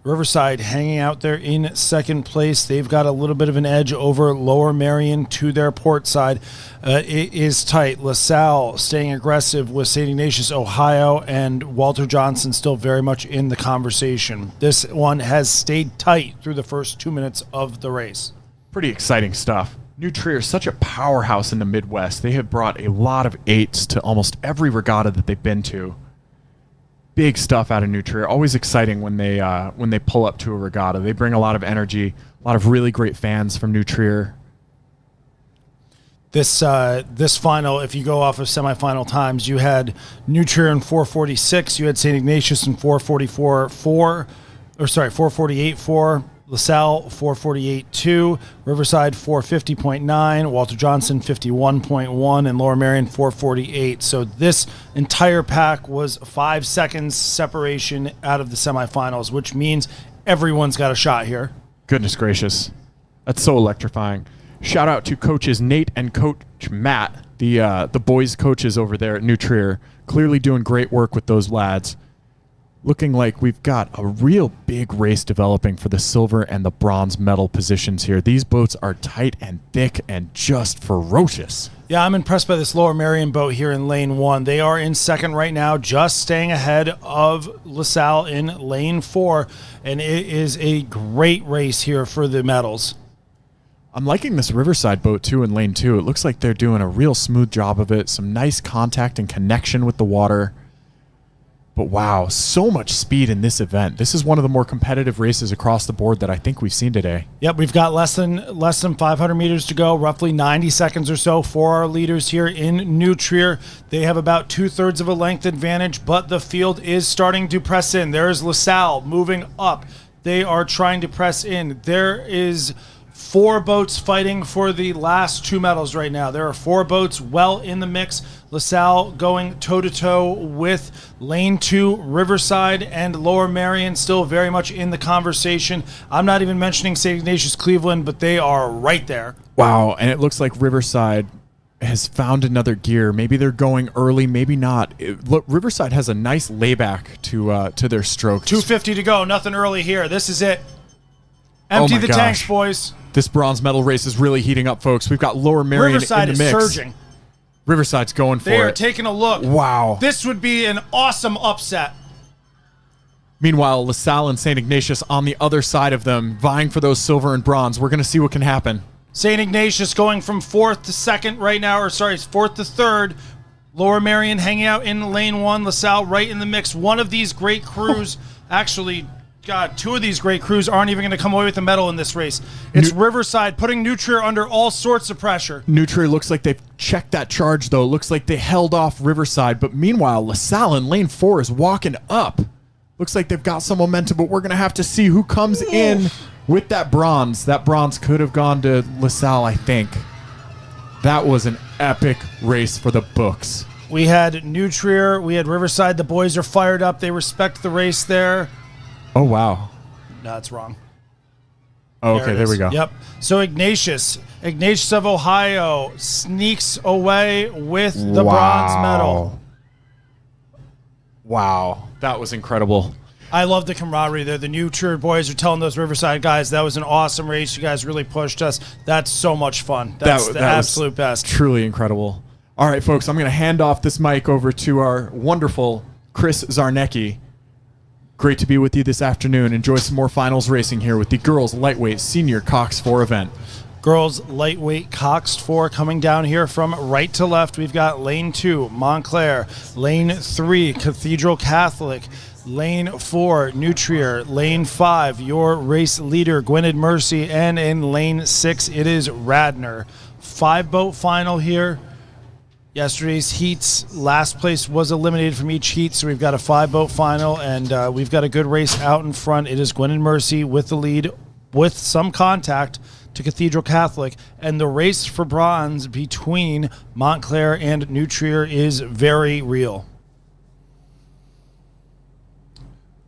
Riverside hanging out there in 2nd place. They've got a little bit of an edge over Lower Merion to their port side. It is tight. LaSalle staying aggressive with St. Ignatius, Ohio, and Walter Johnson still very much in the conversation. This one has stayed tight through the first 2 minutes of the race. Pretty exciting stuff. New Trier is such a powerhouse in the Midwest. They have brought a lot of 8s to almost every regatta that they've been to. Big stuff out of New Trier. Always exciting when they pull up to a regatta. They bring a lot of energy, a lot of really great fans from New Trier. This final, if you go off of semifinal times, you had New Trier in 4:46, you had St. Ignatius in 4:48.4, LaSalle 4:48.2, Riverside 4:50.9, Walter Johnson 51.1, and Lower Merion 4:48. So this entire pack was 5 seconds separation out of the semifinals, which means everyone's got a shot here. Goodness gracious. That's so electrifying. Shout out to coaches Nate and Coach Matt, the boys coaches over there at New Trier, clearly doing great work with those lads. Looking like we've got a real big race developing for the silver and the bronze medal positions here. These boats are tight and thick and just ferocious. Yeah, I'm impressed by this Lower Merion boat here in lane 1. They are in 2nd right now, just staying ahead of LaSalle in lane 4, and it is a great race here for the medals. I'm liking this Riverside boat too in lane 2. It looks like they're doing a real smooth job of it. Some nice contact and connection with the water. But wow, so much speed in this event. This is one of the more competitive races across the board that I think we've seen today. Yep, we've got less than 500 meters to go, roughly 90 seconds or so for our leaders here in New Trier. They have about 2/3 of a length advantage, but the field is starting to press in. There's LaSalle moving up. They are trying to press in. There is 4 boats fighting for the last 2 medals right now. There are 4 boats well in the mix. LaSalle going toe-to-toe with Lane 2, Riverside, and Lower Merion still very much in the conversation. I'm not even mentioning St. Ignatius Cleveland, but they are right there. Wow, and it looks like Riverside has found another gear. Maybe they're going early, maybe not. Look, Riverside has a nice layback to their strokes. 250 to go, nothing early here. This is it. Empty the tanks, boys. This bronze medal race is really heating up, folks. We've got Lower Merion Riverside in the mix. is surging. Riverside's going for it. They are taking a look. Wow. This would be an awesome upset. Meanwhile, LaSalle and St. Ignatius on the other side of them, vying for those silver and bronze. We're going to see what can happen. St. Ignatius going from 4th to 2nd right now, or sorry, 4th to 3rd. Lower Merion hanging out in lane 1. LaSalle right in the mix. One of these great crews, actually, God, 2 of these great crews aren't even going to come away with a medal in this race. It's Riverside putting New Trier under all sorts of pressure. New Trier looks like they've checked that charge, though. Looks like they held off Riverside. But meanwhile, LaSalle in lane 4 is walking up. Looks like they've got some momentum, but we're going to have to see who comes in with that bronze. That bronze could have gone to LaSalle, I think. That was an epic race for the books. We had New Trier. We had Riverside. The boys are fired up. They respect the race there. Oh, wow. No, it's wrong. Oh, okay, there we go. Yep. So Ignatius of Ohio sneaks away with the bronze medal. Wow. That was incredible. I love the camaraderie there. The New Trier boys are telling those Riverside guys, that was an awesome race. You guys really pushed us. That's so much fun. That's the absolute best. Truly incredible. All right, folks, I'm going to hand off this mic over to our wonderful Chris Zarnecki. Great to be with you this afternoon. Enjoy some more finals racing here with the girls lightweight senior Cox 4 event. Girls lightweight Cox 4 coming down here from right to left. We've got lane 2, Montclair. Lane 3, Cathedral Catholic. Lane 4, New Trier. Lane 5, your race leader, Gwynedd Mercy. And in lane 6, it is Radnor. 5-boat final here. Yesterday's heats, last place was eliminated from each heat, so we've got a 5-boat final, and we've got a good race out in front. It is Gwynedd Mercy with the lead, with some contact to Cathedral Catholic, and the race for bronze between Montclair and New Trier is very real.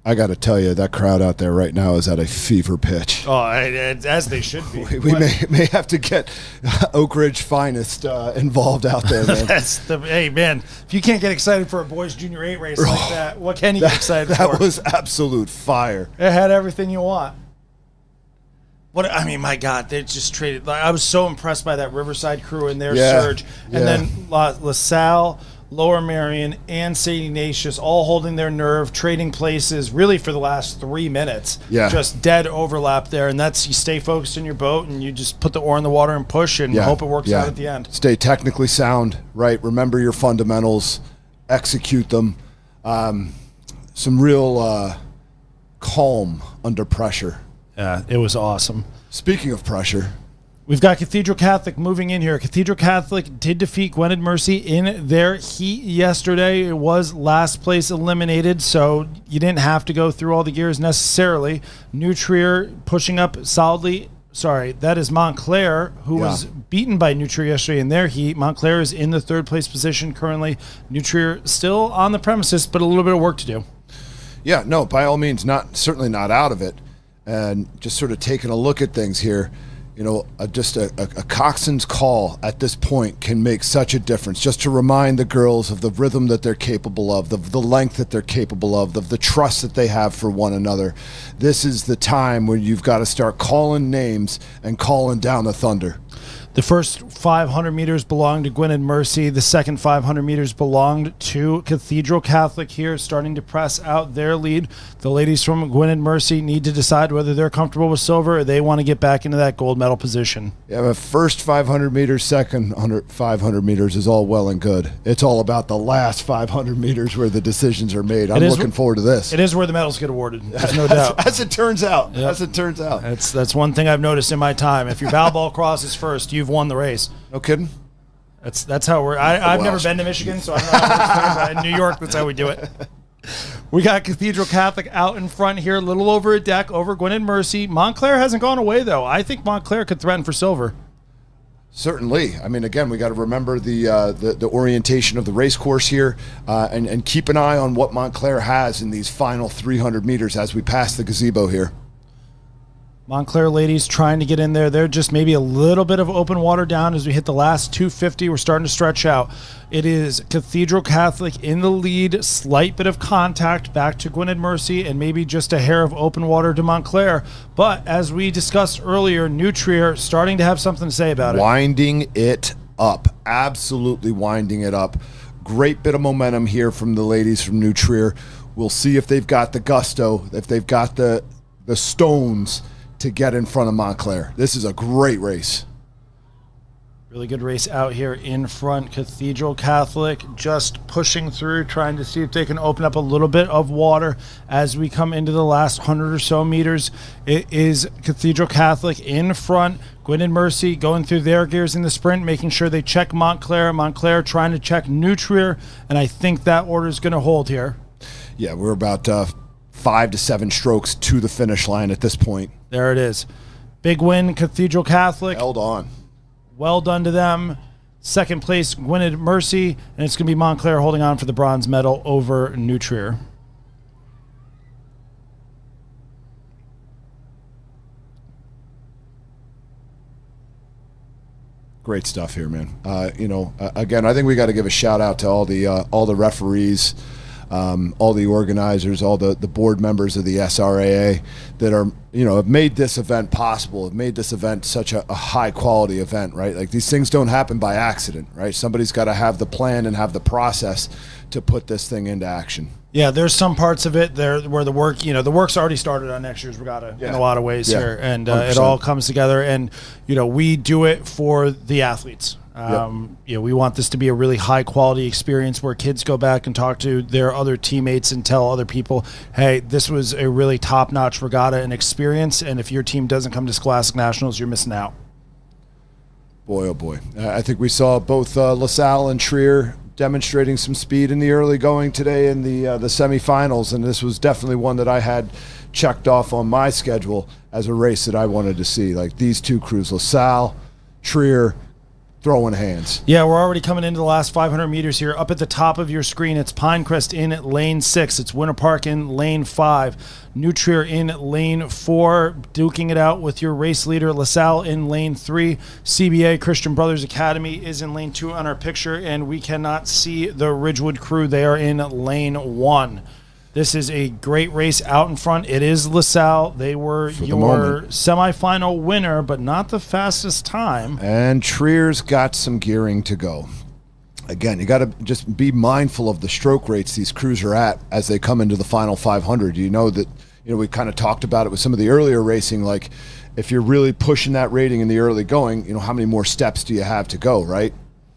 I got to tell you, that crowd out there right now is at a fever pitch. Oh, as they should be. We may have to get Oak Ridge Finest involved out there, man. Hey, man, if you can't get excited for a boys junior 8 race like that, what can you get excited for? That was absolute fire. It had everything you want. My God, they just traded. I was so impressed by that Riverside crew and their surge. And then LaSalle, Lower Merion, and St. Ignatius all holding their nerve, trading places really for the last 3 minutes. Yeah. Just dead overlap there. And that's, you stay focused in your boat and you just put the oar in the water and push and hope it works out at the end. Stay technically sound, right? Remember your fundamentals, execute them. Some real calm under pressure. Yeah, it was awesome. Speaking of pressure, we've got Cathedral Catholic moving in here. Cathedral Catholic did defeat Gwynedd Mercy in their heat yesterday. It was last place eliminated, so you didn't have to go through all the gears necessarily. New Trier pushing up solidly. Sorry, that is Montclair, who was beaten by New Trier yesterday in their heat. Montclair is in the 3rd place position currently. New Trier still on the premises, but a little bit of work to do. Yeah, no, by all means, certainly not out of it. And just sort of taking a look at things here, just a coxswain's call at this point can make such a difference. Just to remind the girls of the rhythm that they're capable of, the length that they're capable of, the trust that they have for one another. This is the time when you've got to start calling names and calling down the thunder. The first 500 meters belonged to Gwynedd Mercy. The second 500 meters belonged to Cathedral Catholic here, starting to press out their lead. The ladies from Gwynedd Mercy need to decide whether they're comfortable with silver or they want to get back into that gold medal position. Yeah, but first 500 meters, second 500 meters is all well and good. It's all about the last 500 meters where the decisions are made. I'm looking forward to this. It is where the medals get awarded. There's no doubt. As it turns out. Yep. As it turns out. That's one thing I've noticed in my time. If your bow ball crosses first, you've won the race. No kidding? That's how we're. I've never been to Michigan, so I don't know how it's done, but in New York, that's how we do it. We got Cathedral Catholic out in front here, a little over a deck over Gwynedd Mercy. Montclair hasn't gone away, though. I think Montclair could threaten for silver. Certainly. I mean, again, we got to remember the orientation of the race course here, and keep an eye on what Montclair has in these final 300 meters as we pass the gazebo here. Montclair ladies trying to get in there. They're just maybe a little bit of open water down as we hit the last 250. We're starting to stretch out. It is Cathedral Catholic in the lead. Slight bit of contact back to Gwynedd Mercy and maybe just a hair of open water to Montclair. But as we discussed earlier, New Trier starting to have something to say about it. Winding it up. Absolutely winding it up. Great bit of momentum here from the ladies from New Trier. We'll see if they've got the gusto, if they've got the stones to get in front of Montclair. This is a great race. Really good race out here in front. Cathedral Catholic just pushing through, trying to see if they can open up a little bit of water as we come into the last 100 or so meters. It is Cathedral Catholic in front. Gwynedd Mercy going through their gears in the sprint, making sure they check Montclair. Montclair trying to check New Trier, and I think that order is going to hold here. Yeah, we're about 5 to 7 strokes to the finish line at this point. There it is. Big win, Cathedral Catholic. Held on. Well done to them. Second place, Gwynedd Mercy, and it's going to be Montclair holding on for the bronze medal over New Trier. Great stuff here, man. Again, I think we got to give a shout out to all the referees, all the organizers, all the board members of the SRAA that are, have made this event possible, have made this event such a high quality event, right? Like, these things don't happen by accident, right? Somebody's got to have the plan and have the process to put this thing into action. Yeah, there's some parts of it there where the work's already started on next year's regatta in a lot of ways here, and it all comes together. And we do it for the athletes. We want this to be a really high quality experience where kids go back and talk to their other teammates and tell other people, hey, this was a really top notch regatta and experience. And if your team doesn't come to Scholastic Nationals, you're missing out. Boy, oh boy. I think we saw both LaSalle and Trier demonstrating some speed in the early going today in the semifinals, and this was definitely one that I had checked off on my schedule as a race that I wanted to see. Like, these two crews, LaSalle, Trier, throwing hands. Yeah, we're already coming into the last 500 meters here. Up at the top of your screen, it's Pinecrest in lane 6. It's Winter Park in lane 5. New Trier in lane 4, duking it out with your race leader, LaSalle, in lane 3. CBA, Christian Brothers Academy, is in lane 2 on our picture, and we cannot see the Ridgewood crew. They are in lane 1. This is a great race out in front. It is LaSalle. They were your semifinal winner, but not the fastest time. And Trier's got some gearing to go. Again, you got to just be mindful of the stroke rates these crews are at as they come into the final 500. You know that, we kind of talked about it with some of the earlier racing. Like, if you're really pushing that rating in the early going, how many more steps do you have to go, right?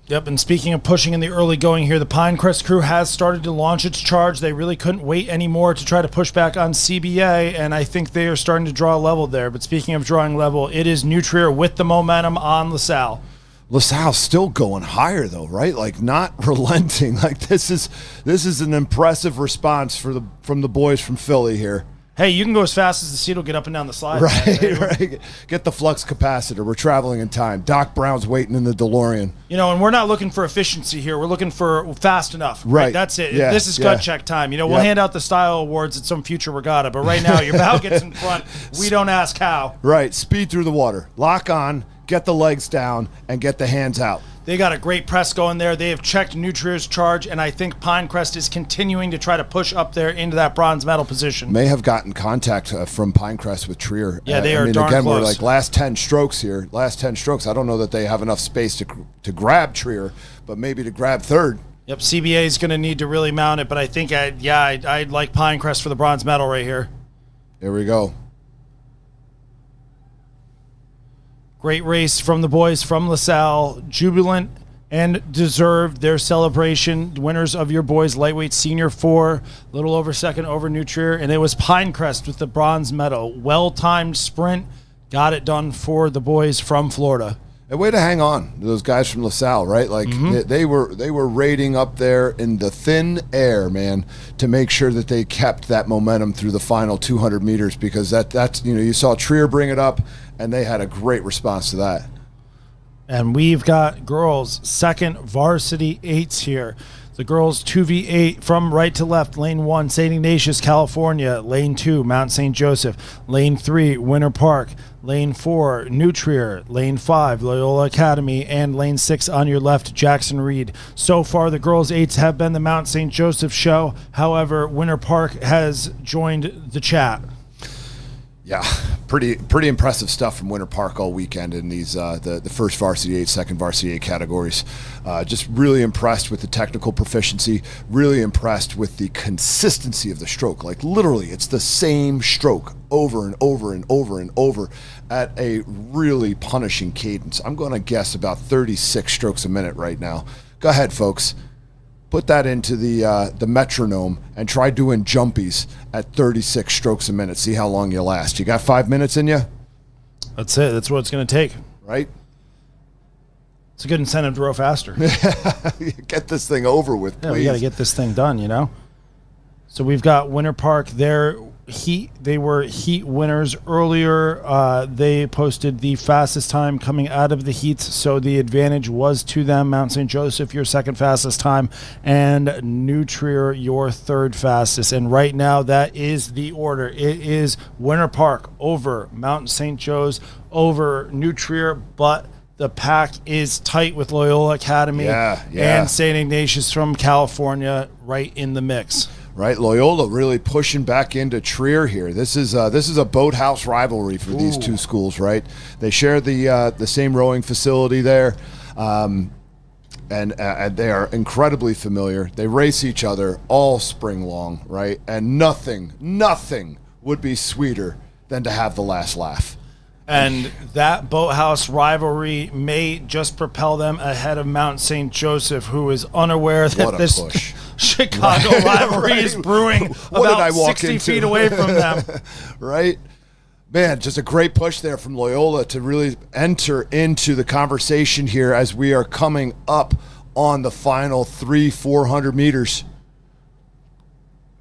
Yep, and speaking of pushing in the early going here, the Pinecrest crew has started to launch its charge. They really couldn't wait anymore to try to push back on CBA, and I think they are starting to draw a level there. But speaking of drawing level, it is New Trier with the momentum on LaSalle. LaSalle's still going higher, though, right? Like, not relenting. Like, this is an impressive response from the boys from Philly here. Hey, you can go as fast as the seat will get up and down the slide. Right. Get the flux capacitor. We're traveling in time. Doc Brown's waiting in the DeLorean. And we're not looking for efficiency here. We're looking for fast enough. Right. That's it. Yeah. This is gut check time. We'll hand out the style awards at some future regatta, but right now your bow gets in front. We don't ask how. Right. Speed through the water. Lock on. Get the legs down and get the hands out. They got a great press going there. They have checked Nutria's charge, and I think Pinecrest is continuing to try to push up there into that bronze medal position. May have gotten contact from Pinecrest with Trier. Yeah, they are darn again, close. we're like last 10 strokes here. Last 10 strokes. I don't know that they have enough space to grab Trier, but maybe to grab third. Yep, CBA is going to need to really mount it, but I think I'd like Pinecrest for the bronze medal right here. Here we go. Great race from the boys from LaSalle. Jubilant and deserved their celebration. Winners of your boys lightweight senior 4, little over second over Nutrier, and it was Pinecrest with the bronze medal. Well-timed sprint, got it done for the boys from Florida. A way to hang on to those guys from LaSalle, right? Like they were raiding up there in the thin air, man, to make sure that they kept that momentum through the final 200 meters, because that's you saw Trier bring it up, and they had a great response to that. And we've got girls second varsity 8s here. The girls 2v8 from right to left. Lane 1, St. Ignatius, California. Lane 2, Mount St. Joseph. Lane 3, Winter Park. Lane 4, New Trier. Lane 5, Loyola Academy. And lane 6 on your left, Jackson Reed. So far, the girls 8s have been the Mount St. Joseph show. However, Winter Park has joined the chat. Yeah, pretty impressive stuff from Winter Park all weekend in these the first varsity 8, second varsity 8 categories. Just really impressed with the technical proficiency, really impressed with the consistency of the stroke. Like literally, it's the same stroke over and over and over and over at a really punishing cadence. I'm going to guess about 36 strokes a minute right now. Go ahead, folks. Put that into the metronome and try doing jumpies at 36 strokes a minute. See how long you last. You got 5 minutes in you? That's it. That's what it's going to take. Right? It's a good incentive to row faster. Get this thing over with, please. Yeah, we got to get this thing done, So we've got Winter Park. They were heat winners earlier. They posted the fastest time coming out of the heats, so the advantage was to them. Mount St. Joseph, your second fastest time, and New Trier, your third fastest. And right now, that is the order. It is Winter Park over Mount St. Joe's, over New Trier, but the pack is tight with Loyola Academy and St. Ignatius from California right in the mix. Right, Loyola really pushing back into Trier here. This is a boathouse rivalry for these two schools, right? They share the same rowing facility there, and they are incredibly familiar. They race each other all spring long, right? And nothing would be sweeter than to have the last laugh. And that boathouse rivalry may just propel them ahead of Mount St. Joseph, who is unaware that this push. Chicago rivalry is brewing about 60 feet away from them. Right? Man, just a great push there from Loyola to really enter into the conversation here as we are coming up on the final 400 meters.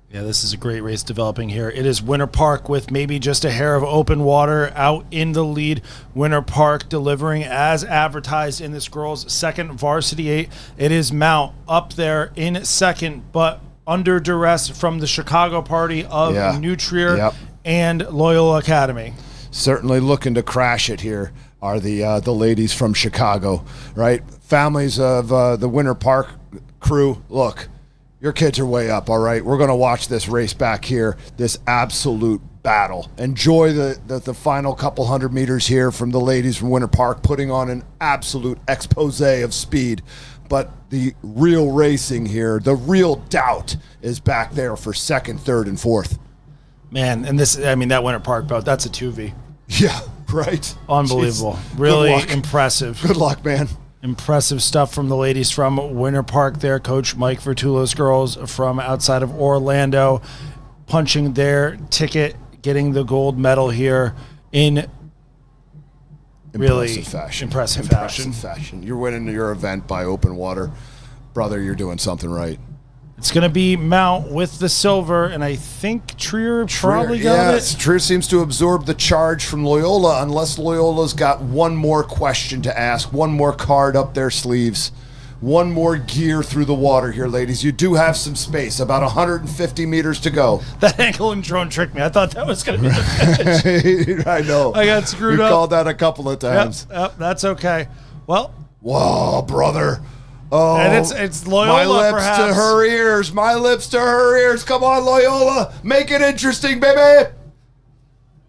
Yeah, this is a great race developing here. It is Winter Park with maybe just a hair of open water out in the lead. Winter Park delivering as advertised in this girls' second varsity 8. It is Mount up there in second, but under duress from the Chicago party of New Trier and Loyola Academy. Certainly looking to crash it here are the ladies from Chicago, right? Families of the Winter Park crew, look. Your kids are way up, all right? We're going to watch this race back here, this absolute battle. Enjoy the final couple hundred meters here from the ladies from Winter Park, putting on an absolute expose of speed. But the real racing here, the real doubt is back there for second, third, and fourth. Man, and that Winter Park boat, that's a 2V. Yeah, right? Unbelievable. Jeez. Really impressive. Good luck, man. Impressive stuff from the ladies from Winter Park there. Coach Mike Vertulo's girls from outside of Orlando punching their ticket, getting the gold medal here in really impressive fashion. You're winning your event by open water. Brother, you're doing something right. It's going to be Mount with the silver, and I think Trier probably got it. Trier seems to absorb the charge from Loyola, unless Loyola's got one more question to ask, one more card up their sleeves, one more gear through the water here, ladies. You do have some space, about 150 meters to go. That ankle and drone tricked me. I thought that was going to be the finish. I know. I got screwed up. We called that a couple of times. Yep, that's okay. Well, Whoa, brother. Oh, And it's Loyola, my lips perhaps. to her ears. My lips to her ears. Come on, Loyola. Make it interesting, baby.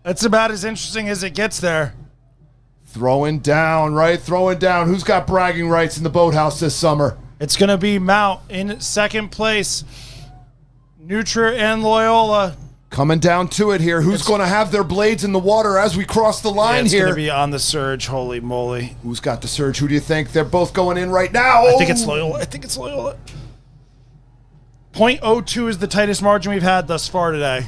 It's about as interesting as it gets there. Throwing down, right? Throwing down. Who's got bragging rights in the boathouse this summer? It's going to be Mount in second place. Nutria and Loyola. Coming down to it here. Who's going to have their blades in the water as we cross the line It's here? going to be on the surge. Holy moly. Who's got the surge? Who do you think? They're both going in right now. I think it's Loyola. 0.02 is the tightest margin we've had thus far today.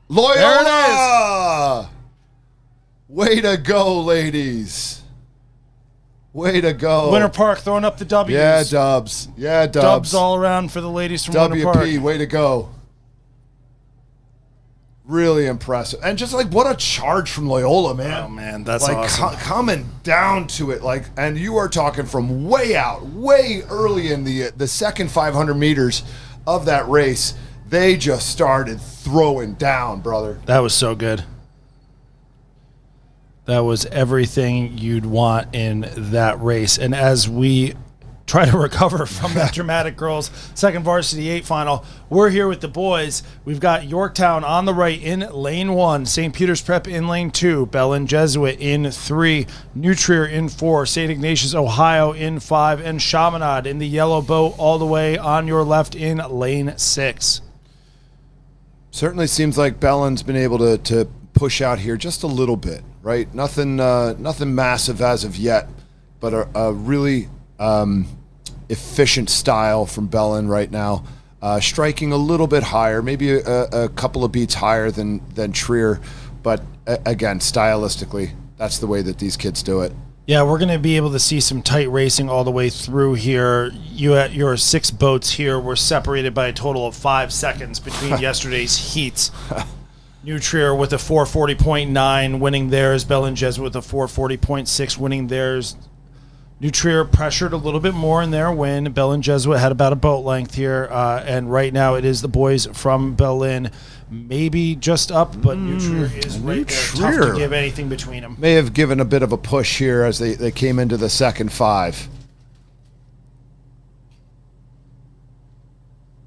Loyola! There it is. Way to go, ladies. Way to go. Winter Park throwing up the W's. Yeah, Dubs. Yeah, Dubs. Dubs all around for the ladies from Winter Park. WP, way to go. Really impressive. And just like what a charge from Loyola, man. Oh, man, that's like awesome. coming down to it. Like, and you are talking from way out, way early in the second 500 meters of that race. They just started throwing down, brother. That was so good. That was everything you'd want in that race. And as we try to recover from that dramatic girls second varsity 8 final, we're here with the boys. We've got Yorktown on the right in lane 1, St. Peter's Prep in lane 2, Bellin Jesuit in 3, Nutria in 4, St. Ignatius, Ohio in 5, and Chaminade in the yellow boat all the way on your left in lane 6. Certainly seems like Bellin's been able to push out here just a little bit, right? Nothing massive as of yet, but a really efficient style from Bellin right now. Striking a little bit higher, maybe a couple of beats higher than Trier, but again, stylistically, that's the way that these kids do it. Yeah, we're going to be able to see some tight racing all the way through here. Your 6 boats here were separated by a total of 5 seconds between yesterday's heats. Nutria with a 440.9 winning theirs. Bellin Jesuit with a 440.6 winning theirs. Nutria pressured a little bit more in their win. Bellin Jesuit had about a boat length here. And right now it is the boys from Bellin, maybe just up, but Nutria is right there. Tough to give anything between them. May have given a bit of a push here as they came into the second 5.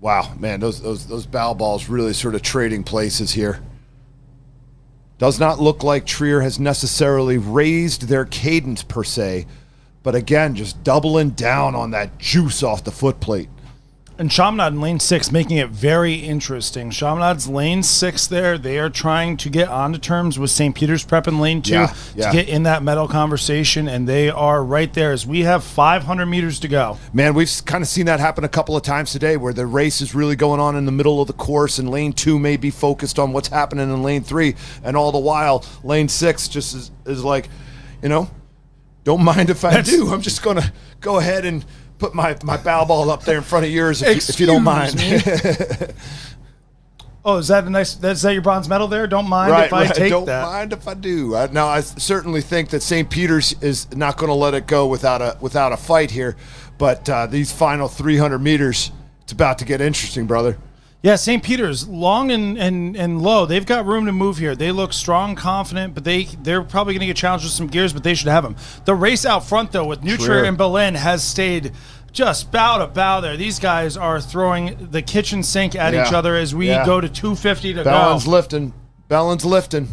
Wow, man, those bow balls really sort of trading places here. Does not look like Trier has necessarily raised their cadence per se, but again, just doubling down on that juice off the foot plate. And Chaminade in lane 6, making it very interesting. Chaminade's lane 6 there. They are trying to get onto terms with St. Peter's Prep in lane 2 to get in that medal conversation, and they are right there as we have 500 meters to go. Man, we've kind of seen that happen a couple of times today where the race is really going on in the middle of the course, and lane 2 may be focused on what's happening in lane 3, and all the while, lane 6 just is like, don't mind if I do. I'm just going to go ahead and put my bow ball up there in front of yours if you don't mind. Oh, is that your bronze medal there? Don't mind if I take don't that. Don't mind if I do. Now, I certainly think that St. Peter's is not going to let it go without a fight here. But these final 300 meters, it's about to get interesting, brother. Yeah, St. Peter's, long and low. They've got room to move here. They look strong, confident, but they're probably going to get challenged with some gears, but they should have them. The race out front, though, with Nutria and Bellin has stayed just bow to bow there. These guys are throwing the kitchen sink at each other as we go to 250 to Bellin's go. Bellin's lifting.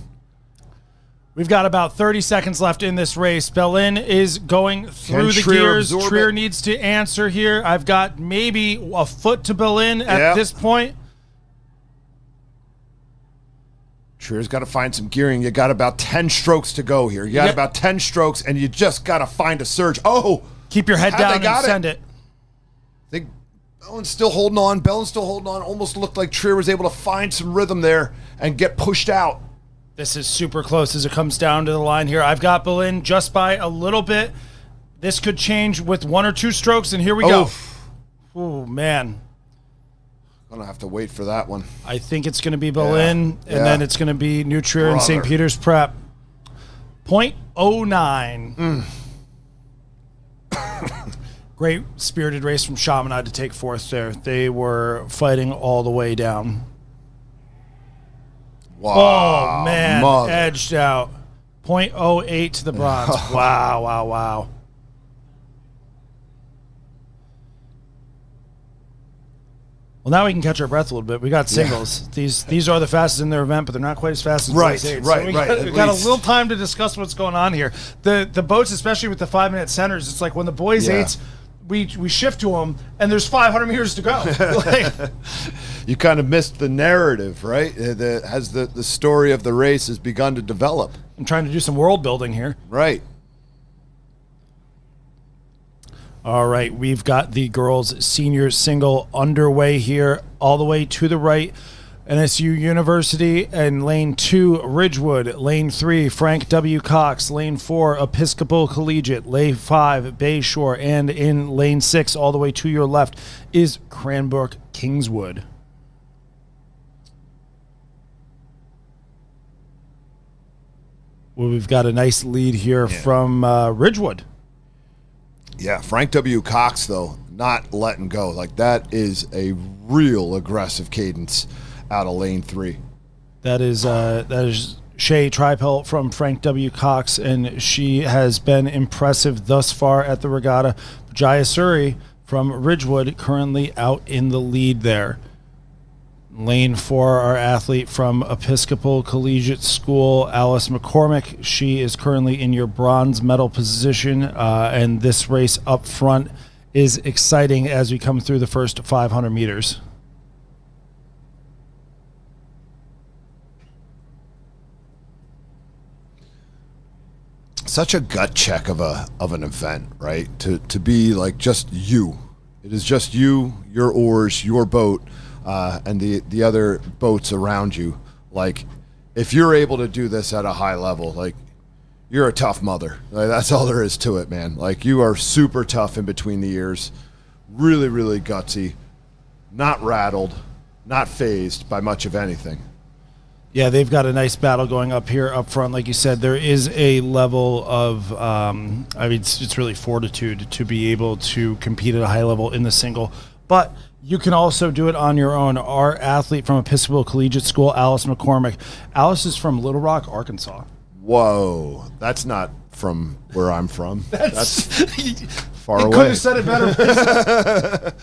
We've got about 30 seconds left in this race. Bellin is going through the gears. Trier needs to answer here. I've got maybe a foot to Bellin at this point. Trier's got to find some gearing. You got about 10 strokes to go here. You got about 10 strokes, and you just got to find a surge. Oh! Keep your head down and send it. I think Bellin's still holding on. Almost looked like Trier was able to find some rhythm there and get pushed out. This is super close as it comes down to the line here. I've got Bellin just by a little bit. This could change with 1 or 2 strokes, and here we go. Oh, man. Gonna have to wait for that one. I think it's going to be Bellin, and then it's going to be Nutria and St. Peter's Prep. 0.09. Great spirited race from Chaminade to take 4th there. They were fighting all the way down. Wow. Oh, man. Edged out. 0.08 to the bronze. Wow. Well, now we can catch our breath a little bit. We got singles. These are the fastest in their event, but they're not quite as fast as Right, boys eight. right, So we right, got, at we got a least. little time to discuss what's going on here. The boats, especially with the 5-minute centers, it's like when the boys eights, we shift to them, and there's 500 meters to go. Like, You kind of missed the narrative, right? As the story of the race has begun to develop. I'm trying to do some world building here. Right. All right, we've got the girls' senior single underway here, all the way to the right. NSU University and lane 2, Ridgewood. Lane 3, Frank W. Cox. Lane 4, Episcopal Collegiate. Lane 5, Bayshore. And in lane 6, all the way to your left, is Cranbrook Kingswood. Well, we've got a nice lead here from Ridgewood. Yeah, Frank W. Cox, though, not letting go. Like, that is a real aggressive cadence out of lane 3. That is Shay Tripel from Frank W. Cox, and she has been impressive thus far at the regatta. Jaya Suri from Ridgewood currently out in the lead there. Lane 4, our athlete from Episcopal Collegiate School, Alice McCormick. She is currently in your bronze medal position, and this race up front is exciting as we come through the first 500 meters. Such a gut check of an event, right? To be like just you. It is just you, your oars, your boat, and the other boats around you. Like, if you're able to do this at a high level, like, you're a tough mother. Like, that's all there is to it, man. Like, you are super tough in between the ears. Really, really gutsy. Not rattled. Not phased by much of anything. Yeah, they've got a nice battle going up here up front. Like you said, there is a level of, it's really fortitude to be able to compete at a high level in the single. But you can also do it on your own. Our athlete from Episcopal Collegiate School, Alice McCormick. Alice is from Little Rock, Arkansas. Whoa. That's not from where I'm from. That's far away. Couldn't have said it better.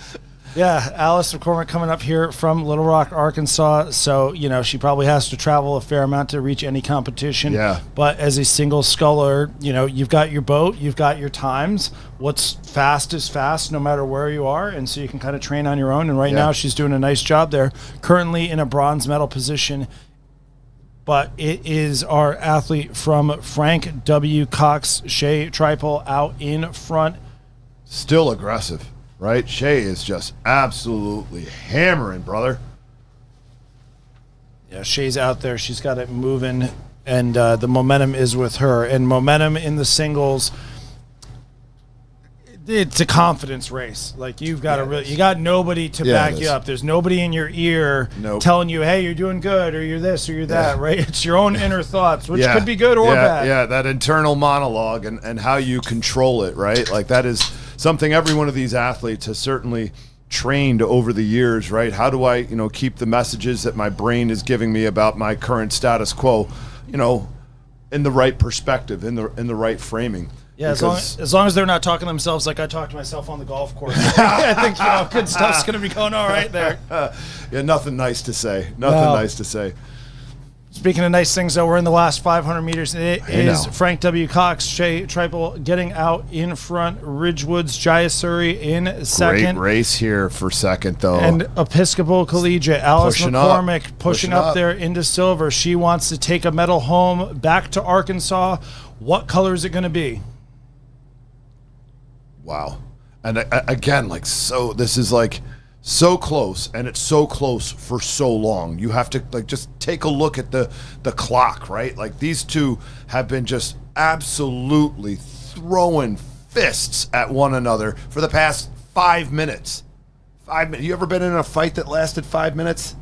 Yeah, Alice McCormick coming up here from Little Rock, Arkansas. So, she probably has to travel a fair amount to reach any competition. Yeah. But as a single sculler, you've got your boat, you've got your times. What's fast is fast no matter where you are. And so you can kind of train on your own. And right now she's doing a nice job there. Currently in a bronze medal position. But it is our athlete from Frank W. Cox, Shay Tripel, out in front. Still aggressive. Right? Shay is just absolutely hammering, brother. Yeah, Shay's out there. She's got it moving, and the momentum is with her. And momentum in the singles, it's a confidence race. Like, you've got you got nobody to back you up. There's nobody in your ear telling you, hey, you're doing good, or you're this, or you're that, right? It's your own inner thoughts, which could be good or bad. Yeah, that internal monologue and how you control it, right? Like, that is something every one of these athletes has certainly trained over the years, right? How do I, keep the messages that my brain is giving me about my current status quo, in the right perspective, in the right framing? Yeah, as long as they're not talking to themselves like I talk to myself on the golf course. I think good stuff's going to be going all right there. Yeah, nothing nice to say. Nice to say. Speaking of nice things, though, we're in the last 500 meters. It is Frank W. Cox, Shay Tripel getting out in front. Ridgewood's Jaya Suri in second. Great race here for second, though. And Episcopal Collegiate, Alice McCormick pushing up there into silver. She wants to take a medal home back to Arkansas. What color is it going to be? Wow. And again, this is so close, and it's so close for so long. You have to just take a look at the clock, right? Like, these two have been just absolutely throwing fists at one another for the past 5 minutes. 5 minutes. You ever been in a fight that lasted 5 minutes?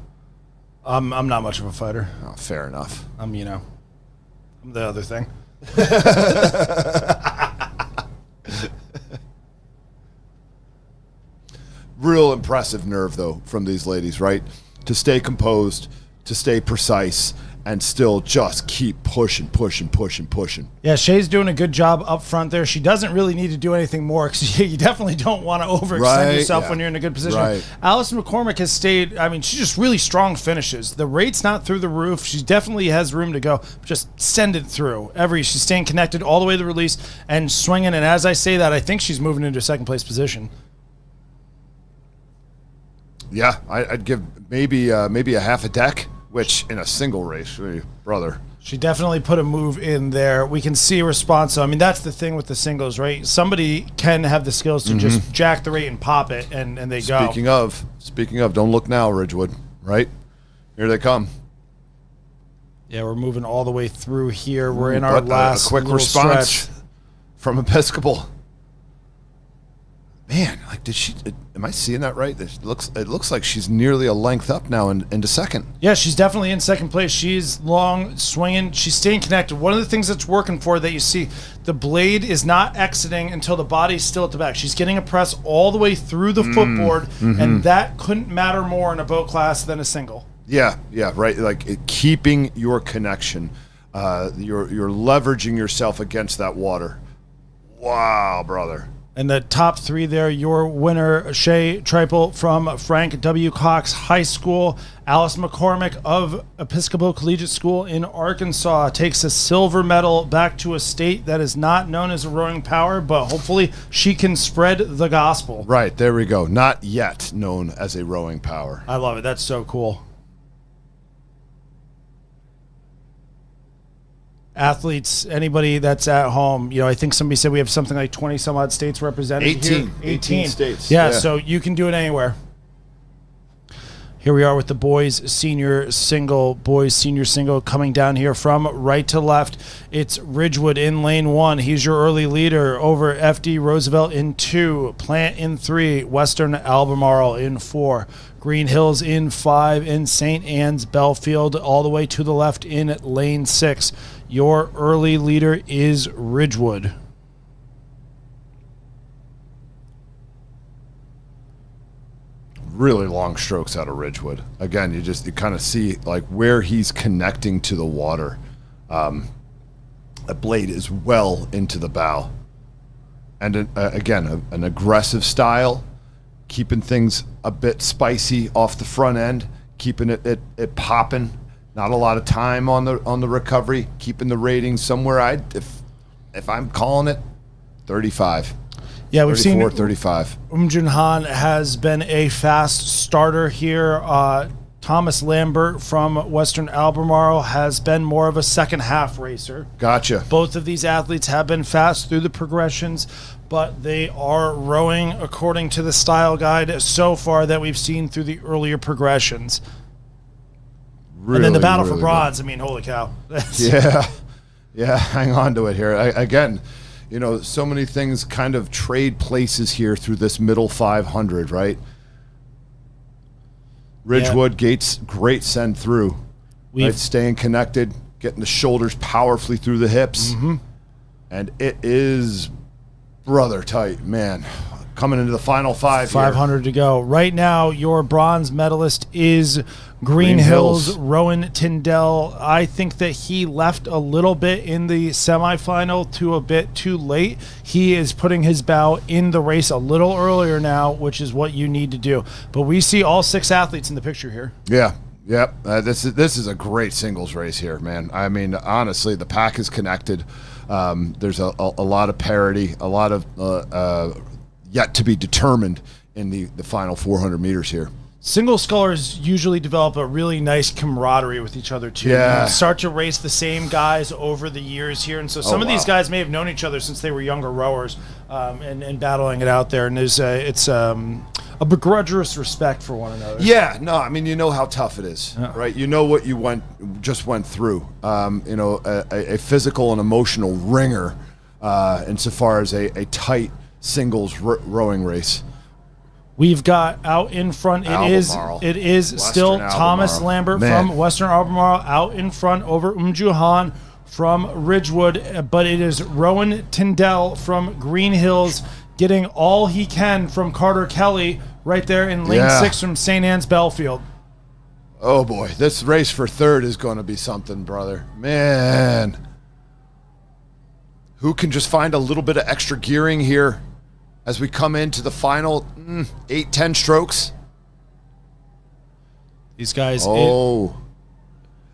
I'm not much of a fighter. Oh, fair enough. I'm the other thing. Real impressive nerve, though, from these ladies, right? To stay composed, to stay precise, and still just keep pushing. Yeah, Shay's doing a good job up front there. She doesn't really need to do anything more because you definitely don't want to overextend yourself when you're in a good position. Right. Allison McCormick has stayed, I mean, she's just really strong finishes. The rate's not through the roof. She definitely has room to go. Just send it through. She's staying connected all the way to the release and swinging. And as I say that, I think she's moving into second place position. Yeah, I'd give maybe a half a deck, which in a single race, brother. She definitely put a move in there. We can see a response. So, I mean, that's the thing with the singles, right? Somebody can have the skills to just jack the rate and pop it, and they go. Speaking of, don't look now, Ridgewood, right? Here they come. Yeah, we're moving all the way through here. We're in our last a quick little response stretch. from Episcopal. Man, like, am I seeing that right? It looks like she's nearly a length up now into second. Yeah, she's definitely in second place. She's long, swinging. She's staying connected. One of the things that's working for her that you see, the blade is not exiting until the body's still at the back. She's getting a press all the way through the footboard, and that couldn't matter more in a boat class than a single. Yeah, right. Like keeping your connection. You're leveraging yourself against that water. Wow, brother. And the top three there, your winner, Shay Triple from Frank W. Cox High School. Alice McCormick of Episcopal Collegiate School in Arkansas takes a silver medal back to a state that is not known as a rowing power, but hopefully she can spread the gospel. Right, there we go. Not yet known as a rowing power. I love it. That's so cool. Athletes, anybody that's at home, I think somebody said we have something like 20 some odd states represented 18. here. 18 states. Yeah, so you can do it anywhere. Here we are with the boys senior single coming down here from right to left. It's Ridgewood in lane 1. He's your early leader over FD Roosevelt in 2, Plant in 3, Western Albemarle in 4, Green Hills in 5, and St. Anne's Belfield all the way to the left in lane 6. Your early leader is Ridgewood. Really long strokes out of Ridgewood. Again, you kind of see like where he's connecting to the water. A blade is well into the bow. And again, an aggressive style, keeping things a bit spicy off the front end, keeping it popping. Not a lot of time on the recovery, keeping the rating somewhere. If I'm calling it, 35. Yeah, we've 34, seen 35. Jun Han has been a fast starter here. Thomas Lambert from Western Albemarle has been more of a second half racer. Gotcha. Both of these athletes have been fast through the progressions, but they are rowing according to the style guide so far that we've seen through the earlier progressions. Really, and then the battle really for bronze, I mean, holy cow. Yeah, hang on to it here. Again, so many things kind of trade places here through this middle 500, right? Ridgewood, Gates, great send through. Right? Staying connected, getting the shoulders powerfully through the hips. And it is brother tight, man. Coming into the final 500 to go. Right now, your bronze medalist is Green Hills, Rowan Tyndall. I think that he left a little bit in the semifinal to a bit too late. He is putting his bow in the race a little earlier now, which is what you need to do. But we see all 6 athletes in the picture here. Yeah. Yep. This is a great singles race here, man. I mean, honestly, the pack is connected. There's a lot of parity, a lot of yet to be determined in the final 400 meters here. Single scullers usually develop a really nice camaraderie with each other too. Yeah. You start to race the same guys over the years here, and so some of these guys may have known each other since they were younger rowers, and battling it out there. And there's it's a begrudgerous respect for one another. Yeah, no, I mean, how tough it is, right? You know what you just went through. A physical and emotional ringer, insofar as a tight singles rowing race. We've got out in front. It is still Thomas Lambert from Western Albemarle out in front over Jun Han from Ridgewood, but it is Rowan Tyndall from Green Hills getting all he can from Carter Kelly right there in lane 6 from St. Anne's Belfield. Oh, boy. This race for third is going to be something, brother. Man. Who can just find a little bit of extra gearing here as we come into the final 8-10 strokes? These guys. Oh.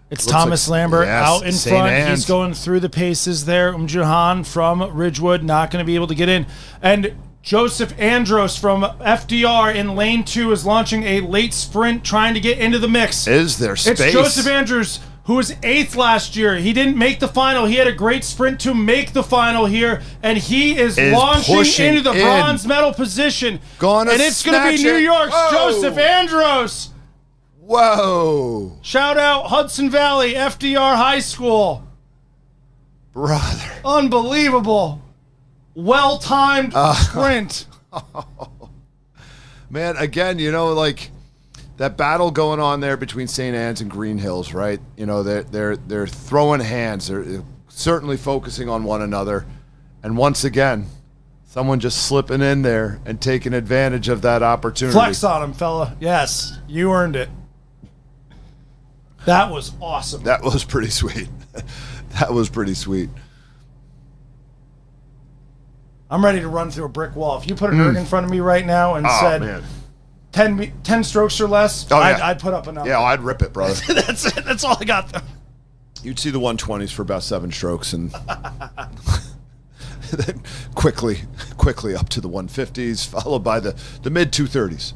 It's Looks Thomas like- Lambert yes, out in St. front. Anne's. He's going through the paces there. Jahan from Ridgewood not going to be able to get in. And Joseph Andros from FDR in lane 2 is launching a late sprint trying to get into the mix. Is there space? It's Joseph Andrews, who was 8th last year. He didn't make the final. He had a great sprint to make the final here, and he is launching pushing into the in. bronze medal position. Gonna and it's going to be snatch New it. York's Whoa. Joseph Andros. Whoa. Shout out Hudson Valley FDR High School. Brother. Unbelievable. Well-timed sprint. Man, again, like that battle going on there between St. Anne's and Green Hills, right? They're throwing hands. They're certainly focusing on one another. And once again, someone just slipping in there and taking advantage of that opportunity. Flex on him, fella. Yes, you earned it. That was awesome. That was pretty sweet. That was pretty sweet. I'm ready to run through a brick wall. If you put an erg in front of me right now and said man. 10 strokes or less, Oh, yeah. I'd put up a number. Yeah, I'd rip it, brother. That's it. That's all I got, though. You'd see the 120s for about 7 strokes and then quickly up to the 150s, followed by the mid 230s.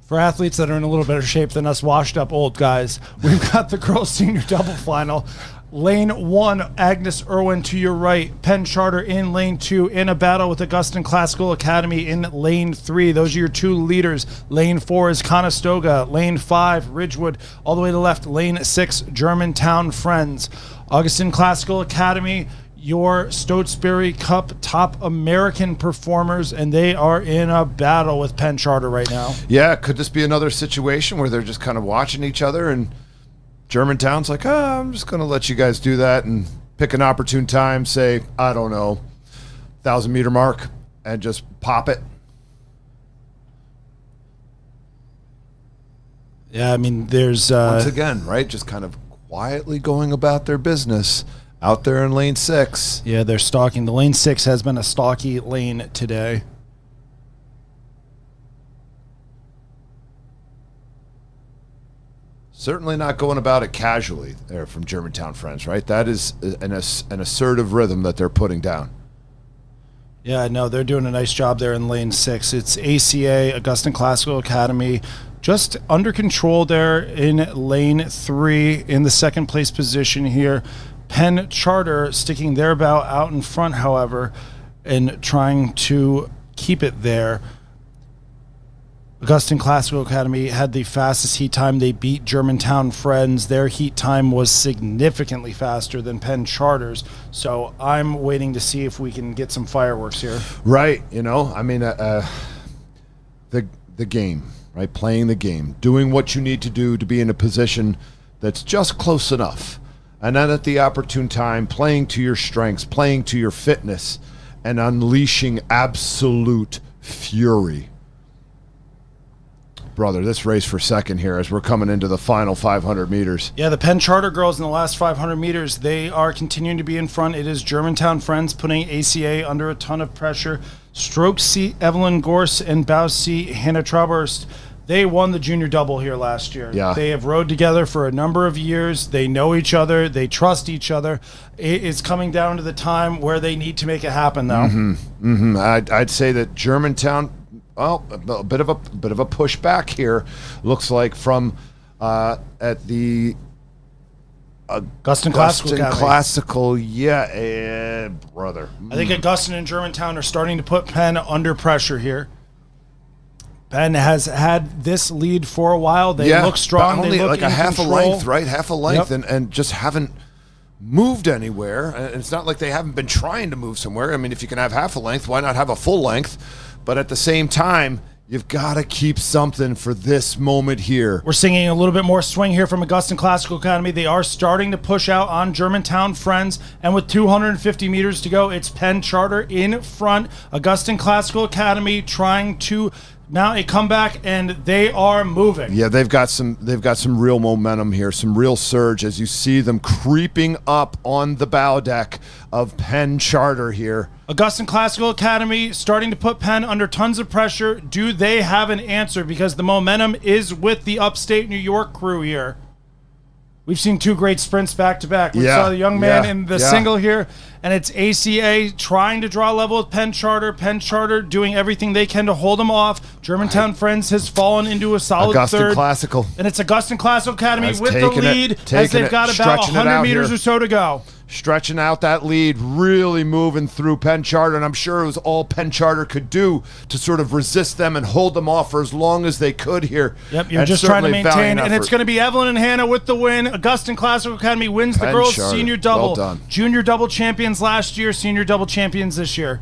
For athletes that are in a little better shape than us washed up old guys, we've got the girls senior double final. Lane 1, Agnes Irwin to your right. Penn Charter in lane 2, in a battle with Augustin Classical Academy in lane 3. Those are your 2 leaders. Lane 4 is Conestoga. Lane 5, Ridgewood. All the way to the left, lane 6, Germantown Friends. Augustin Classical Academy, your Stotesbury Cup top American performers, and they are in a battle with Penn Charter right now. Yeah, could this be another situation where they're just kind of watching each other and Germantown's like, I'm just going to let you guys do that and pick an opportune time, say, I don't know, 1,000-meter mark, and just pop it? Yeah, I mean, there's... Once again, right, just kind of quietly going about their business out there in lane 6. Yeah, they're stalking. The lane 6 has been a stalky lane today. Certainly not going about it casually there from Germantown Friends, right? That is an assertive rhythm that they're putting down. Yeah, no, they're doing a nice job there in lane 6. It's ACA, Augustin Classical Academy, just under control there in lane 3 in the second place position here. Penn Charter sticking their bow out in front, however, and trying to keep it there. Augustin Classical Academy had the fastest heat time. They beat Germantown Friends. Their heat time was significantly faster than Penn Charter's. So I'm waiting to see if we can get some fireworks here. Right. I mean, the game, right? Playing the game, doing what you need to do to be in a position that's just close enough. And then at the opportune time, playing to your strengths, playing to your fitness, and unleashing absolute fury. Brother, this race for second here as we're coming into the final 500 meters. Yeah, the Penn Charter girls in the last 500 meters, they are continuing to be in front. It is Germantown Friends putting ACA under a ton of pressure. Stroke C, Evelyn Gorse, and bow C, Hannah Trauburst. They won the junior double here last year. Yeah. They have rode together for a number of years. They know each other. They trust each other. It's coming down to the time where they need to make it happen, though. I'd say that Germantown, well, a bit of a pushback here. Looks like from at the Augustin Classical Academy. Classical, yeah, brother. I think Augustin and Germantown are starting to put Penn under pressure here. Penn has had this lead for a while. They look strong. Only they look like in a half control. a length, right? Half a length, Yep. and just haven't moved anywhere. And it's not like they haven't been trying to move somewhere. I mean, if you can have half a length, why not have a full length? But at the same time, you've got to keep something for this moment here. We're seeing a little bit more swing here from Augustin Classical Academy. They are starting to push out on Germantown Friends. And with 250 meters to go, it's Penn Charter in front. Augustin Classical Academy trying to Now a comeback, and they are moving. Yeah, they've got some real momentum here, some real surge as you see them creeping up on the bow deck of Penn Charter here. Augustine Classical Academy starting to put Penn under tons of pressure. Do they have an answer? Because the momentum is with the upstate New York crew here. We've seen 2 great sprints back to back. We saw the young man in the single here, and it's ACA trying to draw level with Penn Charter. Penn Charter doing everything they can to hold them off. Germantown Friends has fallen into a solid Augustine third. Classical. And it's Augustine Classical Academy Has with the taken it, lead taken as they've it, got about stretching it 100 out meters here. or so to go. Stretching out that lead, really moving through Penn Charter, and I'm sure it was all Penn Charter could do to sort of resist them and hold them off for as long as they could here. Yep, you're And just trying to certainly maintain, valiant and it's effort. going to be Evelyn and Hannah with the win. Augustine Classical Academy wins the Penn girls' Charter. senior double. Well done. Junior double champions last year, senior double champions this year.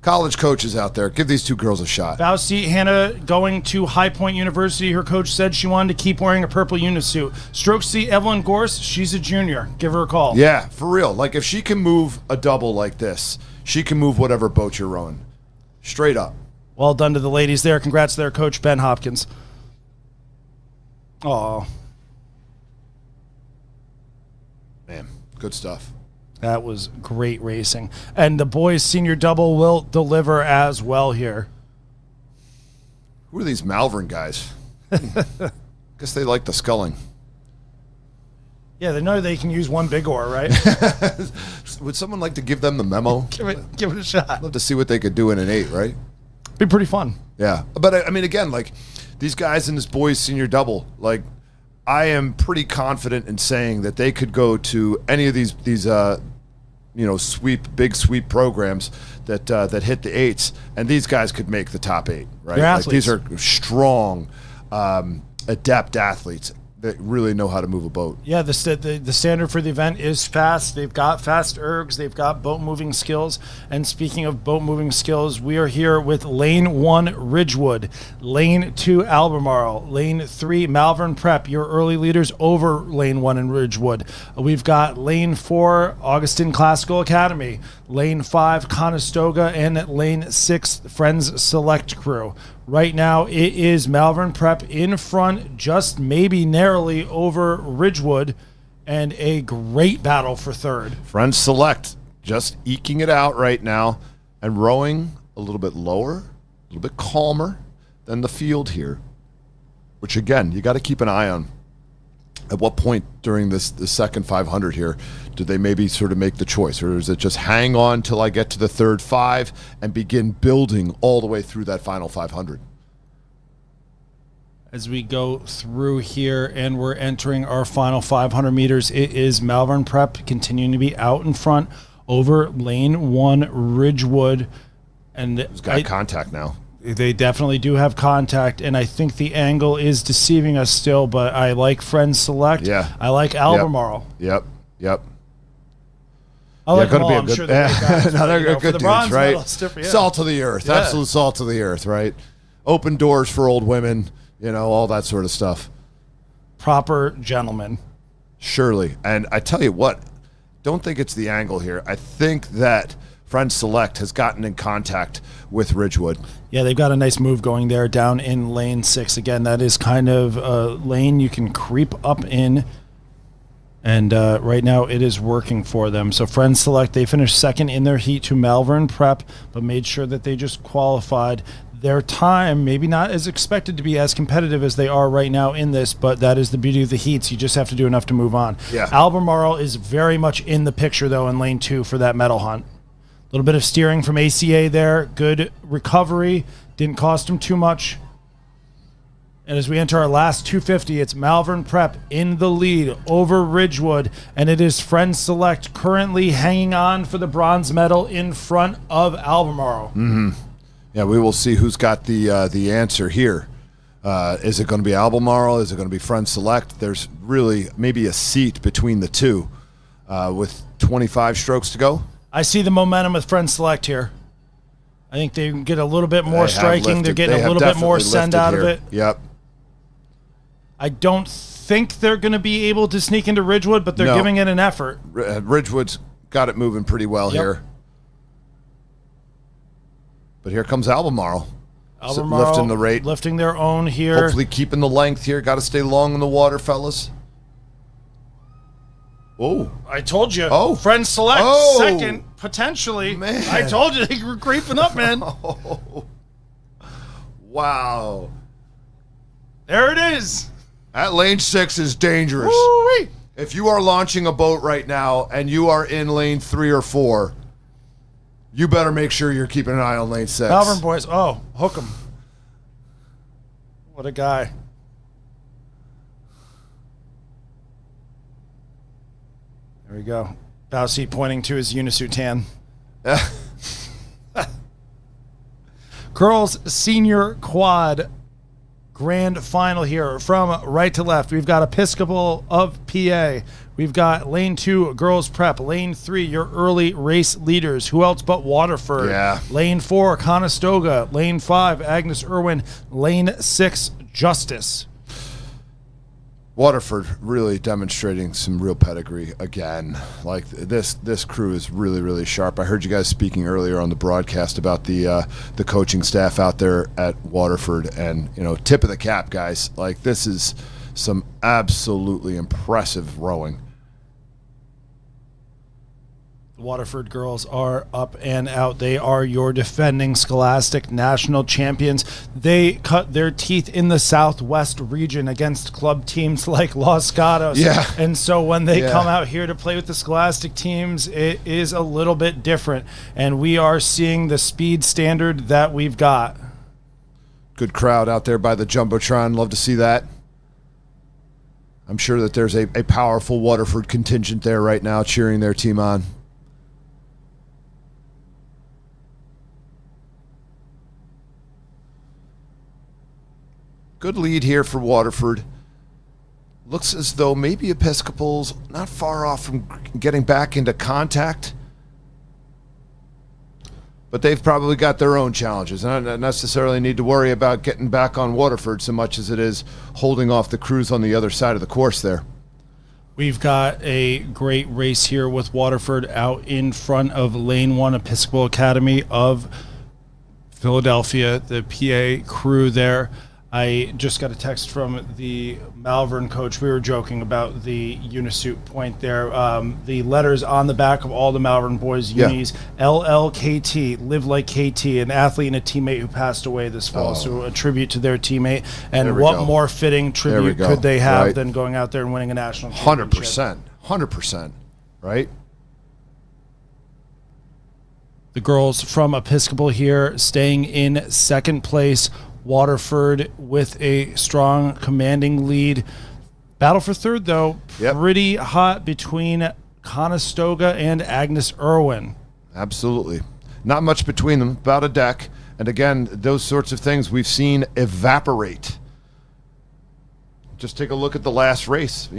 College coaches out there, give these 2 girls a shot. Bow seat, Hannah going to High Point University. Her coach said she wanted to keep wearing a purple unisuit. Stroke seat, Evelyn Gorse. She's a junior. Give her a call. Yeah, for real. Like, if she can move a double like this, she can move whatever boat you're rowing. Straight up. Well done to the ladies there. Congrats to their coach, Ben Hopkins. Oh, Man, good stuff. that was great racing. And the boys' senior double will deliver as well here. Who are these Malvern guys? Guess they like the sculling. Yeah, they know they can use one big oar, right? Would someone like to give them the memo? give it a shot. Love to see what they could do in an 8, right? Be pretty fun. Yeah. But, I mean, again, like, these guys in this boys' senior double, like, I am pretty confident in saying that they could go to any of these big sweep programs that hit the 8s, and these guys could make the top 8, right? They're Like, these athletes. are strong, adept athletes that really know how to move a boat. Yeah, the standard for the event is fast. They've got fast ergs. They've got boat moving skills. And speaking of boat moving skills, we are here with Lane 1 Ridgewood, Lane 2 Albemarle, Lane 3 Malvern Prep, your early leaders over Lane 1 and Ridgewood. We've got Lane 4 Augustine Classical Academy, Lane 5 Conestoga, and Lane 6 Friends Select Crew. Right now, it is Malvern Prep in front, just maybe narrowly over Ridgewood, and a great battle for third. Friends Select just eking it out right now and rowing a little bit lower, a little bit calmer than the field here, which, again, you got to keep an eye on. At what point during the second 500 here do they maybe sort of make the choice? Or is it just hang on till I get to the third 5 and begin building all the way through that final 500? As we go through here and we're entering our final 500 meters, it is Malvern Prep continuing to be out in front over Lane 1 Ridgewood. And It's got contact now. they definitely do have contact, and I think the angle is deceiving us still, but I like Friends Select. Yeah. I like Albemarle. Yep. I like them gonna all. be a I'm good. sure they're great guys, No, but, they're you know, for good the dudes, bronze right? medal, it's different, yeah. Salt of the earth, Yeah. absolute salt of the earth, right? Open doors for old women, all that sort of stuff. Proper gentlemen. Surely, and I tell you what, don't think it's the angle here. I think that Friends Select has gotten in contact with Ridgewood. Yeah, they've got a nice move going there down in lane 6. Again, that is kind of a lane you can creep up in. And right now it is working for them. So Friends Select, they finished second in their heat to Malvern Prep, but made sure that they just qualified. Their time, maybe not as expected to be as competitive as they are right now in this, but that is the beauty of the heats. You just have to do enough to move on. Yeah. Albemarle is very much in the picture, though, in lane 2 for that medal hunt. A little bit of steering from ACA there. Good recovery. Didn't cost him too much. And as we enter our last 250, it's Malvern Prep in the lead over Ridgewood. And it is Friends Select currently hanging on for the bronze medal in front of Albemarle. Yeah, we will see who's got the answer here. Is it going to be Albemarle? Is it going to be Friends Select? There's really maybe a seat between the two with 25 strokes to go. I see the momentum with Friends Select here. I think they get a little bit more They have striking. They're lifted. getting They a have little bit more definitely send lifted out of here. it. Yep. I don't think they're going to be able to sneak into Ridgewood, but they're No. giving it an effort. Ridgewood's got it moving pretty well Yep. here. But here comes Albemarle. Albemarle lifting the rate. lifting their own here. Hopefully keeping the length here. Got to stay long in the water, fellas. Oh. I told you. Oh. Friends select Oh. second, potentially. Man. I told you they were creeping up, man. Oh. Wow. There it is. That lane 6 is dangerous. Woo-wee. If you are launching a boat right now and you are in lane 3 or 4, you better make sure you're keeping an eye on lane 6. Malvern boys. Oh, hook 'em. What a guy. There we go. Bow seat pointing to his unisuit tan. Girls senior quad grand final here from right to left. We've got Episcopal of PA. We've got lane 2 girls prep. Lane 3 your early race leaders. Who else but Waterford? Yeah. Lane 4 Conestoga. Lane 5 Agnes Irwin. Lane 6 Justice. Waterford really demonstrating some real pedigree again. Like this crew is really, really sharp. I heard you guys speaking earlier on the broadcast about the coaching staff out there at Waterford, and tip of the cap, guys. Like this is some absolutely impressive rowing. The Waterford girls are up and out. They are your defending Scholastic National Champions. They cut their teeth in the Southwest region against club teams like Los Gatos. Yeah. And so when they come out here to play with the Scholastic teams, it is a little bit different. And we are seeing the speed standard that we've got. Good crowd out there by the Jumbotron. Love to see that. I'm sure that there's a powerful Waterford contingent there right now cheering their team on. Good lead here for Waterford. Looks as though maybe Episcopal's not far off from getting back into contact. But they've probably got their own challenges. I don't necessarily need to worry about getting back on Waterford so much as it is holding off the crews on the other side of the course there. We've got a great race here with Waterford out in front of Lane 1 Episcopal Academy of Philadelphia, the PA crew there. I just got a text from the Malvern coach. We were joking about the unisuit point there. The letters on the back of all the Malvern boys' unis, LLKT, live like KT, an athlete and a teammate who passed away this fall. So a tribute to their teammate. And what more fitting tribute could they have than going out there and winning a national championship? 100%, right? The girls from Episcopal here staying in second place. Waterford with a strong, commanding lead. Battle for third, though, pretty hot between Conestoga and Agnes Irwin. Absolutely. Not much between them, about a deck. And again, those sorts of things we've seen evaporate. Just take a look at the last race,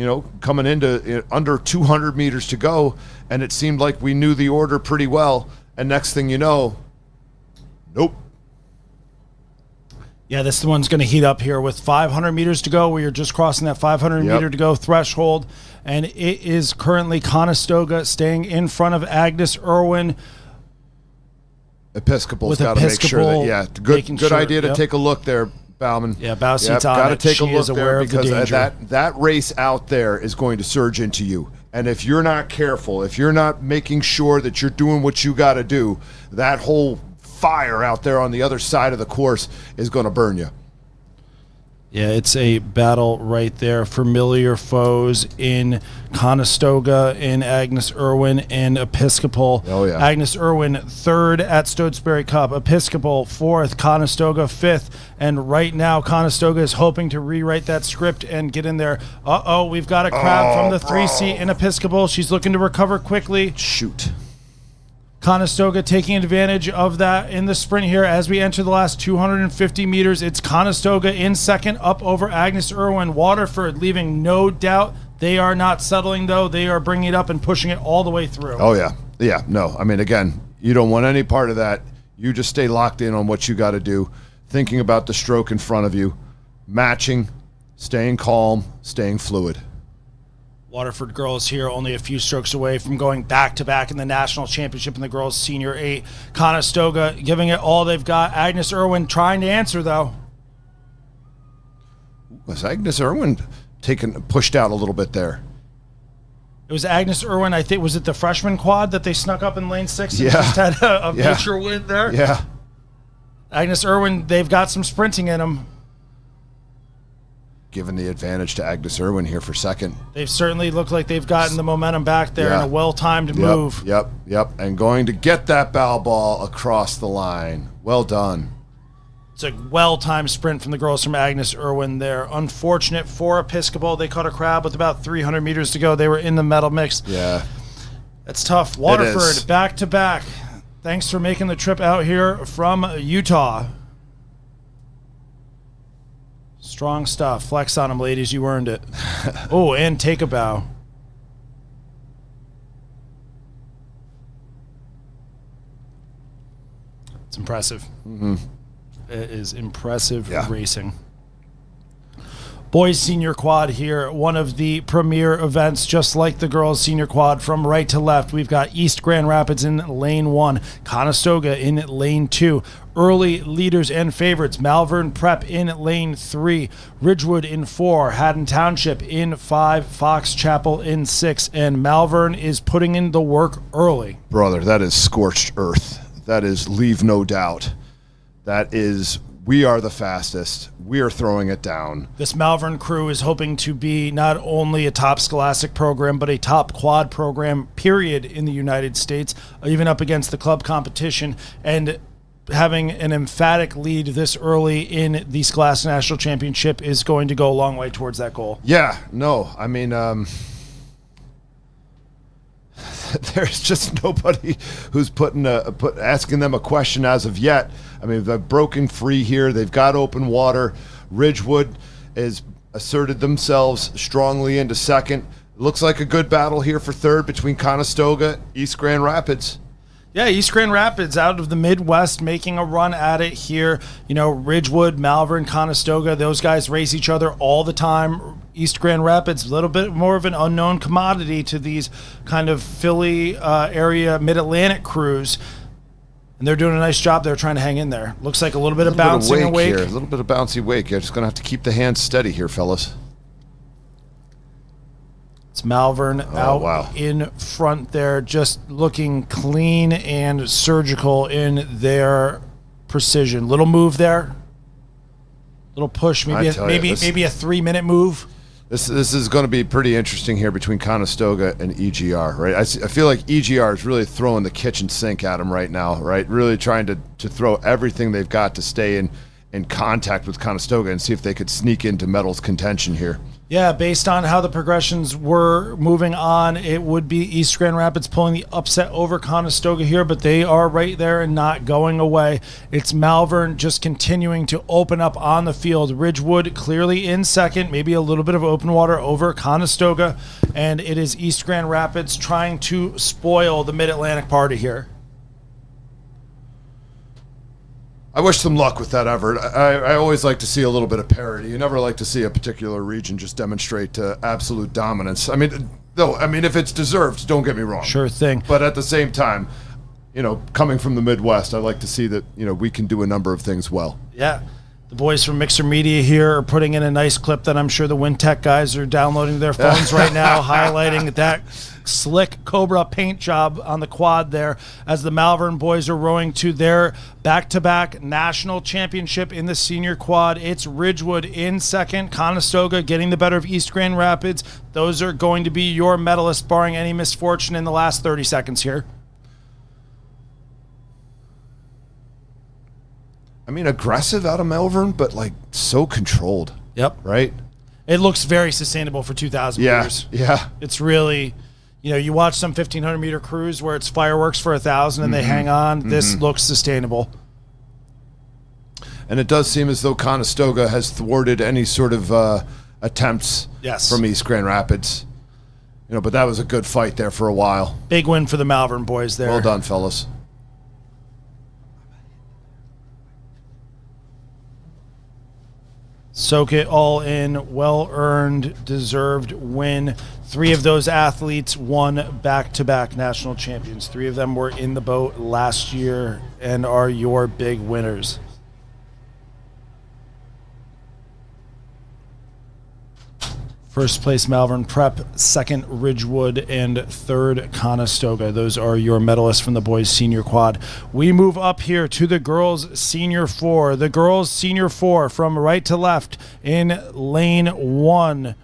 coming into under 200 meters to go, and it seemed like we knew the order pretty well. And next thing you know, nope. Yeah, this one's going to heat up here with 500 meters to go. We are just crossing that 500 meter to go threshold, and it is currently Conestoga staying in front of Agnes Irwin. Episcopal's got to make sure that, good idea to take a look there, Bauman. Yeah, Bow seat's on got to it. take a She look is aware there of the because danger. that race out there is going to surge into you. And if you're not careful, if you're not making sure that you're doing what you got to do, that whole fire out there on the other side of the course is going to burn you. Yeah, it's a battle right there. Familiar foes in Conestoga, in Agnes Irwin, and Episcopal. Oh, yeah. Agnes Irwin, third at Stotesbury Cup. Episcopal, fourth. Conestoga, fifth. And right now, Conestoga is hoping to rewrite that script and get in there. Uh-oh, we've got a crab from the 3 seat in Episcopal. She's looking to recover quickly. Shoot. Conestoga taking advantage of that in the sprint here as we enter the last 250 meters. It's Conestoga in second, up over Agnes Irwin. Waterford leaving no doubt. They are not settling, though. They are bringing it up and pushing it all the way through. Oh, yeah. Yeah, no. I mean, again, you don't want any part of that. You just stay locked in on what you got to do, thinking about the stroke in front of you, matching, staying calm, staying fluid. Waterford girls here only a few strokes away from going back-to-back in the national championship in the girls' senior 8. Conestoga giving it all they've got. Agnes Irwin trying to answer, though. Was Agnes Irwin pushed out a little bit there? It was Agnes Irwin, I think. Was it the freshman quad that they snuck up in lane 6 and Yeah. just had a major win there? Yeah. Agnes Irwin, they've got some sprinting in them. Giving the advantage to Agnes Irwin here for second. They've certainly looked like they've gotten the momentum back there in a well-timed move. Yep. And going to get that bow ball across the line. Well done. It's a well-timed sprint from the girls from Agnes Irwin there. Unfortunate for Episcopal. They caught a crowd with about 300 meters to go. They were in the medal mix. Yeah. That's tough. Waterford, back-to-back. Thanks for making the trip out here from Utah. Strong stuff. Flex on them, ladies. You earned it. Oh, and take a bow. It's impressive. Mm-hmm. It is impressive racing. Boys senior quad here, one of the premier events, just like the girls senior quad. From right to left, we've got East Grand Rapids in lane 1, Conestoga in lane 2. Early leaders and favorites, Malvern Prep in lane 3, Ridgewood in 4, Haddon Township in 5, Fox Chapel in 6, and Malvern is putting in the work early. Brother, that is scorched earth. That is leave no doubt. That is, we are the fastest. We are throwing it down. This Malvern crew is hoping to be not only a top scholastic program, but a top quad program, period, in the United States, even up against the club competition. And having an emphatic lead this early in the Scholastic National Championship is going to go a long way towards that goal. Yeah, no, I mean, there's just nobody who's asking them a question as of yet. I mean, they've broken free here. They've got open water. Ridgewood has asserted themselves strongly into second. Looks like a good battle here for third between Conestoga, East Grand Rapids. Yeah, East Grand Rapids out of the Midwest making a run at it here. You know, Ridgewood, Malvern, Conestoga, those guys race each other all the time. East Grand Rapids, a little bit more of an unknown commodity to these kind of Philly area Mid-Atlantic crews. And they're doing a nice job there trying to hang in there. Looks like a little bit of bouncing and wake. A little bit of bouncy wake. You're just going to have to keep the hands steady here, fellas. It's Malvern out in front there, just looking clean and surgical in their precision. Little move there. Little push, maybe a 3-minute move. This is going to be pretty interesting here between Conestoga and EGR, right? I feel like EGR is really throwing the kitchen sink at them right now, right? Really trying to throw everything they've got to stay in contact with Conestoga and see if they could sneak into medals contention here. Yeah, based on how the progressions were moving on, it would be East Grand Rapids pulling the upset over Conestoga here, but they are right there and not going away. It's Malvern just continuing to open up on the field. Ridgewood clearly in second, maybe a little bit of open water over Conestoga, and it is East Grand Rapids trying to spoil the Mid-Atlantic party here. I wish them luck with that effort. I always like to see a little bit of parity. You never like to see a particular region just demonstrate absolute dominance. I mean, if it's deserved, don't get me wrong. Sure thing. But at the same time, coming from the Midwest, I like to see that, we can do a number of things well. Yeah. The boys from Mixer Media here are putting in a nice clip that I'm sure the WinTech guys are downloading their phones right now, highlighting that slick Cobra paint job on the quad there as the Malvern boys are rowing to their back-to-back national championship in the senior quad. It's Ridgewood in second, Conestoga getting the better of East Grand Rapids. Those are going to be your medalists, barring any misfortune in the last 30 seconds here. I mean, aggressive out of Malvern, but so controlled. Yep. Right? It looks very sustainable for 2,000 meters. Yeah. It's really, you watch some 1,500 meter crews where it's fireworks for 1,000 and they hang on. This looks sustainable. And it does seem as though Conestoga has thwarted any sort of attempts from East Grand Rapids. But that was a good fight there for a while. Big win for the Malvern boys there. Well done, fellas. Soak it all in. Well-earned, deserved win. 3 of those athletes won back-to-back national champions. 3 of them were in the boat last year and are your big winners. First place, Malvern Prep. Second, Ridgewood. And third, Conestoga. Those are your medalists from the boys' senior quad. We move up here to the girls' senior 4. The girls' senior 4 from right to left in lane 1.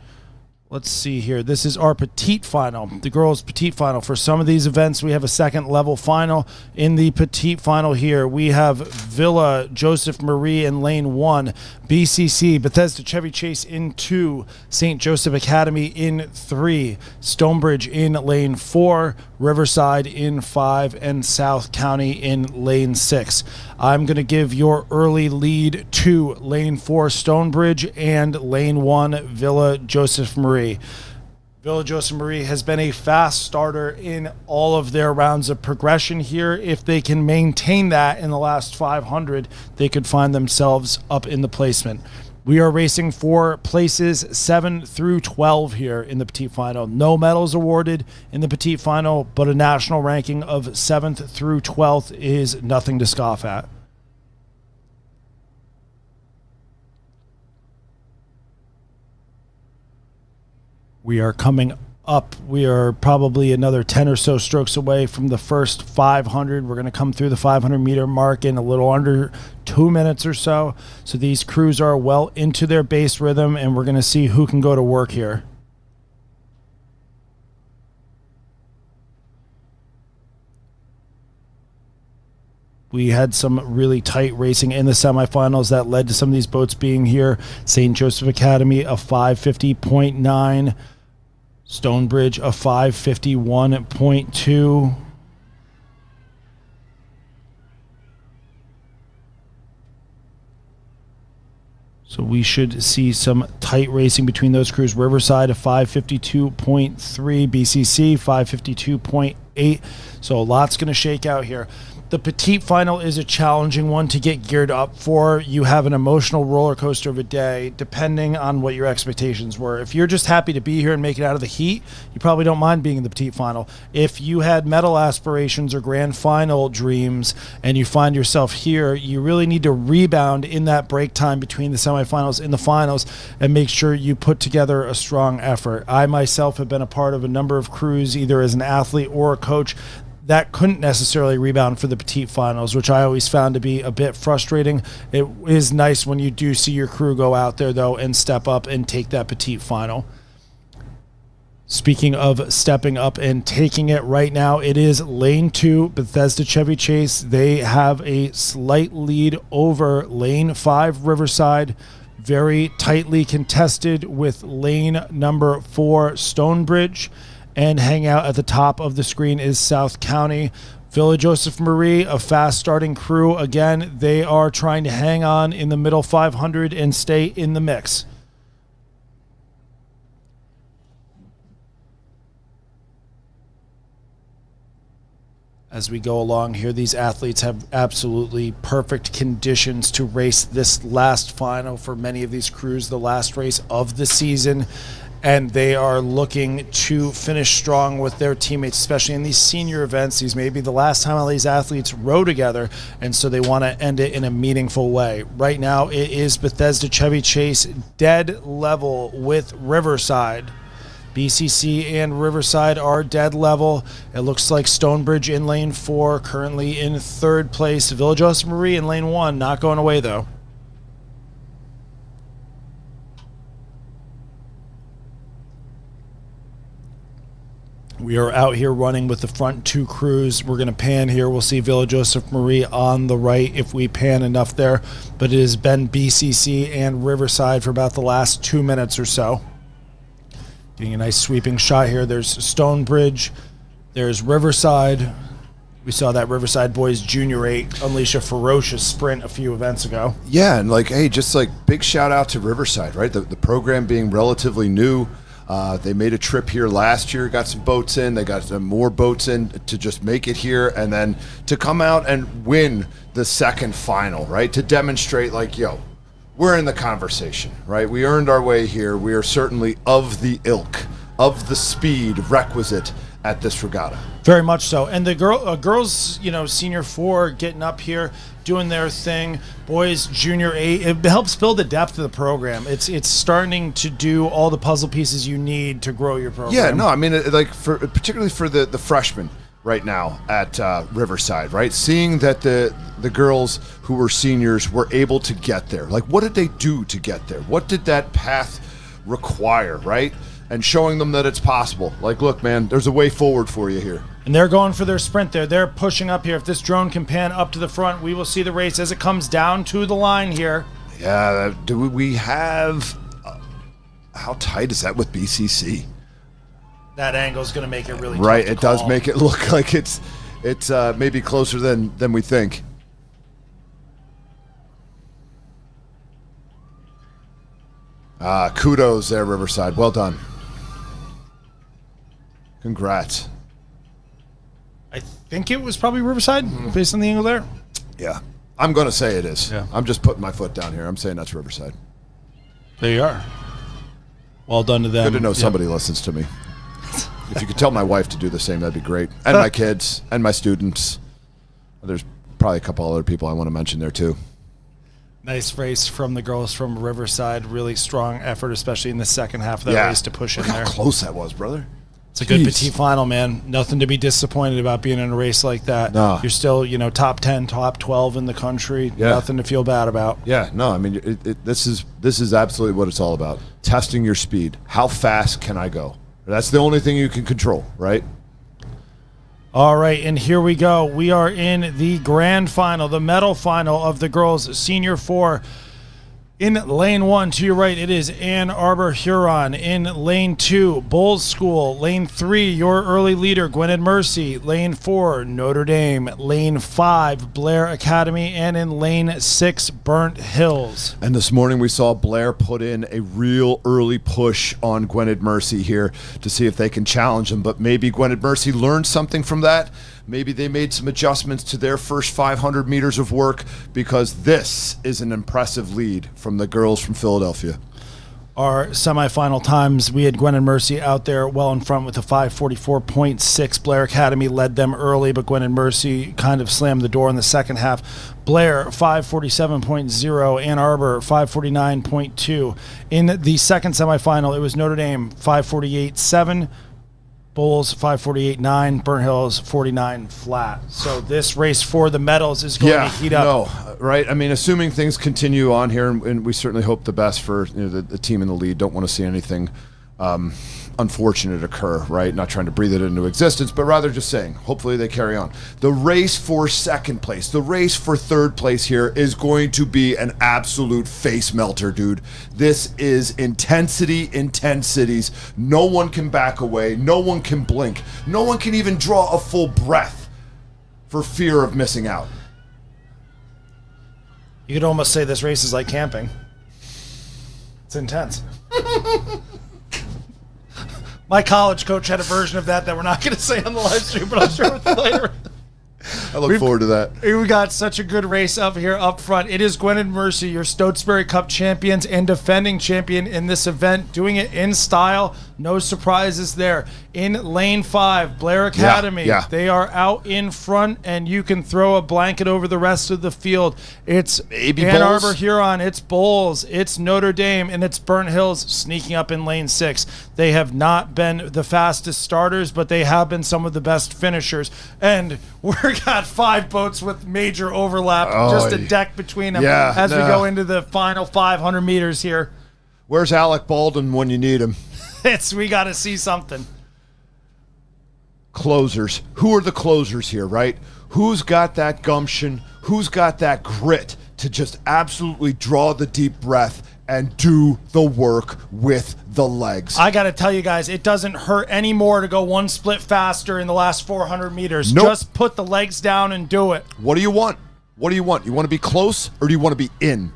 Let's see here. This is our petite final, the girls' petite final. For some of these events, we have a second level final. In the petite final here, we have Villa Joseph Marie in lane 1, BCC Bethesda Chevy Chase in 2, St. Joseph Academy in 3, Stonebridge in lane 4, Riverside in 5, and South County in lane 6. I'm going to give your early lead to lane 4 Stonebridge and lane 1 Villa Joseph Marie. Villa Joseph Marie has been a fast starter in all of their rounds of progression here. If they can maintain that in the last 500, they could find themselves up in the placement. We are racing for places 7 through 12 here in the petite final. No medals awarded in the petite final, but a national ranking of 7th through 12th is nothing to scoff at. We are coming up. We are probably another 10 or so strokes away from the first 500. We're going to come through the 500-meter mark in a little under 2 minutes or so. So these crews are well into their base rhythm, and we're going to see who can go to work here. We had some really tight racing in the semifinals that led to some of these boats being here. St. Joseph Academy, a 550.9. Stonebridge, a 551.2. So we should see some tight racing between those crews. Riverside, a 552.3. BCC, 552.8. So a lot's going to shake out here. The petite final is a challenging one to get geared up for. You have an emotional roller coaster of a day, depending on what your expectations were. If you're just happy to be here and make it out of the heat, you probably don't mind being in the petite final. If you had medal aspirations or grand final dreams and you find yourself here, you really need to rebound in that break time between the semifinals and the finals and make sure you put together a strong effort. I myself have been a part of a number of crews, either as an athlete or a coach, that couldn't necessarily rebound for the petite finals, which I always found to be a bit frustrating. It is nice when you do see your crew go out there, though, and step up and take that petite final. Speaking of stepping up and taking it right now, it is lane 2, Bethesda Chevy Chase. They have a slight lead over lane 5, Riverside. Very tightly contested with lane number 4, Stonebridge. And hang out at the top of the screen is South County. Villa Joseph Marie, a fast starting crew. Again, they are trying to hang on in the middle 500 and stay in the mix. As we go along here, these athletes have absolutely perfect conditions to race this last final for many of these crews, the last race of the season. And they are looking to finish strong with their teammates, especially in these senior events. These may be the last time all these athletes row together, and so they want to end it in a meaningful way. Right now, it is Bethesda Chevy Chase dead level with Riverside. BCC and Riverside are dead level. It looks like Stonebridge in lane 4, currently in 3rd place. Villa Joseph Marie in lane 1, not going away, though. We are out here running with the front 2 crews. We're going to pan here. We'll see Villa Joseph Marie on the right if we pan enough there. But it has been BCC and Riverside for about the last 2 minutes or so. Getting a nice sweeping shot here. There's Stonebridge. There's Riverside. We saw that Riverside Boys Junior 8 unleash a ferocious sprint a few events ago. Yeah, and hey, just big shout out to Riverside, right? The program being relatively new. They made a trip here last year, got some boats in. They got some more boats in to just make it here, and then to come out and win the second final, right? To demonstrate, we're in the conversation, right? We earned our way here. We are certainly of the ilk, of the speed requisite at this regatta. Very much so. And the girls, senior 4 getting up here, doing their thing. Boys, junior 8. It helps build the depth of the program. It's starting to do all the puzzle pieces you need to grow your program. Yeah, no, I mean, particularly for the freshmen right now at Riverside, right? Seeing that the girls who were seniors were able to get there. Like, what did they do to get there? What did that path require, right? And showing them that it's possible. Like, look, man, there's a way forward for you here. And they're going for their sprint there. They're pushing up here. If this drone can pan up to the front, we will see the race as it comes down to the line here. Yeah, do we have... how tight is that with BCC? That angle is going to make it really tough right, to it call. does make it look like it's maybe closer than we think. Kudos there, Riverside. Well done. Congrats. I think it was probably Riverside, based on the angle there. Yeah. I'm going to say it is. Yeah. I'm just putting my foot down here. I'm saying that's Riverside. There you are. Well done to them. Good to know somebody listens to me. If you could tell my wife to do the same, that'd be great. And my kids and my students. There's probably a couple other people I want to mention there too. Nice race from the girls from Riverside. Really strong effort, especially in the second half of that race to push in Look there. how close that was, brother. It's a good petite final, man. Nothing to be disappointed about being in a race like that. No. You're still, top 10, top 12 in the country. Yeah. Nothing to feel bad about. Yeah, no, I mean, this is absolutely what it's all about. Testing your speed. How fast can I go? That's the only thing you can control, right? All right, and here we go. We are in the grand final, the medal final of the girls' senior 4. In lane 1, to your right, it is Ann Arbor Huron. In lane 2, Bulls School. Lane 3, your early leader, Gwynedd Mercy. Lane 4, Notre Dame. Lane 5, Blair Academy. And in lane 6, Burnt Hills. And this morning we saw Blair put in a real early push on Gwynedd Mercy here to see if they can challenge them. But maybe Gwynedd Mercy learned something from that. Maybe they made some adjustments to their first 500 meters of work, because this is an impressive lead from the girls from Philadelphia. Our semifinal times, we had Gwynedd Mercy out there well in front with a 5:44.6. Blair Academy led them early, but Gwynedd Mercy kind of slammed the door in the second half. Blair 5:47.0, Ann Arbor 5:49.2. In the second semifinal, it was Notre Dame 5:48.7. Bulls 5:48.9, Burnt Hills 49 flat. So this race for the medals is going to heat up. No, right? I mean, assuming things continue on here, and we certainly hope the best for the team in the lead. Don't want to see anything unfortunate occur, right? Not trying to breathe it into existence, but rather just saying, hopefully they carry on. The race for second place, the race for third place here is going to be an absolute face melter, dude. This is intensities. No one can back away. No one can blink. No one can even draw a full breath for fear of missing out. You could almost say this race is like camping. It's intense. My college coach had a version of that we're not going to say on the live stream, but I'll share with you later. I look forward to that. We got such a good race up here up front. It is Gwynedd Mercy, your Stotesbury Cup champions and defending champion in this event, doing it in style. No surprises there. In lane 5, Blair Academy. Yeah. They are out in front, and you can throw a blanket over the rest of the field. It's Maybe Ann Bulls. Arbor Huron, it's Bulls, it's Notre Dame, and it's Burnt Hills sneaking up in lane 6. They have not been the fastest starters, but they have been some of the best finishers. And we've got 5 boats with major overlap, just a deck between them as we go into the final 500 meters here. Where's Alec Baldwin when you need him? We got to see something. Closers. Who are the closers here, right? Who's got that gumption? Who's got that grit to just absolutely draw the deep breath and do the work with the legs? I got to tell you guys, it doesn't hurt anymore to go one split faster in the last 400 meters. Nope. Just put the legs down and do it. What do you want? What do you want? You want to be close, or do you want to be in?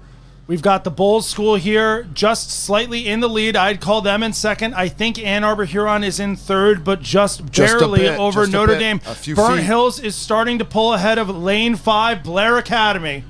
We've got the Bulls School here just slightly in the lead. I'd call them in second. I think Ann Arbor Huron is in third, but just barely over Notre Dame. Burnt Hills is starting to pull ahead of lane 5, Blair Academy.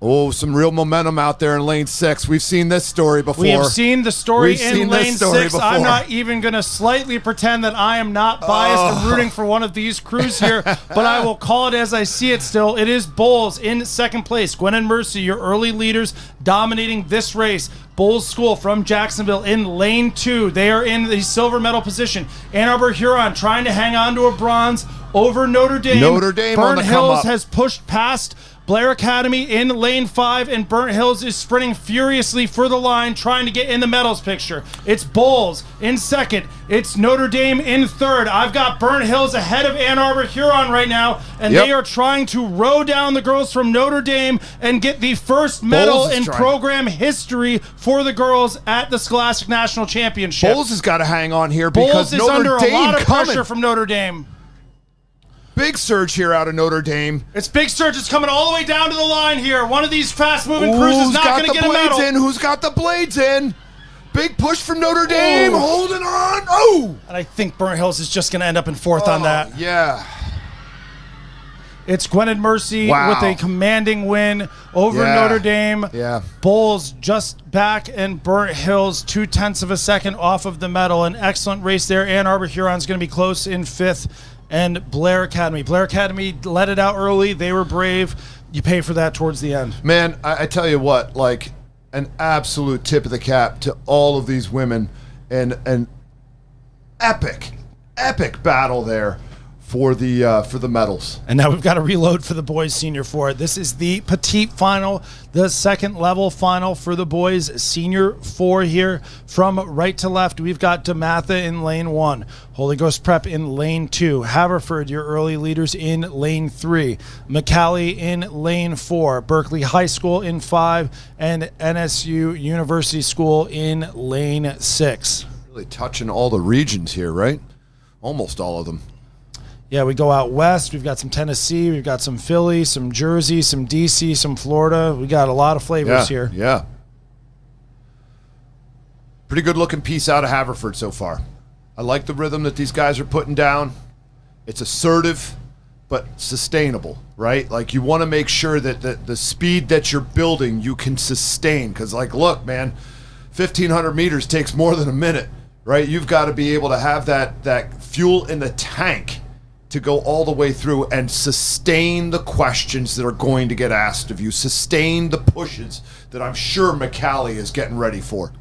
Oh, some real momentum out there in lane 6. We've seen this story before. We have seen the story We've in seen lane this story 6. before. I'm not even going to slightly pretend that I am not biased and rooting for one of these crews here, but I will call it as I see it still. It is Bulls in second place. Gwen and Mercy, your early leaders, dominating this race. Bulls School from Jacksonville in lane 2. They are in the silver medal position. Ann Arbor Huron trying to hang on to a bronze over Notre Dame. Notre Dame on Burnt the come Hills up. has pushed past Blair Academy in lane 5, and Burnt Hills is sprinting furiously for the line, trying to get in the medals picture. It's Bulls in second. It's Notre Dame in third. I've got Burnt Hills ahead of Ann Arbor Huron right now, and Yep. they are trying to row down the girls from Notre Dame and get the first medal Bulls is in trying. program history for the girls at the SRAA National Championships. Bulls has got to hang on here Bulls because is Notre under Dame a lot of coming. pressure from Notre Dame. Big surge here out of Notre Dame. It's Big Surge. It's coming all the way down to the line here. One of these fast-moving crews is Who's not got going to the get a blades medal. in? Who's got the blades in? Big push from Notre Dame. Ooh. Holding on. Oh! And I think Burnt Hills is just going to end up in fourth on that. Yeah. It's Gwen and Mercy Wow. with a commanding win over Yeah. Notre Dame. Yeah. Bulls just back, and Burnt Hills 0.2 of a second off of the medal. An excellent race there. Ann Arbor Huron's going to be close in 5th. And Blair Academy. Blair Academy let it out early. They were brave. You pay for that towards the end. Man, I tell you what, like an absolute tip of the cap to all of these women, and an epic battle there for the medals. And now we've got to reload for the boys senior 4. This is the petite final, the second level final for the boys senior 4 here. From right to left, we've got DeMatha in lane 1, Holy Ghost Prep in lane 2, Haverford, your early leaders, in lane 3, McCallie in lane 4, Berkeley High School in 5, and NSU University School in lane 6. Really touching all the regions here, right? Almost all of them. Yeah, we go out west. We've got some Tennessee. We've got some Philly, some Jersey, some D.C., some Florida. We got a lot of flavors here. Yeah. Pretty good looking piece out of Haverford so far. I like the rhythm that these guys are putting down. It's assertive, but sustainable, right? Like, you want to make sure that the speed that you're building, you can sustain. Because, like, look, man, 1,500 meters takes more than a minute, right? You've got to be able to have that fuel in the tank to go all the way through and sustain the questions that are going to get asked of you, sustain the pushes that I'm sure McCallie is getting ready for.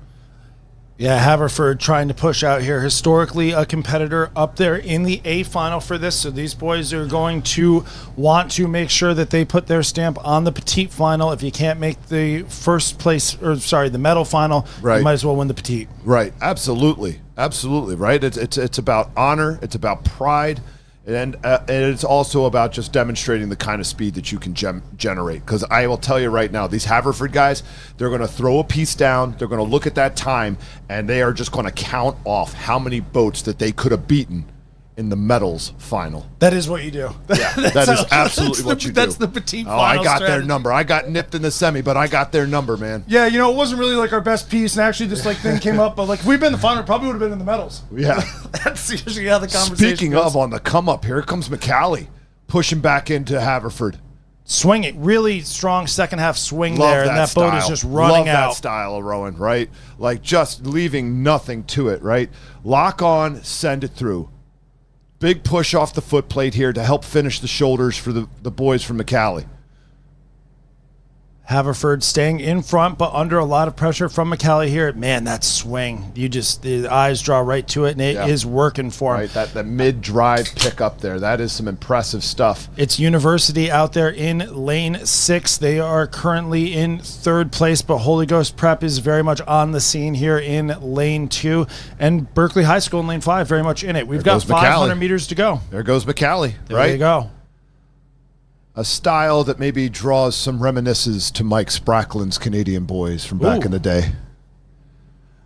Yeah, Haverford trying to push out here. Historically, a competitor up there in the A final for this. So these boys are going to want to make sure that they put their stamp on the petite final. If you can't make the the medal final, Right. you might as well win the petite. Right, absolutely, right. It's about honor, it's about pride, and it's also about just demonstrating the kind of speed that you can generate. Because I will tell you right now, these Haverford guys, they're going to throw a piece down, they're going to look at that time, and they are just going to count off how many boats that they could have beaten in the medals final. That is what you do. Yeah, that is absolutely what you do. That's the petite final I got strategy. their number. I got nipped in the semi, but I got their number, man. Yeah, you know, it wasn't really like our best piece, and actually this thing came up, but like if we'd been in the final, it probably would have been in the medals. Yeah. That's usually how the conversation Speaking goes. of, on the come up, here comes McCallie pushing back into Haverford. Swinging, really strong second half swing Love there, that and that style. boat is just running Love out. that style of rowing, right? Like just leaving nothing to it, right? Lock on, send it through. Big push off the foot plate here to help finish the shoulders for the boys from McCallie. Haverford staying in front, but under a lot of pressure from McCallie here. Man, that swing, the eyes draw right to it, and it is working for him. Right, that mid-drive pickup there, that is some impressive stuff. It's University out there in lane 6. They are currently in 3rd place, but Holy Ghost Prep is very much on the scene here in lane 2. And Berkeley High School in lane 5 very much in it. We've got goes 500 McCallie. meters to go. There goes McCallie, There right? you go. A style that maybe draws some reminiscences to Mike Spracklin's Canadian boys from back in the day.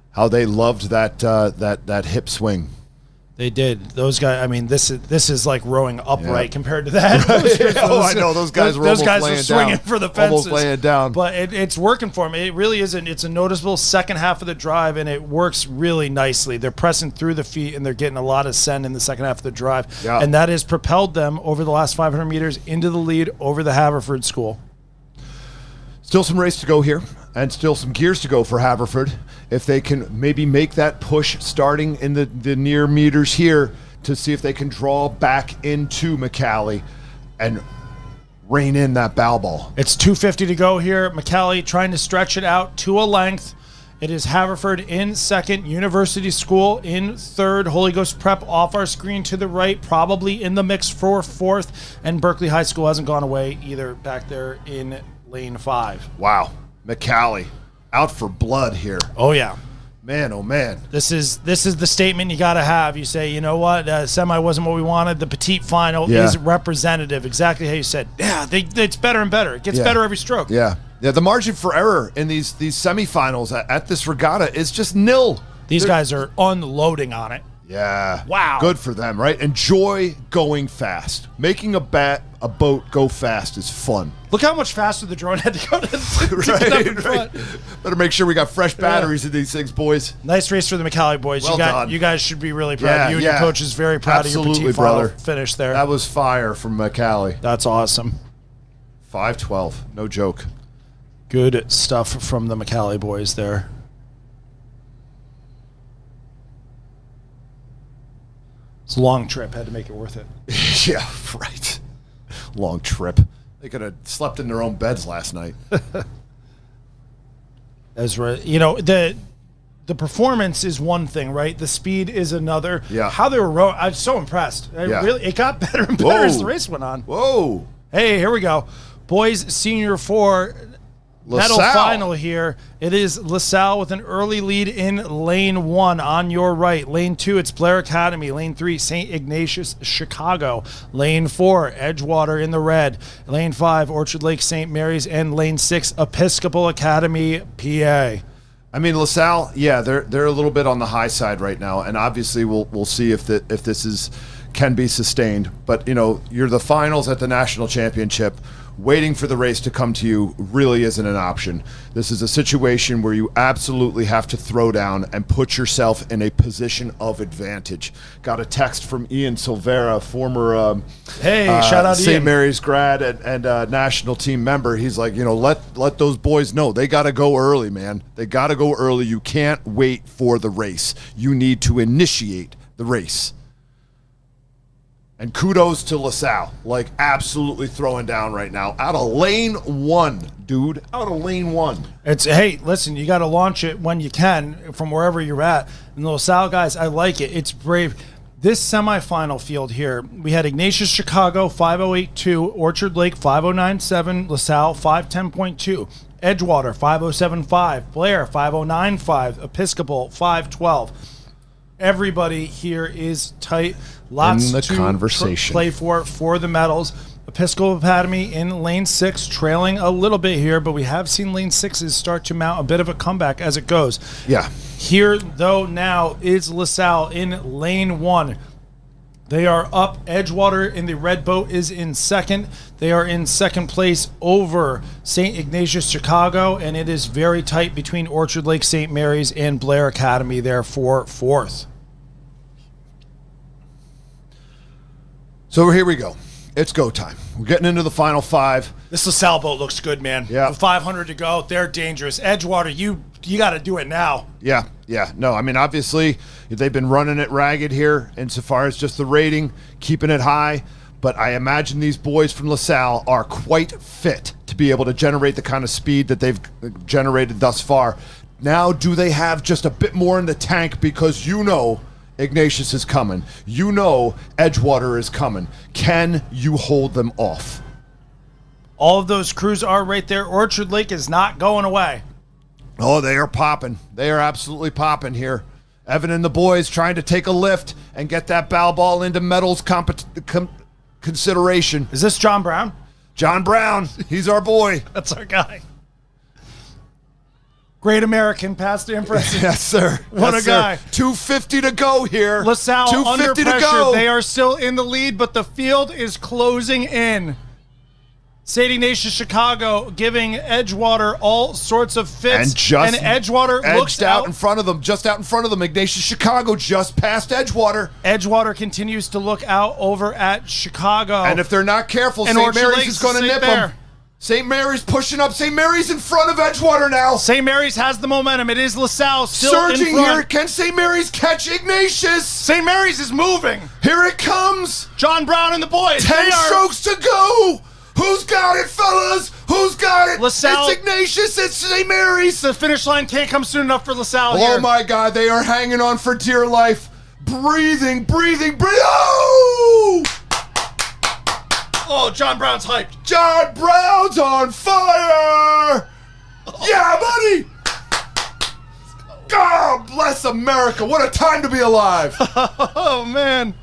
How they loved that hip swing. They did. Those guys. I mean, this is like rowing upright compared to that. I know those guys were almost are laying swinging down. for the fences, Almost laying down. But it's working for them. It really isn't. It's a noticeable second half of the drive, and it works really nicely. They're pressing through the feet, and they're getting a lot of send in the second half of the drive, and that has propelled them over the last 500 meters into the lead over the Haverford School. Still some race to go here, and still some gears to go for Haverford. If they can maybe make that push starting in the near meters here to see if they can draw back into McCallie and rein in that bow ball. It's 2:50 to go here. McCallie trying to stretch it out to a length. It is Haverford in second, University School in third, Holy Ghost Prep off our screen to the right, probably in the mix for fourth, and Berkeley High School hasn't gone away either back there in lane 5. Wow. McCallie out for blood here. Oh, yeah. Man, oh, man. This is the statement you got to have. You say, you know what, semi wasn't what we wanted. The petite final is representative, exactly how you said. Yeah, it's better and better. It gets better every stroke. Yeah. Yeah, the margin for error in these semifinals at this regatta is just nil. These guys are unloading on it. Yeah. Wow. Good for them, right? Enjoy going fast. Making a boat go fast is fun. Look how much faster the drone had to go to get up in front. Better make sure we got fresh batteries in these things, boys. Nice race for the McCallie boys. Well done. You guys should be really proud. You and your coach is very proud of your petite final finish there. That was fire from McCallie. That's awesome. 5:12. No joke. Good stuff from the McCallie boys there. It's a long trip. Had to make it worth it. Yeah, right. Long trip. They could have slept in their own beds last night. Ezra, the performance is one thing, right? The speed is another. Yeah. How they were rowing, I was so impressed. It got better and better as the race went on. Whoa. Hey, here we go. Boys Senior 4 medal final here. It is LaSalle with an early lead in lane 1 on your right. Lane 2, it's Blair Academy. Lane 3, St. Ignatius, Chicago. Lane 4, Edgewater in the red. Lane 5, Orchard Lake, St. Mary's. And lane 6, Episcopal Academy, PA. I mean, LaSalle, they're a little bit on the high side right now, and obviously we'll see if this can be sustained. But you're the finals at the national championship. Waiting for the race to come to you really isn't an option. This is a situation where you absolutely have to throw down and put yourself in a position of advantage. Got a text from Ian Silvera, former shout out to St. Ian. Mary's grad and national team member. He's like, let those boys know they got to go early, man. They got to go early. You can't wait for the race. You need to initiate the race. And kudos to LaSalle, absolutely throwing down right now. Out of lane 1, dude. Out of lane 1. Hey, listen, you got to launch it when you can from wherever you're at. And the LaSalle guys, I like it. It's brave. This semifinal field here, we had Ignatius Chicago 508.2, Orchard Lake 509.7, LaSalle 510.2, Edgewater 507.5, Blair 509.5, Episcopal 512. Everybody here is tight. Lots in the to conversation. Play for the medals. Episcopal Academy in lane 6, trailing a little bit here, but we have seen lane 6s start to mount a bit of a comeback as it goes. Yeah. Here, though, now is LaSalle in lane 1. They are up. Edgewater in the red boat is in second. They are in second place over St. Ignatius Chicago, and it is very tight between Orchard Lake, St. Mary's, and Blair Academy there for fourth. So here we go. It's go time. We're getting into the final 5. This LaSalle boat looks good, man. Yeah. With 500 to go, they're dangerous. Edgewater, you got to do it now. Yeah. No, I mean, obviously, they've been running it ragged here insofar as just the rating, keeping it high. But I imagine these boys from LaSalle are quite fit to be able to generate the kind of speed that they've generated thus far. Now, do they have just a bit more in the tank because Ignatius is coming. Edgewater is coming. Can you hold them off? All of those crews are right there. Orchard Lake is not going away. Oh, they are popping. They are absolutely popping here. Evan and the boys trying to take a lift and get that bow ball into medals consideration. Is this John Brown? John Brown. He's our boy. That's our guy. Great American, past the impressive. Yes, sir. What a guy. 250 to go here. LaSalle under 250 pressure. to go. They are still in the lead, but the field is closing in. St. Ignatius Chicago giving Edgewater all sorts of fits. And Edgewater looks out in front of them, just out in front of them. Ignatius Chicago just past Edgewater. Edgewater continues to look out over at Chicago. And if they're not careful, St. Mary's is going to nip them. St. Mary's pushing up. St. Mary's in front of Edgewater now. St. Mary's has the momentum. It is LaSalle still Surging in front. here. Can St. Mary's catch Ignatius? St. Mary's is moving. Here it comes. John Brown and the boys. 10 strokes to go. Who's got it, fellas? Who's got it? LaSalle. It's Ignatius. It's St. Mary's. The finish line can't come soon enough for LaSalle here. Oh, my God. They are hanging on for dear life. Breathing. Oh! Oh, John Brown's hyped. John Brown's on fire! Yeah, buddy! God bless America. What a time to be alive. Oh, man.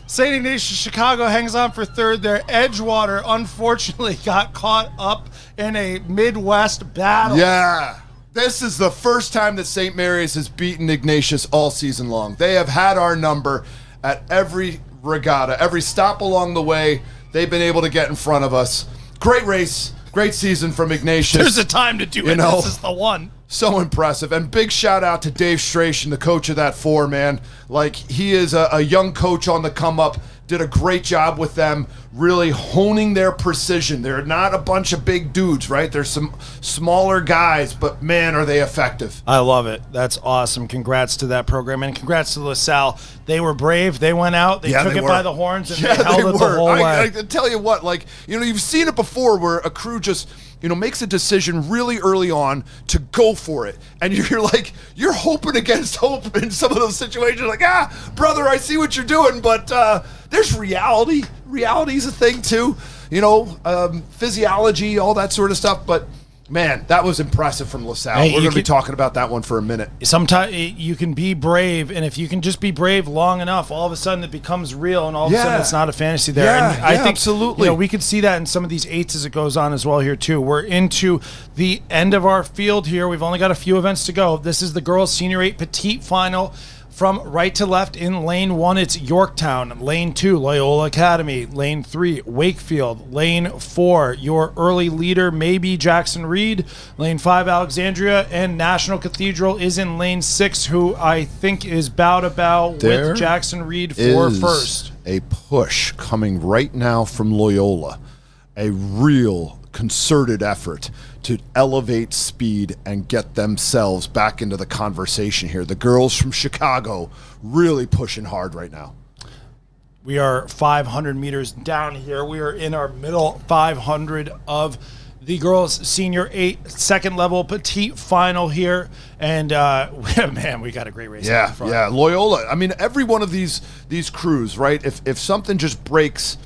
St. Ignatius Chicago hangs on for third there. Edgewater, unfortunately, got caught up in a Midwest battle. Yeah. This is the first time that St. Mary's has beaten Ignatius all season long. They have had our number at every regatta, every stop along the way. They've been able to get in front of us. Great race, great season from Ignatius. There's a time to do it. This is the one. So impressive. And big shout out to Dave Strachan, the coach of that four, man. Like, he is a young coach on the come up. Did a great job with them, really honing their precision. They're not a bunch of big dudes, right? There's some smaller guys, but man, are they effective. I love it. That's awesome. Congrats to that program, and congrats to LaSalle. They were brave. They went out. They took it by the horns, and they held it the whole way. I tell you what, like, you've seen it before where a crew just, makes a decision really early on to go for it. And you're hoping against hope in some of those situations. Like, brother, I see what you're doing, but there's reality. Reality's a thing too. Physiology, all that sort of stuff. But man, that was impressive from LaSalle. Hey, We're going to be talking about that one for a minute. Sometimes you can be brave, and if you can just be brave long enough, all of a sudden it becomes real, and all of a sudden it's not a fantasy there. Yeah, and I think absolutely. We could see that in some of these eights as it goes on as well here too. We're into the end of our field here. We've only got a few events to go. This is the girls' senior 8 petite final. From right to left in lane 1, it's Yorktown. Lane 2, Loyola Academy. Lane 3, Wakefield. Lane 4, your early leader, maybe Jackson Reed. Lane 5, Alexandria. And National Cathedral is in lane 6, who I think is bout with Jackson Reed for first. A push coming right now from Loyola. A real concerted effort to elevate speed and get themselves back into the conversation here. The girls from Chicago really pushing hard right now. We are 500 meters down here. We are in our middle 500 of the girls' senior 8 second level petite final here. And man, we got a great race. Yeah, Loyola. I mean, every one of these crews, right? If something just breaks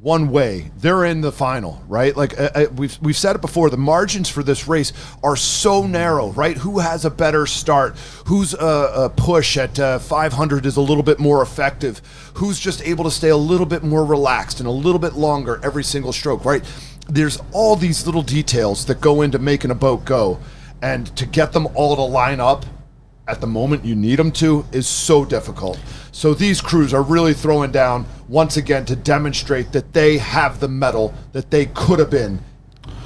one way, they're in the final, right? Like we've said it before, the margins for this race are so narrow, right? Who has a better start? Who's a push at 500 is a little bit more effective? Who's just able to stay a little bit more relaxed and a little bit longer every single stroke, right? There's all these little details that go into making a boat go, and to get them all to line up at the moment you need them to is so difficult. So these crews are really throwing down once again to demonstrate that they have the mettle, that they could have been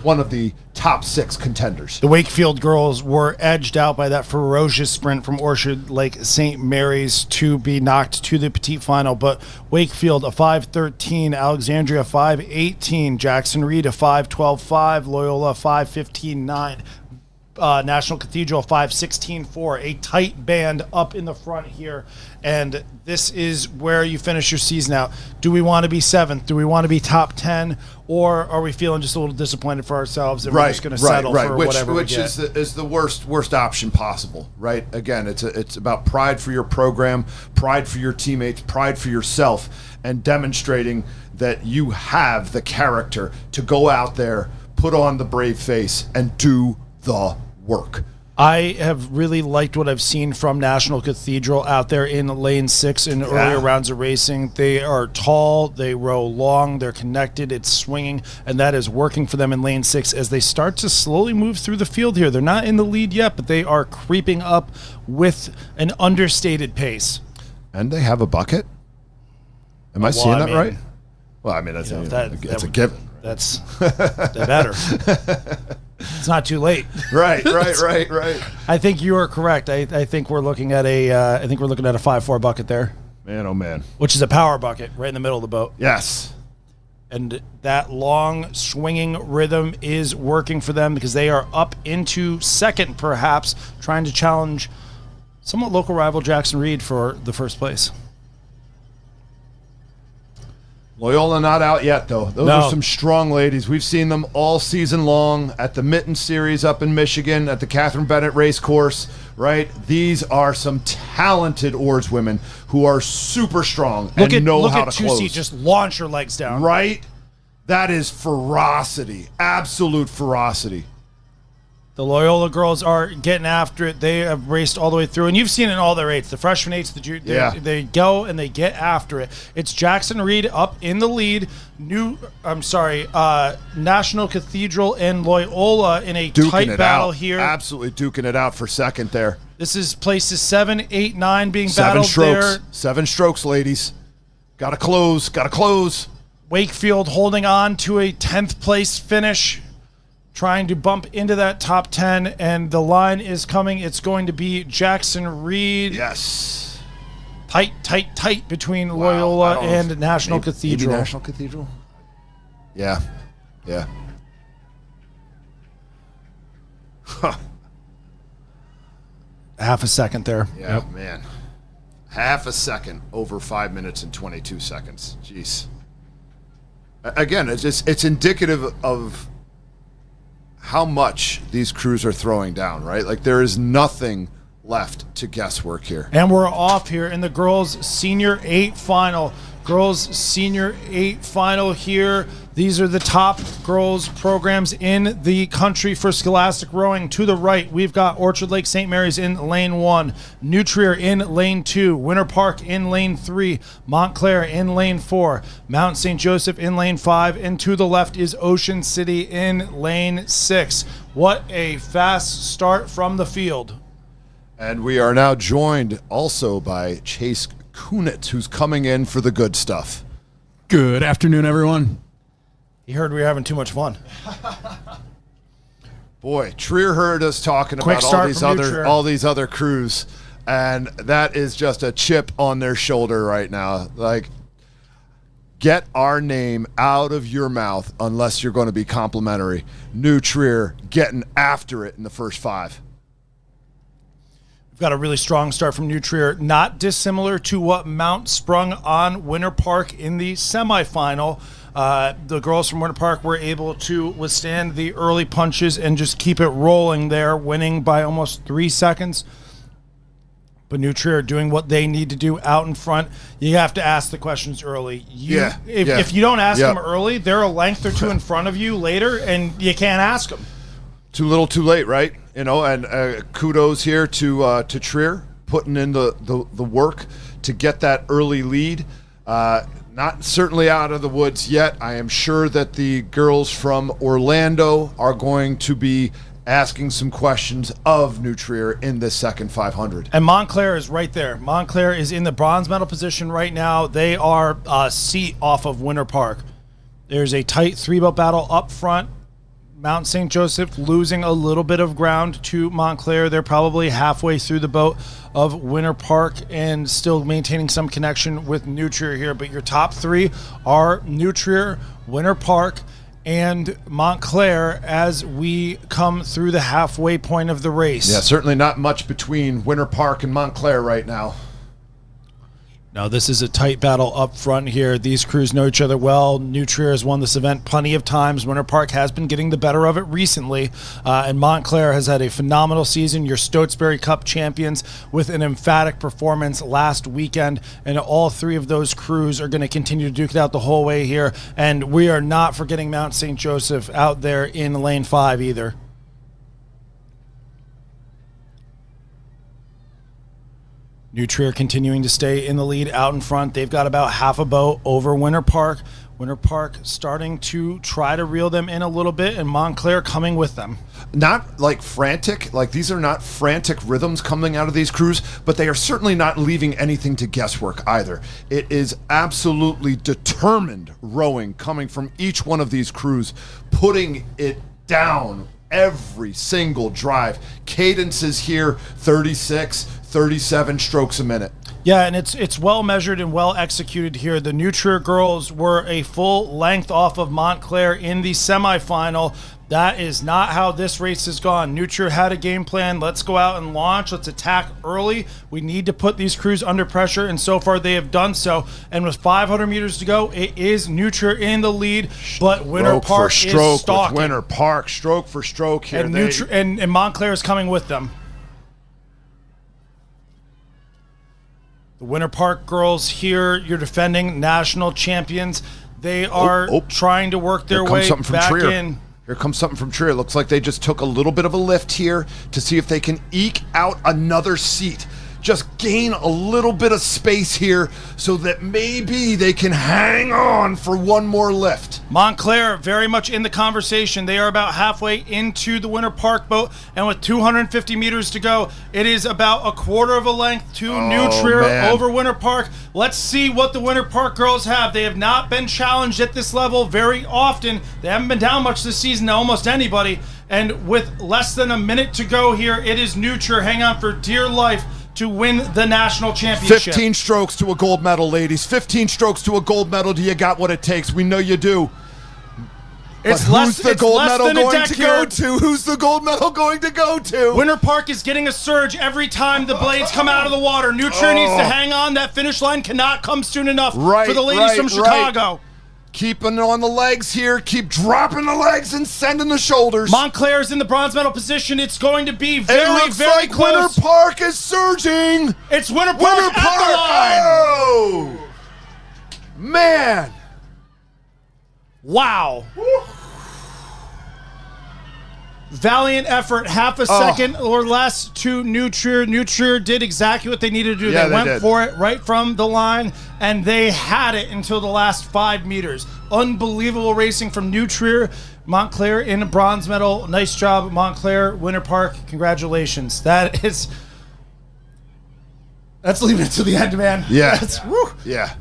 one of the top 6 contenders. The Wakefield girls were edged out by that ferocious sprint from Orchard Lake St. Mary's to be knocked to the petite final, but Wakefield a 5:13, Alexandria 5:18, Jackson Reed a 5:12.5, Loyola 5:15.9. National Cathedral 5:16.4, a tight band up in the front here, and this is where you finish your season out. Do we want to be 7th? Do we want to be top 10, or are we feeling just a little disappointed for ourselves and we're just going to settle for whatever which we get? is the worst option possible, right? Again, it's about pride for your program, pride for your teammates, pride for yourself, and demonstrating that you have the character to go out there, put on the brave face, and do the work. I have really liked what I've seen from National Cathedral out there in lane 6 in earlier rounds of racing. They are tall, they row long, they're connected, it's swinging, and that is working for them in lane 6 as they start to slowly move through the field here. They're not in the lead yet, but they are creeping up with an understated pace. And they have a bucket? Am I seeing that right? Well, I mean, that's a given. That's they better. It's not too late. Right. I think you are correct. I think we're looking at a 5-4 bucket there. Man, oh man. Which is a power bucket right in the middle of the boat. Yes. And that long swinging rhythm is working for them because they are up into second, perhaps, trying to challenge somewhat local rival Jackson Reed for the first place. Loyola not out yet, though. Those No. are some strong ladies. We've seen them all season long at the Mitten Series up in Michigan, at the Catherine Bennett Race Course, right? These are some talented oarswomen who are super strong and know how to close. Tusi just launch her legs down. Right? That is ferocity. Absolute ferocity. The Loyola girls are getting after it. They have raced all the way through, and you've seen it in all their eights. The freshman eights, they go and they get after it. It's Jackson Reed up in the lead. National Cathedral and Loyola in a tight battle here. Absolutely duking it out for second there. This is places 7, 8, 9 being battled there. 7 strokes, ladies. Gotta close. Wakefield holding on to a 10th place finish, trying to bump into that top 10, and the line is coming. It's going to be Jackson Reed. Yes. Tight between Loyola and National Cathedral. Maybe National Cathedral? Yeah. Huh. Half a second there. Yeah, man. Half a second over 5 minutes and 22 seconds. Jeez. Again, it's indicative of how much these crews are throwing down, right? Like, there is nothing left to guesswork here. And we're off here in the girls' senior 8 final. Girls' senior 8 final here. These are the top girls programs in the country for scholastic rowing. To the right, we've got Orchard Lake St. Mary's in lane 1, New Trier in lane 2, Winter Park in lane 3, Montclair in lane 4, Mount St. Joseph in lane 5, and to the left is Ocean City in lane 6. What a fast start from the field. And we are now joined also by Chase Kunitz, who's coming in for the good stuff. Good afternoon, everyone. He heard we were having too much fun. Boy, Trier heard us talking Quick about start from Trier. all these other crews, and that is just a chip on their shoulder right now. Like, get our name out of your mouth unless you're going to be complimentary. New Trier getting after it in the first 5. We've got a really strong start from New Trier, not dissimilar to what Mount sprung on Winter Park in the semifinal. The girls from Winter Park were able to withstand the early punches and just keep it rolling there, winning by almost 3 seconds. But New Trier doing what they need to do out in front. You have to ask the questions early. If you don't ask them early, they're a length or 2 in front of you later, and you can't ask them. Too little, too late, right? You know, and kudos here to Trier putting in the work to get that early lead. Not certainly out of the woods yet. I am sure that the girls from Orlando are going to be asking some questions of New Trier in this second 500. And Montclair is right there. Montclair is in the bronze medal position right now. They are a seat off of Winter Park. There's a tight 3-belt battle up front. Mount St. Joseph losing a little bit of ground to Montclair. They're probably halfway through the boat of Winter Park and still maintaining some connection with New Trier here. But your top 3 are New Trier, Winter Park, and Montclair as we come through the halfway point of the race. Yeah, certainly not much between Winter Park and Montclair right now. Now, this is a tight battle up front here. These crews know each other well. New Trier has won this event plenty of times. Winter Park has been getting the better of it recently. And Montclair has had a phenomenal season. Your Stotesbury Cup champions with an emphatic performance last weekend. And all 3 of those crews are going to continue to duke it out the whole way here. And we are not forgetting Mount St. Joseph out there in lane 5 either. New Trier continuing to stay in the lead out in front. They've got about half a boat over Winter Park. Winter Park starting to try to reel them in a little bit, and Montclair coming with them. Not like frantic, like these are not frantic rhythms coming out of these crews, but they are certainly not leaving anything to guesswork either. It is absolutely determined rowing coming from each one of these crews, putting it down every single drive. Cadences here, 36, 37 strokes a minute. Yeah, and it's well measured and well executed here. The Nutrier girls were a full length off of Montclair in the semifinal. That is not how this race has gone. Nutrier had a game plan. Let's go out and launch. Let's attack early. We need to put these crews under pressure, and so far they have done so. And with 500 meters to go, it is Nutrier in the lead, but Winter Park is stalking. Winter Park, stroke for stroke here. And Montclair is coming with them. The Winter Park girls here, you're defending national champions. They are trying to work their way back in. Here comes something from Trier. Looks like they just took a little bit of a lift here to see if they can eke out another seat. Just gain a little bit of space here so that maybe they can hang on for one more lift. Montclair very much in the conversation. They are about halfway into the Winter Park boat, and with 250 meters to go, it is about a quarter of a length to New Trier over Winter Park. Let's see what the Winter Park girls have. They have not been challenged at this level very often. They haven't been down much this season to almost anybody, and with less than a minute to go here, it is New Trier. Hang on for dear life to win the national championship. 15 strokes to a gold medal, ladies. 15 strokes to a gold medal. Do you got what it takes? We know you do. Who's the gold medal going to go to? Who's the gold medal going to go to? Winter Park is getting a surge every time the blades come out of the water. New Trier needs to hang on. That finish line cannot come soon enough for the ladies from Chicago. Keeping on the legs here. Keep dropping the legs and sending the shoulders. Montclair is in the bronze medal position. It's going to be very, very close. Winter Park is surging. It's Winter Park at the line. Oh, man. Wow. Valiant effort, half a second or less to New Trier. New Trier did exactly what they needed to do. They went for it right from the line, and they had it until the last 5 meters. Unbelievable racing from New Trier. Montclair in a bronze medal. Nice job, Montclair. Winter Park, congratulations. That's leaving it to the end, man. Yeah. Woo. Yeah.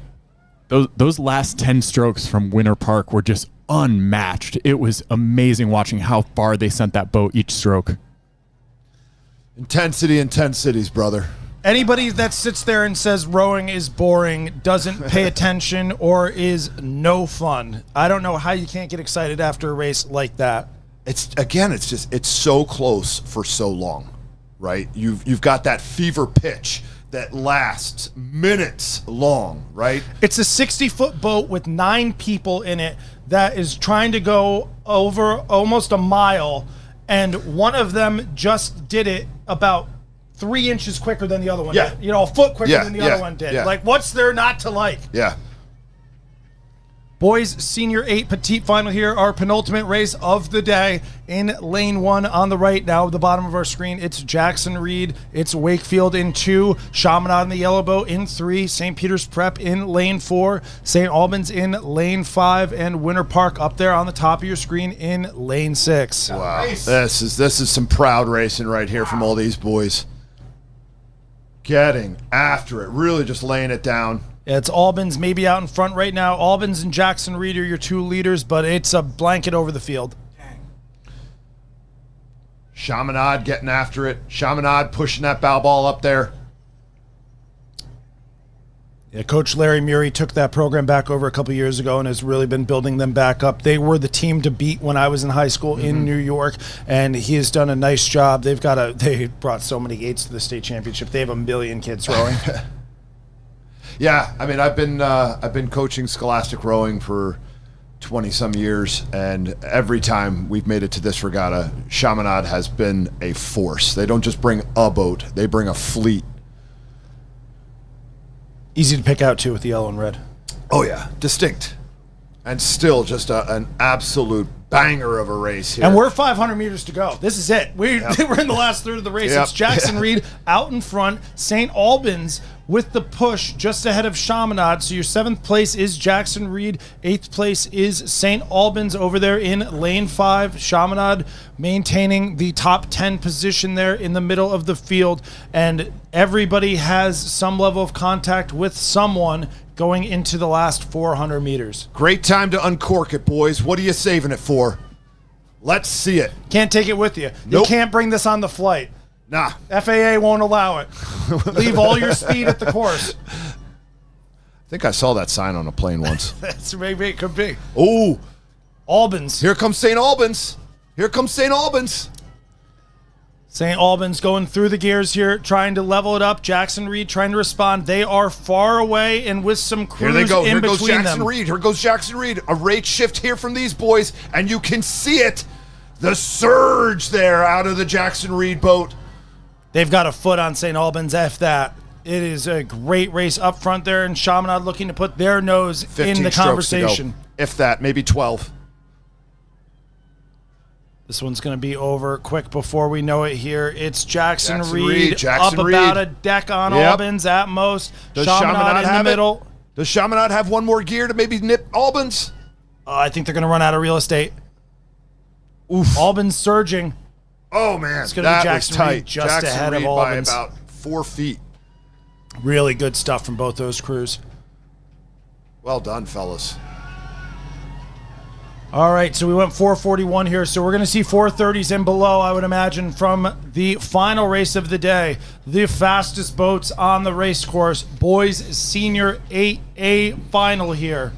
Those last 10 strokes from Winter Park were just unmatched. It was amazing watching how far they sent that boat each stroke. Intensities, brother. Anybody that sits there and says rowing is boring doesn't pay attention or is no fun. I don't know how you can't get excited after a race like that. It's so close for so long, right? You've got that fever pitch that lasts minutes long, right? It's a 60-foot boat with 9 people in it that is trying to go over almost a mile, and one of them just did it about 3 inches quicker than the other one did. A foot quicker than the other one did. Like, what's there not to like? Yeah. Boys Senior 8 Petite final here, our penultimate race of the day in lane 1 on the right. Now at the bottom of our screen, it's Jackson Reed, it's Wakefield in 2, Chaminade in the yellow boat in 3, St. Peter's Prep in lane 4, St. Albans in lane 5, and Winter Park up there on the top of your screen in lane 6. Wow, nice. This is some proud racing right here from all these boys. Getting after it, really just laying it down. It's Albans maybe out in front right now. Albans and Jackson Reed are your 2 leaders, but it's a blanket over the field. Chaminade getting after it. Chaminade pushing that bow ball up there. Yeah, Coach Larry Murray took that program back over a couple years ago and has really been building them back up. They were the team to beat when I was in high school in New York, and he has done a nice job. They brought so many gates to the state championship. They have 1 million kids rowing. Yeah, I mean, I've been coaching scholastic rowing for 20-some years, and every time we've made it to this regatta, Chaminade has been a force. They don't just bring a boat, they bring a fleet. Easy to pick out, too, with the yellow and red. Oh, yeah, distinct. And still just an absolute banger of a race here. And we're 500 meters to go. This is it. We're in the last third of the race. It's Jackson Reed out in front. St. Albans with the push just ahead of Chaminade. So your 7th place is Jackson Reed. 8th place is St. Albans over there in lane 5. Chaminade maintaining the top 10 position there in the middle of the field. And everybody has some level of contact with someone going into the last 400 meters. Great time to uncork it, boys. What are you saving it for? Let's see it. Can't take it with you. Nope. You can't bring this on the flight. Nah. FAA won't allow it. Leave all your speed at the course. I think I saw that sign on a plane once. That's maybe it could be. Oh, Albans. here comes St. Albans. Here comes St. Albans. St. Albans going through the gears here, trying to level it up. Jackson Reed trying to respond. They are far away and with some Here crews they go. in Here between goes Jackson them. Reed. Here goes Jackson Reed. A rate shift here from these boys, and you can see it. The surge there out of the Jackson Reed boat. They've got a foot on St. Albans, F that. It is a great race up front there, and Chaminade looking to put their nose 15 in the strokes to go. conversation. If that, maybe 12. This one's going to be over quick before we know it here. It's Jackson Jackson Reed Reed, Jackson up Reed. about a deck on Yep. Albans at most. Does Chaminade Chaminade in the have it? middle. Does Chaminade have one more gear to maybe nip Albans? I think they're going to run out of real estate. Oof. Albans surging. Oh, man. It's gonna be that Jackson was tight. Reed just Jackson ahead of Reed by Albans. about 4 feet. Really good stuff from both those crews. Well done, fellas. All right, so we went 441 here, so we're going to see 430s and below, I would imagine, from the final race of the day. The fastest boats on the race course, boys senior 8A final here.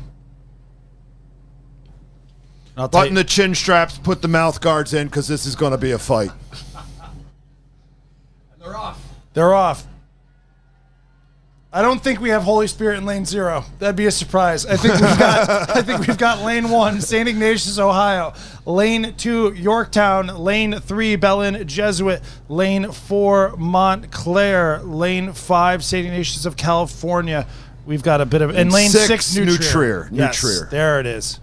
I'll tell Button you, the chin straps, put the mouth guards in, because this is going to be a fight. they're off. I don't think we have Holy Spirit in lane 0. That'd be a surprise. I think we've got lane 1, St. Ignatius, Ohio. Lane 2, Yorktown. Lane 3, Belen Jesuit. Lane 4, Montclair. Lane 5, St. Ignatius of California. We've got a bit of, and lane 6, New New Trier. Yes, there it is.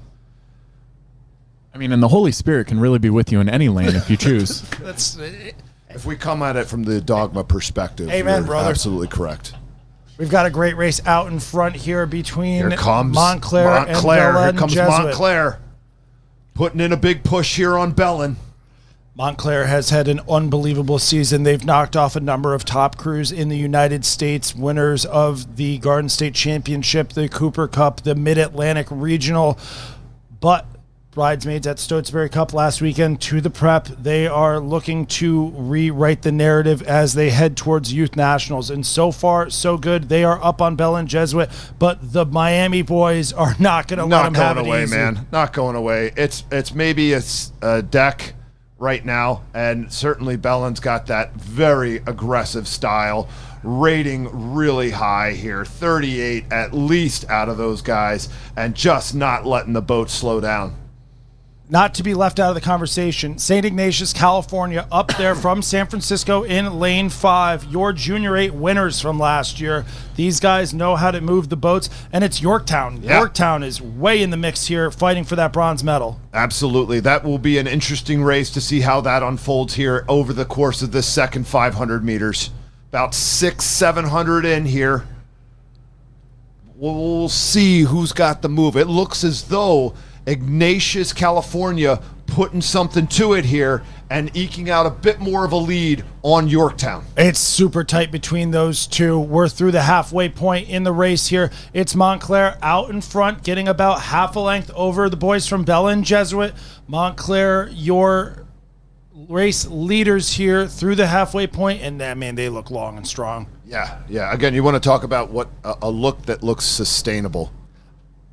I mean, and the Holy Spirit can really be with you in any lane if you choose. That's If we come at it from the dogma perspective, Amen, you're brother. absolutely correct. We've got a great race out in front here between Here comes Montclair and Here Belen comes Jesuit. Montclair. Putting in a big push here on Belen. Montclair has had an unbelievable season. They've knocked off a number of top crews in the United States, winners of the Garden State Championship, the Cooper Cup, the Mid-Atlantic Regional. But bridesmaids at Stotesbury Cup last weekend to the prep. They are looking to rewrite the narrative as they head towards Youth Nationals. And so far, so good. They are up on Belen Jesuit, but the Miami boys are not going to let them have it away, easy. man. Not going away. It's maybe a deck right now, and certainly Belen's got that very aggressive style. Rating really high here, 38 at least out of those guys, and just not letting the boat slow down. Not to be left out of the conversation, St. Ignatius, California, up there from San Francisco in lane 5. Your Junior 8 winners from last year. These guys know how to move the boats, and it's Yorktown. Yeah. Yorktown is way in the mix here, fighting for that bronze medal. Absolutely. That will be an interesting race to see how that unfolds here over the course of this second 500 meters. About 600-700 in here. We'll see who's got the move. It looks as though Ignatius, California, putting something to it here and eking out a bit more of a lead on Yorktown. It's super tight between those two. We're through the halfway point in the race here. It's Montclair out in front, getting about half a length over the boys from Belen Jesuit. Montclair, your race leaders here through the halfway point, and man, they look long and strong. Yeah. Again, you want to talk about what a look that looks sustainable.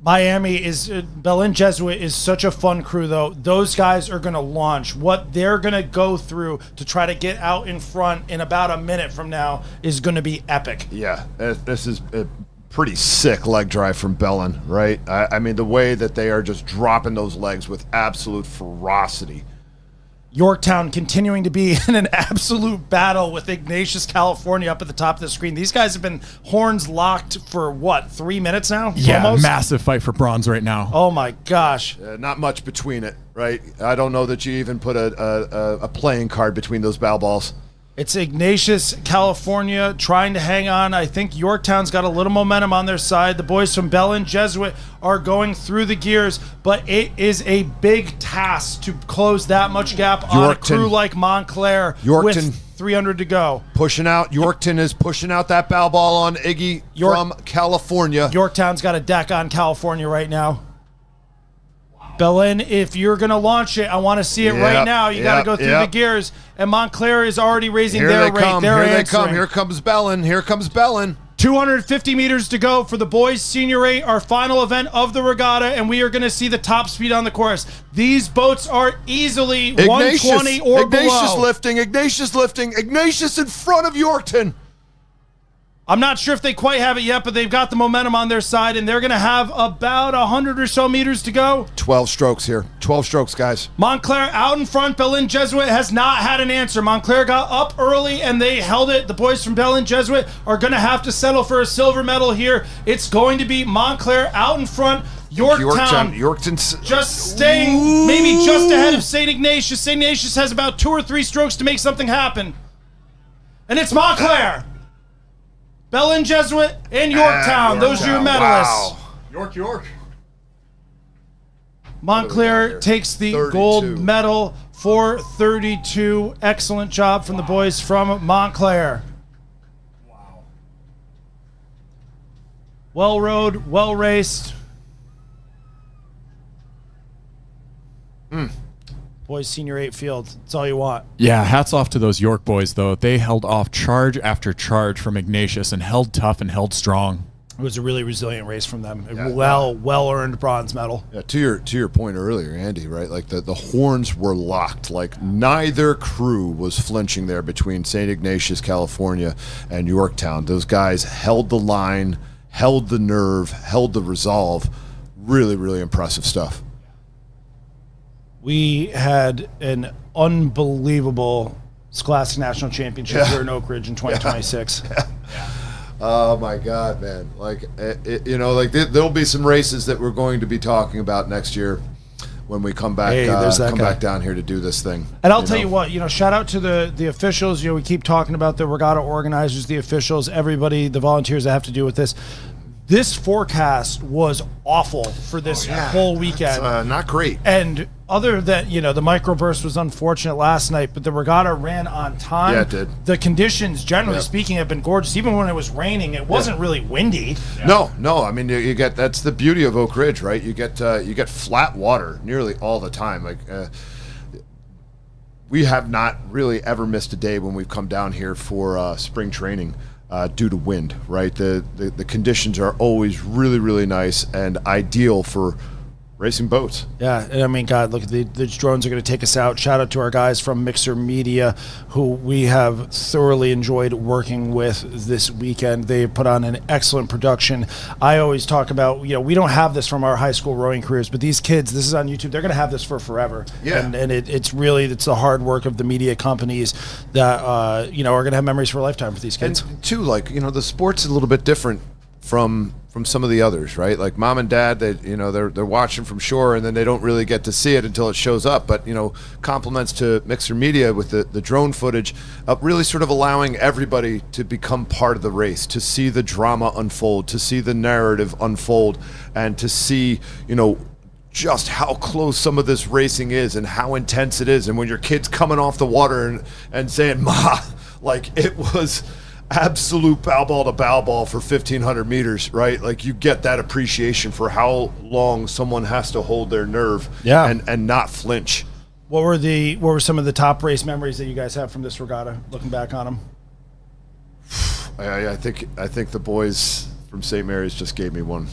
Miami is Belen Jesuit is such a fun crew, though. Those guys are going to launch. What they're going to go through to try to get out in front in about a minute from now is going to be epic. Yeah, this is a pretty sick leg drive from Belen, right? I mean, the way that they are just dropping those legs with absolute ferocity. Yorktown continuing to be in an absolute battle with Ignatius, California up at the top of the screen. These guys have been horns locked for, 3 minutes now? Yeah, Almost? massive fight for bronze right now. Oh, my gosh. Not much between it, right? I don't know that you even put a playing card between those bow balls. It's Ignatius, California, trying to hang on. I think Yorktown's got a little momentum on their side. The boys from Belen Jesuit are going through the gears, but it is a big task to close that much gap on a crew like Montclair with 300 to go. Pushing out. Yorktown is pushing out that bow ball on Iggy from California. Yorktown's got a deck on California right now. Belen, if you're going to launch it, I want to see it right now. You got to go through the gears. And Montclair is already raising their rate. Here they come. Here comes Belen. Here comes Belen. 250 meters to go for the boys senior 8, our final event of the regatta, and we are going to see the top speed on the course. These boats are easily 120 or Ignatius below. lifting. Ignatius in front of Yorkton. I'm not sure if they quite have it yet, but they've got the momentum on their side, and they're going to have about 100 or so meters to go. 12 strokes here. 12 strokes, guys. Montclair out in front. Belen Jesuit has not had an answer. Montclair got up early, and they held it. The boys from Belen Jesuit are going to have to settle for a silver medal here. It's going to be Montclair out in front. Yorkton's just staying maybe just ahead of St. Ignatius. St. Ignatius has about 2 or 3 strokes to make something happen. And it's Montclair. Belen Jesuit and Yorktown. Those are your medalists. Wow. York. Montclair takes the 32. gold medal for 32. Excellent job from the boys from Montclair. Wow. Well rowed, well raced. Boys senior 8 field. That's all you want. Yeah, hats off to those York boys, though. They held off charge after charge from Ignatius and held tough and held strong. It was a really resilient race from them. Well-earned bronze medal. Yeah, to your point earlier, Andy, right? Like the horns were locked. Like neither crew was flinching there between St. Ignatius, California, and Yorktown. Those guys held the line, held the nerve, held the resolve. Really, really impressive stuff. We had an unbelievable Scholastic National Championship here in Oak Ridge in 2026. Oh my God, man! Like there'll be some races that we're going to be talking about next year when we come back. Back down here to do this thing. And I'll tell you what, shout out to the officials. We keep talking about the regatta organizers, the officials, everybody, the volunteers that have to do with this. This forecast was awful for this whole weekend. It's, not great. And other than, the microburst was unfortunate last night, but the regatta ran on time. Yeah, it did. The conditions, generally speaking, have been gorgeous. Even when it was raining, it wasn't really windy. Yeah. No. I mean, you get that's the beauty of Oak Ridge, right? You get flat water nearly all the time. Like we have not really ever missed a day when we've come down here for spring training. Due to wind, right? The conditions are always really, really nice and ideal for racing boats. Yeah, and I mean, God, look, the drones are going to take us out. Shout out to our guys from Mixer Media, who we have thoroughly enjoyed working with this weekend. They put on an excellent production. I always talk about, we don't have this from our high school rowing careers, but these kids, this is on YouTube, they're going to have this for forever. Yeah. And it's the hard work of the media companies that, are going to have memories for a lifetime for these kids. And too, the sport's a little bit different from some of the others, right? Like mom and dad, they're watching from shore and then they don't really get to see it until it shows up. But compliments to Mixer Media with the drone footage, really sort of allowing everybody to become part of the race, to see the drama unfold, to see the narrative unfold, and to see just how close some of this racing is and how intense it is. And when your kid's coming off the water and saying, "Ma," like it was absolute bow ball to bow ball for 1,500 meters, right? Like you get that appreciation for how long someone has to hold their nerve and not flinch. What were some of the top race memories that you guys have from this regatta, looking back on them? I think the boys from St. Mary's just gave me one.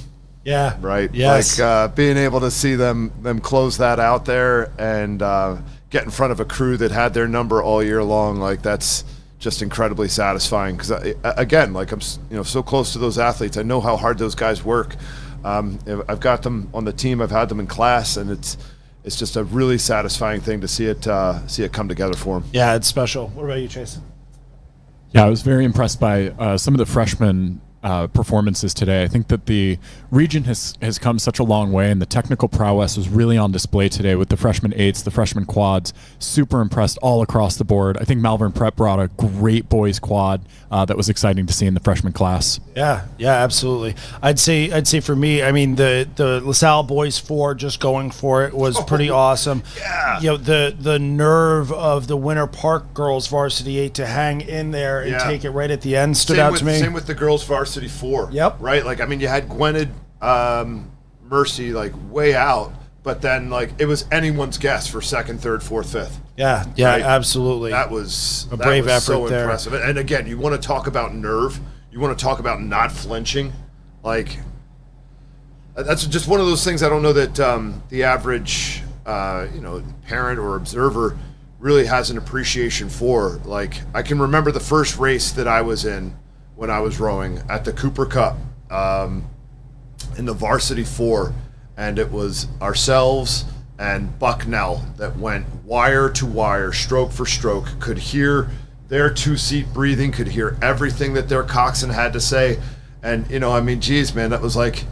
Yeah. Right? Yes. Like being able to see them close that out there and get in front of a crew that had their number all year long, like that's just incredibly satisfying because again, like I'm so close to those athletes. I know how hard those guys work. I've got them on the team. I've had them in class, and it's just a really satisfying thing to see it come together for them. Yeah, it's special. What about you, Chase? Yeah, I was very impressed by some of the freshmen performances today. I think that the region has come such a long way, and the technical prowess was really on display today with the freshman 8s, the freshman quads. Super impressed all across the board. I think Malvern Prep brought a great boys quad that was exciting to see in the freshman class. Yeah, absolutely. I'd say for me, I mean the LaSalle boys 4 just going for it was pretty awesome. Yeah. The nerve of the Winter Park girls varsity 8 to hang in there and take it right at the end stood out to me. Same with the girls varsity 4. Yep. Right? Like, I mean, you had Gwynedd, Mercy, like, way out, but then like it was anyone's guess for second, third, fourth, fifth. Yeah, Right. absolutely. That was A brave effort so there. impressive. And again, you want to talk about nerve. You want to talk about not flinching. Like that's just one of those things I don't know that the average parent or observer really has an appreciation for. Like I can remember the first race that I was in when I was rowing at the Cooper Cup in the Varsity 4, and it was ourselves and Bucknell that went wire to wire, stroke for stroke, could hear their two-seat breathing, could hear everything that their coxswain had to say. And, geez, man, that was like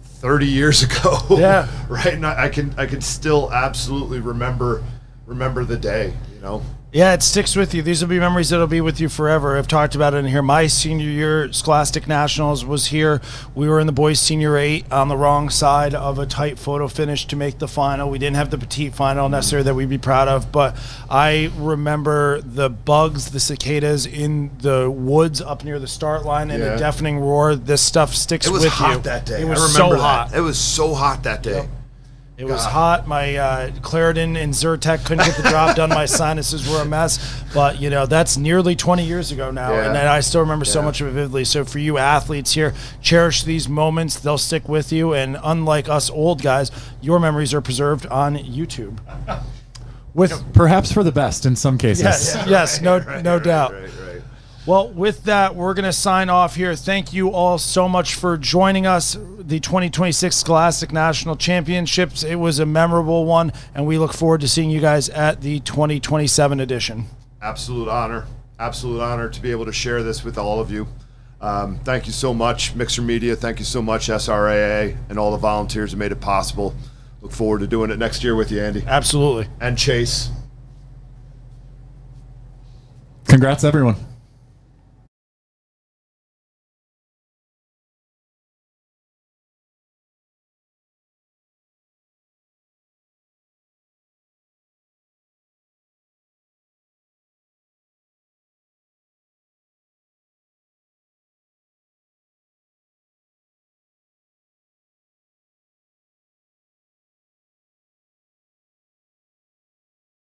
30 years ago. Yeah. Right? And I can still absolutely remember the day, Yeah, it sticks with you. These will be memories that'll be with you forever. I've talked about it in here. My senior year, Scholastic Nationals was here. We were in the boys senior 8 on the wrong side of a tight photo finish to make the final. We didn't have the petite final necessarily that we'd be proud of, but I remember the bugs, the cicadas in the woods up near the start line and Yeah. the deafening roar. This stuff sticks It with was you. hot that day. It was I remember so hot. that. It was so hot that day. It was God. hot. My Claritin and Zyrtec couldn't get the job done. My sinuses were a mess. But, that's nearly 20 years ago now. Yeah. And I still remember so Yeah. much of it vividly. So for you athletes here, cherish these moments. They'll stick with you. And unlike us old guys, your memories are preserved on YouTube. With Perhaps for the best in some cases. yes, no doubt. Right. Well, with that, we're going to sign off here. Thank you all so much for joining us. The 2026 Scholastic National Championships. It was a memorable one, and we look forward to seeing you guys at the 2027 edition. Absolute honor to be able to share this with all of you. Thank you so much, Mixer Media. Thank you so much, SRAA, and all the volunteers who made it possible. Look forward to doing it next year with you, Andy. Absolutely. And Chase. Congrats, everyone.